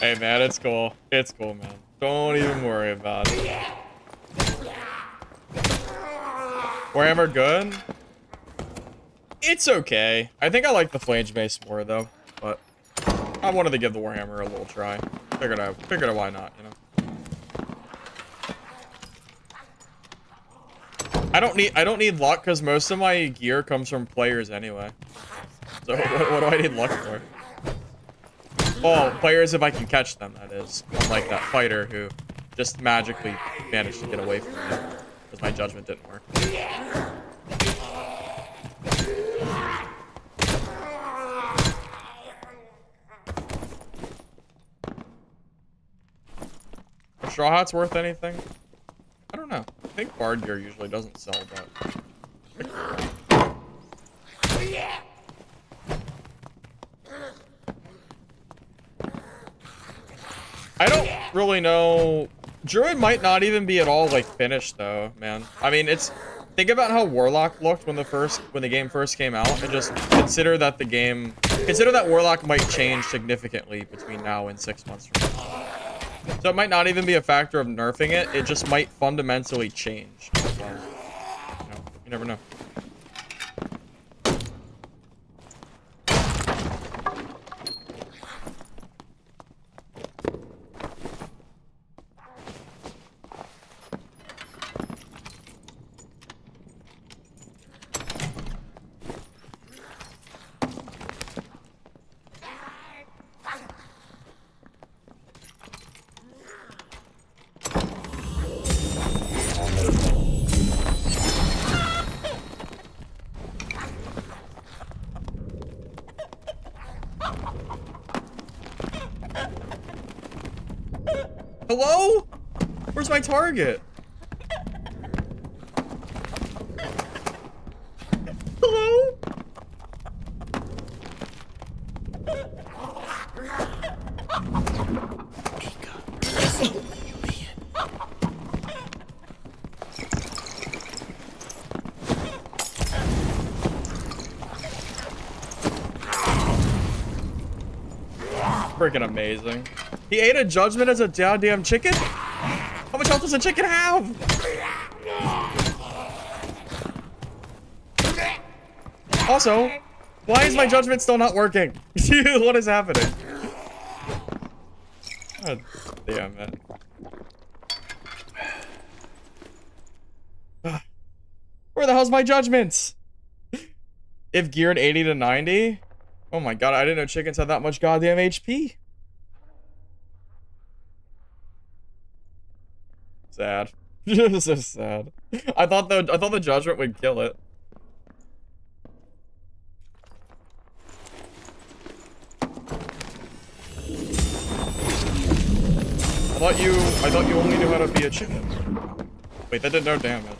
Hey man, it's cool. It's cool, man. Don't even worry about it. Warhammer good? It's okay. I think I like the Flange Mace more though, but I wanted to give the Warhammer a little try. Figured out why not, you know. I don't need luck because most of my gear comes from players anyway. So what do I need luck for? Well, players if I can catch them, that is. Unlike that fighter who just magically managed to get away from me because my judgment didn't work. Are straw hats worth anything? I don't know. I think bard gear usually doesn't sell, but... I don't really know. Druid might not even be at all like finished though, man. I mean, it's think about how Warlock looked when the game first came out, and just consider that Warlock might change significantly between now and 6 months from now. So it might not even be a factor of nerfing it. It just might fundamentally change. Well, you know, you never know. Hello? Where's my target? Hello? Freaking amazing. He ate a judgment as a goddamn chicken? How much health does a chicken have? Also, why is my judgment still not working? What is happening? God damn it. Where the hell's my judgments? If geared 80 to 90? Oh my god, I didn't know chickens had that much goddamn HP. Sad. So sad. I thought the judgment would kill it. I thought you only knew how to be a chicken. Wait, that did no damage.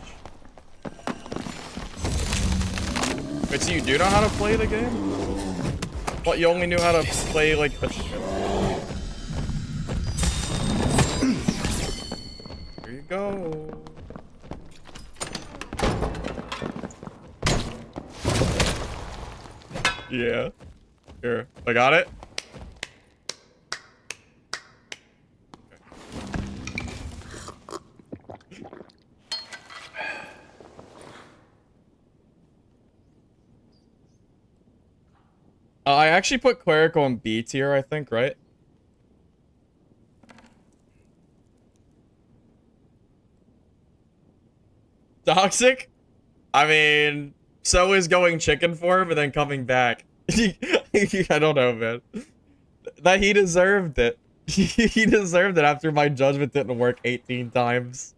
Wait, so you do know how to play the game? But you only knew how to play like a... Here you go. Yeah. Here. I got it. I actually put Cleric on B tier, I think, right? Toxic? I mean, so is going chicken for him and then coming back. I don't know, man. That he deserved it. He deserved it after my judgment didn't work 18 times.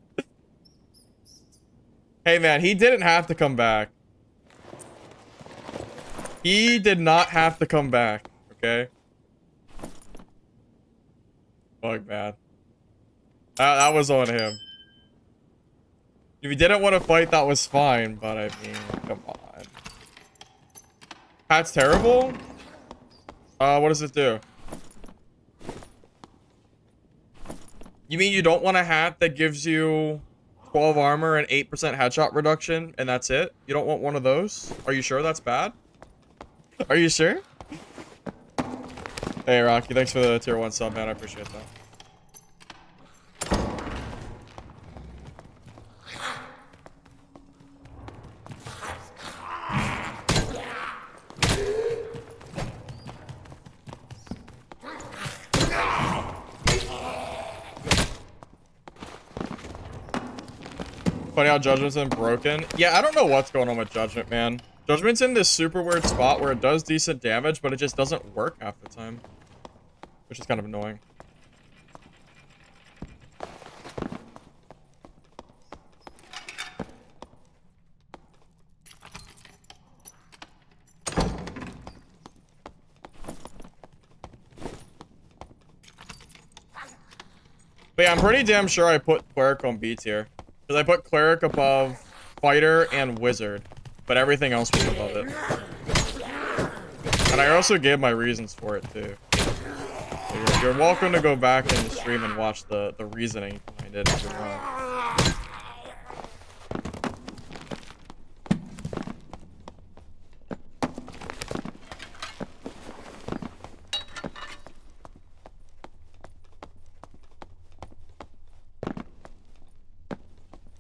Hey, man, he didn't have to come back. He did not have to come back, okay? Fuck, man. That was on him. If he didn't want to fight, that was fine, but I mean, come on. Hat's terrible? What does it do? You mean you don't want a hat that gives you 12 armor and 8% headshot reduction, and that's it? You don't want one of those? Are you sure that's bad? Are you sure? Hey, Rocky, thanks for the tier 1 sub, man. I appreciate that. Funny how Judgment's been broken. Yeah, I don't know what's going on with Judgment, man. Judgment's in this super weird spot where it does decent damage, but it just doesn't work half the time. Which is kind of annoying. But yeah, I'm pretty damn sure I put Cleric on B tier. Because I put Cleric above Fighter and Wizard. But everything else was above it. And I also gave my reasons for it too. So you're welcome to go back in the stream and watch the reasoning behind it if you want.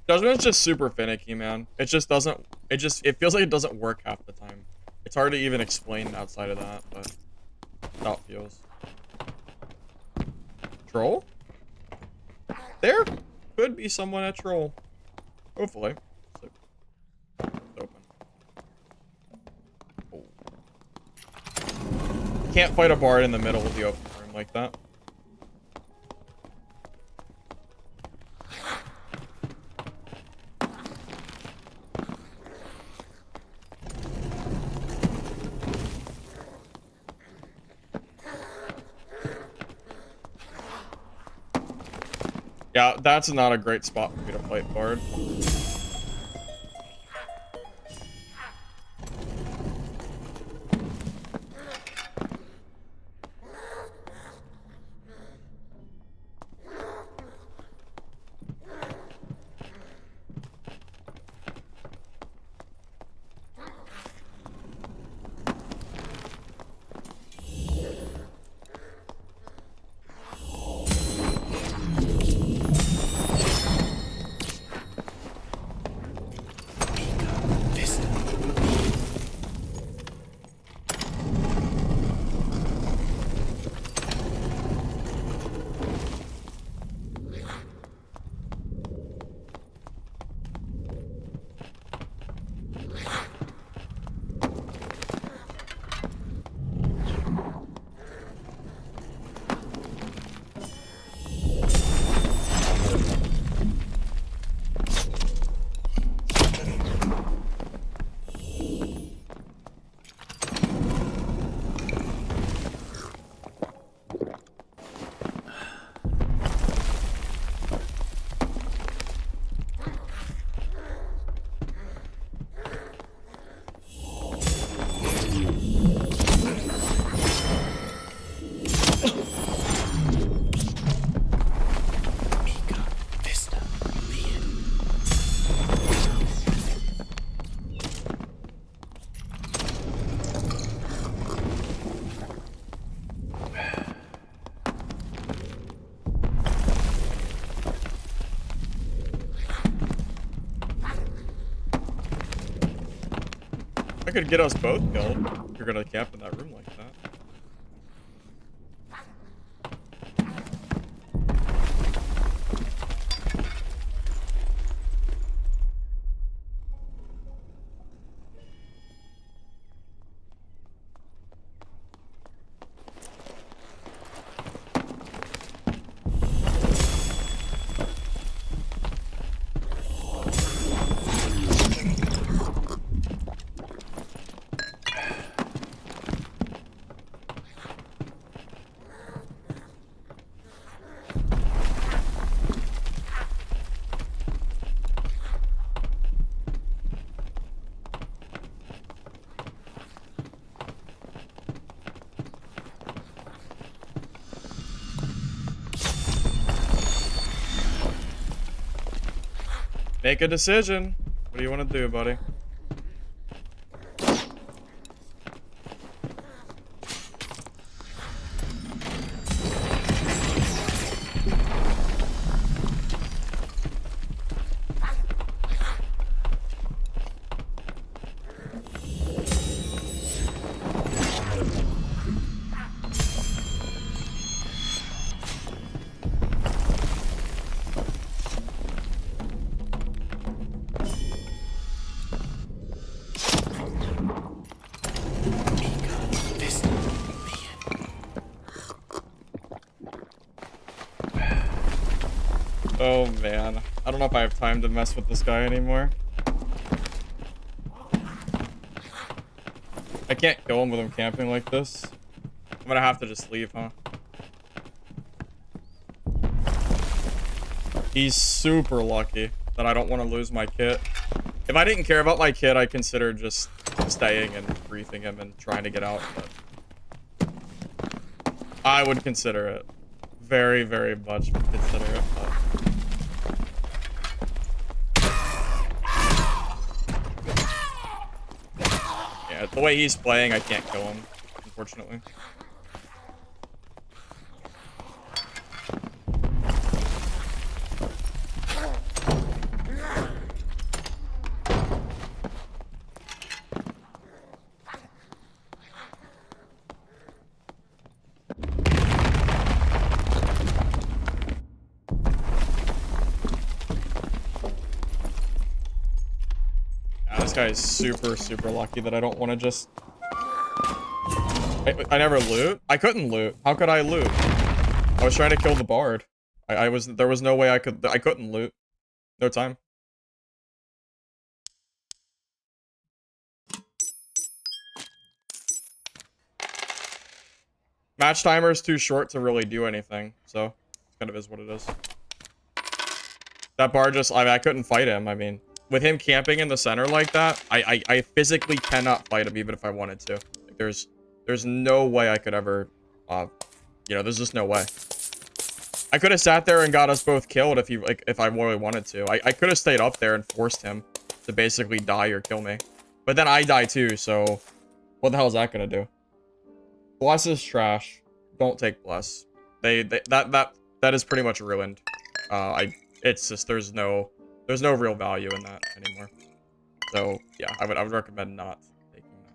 Judgment's just super finicky, man. It just doesn't, it feels like it doesn't work half the time. It's hard to even explain outside of that, but that's how it feels. Troll? There could be someone at Troll. Hopefully. It's open. Oh. Can't fight a bard in the middle of the open room like that. Yeah, that's not a great spot for me to fight bard. I could get us both killed if you're gonna camp in that room like that. Make a decision. What do you want to do, buddy? Oh man, I don't know if I have time to mess with this guy anymore. I can't kill him with him camping like this. I'm gonna have to just leave, huh? He's super lucky that I don't want to lose my kit. If I didn't care about my kit, I'd consider just staying and briefing him and trying to get out, but I would consider it. Very, very much consider it, but... Yeah, the way he's playing, I can't kill him, unfortunately. This guy is super, super lucky that I don't want to just... I never loot? I couldn't loot. How could I loot? I was trying to kill the bard. There was no way I couldn't loot. No time. Match timer is too short to really do anything, so it kind of is what it is. That bard just, I couldn't fight him. I mean, with him camping in the center like that, I physically cannot fight him even if I wanted to. Like, there's no way I could ever, you know, there's just no way. I could have sat there and got us both killed if I really wanted to. I could have stayed up there and forced him to basically die or kill me. But then I die too, so what the hell is that gonna do? Bless is trash. Don't take bless. That is pretty much ruined. It's just there's no real value in that anymore. So yeah, I would recommend not taking that.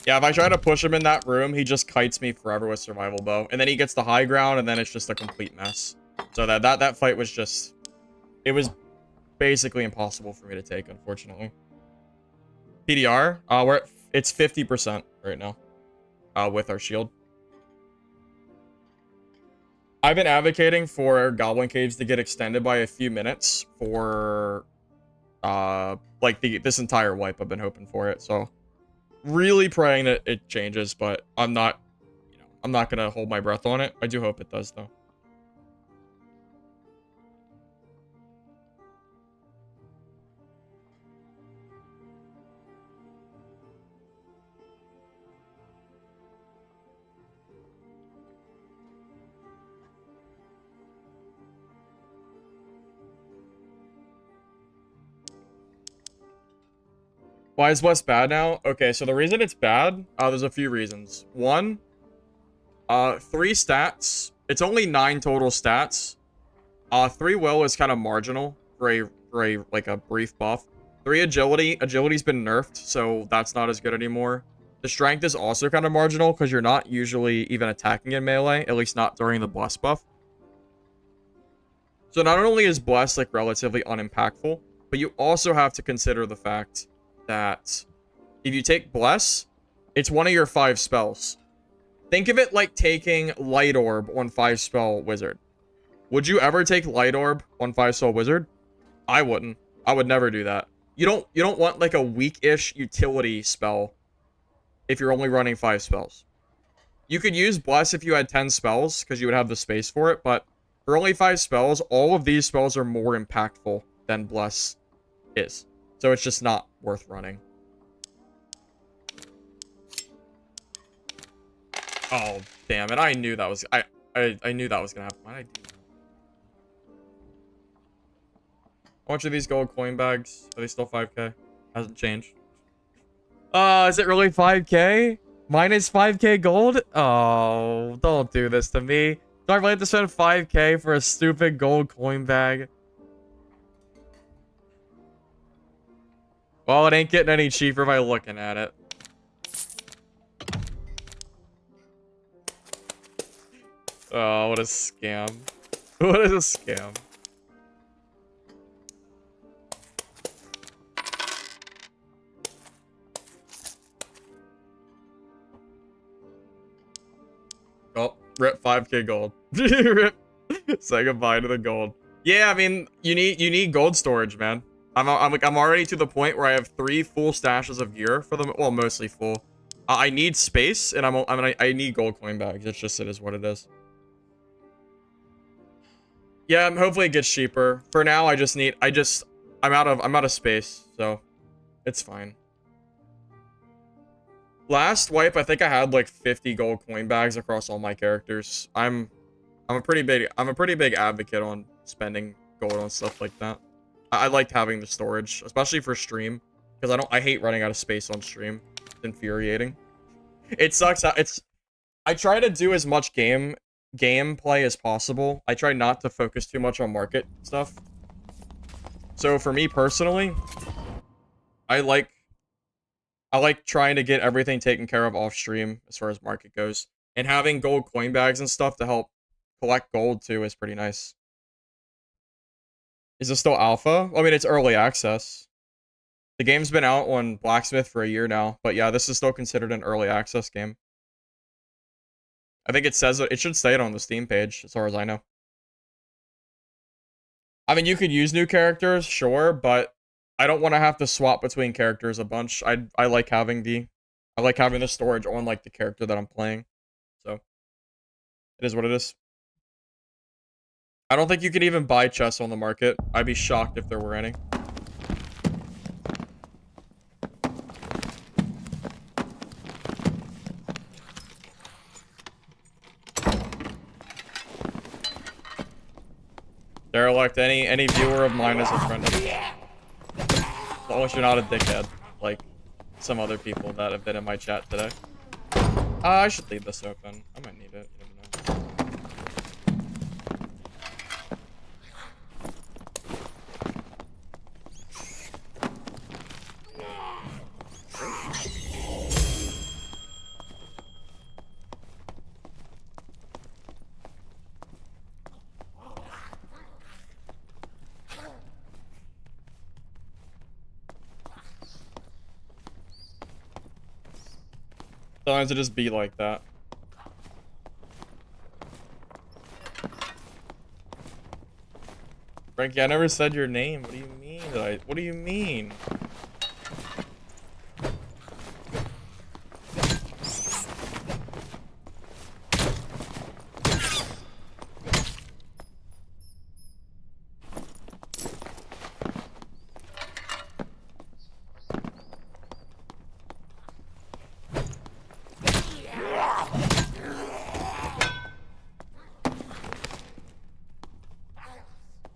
Yeah, if I try to push him in that room, he just kites me forever with survival bow. And then he gets the high ground, and then it's just a complete mess. So that fight was just... It was basically impossible for me to take, unfortunately. PDR? It's 50% right now. With our shield. I've been advocating for Goblin Caves to get extended by a few minutes for... like, this entire wipe. I've been hoping for it, so... Really praying that it changes, but I'm not, you know, I'm not gonna hold my breath on it. I do hope it does, though. Why is Bless bad now? Okay, so the reason it's bad, there's a few reasons. One, 3 stats. It's only 9 total stats. 3 will is kind of marginal for a like a brief buff. 3 agility. Agility's been nerfed, so that's not as good anymore. The strength is also kind of marginal because you're not usually even attacking in melee, at least not during the Bless buff. So not only is Bless like relatively unimpactful, but you also have to consider the fact that if you take Bless, it's one of your 5 spells. Think of it like taking Light Orb on 5-spell Wizard. Would you ever take Light Orb on 5-spell Wizard? I wouldn't. I would never do that. You don't want like a weak-ish utility spell if you're only running 5 spells. You could use Bless if you had 10 spells, because you would have the space for it, but for only 5 spells, all of these spells are more impactful than Bless is. So it's just not worth running. Oh, damn it. I knew that was... I knew that was gonna happen. Why did I do that? How much are these gold coin bags? Are they still 5k? Hasn't changed. Is it really 5k? Minus 5k gold? Oh, don't do this to me. Do I really have to spend 5k for a stupid gold coin bag? Well, it ain't getting any cheaper by looking at it. Oh, what a scam. What is a scam? Oh, rip 5k gold. Rip. Say goodbye to the gold. Yeah, I mean, you need gold storage, man. I'm already to the point where I have 3 full stashes of gear for them. Well, mostly full. I need space, and I need gold coin bags. It is what it is. Yeah, hopefully it gets cheaper. For now, I'm out of space, so it's fine. Last wipe, I think I had like 50 gold coin bags across all my characters. I'm a pretty big advocate on spending gold on stuff like that. I liked having the storage, especially for stream, because I hate running out of space on stream. It's infuriating. It sucks. I try to do as much gameplay as possible. I try not to focus too much on market stuff. So for me personally, I like trying to get everything taken care of off stream as far as market goes. And having gold coin bags and stuff to help collect gold too is pretty nice. Is this still alpha? I mean, it's early access. The game's been out on Blacksmith for a year now, but yeah, this is still considered an early access game. I think it says it should say it on the Steam page, as far as I know. I mean, you could use new characters, sure, but I don't want to have to swap between characters a bunch. I like having the storage on like the character that I'm playing. So it is what it is. I don't think you could even buy chests on the market. I'd be shocked if there were any. Derelict, any viewer of mine is a friend of mine. As long as you're not a dickhead, like some other people that have been in my chat today. I should leave this open. I might need it. You never know. Sometimes it just be like that. Frankie, I never said your name. What do you mean? What do you mean?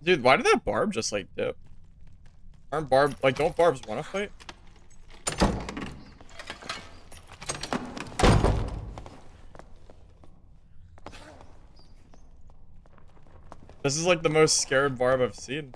Dude, why did that barb just like dip? Aren't barb like don't barbs wanna fight? This is like the most scared barb I've seen.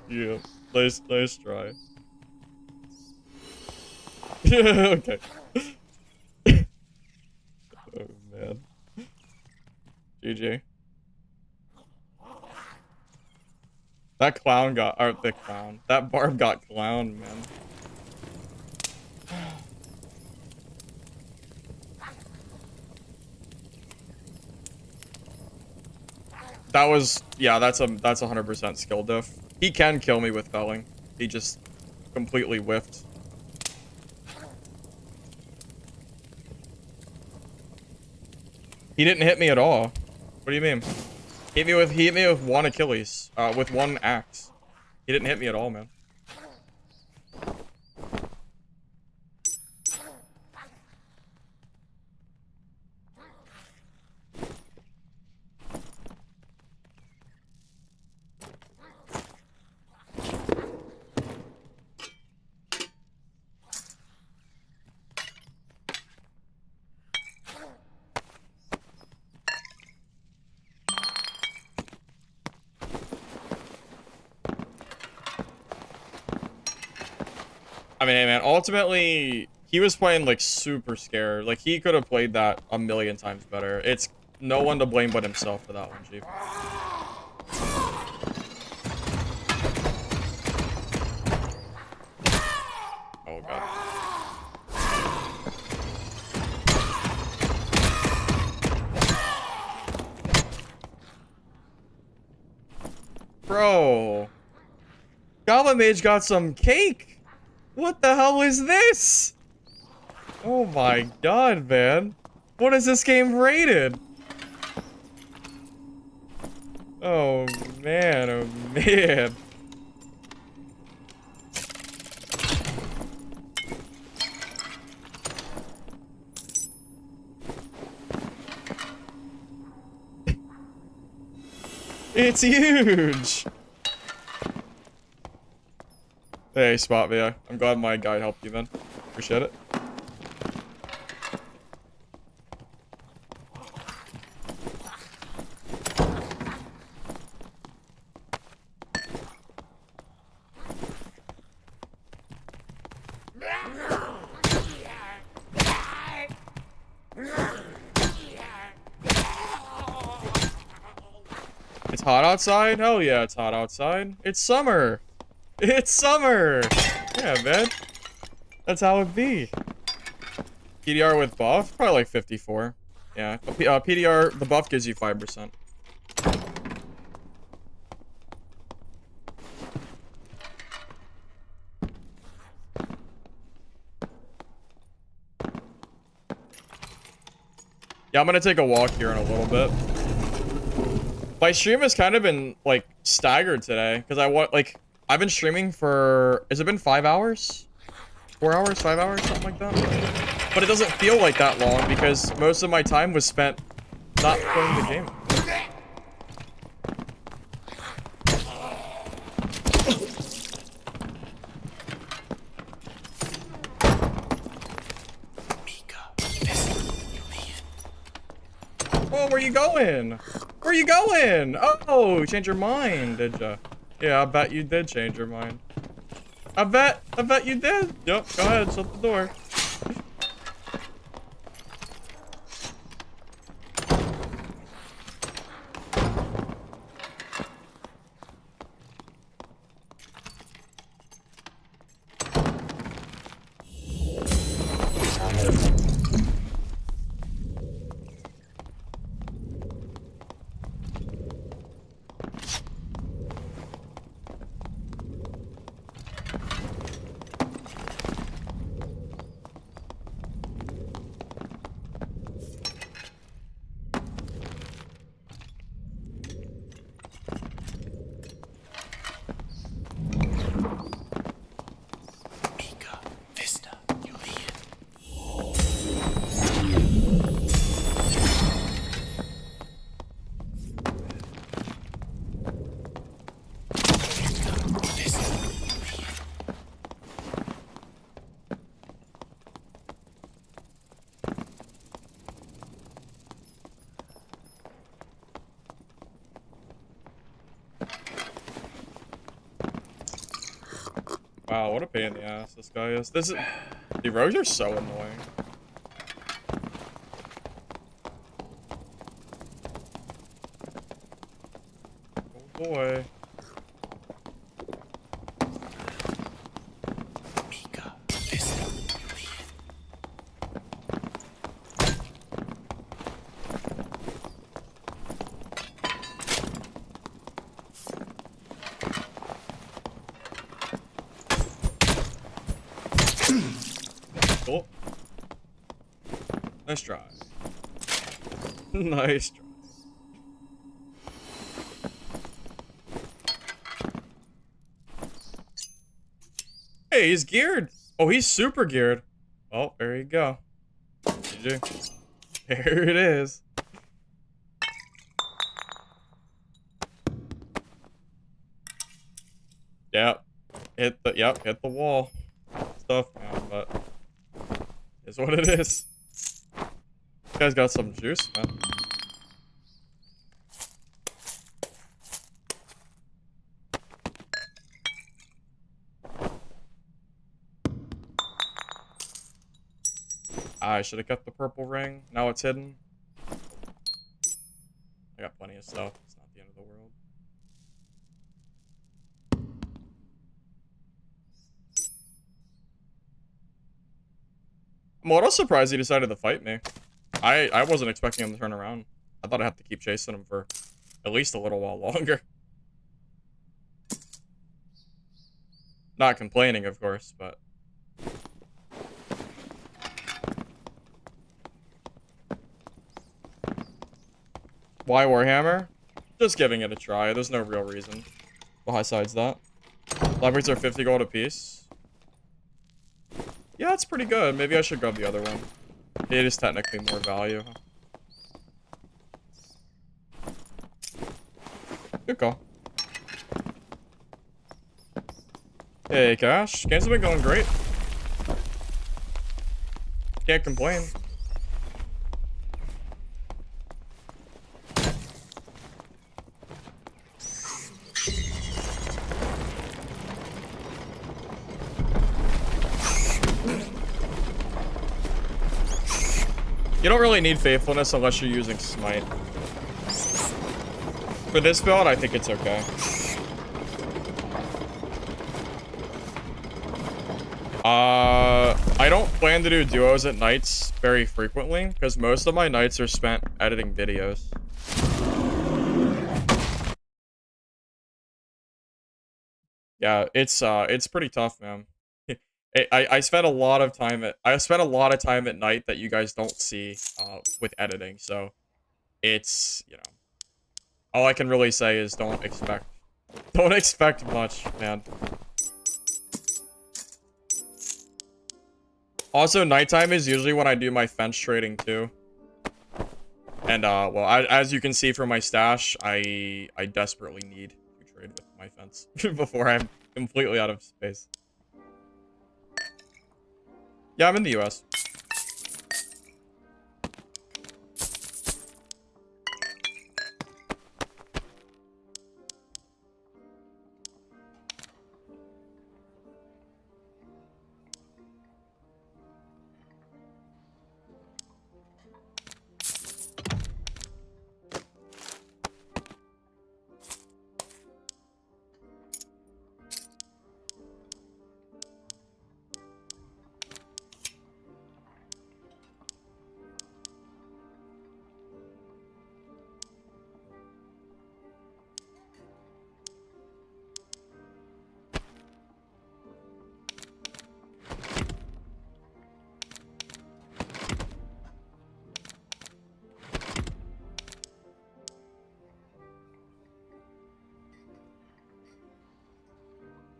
Yeah, nice try. Okay. Oh man. GG. That clown got, or the clown. That barb got clowned, man. That was, yeah, that's 100% skill diff. He can kill me with felling. He just completely whiffed. He didn't hit me at all. What do you mean? He hit me with one Achilles, with one axe. He didn't hit me at all, man. I mean, hey man, ultimately, he was playing like super scared. Like he could have played that a million times better. It's no one to blame but himself for that one, Chief. Oh god. Bro. Goblin Mage got some cake. What the hell is this? Oh my god, man. What is this game rated? Oh man, oh man. It's huge. Hey, Spot VI. I'm glad my guide helped you, man. Appreciate it. It's hot outside? Hell yeah, it's hot outside. It's summer. It's summer! Yeah, man. That's how it be. PDR with buff? Probably like 54. Yeah. PDR, the buff gives you 5%. Yeah, I'm gonna take a walk here in a little bit. My stream has kind of been, like, staggered today. Because I've been streaming for, has it been 5 hours? 4 hours, 5 hours, something like that? But it doesn't feel like that long because most of my time was spent not playing the game. Oh, where you going? Where you going? Oh, you changed your mind, did ya? Yeah, I bet you did change your mind. I bet you did. Yep, go ahead, shut the door. Wow, what a pain in the ass this guy is. The rogues are so annoying. Oh boy. Cool. Nice try. Nice try. Hey, he's geared. Oh, he's super geared. Oh, there you go. GG. There it is. Yep. Hit the wall. Stuff, man, but it's what it is. This guy's got some juice, man. I should have kept the purple ring. Now it's hidden. I got plenty of stuff. It's not the end of the world. I'm a little surprised he decided to fight me. I wasn't expecting him to turn around. I thought I'd have to keep chasing him for at least a little while longer. Not complaining, of course, but... Why Warhammer? Just giving it a try. There's no real reason besides that. Leverage are 50 gold apiece. Yeah, it's pretty good. Maybe I should grab the other one. It is technically more value. Good call. Hey, Cash. Games have been going great. Can't complain. You don't really need faithfulness unless you're using smite. For this build, I think it's okay. I don't plan to do duos at nights very frequently because most of my nights are spent editing videos. Yeah, it's pretty tough, man. I spent a lot of time at night that you guys don't see with editing, so it's, you know, all I can really say is don't expect much, man. Also, nighttime is usually when I do my fence trading too. And well, as you can see from my stash, I desperately need to trade with my fence before I'm completely out of space. Yeah, I'm in the US.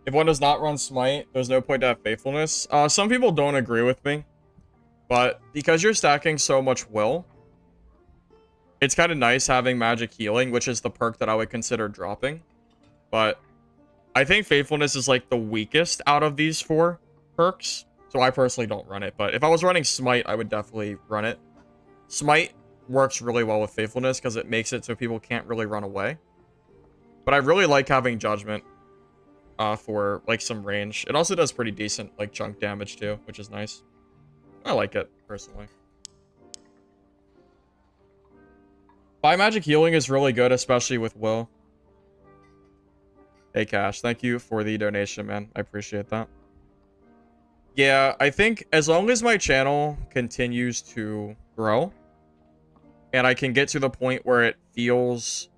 If one does not run Smite, there's no point to have Faithfulness. Some people don't agree with me, but because you're stacking so much will, it's kind of nice having Magic Healing, which is the perk that I would consider dropping. But I think Faithfulness is like the weakest out of these 4 perks, so I personally don't run it. But if I was running Smite, I would definitely run it. Smite works really well with Faithfulness because it makes it so people can't really run away. But I really like having Judgment for like some range. It also does pretty decent like chunk damage too, which is nice. I like it personally. Buy Magic Healing is really good, especially with Will. Hey Cash, thank you for the donation, man. I appreciate that. Yeah, I think as long as my channel continues to grow and I can get to the point where it feels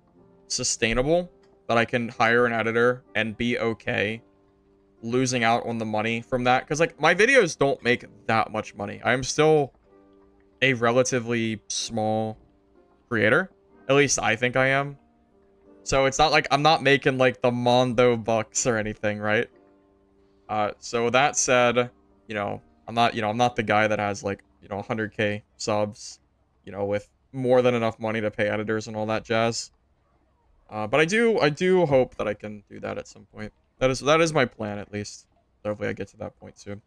sustainable, that I can hire an editor and be okay losing out on the money from that. Because, like, my videos don't make that much money. I am still a relatively small creator. At least I think I am. So it's not like I'm not making, like, the Mondo bucks or anything, right? So that said, you know, I'm not the guy that has, like, 100k subs, with more than enough money to pay editors and all that jazz. But I do hope that I can do that at some point. That is my plan, at least. So hopefully I get to that point soon.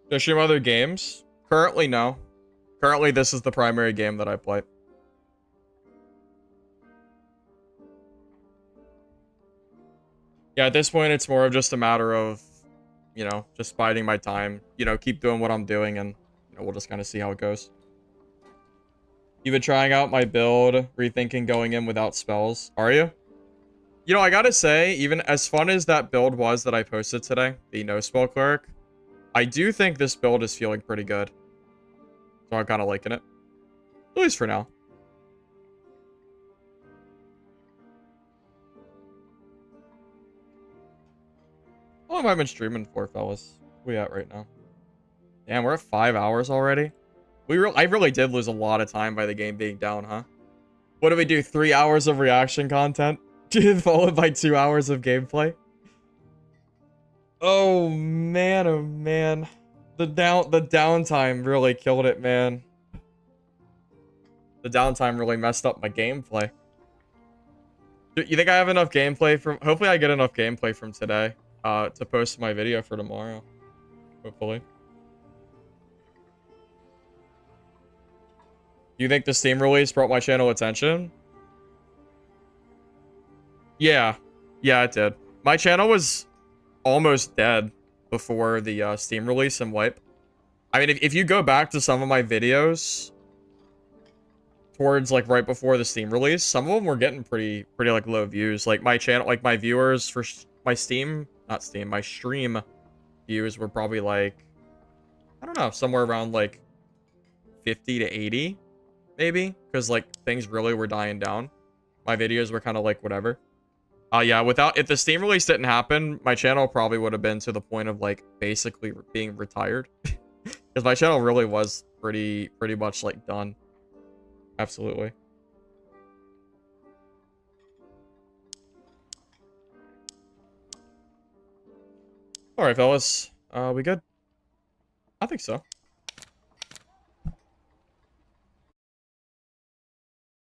Do I stream other games? Currently, no. Currently, this is the primary game that I play. Yeah, at this point, it's more of just a matter of, just biding my time. Keep doing what I'm doing, and we'll just kind of see how it goes. You've been trying out my build, rethinking going in without spells. Are you? I gotta say, even as fun as that build was that I posted today, the no spell cleric, I do think this build is feeling pretty good. So I'm kind of liking it. At least for now. How long have I been streaming for, fellas? Where we at right now? Damn, we're at 5 hours already. I really did lose a lot of time by the game being down, huh? What do we do? 3 hours of reaction content? Followed by 2 hours of gameplay? Oh man, oh man. The downtime really killed it, man. The downtime really messed up my gameplay. You think I have enough gameplay from... Hopefully I get enough gameplay from today to post my video for tomorrow. Hopefully. Do you think the Steam release brought my channel attention? Yeah. Yeah, it did. My channel was almost dead before the Steam release and wipe. I mean, if you go back to some of my videos towards like right before the Steam release, some of them were getting pretty like low views. Like my channel, like my viewers for my my stream views were probably like, I don't know, somewhere around like 50 to 80 maybe, because like things really were dying down. My videos were kind of like whatever. Yeah, if the Steam release didn't happen, my channel probably would have been to the point of like basically being retired. Because my channel really was pretty much like done. Absolutely. All right, fellas. We good? I think so.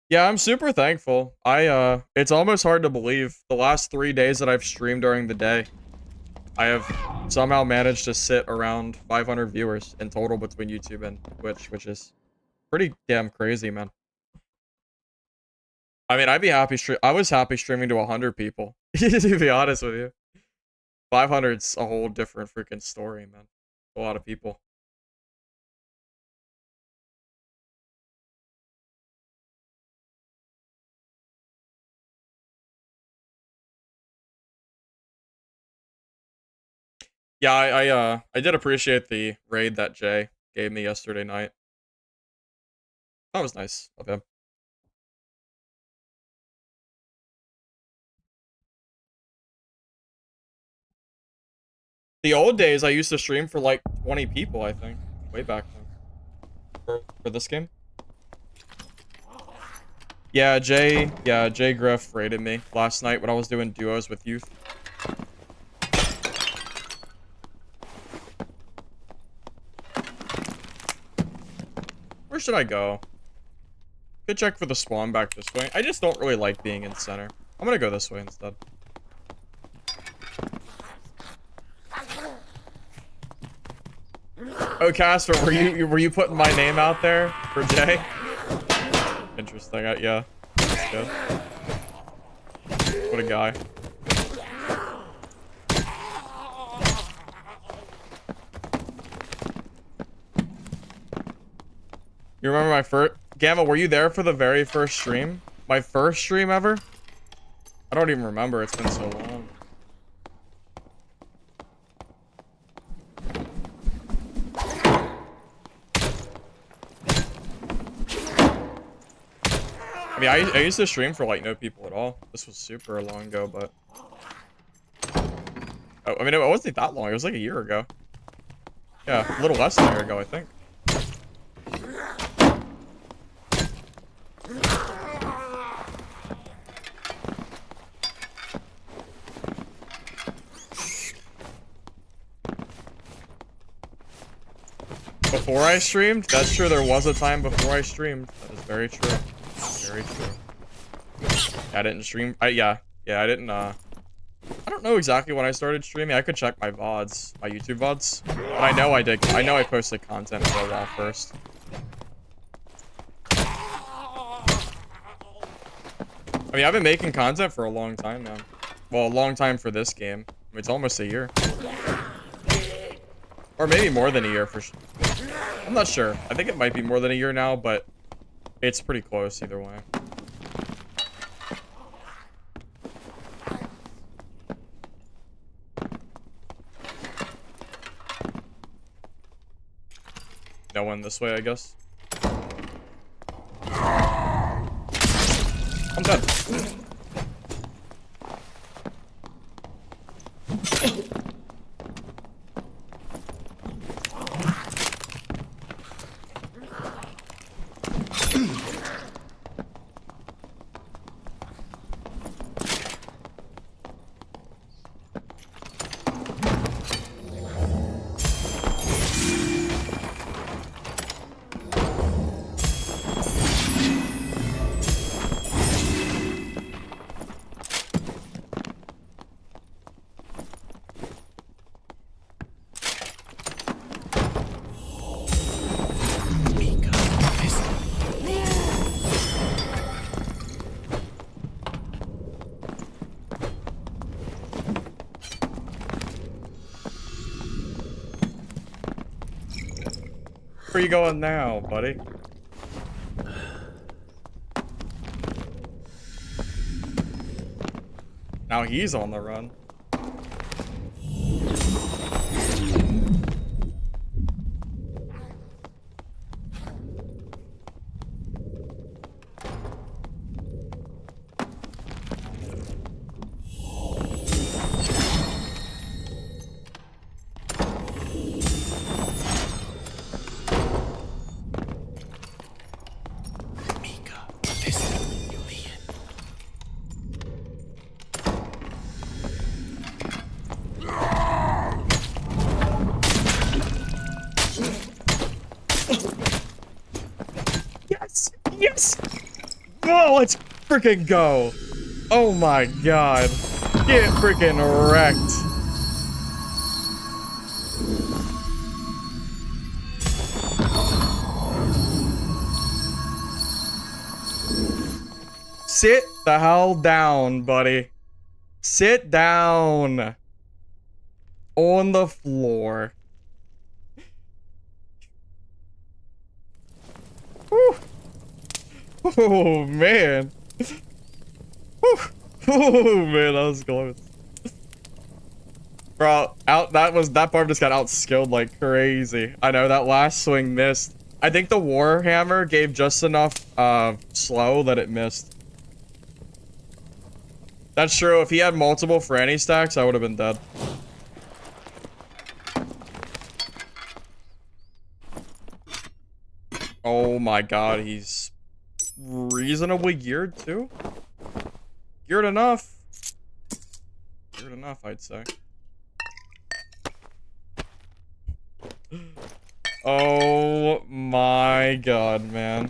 Yeah, I'm super thankful. It's almost hard to believe. The last 3 days that I've streamed during the day, I have somehow managed to sit around 500 viewers in total between YouTube and Twitch, which is pretty damn crazy, man. I mean, I was happy streaming to 100 people, to be honest with you. 500's a whole different freaking story, man. A lot of people. Yeah, I did appreciate the raid that Jay gave me yesterday night. That was nice of him. The old days, I used to stream for like 20 people, I think. Way back then. For this game. Yeah, Jay Griff raided me last night when I was doing duos with youth. Where should I go? Could check for the spawn back this way. I just don't really like being in center. I'm gonna go this way instead. Oh, Casper, were you putting my name out there for Jay? Interesting. Yeah, that's good. What a guy. You remember my first... Gamma, were you there for the very first stream? My first stream ever? I don't even remember. It's been so long. I mean, I used to stream for, like, no people at all. This was super long ago, but... Oh, I mean, it wasn't that long. It was like a year ago. Yeah, a little less than a year ago, I think. Before I streamed? That's true, there was a time before I streamed. That is very true. Very true. I didn't stream. Yeah, I didn't, I don't know exactly when I started streaming. I could check my VODs, my YouTube VODs. But I know I did. I know I posted content for a while first. I mean, I've been making content for a long time now. Well, a long time for this game. I mean, it's almost a year. Or maybe more than a year for sure. I'm not sure. I think it might be more than a year now, but it's pretty close either way. No one this way, I guess. I'm dead. Where you going now, buddy? Now he's on the run. Yes! Oh, let's freaking go! Oh my god. Get freaking wrecked. Sit the hell down, buddy. Sit down. On the floor. Whew. Oh man. Whew. Oh man, that was close. Bro, that part just got outskilled like crazy. I know that last swing missed. I think the Warhammer gave just enough slow that it missed. That's true. If he had multiple Franny stacks, I would have been dead. my god, he's reasonably geared too. Geared enough. Geared enough, I'd say. Oh my god, man.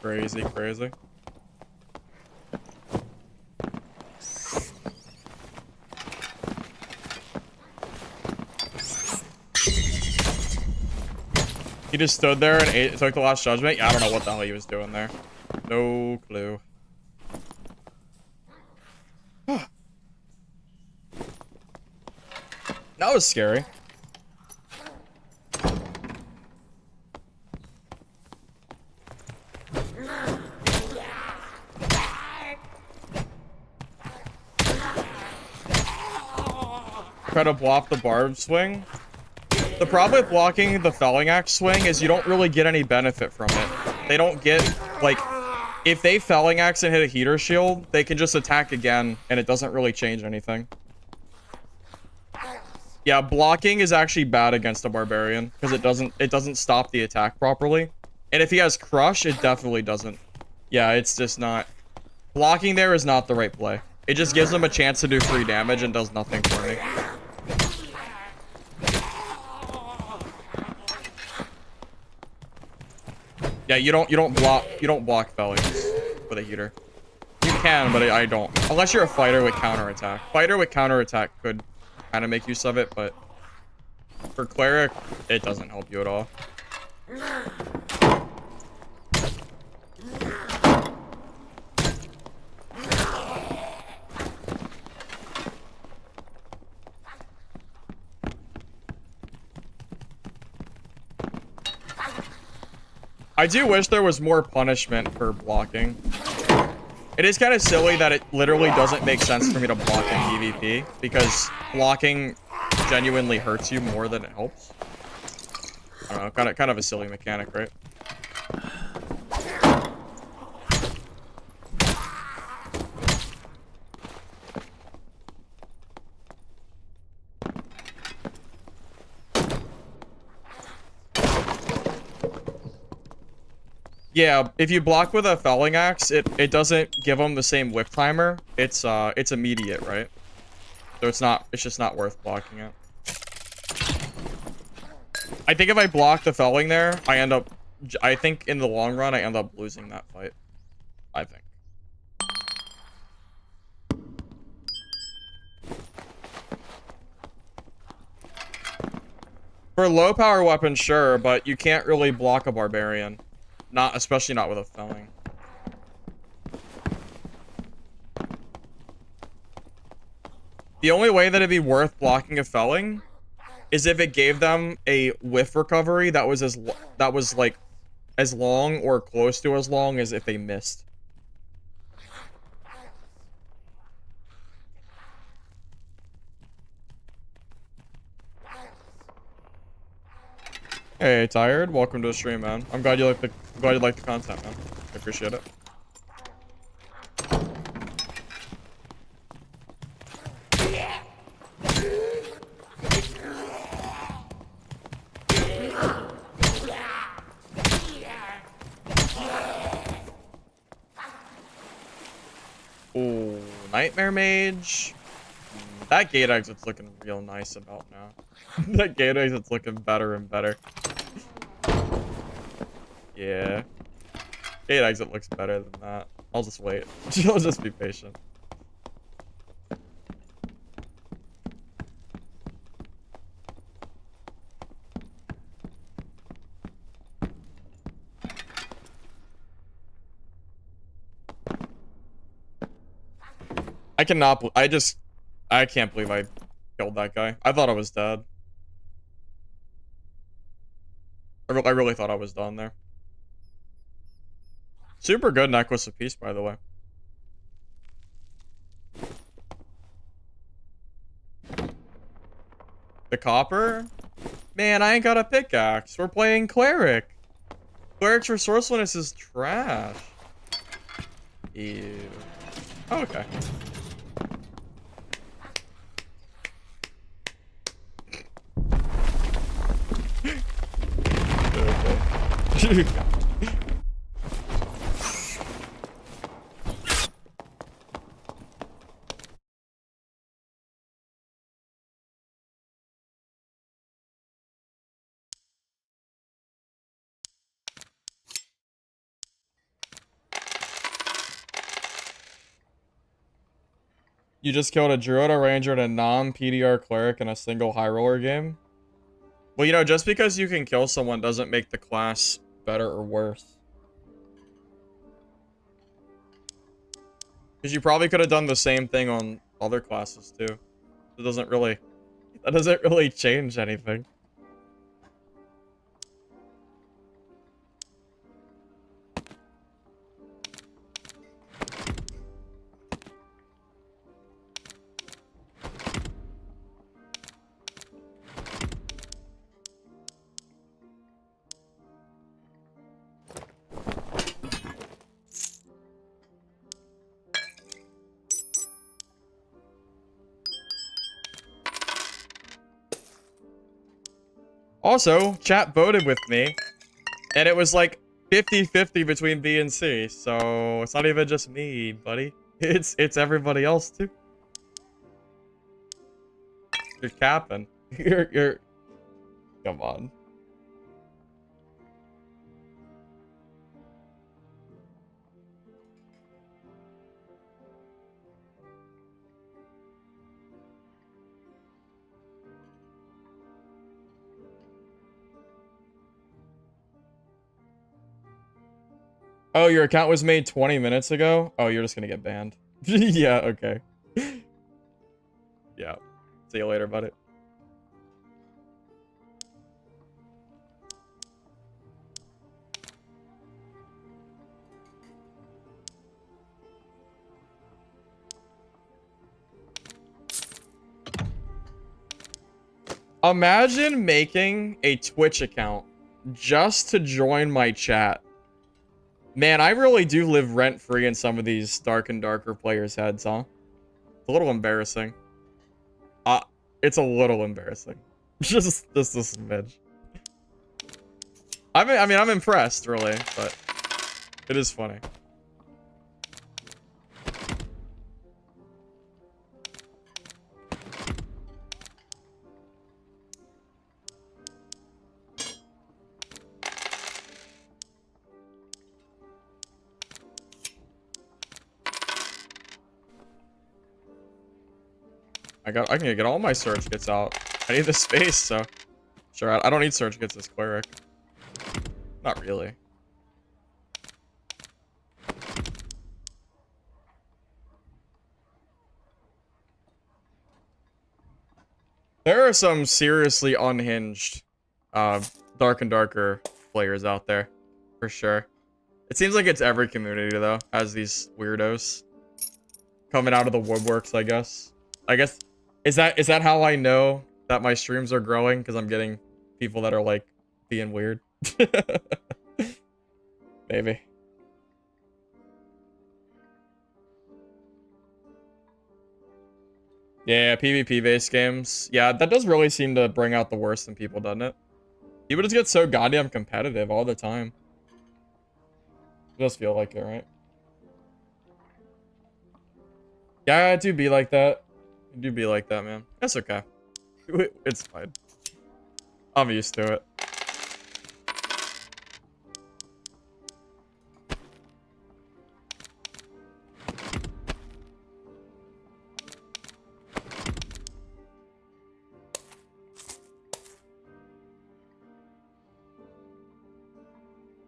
Crazy, crazy. He just stood there and took the last judgment? Yeah, I don't know what the hell he was doing there. No clue. That was scary. Try to block the barb swing. The problem with blocking the felling axe swing is you don't really get any benefit from it. They don't get, like, if they felling axe and hit a heater shield, they can just attack again, and it doesn't really change anything. Yeah, blocking is actually bad against a barbarian because it doesn't stop the attack properly. And if he has crush, it definitely doesn't. Yeah, it's just not. Blocking there is not the right play. It just gives him a chance to do free damage and does nothing for me. Yeah, you don't block fellies with a heater. You can, but I don't. Unless you're a fighter with counterattack. Fighter with counterattack could kind of make use of it, but for cleric, it doesn't help you at all. I do wish there was more punishment for blocking. It is kind of silly that it literally doesn't make sense for me to block in PvP, because blocking genuinely hurts you more than it helps. I don't know, kind of a silly mechanic, right? Yeah, if you block with a felling axe, it doesn't give them the same whip timer. It's immediate, right? So it's just not worth blocking it. I think if I block the felling there, I think in the long run I end up losing that fight. I think. For low power weapons, sure, but you can't really block a barbarian. Especially not with a felling. The only way that it'd be worth blocking a felling is if it gave them a whiff recovery that was like as long or close to as long as if they missed. Hey, Tired. Welcome to the stream, man. I'm glad you like the content, man. I appreciate it. Ooh, Nightmare Mage. That gate exit's looking real nice about now. That gate exit's looking better and better. Yeah. Gate exit looks better than that. I'll just wait. I'll just be patient. I can't believe I killed that guy. I thought I was dead. I really thought I was done there. Super good necklace of peace, by the way. The copper? Man, I ain't got a pickaxe. We're playing Cleric. Cleric's resourcefulness is trash. Ew. Oh, okay. You just killed a druid, a ranger, and a non-PDR cleric in a single high roller game? Well, you know, just because you can kill someone doesn't make the class better or worse. Because you probably could have done the same thing on other classes too. That doesn't really change anything. Also, chat voted with me, and it was like 50-50 between B and C, so it's not even just me, buddy. It's everybody else too. You're capping. You're come on. Oh, your account was made 20 minutes ago? Oh, you're just gonna get banned. Yeah, okay. Yeah. See you later, buddy. Imagine making a Twitch account just to join my chat. Man, I really do live rent-free in some of these Dark and Darker players' heads, huh? It's a little embarrassing. It's a little embarrassing. just a smidge. I mean, I'm impressed, really, but it is funny. I can get all my search kits out. I need the space, so sure. I don't need search kits as cleric. Not really. There are some seriously unhinged Dark and Darker players out there, for sure. It seems like it's every community though, has these weirdos coming out of the woodworks, I guess. Is that how I know that my streams are growing? Because I'm getting people that are like being weird. Maybe. Yeah, PvP based games. Yeah, that does really seem to bring out the worst in people, doesn't it? People just get so goddamn competitive all the time. It does feel like it, right? Yeah, I do be like that. I do be like that, man. That's okay. It's fine. I'm used to it.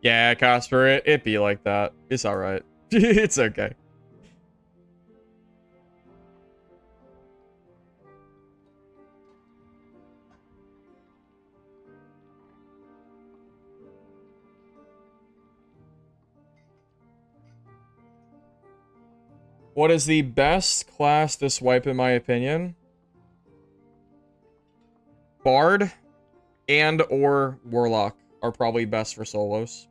Yeah, Casper, it be like that. It's alright. It's okay. What is the best class to swipe in my opinion? Bard and or Warlock are probably best for solos.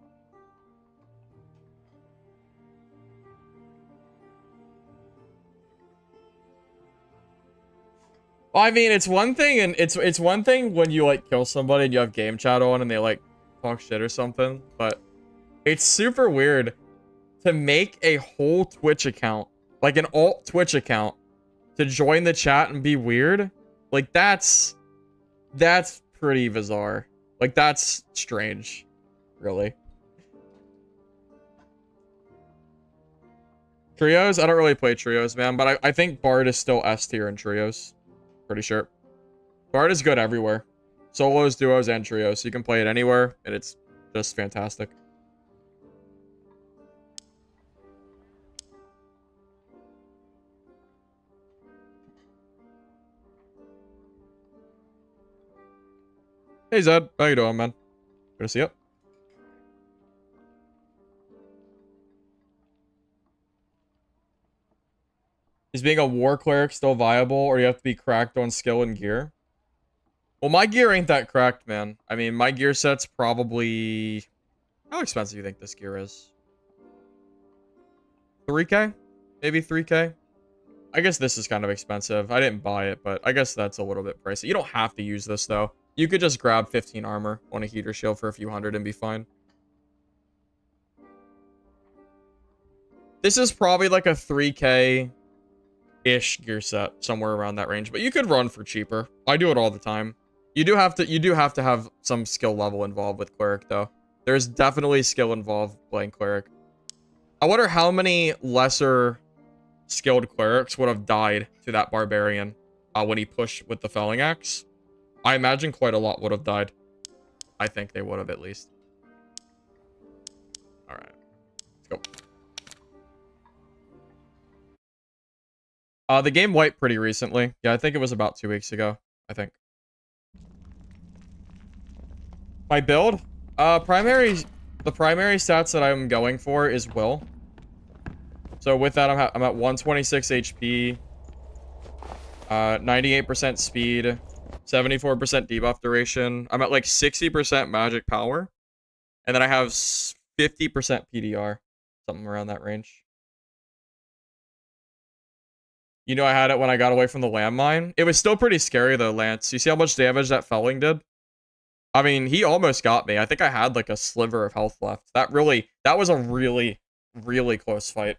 Well, I mean, it's one thing, and it's one thing when you like kill somebody and you have game chat on and they like talk shit or something, but it's super weird to make a whole Twitch account, like an alt Twitch account, to join the chat and be weird. Like, that's pretty bizarre. Like, that's strange, really. Trios? I don't really play trios, man, but I think Bard is still S tier in trios. Pretty sure. Bard is good everywhere. Solos, duos, and trios. You can play it anywhere, and it's just fantastic. Hey Zed, how you doing, man? Good to see you. Is being a war cleric still viable, or you have to be cracked on skill and gear? Well, my gear ain't that cracked, man. I mean, my gear set's probably... How expensive do you think this gear is? 3K? Maybe 3K? I guess this is kind of expensive. I didn't buy it, but I guess that's a little bit pricey. You don't have to use this, though. You could just grab 15 armor on a heater shield for a few hundred and be fine. This is probably like a 3K-ish gear set, somewhere around that range. But you could run for cheaper. I do it all the time. You do have to have some skill level involved with Cleric, though. There's definitely skill involved playing Cleric. I wonder how many lesser skilled clerics would have died to that barbarian when he pushed with the felling axe. I imagine quite a lot would have died. I think they would have, at least. Alright. Let's go. The game wiped pretty recently. Yeah, I think it was about 2 weeks ago. I think. My build? The primary stats that I'm going for is will. So with that, I'm at 126 HP, 98% speed, 74% debuff duration. I'm at like 60% magic power, and then I have 50% PDR, something around that range. You know, I had it when I got away from the landmine. It was still pretty scary though, Lance. You see how much damage that felling did? I mean, he almost got me. I think I had like a sliver of health left. That was a really, really close fight.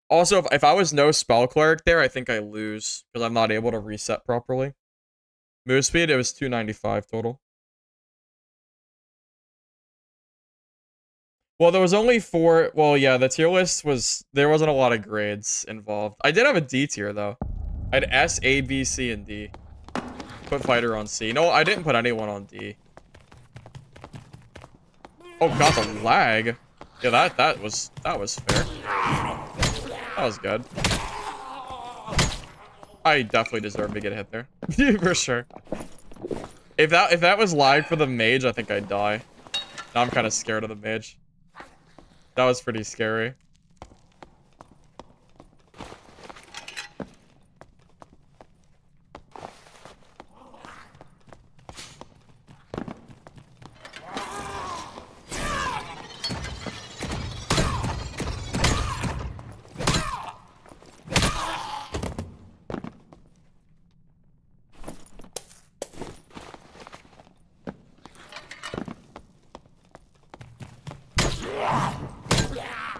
Also, if I was no spell cleric there, I think I lose because I'm not able to reset properly. Move speed, it was 295 total. Well, there was only 4. Well, yeah, the tier list there wasn't a lot of grades involved. I did have a D tier though. I had S, A, B, C, and D. Put fighter on C. No, I didn't put anyone on D. Oh god, the lag. Yeah, that was fair. That was good. I definitely deserve to get hit there. For sure. If that was lag for the mage, I think I'd die. Now I'm kind of scared of the mage. That was pretty scary.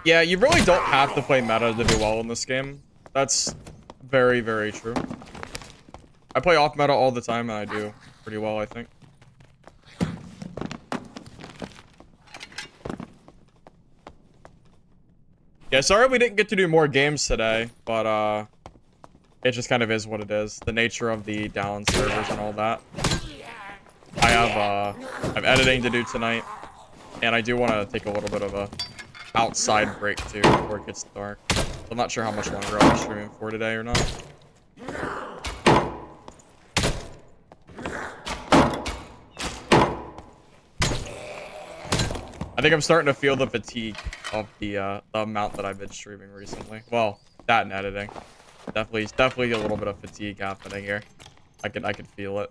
Yeah, you really don't have to play meta to do well in this game. That's very, very true. I play off meta all the time and I do pretty well, I think. Yeah, sorry we didn't get to do more games today, but it just kind of is what it is. The nature of the down servers and all that. I have editing to do tonight, and I do want to take a little bit of a outside break too before it gets dark. I'm not sure how much longer I'll be streaming for today or not. I think I'm starting to feel the fatigue of the amount that I've been streaming recently. Well, that and editing. Definitely a little bit of fatigue happening here. I could feel it.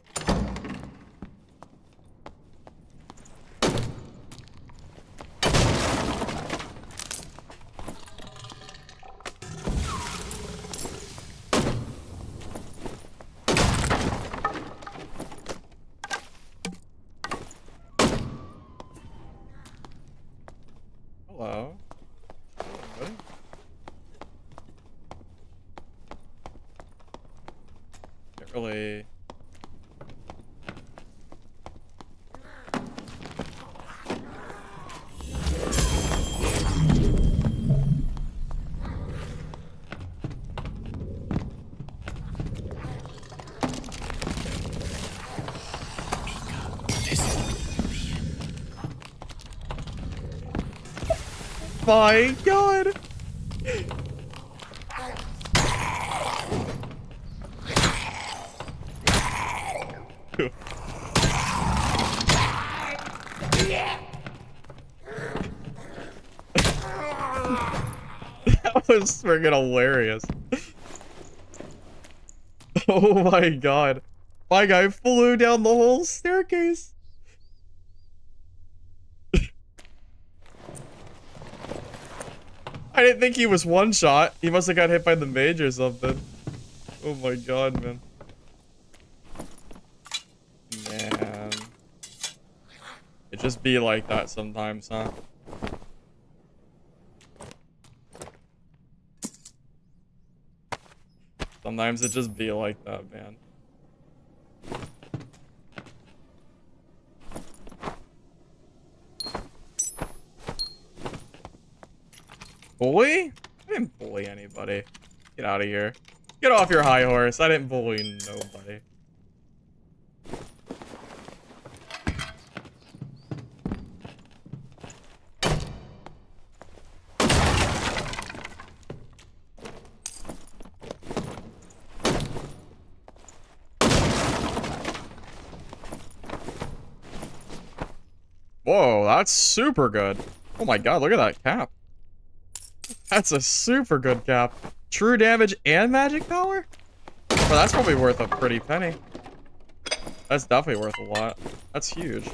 Can't really... My God. That was friggin' hilarious. Oh my God. My guy flew down the whole staircase. I didn't think he was one shot. He must have got hit by the mage or something. Oh my God, man. Man. It just be like that sometimes, huh? Sometimes it just be like that, man. Bully? I didn't bully anybody. Get out of here. Get off your high horse. I didn't bully nobody. Whoa, that's super good. Oh my God, look at that cap. That's a super good cap. True damage and magic power? Well, that's probably worth a pretty penny. That's definitely worth a lot. That's huge.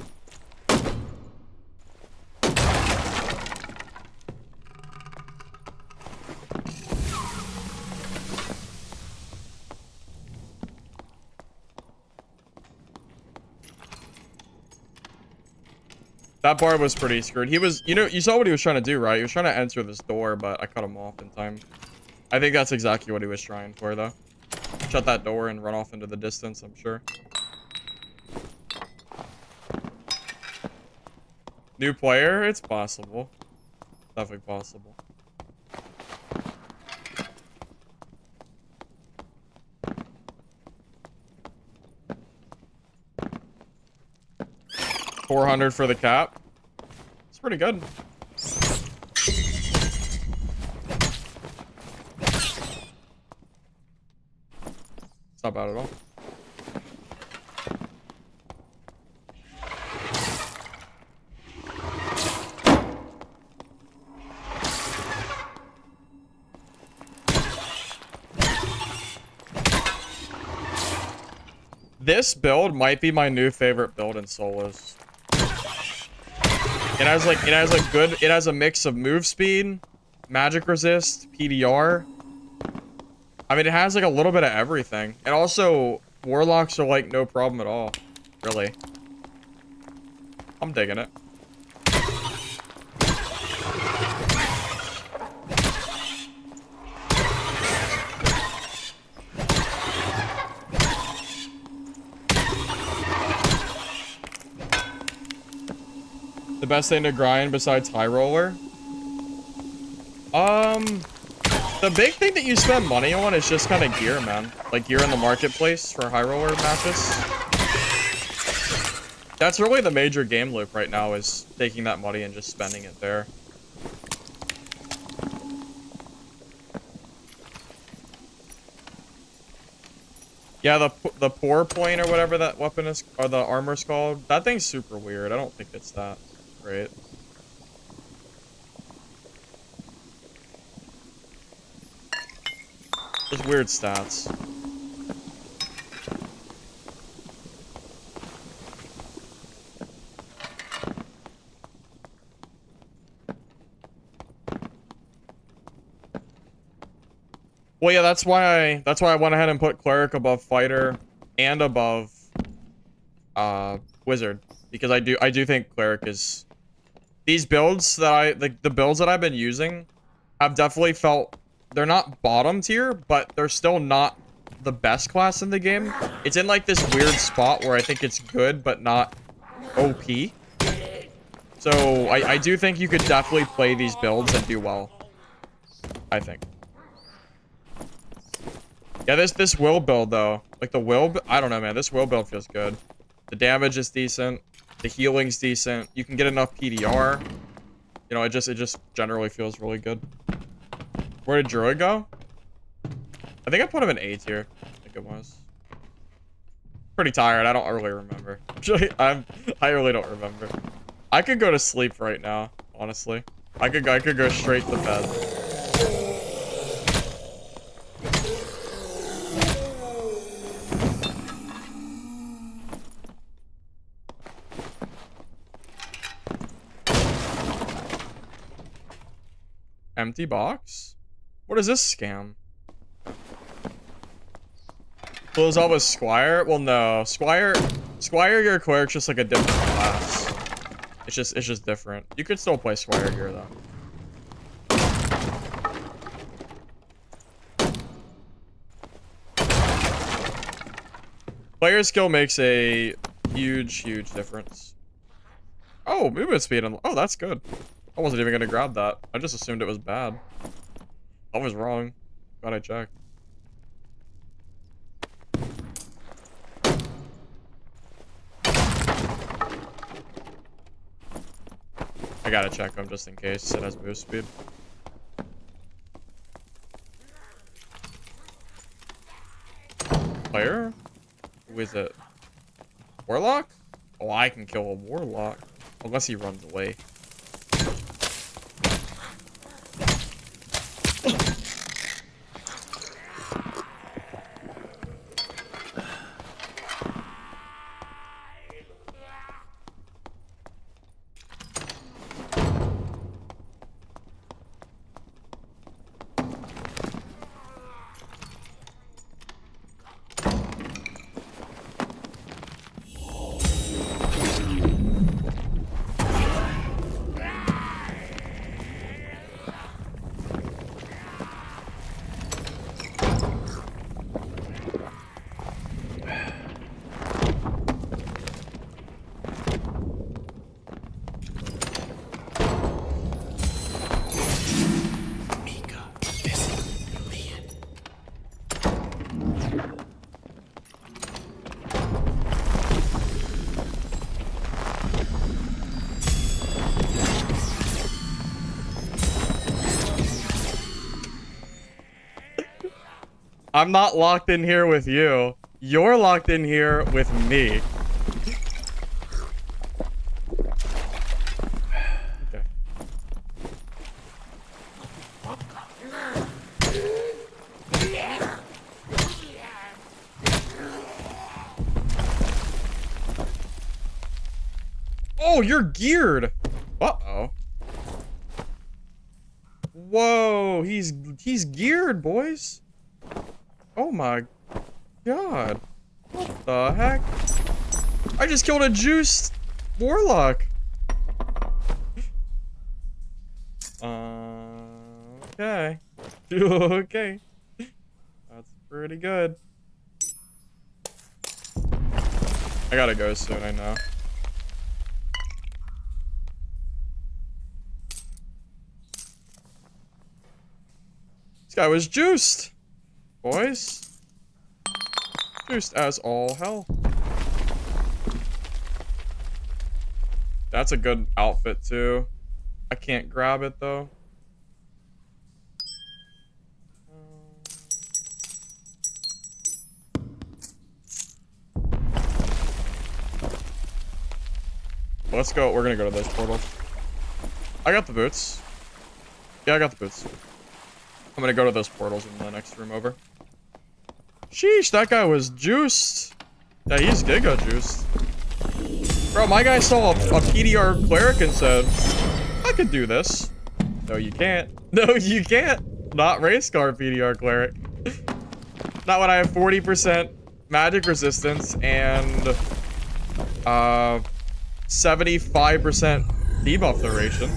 That bar was pretty screwed. He was, you know, you saw what he was trying to do, right? He was trying to enter this door, but I cut him off in time. I think that's exactly what he was trying for, though. Shut that door and run off into the distance, I'm sure. New player? It's possible. Definitely possible. $400 for the cap. It's pretty good. It's not bad at all. This build might be my new favorite build in solos. It has it has a mix of move speed, magic resist, PDR. I mean, it has like a little bit of everything. And also, warlocks are like no problem at all, really. I'm digging it. The best thing to grind besides highroller? The big thing that you spend money on is just kind of gear, man. Like gear in the marketplace for highroller matches. That's really the major game loop right now, is taking that money and just spending it there. Yeah, the pour point or whatever that weapon is, or the armor's called, that thing's super weird. I don't think it's that great. Just weird stats. Well, yeah, that's why I went ahead and put Cleric above Fighter and above Wizard, because I do think Cleric is, these builds that the builds that I've been using have definitely felt, they're not bottom tier, but they're still not the best class in the game. It's in like this weird spot where I think it's good, but not OP. So I do think you could definitely play these builds and do well. I think. Yeah, this will build though. Like the will, I don't know, man. This will build feels good. The damage is decent. The healing's decent. You can get enough PDR. You know, it just generally feels really good. Where did Druid go? I think I put him in A tier. I think it was. Pretty tired. I don't really remember. Actually, I really don't remember. I could go to sleep right now, honestly. I could go straight to bed. Empty box? What is this scam? Close off with Squire? Well, no. Squire, your Cleric's just like a different class. It's just different. You could still play Squire here though. Player skill makes a huge difference. Oh, movement speed. Oh, that's good. I wasn't even gonna grab that. I just assumed it was bad. I was wrong. Glad I checked. I gotta check them just in case it has boost speed. Player? Who is it? Warlock? Oh, I can kill a Warlock. Unless he runs away. I'm not locked in here with you. You're locked in here with me. Okay. Oh, you're geared. Uh-oh. Whoa, he's geared, boys. Oh my god. What the heck? I just killed a juiced Warlock. Okay. Okay. That's pretty good. I gotta go soon, I know. This guy was juiced. Boys. Juiced as all hell. That's a good outfit too. I can't grab it though. Let's go. We're gonna go to those portals. I got the boots. Yeah, I got the boots. I'm gonna go to those portals in the next room over. Sheesh, that guy was juiced. Yeah, he's giga juiced. Bro, my guy saw a PDR Cleric and said, I could do this. No, you can't. No, you can't. Not race car PDR Cleric. Not when I have 40% magic resistance and 75% debuff duration.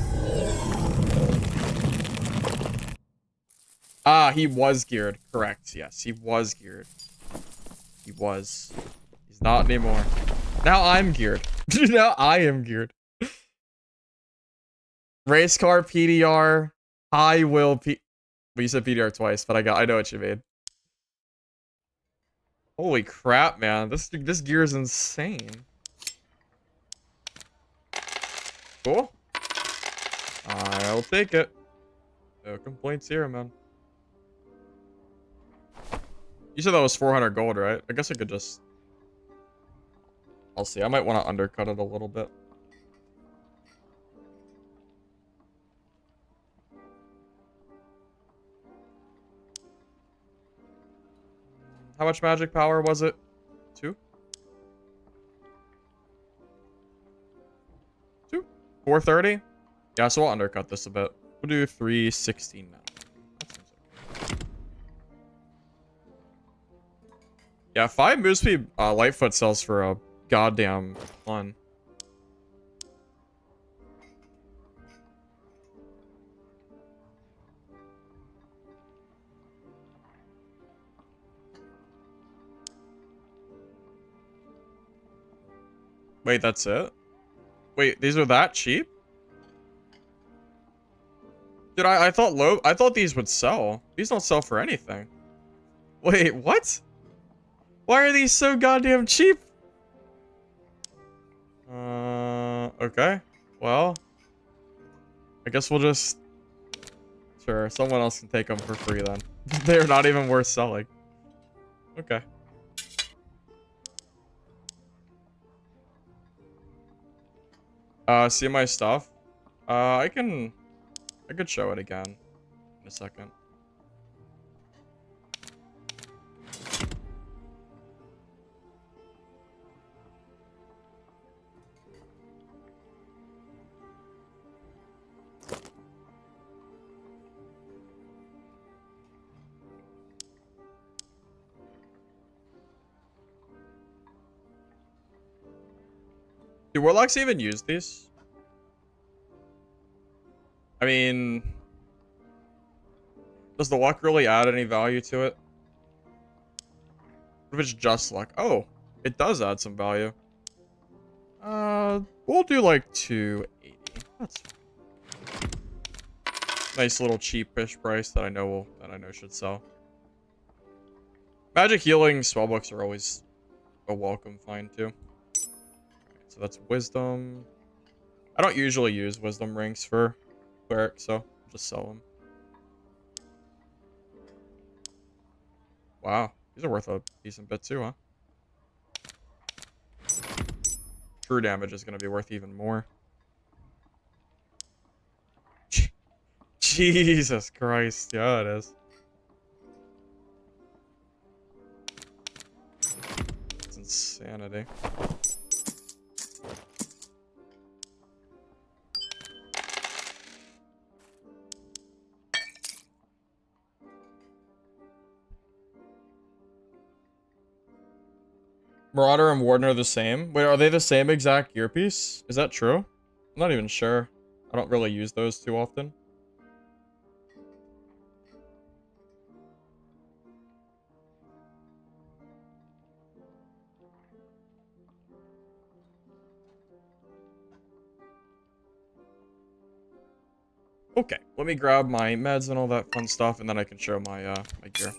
Ah, he was geared. Correct. Yes, he was geared. He was. He's not anymore. Now I'm geared. Now I am geared. Race car PDR. High will P. Well, you said PDR twice, but I know what you mean. Holy crap, man. This gear is insane. Cool. I'll take it. No complaints here, man. You said that was 400 gold, right? I guess I could just... I'll see. I might want to undercut it a little bit. How much magic power was it? 2? 2? 430? Yeah, so we'll undercut this a bit. We'll do 316 now. That seems okay. Yeah, 5 move speed Lightfoot sells for a goddamn ton. Wait, that's it? Wait, these are that cheap? Dude, I thought these would sell. These don't sell for anything. Wait, what? Why are these so goddamn cheap? Okay. Well, I guess we'll just... Sure, someone else can take them for free then. They're not even worth selling. Okay. See my stuff? I could show it again in a second. Do warlocks even use these? I mean, does the luck really add any value to it? What if it's just luck? Oh, it does add some value. We'll do like 280. That's fine. Nice little cheapish price that I know should sell. Magic healing spellbooks are always a welcome find too. Alright, so that's wisdom. I don't usually use wisdom rings for Cleric, so I'll just sell them. Wow, these are worth a decent bit too, huh? True damage is going to be worth even more. Jesus Christ, yeah, it is. It's insanity. Marauder and Warden are the same. Wait, are they the same exact gearpiece? Is that true? I'm not even sure. I don't really use those too often. Okay, let me grab my meds and all that fun stuff, and then I can show my my gear.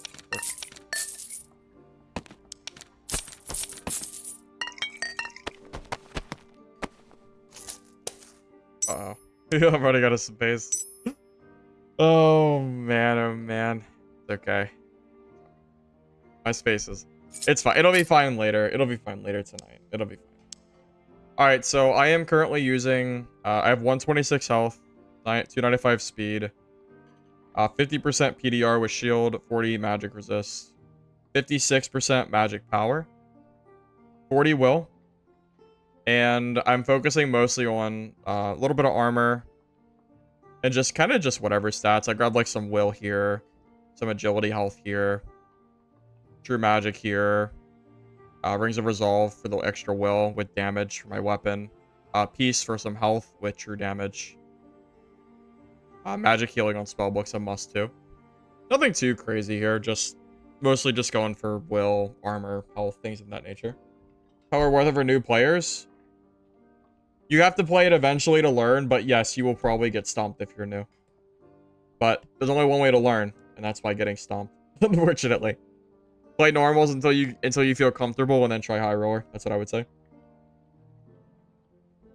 Uh-oh. I'm running out of space. Oh, man. Oh, man. It's okay. My spaces. It's fine. It'll be fine later. It'll be fine later tonight. It'll be fine. Alright, so I am currently using... I have 126 health, 295 speed, 50% PDR with shield, 40 magic resist, 56% magic power, 40 will. And I'm focusing mostly on a little bit of armor and just kind of just whatever stats. I grabbed like some will here, some agility health here, true magic here, rings of resolve for the extra will with damage for my weapon, peace for some health with true damage, magic healing on spellbooks a must too. Nothing too crazy here, just Mostly just going for will, armor, health, things of that nature. Power worth it for new players. You have to play it eventually to learn, but yes, you will probably get stomped if you're new. But there's only one way to learn, and that's by getting stomped. Unfortunately. Play normals until you feel comfortable, and then try high roller. That's what I would say.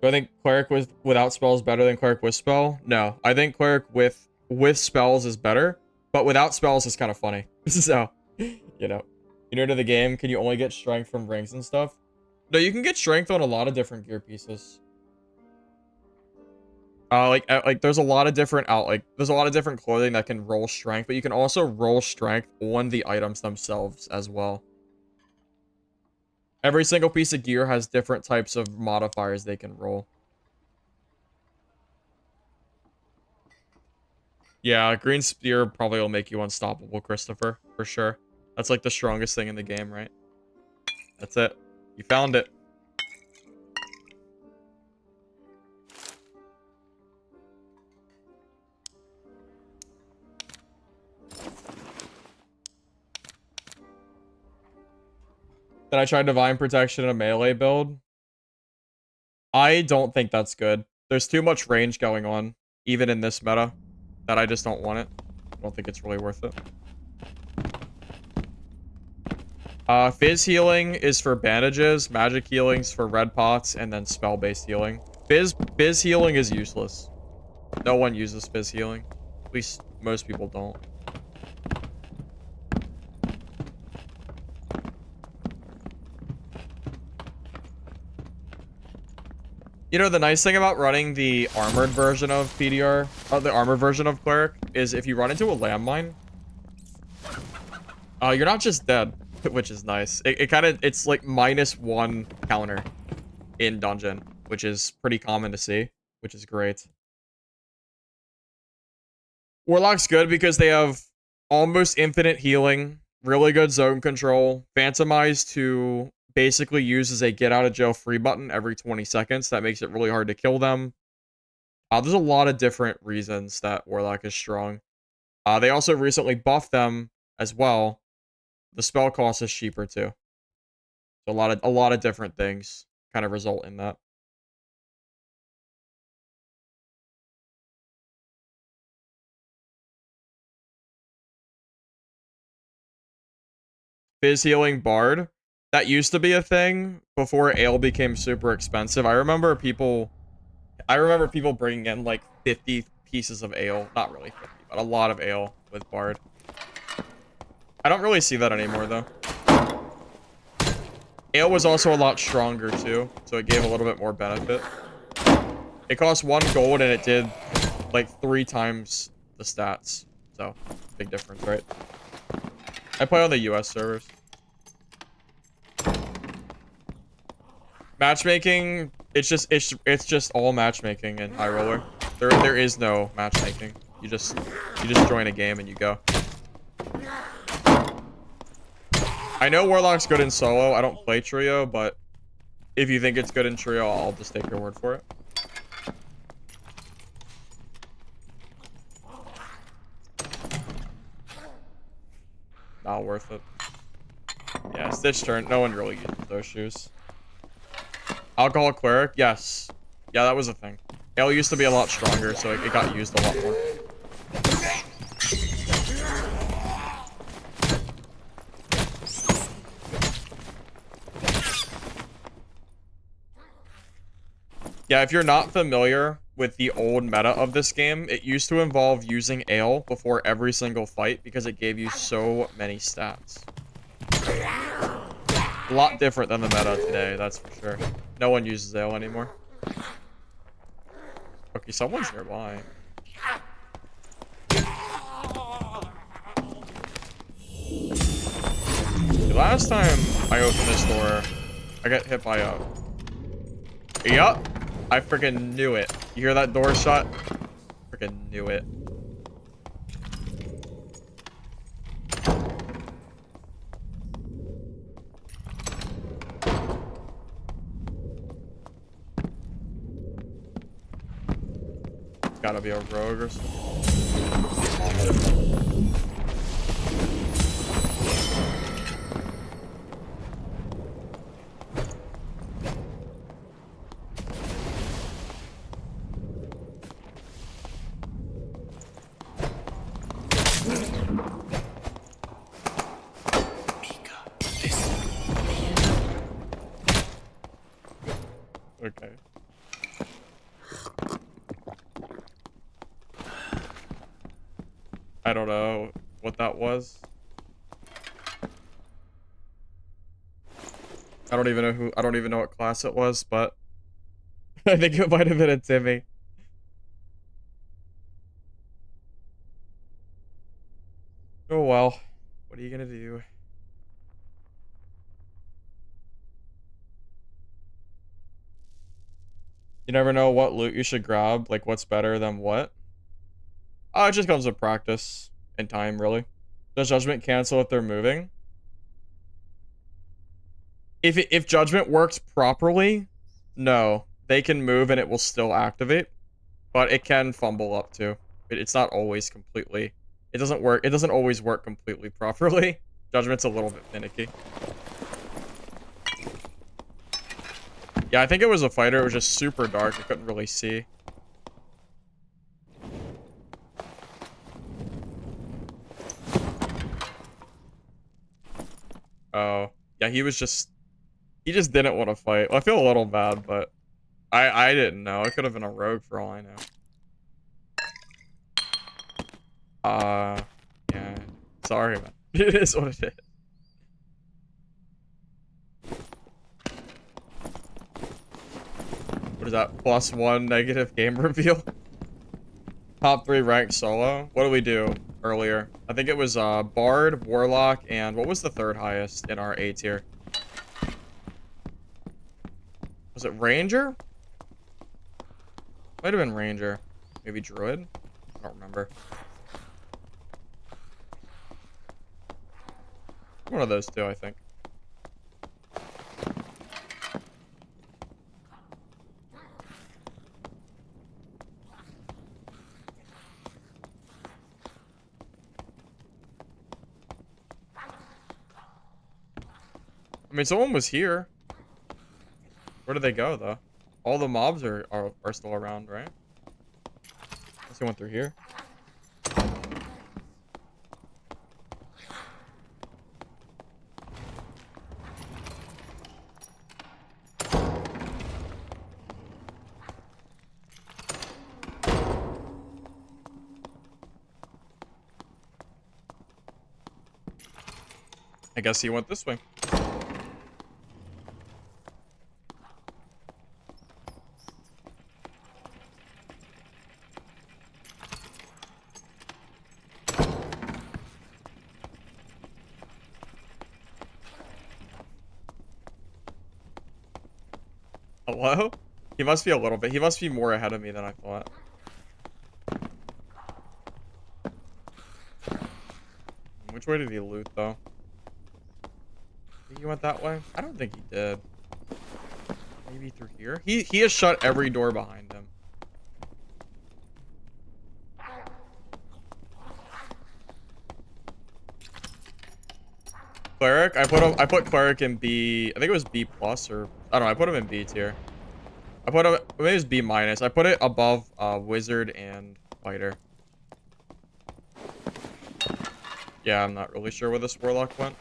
Do I think Cleric without spells better than Cleric with spell? No. I think Cleric with spells is better, but without spells is kind of funny. So, you know. You're new to the game, can you only get strength from rings and stuff? No, you can get strength on a lot of different gear pieces. Like there's a lot of different there's a lot of different clothing that can roll strength, but you can also roll strength on the items themselves as well. Every single piece of gear has different types of modifiers they can roll. Yeah, green spear probably will make you unstoppable, Christopher, for sure. That's like the strongest thing in the game, right? That's it. You found it. Then I tried Divine Protection in a melee build. I don't think that's good. There's too much range going on, even in this meta, that I just don't want it. I don't think it's really worth it. Fizz healing is for bandages, magic healing's for red pots, and then spell-based healing. Fizz healing is useless. No one uses fizz healing. At least most people don't. You know, the nice thing about running the armored version of PDR, the armored version of Cleric, is if you run into a landmine, you're not just dead, which is nice. It's like -1 counter in dungeon, which is pretty common to see, which is great. Warlock's good because they have almost infinite healing, really good zone control, Phantomize to basically uses a get out of jail free button every 20 seconds. That makes it really hard to kill them. There's a lot of different reasons that Warlock is strong. They also recently buffed them as well. The spell cost is cheaper too. So a lot of different things kind of result in that. Fizz healing Bard. That used to be a thing before ale became super expensive. I remember people bringing in like 50 pieces of ale. Not really 50, but a lot of ale with Bard. I don't really see that anymore, though. Ale was also a lot stronger, too, so it gave a little bit more benefit. It cost 1 gold, and it did like 3 times the stats. So, big difference, right? I play on the US servers. Matchmaking, it's just all matchmaking in high roller. There is no matchmaking. You just join a game and you go. I know Warlock's good in solo. I don't play trio, but if you think it's good in trio, I'll just take your word for it. Not worth it. Yeah, Stitch turn. No one really uses those shoes. Alcohol Cleric? Yes. Yeah, that was a thing. Ale used to be a lot stronger, so it got used a lot more. Yeah, if you're not familiar with the old meta of this game, it used to involve using ale before every single fight because it gave you so many stats. A lot different than the meta today, that's for sure. No one uses ale anymore. Okay, someone's nearby. The last time I opened this door, I got hit by a... Yup! I freaking knew it. You hear that door shut? Freaking knew it. Gotta be a rogue or something. Okay. I don't know what that was. I don't even know what class it was, but I think it might have been a Timmy. Oh well. What are you gonna do? You never know what loot you should grab, like what's better than what. It just comes with practice and time, really. Does Judgment cancel if they're moving? If Judgment works properly, no. They can move and it will still activate. But it can fumble up too. It's not always completely... It doesn't work. It doesn't always work completely properly. Judgment's a little bit finicky. Yeah, I think it was a fighter. It was just super dark. I couldn't really see. Oh. Yeah, he just didn't want to fight. Well, I feel a little bad, but I didn't know. It could have been a rogue for all I know. Yeah. Sorry, man. It is what it is. What is that? +1 negative game reveal? Top 3 ranked solo? What did we do earlier? I think it was Bard, Warlock, and what was the third highest in our A tier? Was it Ranger? Might have been Ranger. Maybe Druid? I don't remember. One of those two, I think. I mean, someone was here. Where did they go, though? All the mobs are still around, right? Unless they went through here. I guess he went this way. Hello? He must be a little bit. He must be more ahead of me than I thought. Which way did he loot, though? Think he went that way? I don't think he did. Maybe through here? He has shut every door behind him. Cleric? I put Cleric in B. I think it was B plus or I don't know. I put him in B tier. I put him. Maybe it was B minus. I put it above Wizard and Fighter. Yeah, I'm not really sure where this Warlock went.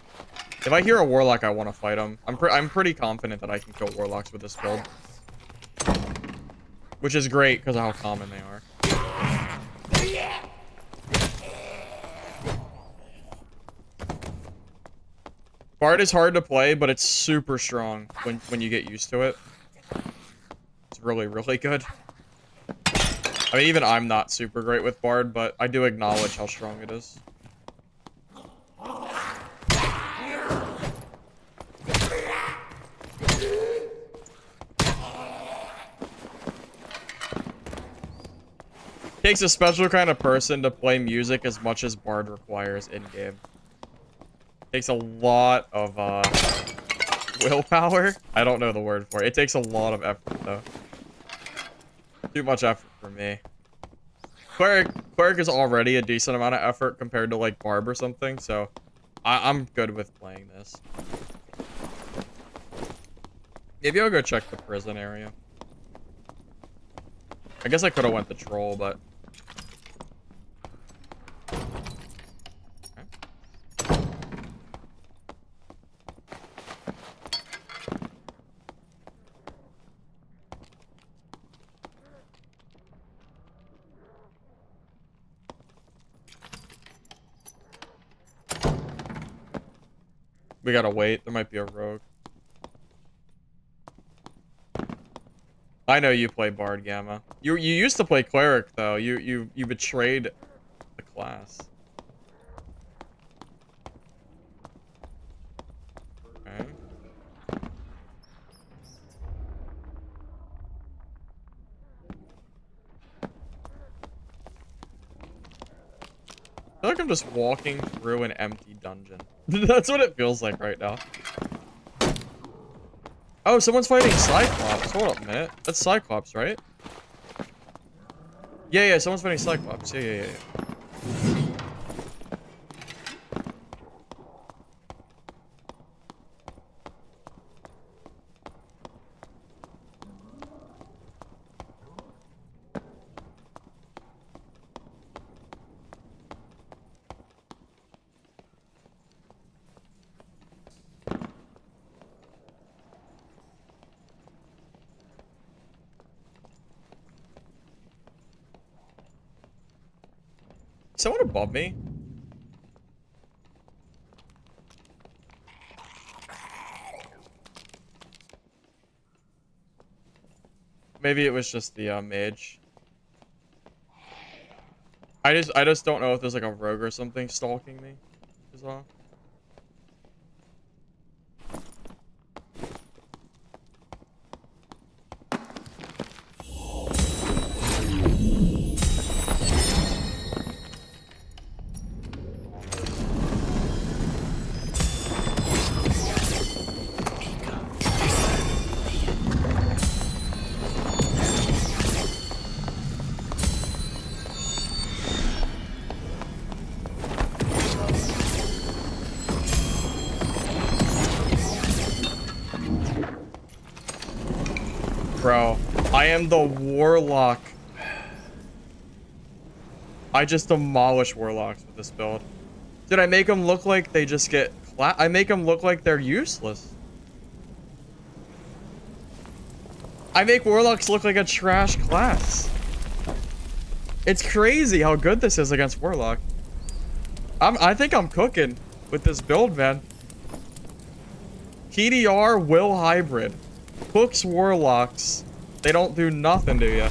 If I hear a Warlock, I want to fight him. I'm pretty confident that I can kill Warlocks with this build, which is great because of how common they are. Bard is hard to play, but it's super strong when you get used to it. It's really, really good. I mean, even I'm not super great with Bard, but I do acknowledge how strong it is. Takes a special kind of person to play music as much as Bard requires in-game. Takes a lot of willpower. I don't know the word for it. It takes a lot of effort, though. Too much effort for me. Cleric is already a decent amount of effort compared to like Barb or something, so I'm good with playing this. Maybe I'll go check the prison area. I guess I could have went the troll, but We gotta wait. There might be a rogue. I know you play Bard, Gamma. You used to play Cleric though. You betrayed the class. Okay. I feel like I'm just walking through an empty dungeon. That's what it feels like right now. Oh, someone's fighting Cyclops. Hold up a minute. That's Cyclops, right? Yeah, someone's fighting Cyclops. Yeah. Someone above me? Maybe it was just the mage. I just don't know if there's like a rogue or something stalking me as well. Bro, I am the warlock. I just demolish warlocks with this build. Did I make them look like they just get I make them look like they're useless. I make warlocks look like a trash class. It's crazy how good this is against warlock. I think I'm cooking with this build, man. PDR will hybrid. Hooks warlocks. They don't do nothing to you.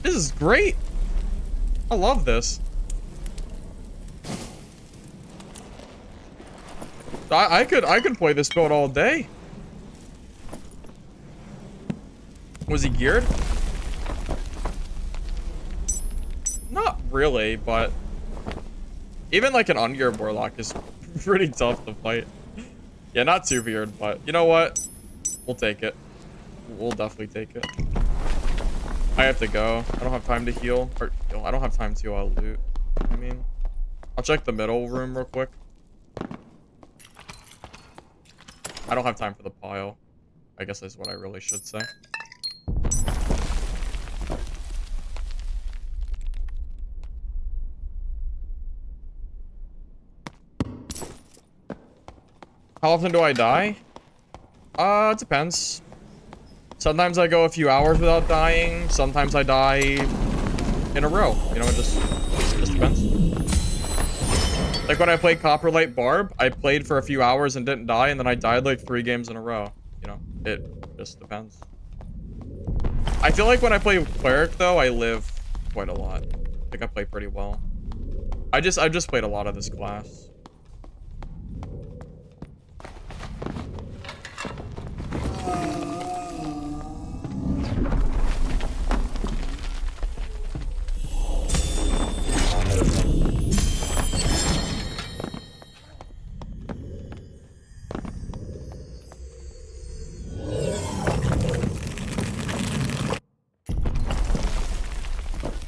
This is great. I love this. I could play this build all day. Was he geared? Not really, but even like an ungeared warlock is pretty tough to fight. Yeah, not too weird, but you know what? We'll take it. We'll definitely take it. I have to go. I don't have time to heal. Or I don't have time to loot. I mean, I'll check the middle room real quick. I don't have time for the pile. I guess that's what I really should say. How often do I die? It depends. Sometimes I go a few hours without dying. Sometimes I die in a row. You know, it just depends. Like when I played Copperlight Barb, I played for a few hours and didn't die, and then I died like 3 games in a row. You know, it just depends. I feel like when I play Cleric, though, I live quite a lot. I think I play pretty well. I've just played a lot of this class.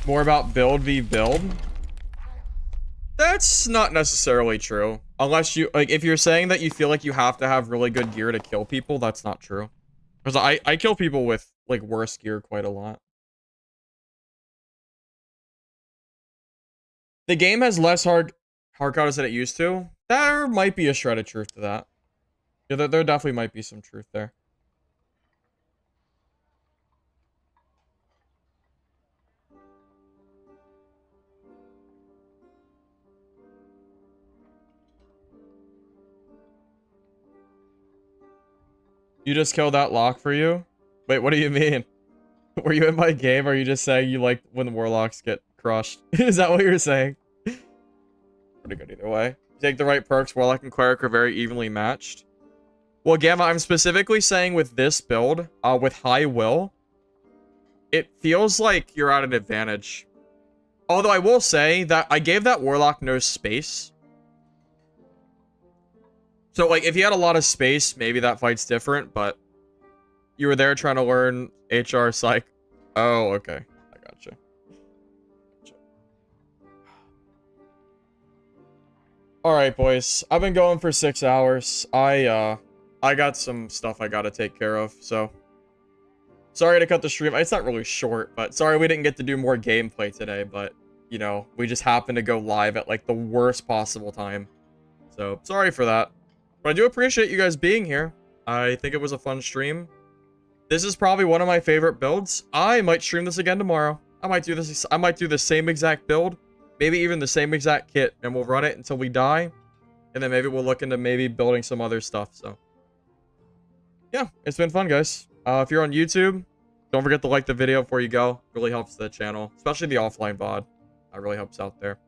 More about build v build? That's not necessarily true. Unless you, like, if you're saying that you feel like you have to have really good gear to kill people, that's not true. Because I kill people with, like, worse gear quite a lot. The game has less hard counters than it used to. There might be a shred of truth to that. Yeah, there definitely might be some truth there. You just killed that lock for you? Wait, what do you mean? Were you in my game, or are you just saying you like when the warlocks get crushed? Is that what you're saying? Pretty good either way. You take the right perks, warlock and cleric are very evenly matched. Well, Gamma, I'm specifically saying with this build, with high will, it feels like you're at an advantage. Although I will say that I gave that warlock no space. So, like, if you had a lot of space, maybe that fight's different, but you were there trying to learn HR Psych. Oh, okay. I gotcha. Alright, boys. I've been going for 6 hours. I got some stuff I gotta take care of, so... Sorry to cut the stream. It's not really short, but sorry we didn't get to do more gameplay today, but, you know, we just happened to go live at, like, the worst possible time. So, sorry for that. But I do appreciate you guys being here. I think it was a fun stream. This is probably one of my favorite builds. I might stream this again tomorrow. I might do this. I might do the same exact build, maybe even the same exact kit, and we'll run it until we die. And then maybe we'll look into maybe building some other stuff. So, yeah, it's been fun, guys. If you're on YouTube, don't forget to like the video before you go. It really helps the channel, especially the offline VOD. It really helps out there.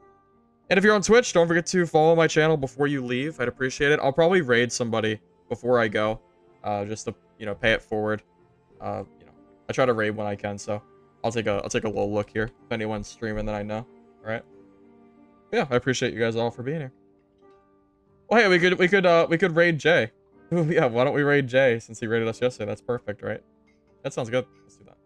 And if you're on Twitch, don't forget to follow my channel before you leave. I'd appreciate it. I'll probably raid somebody before I go, just to, you know, pay it forward. You know, I try to raid when I can, so I'll take a little look here if anyone's streaming that I know. All right. Yeah, I appreciate you guys all for being here. Oh, hey, we could raid Jay. Ooh, yeah, why don't we raid Jay since he raided us yesterday? That's perfect, right? That sounds good. Let's do that.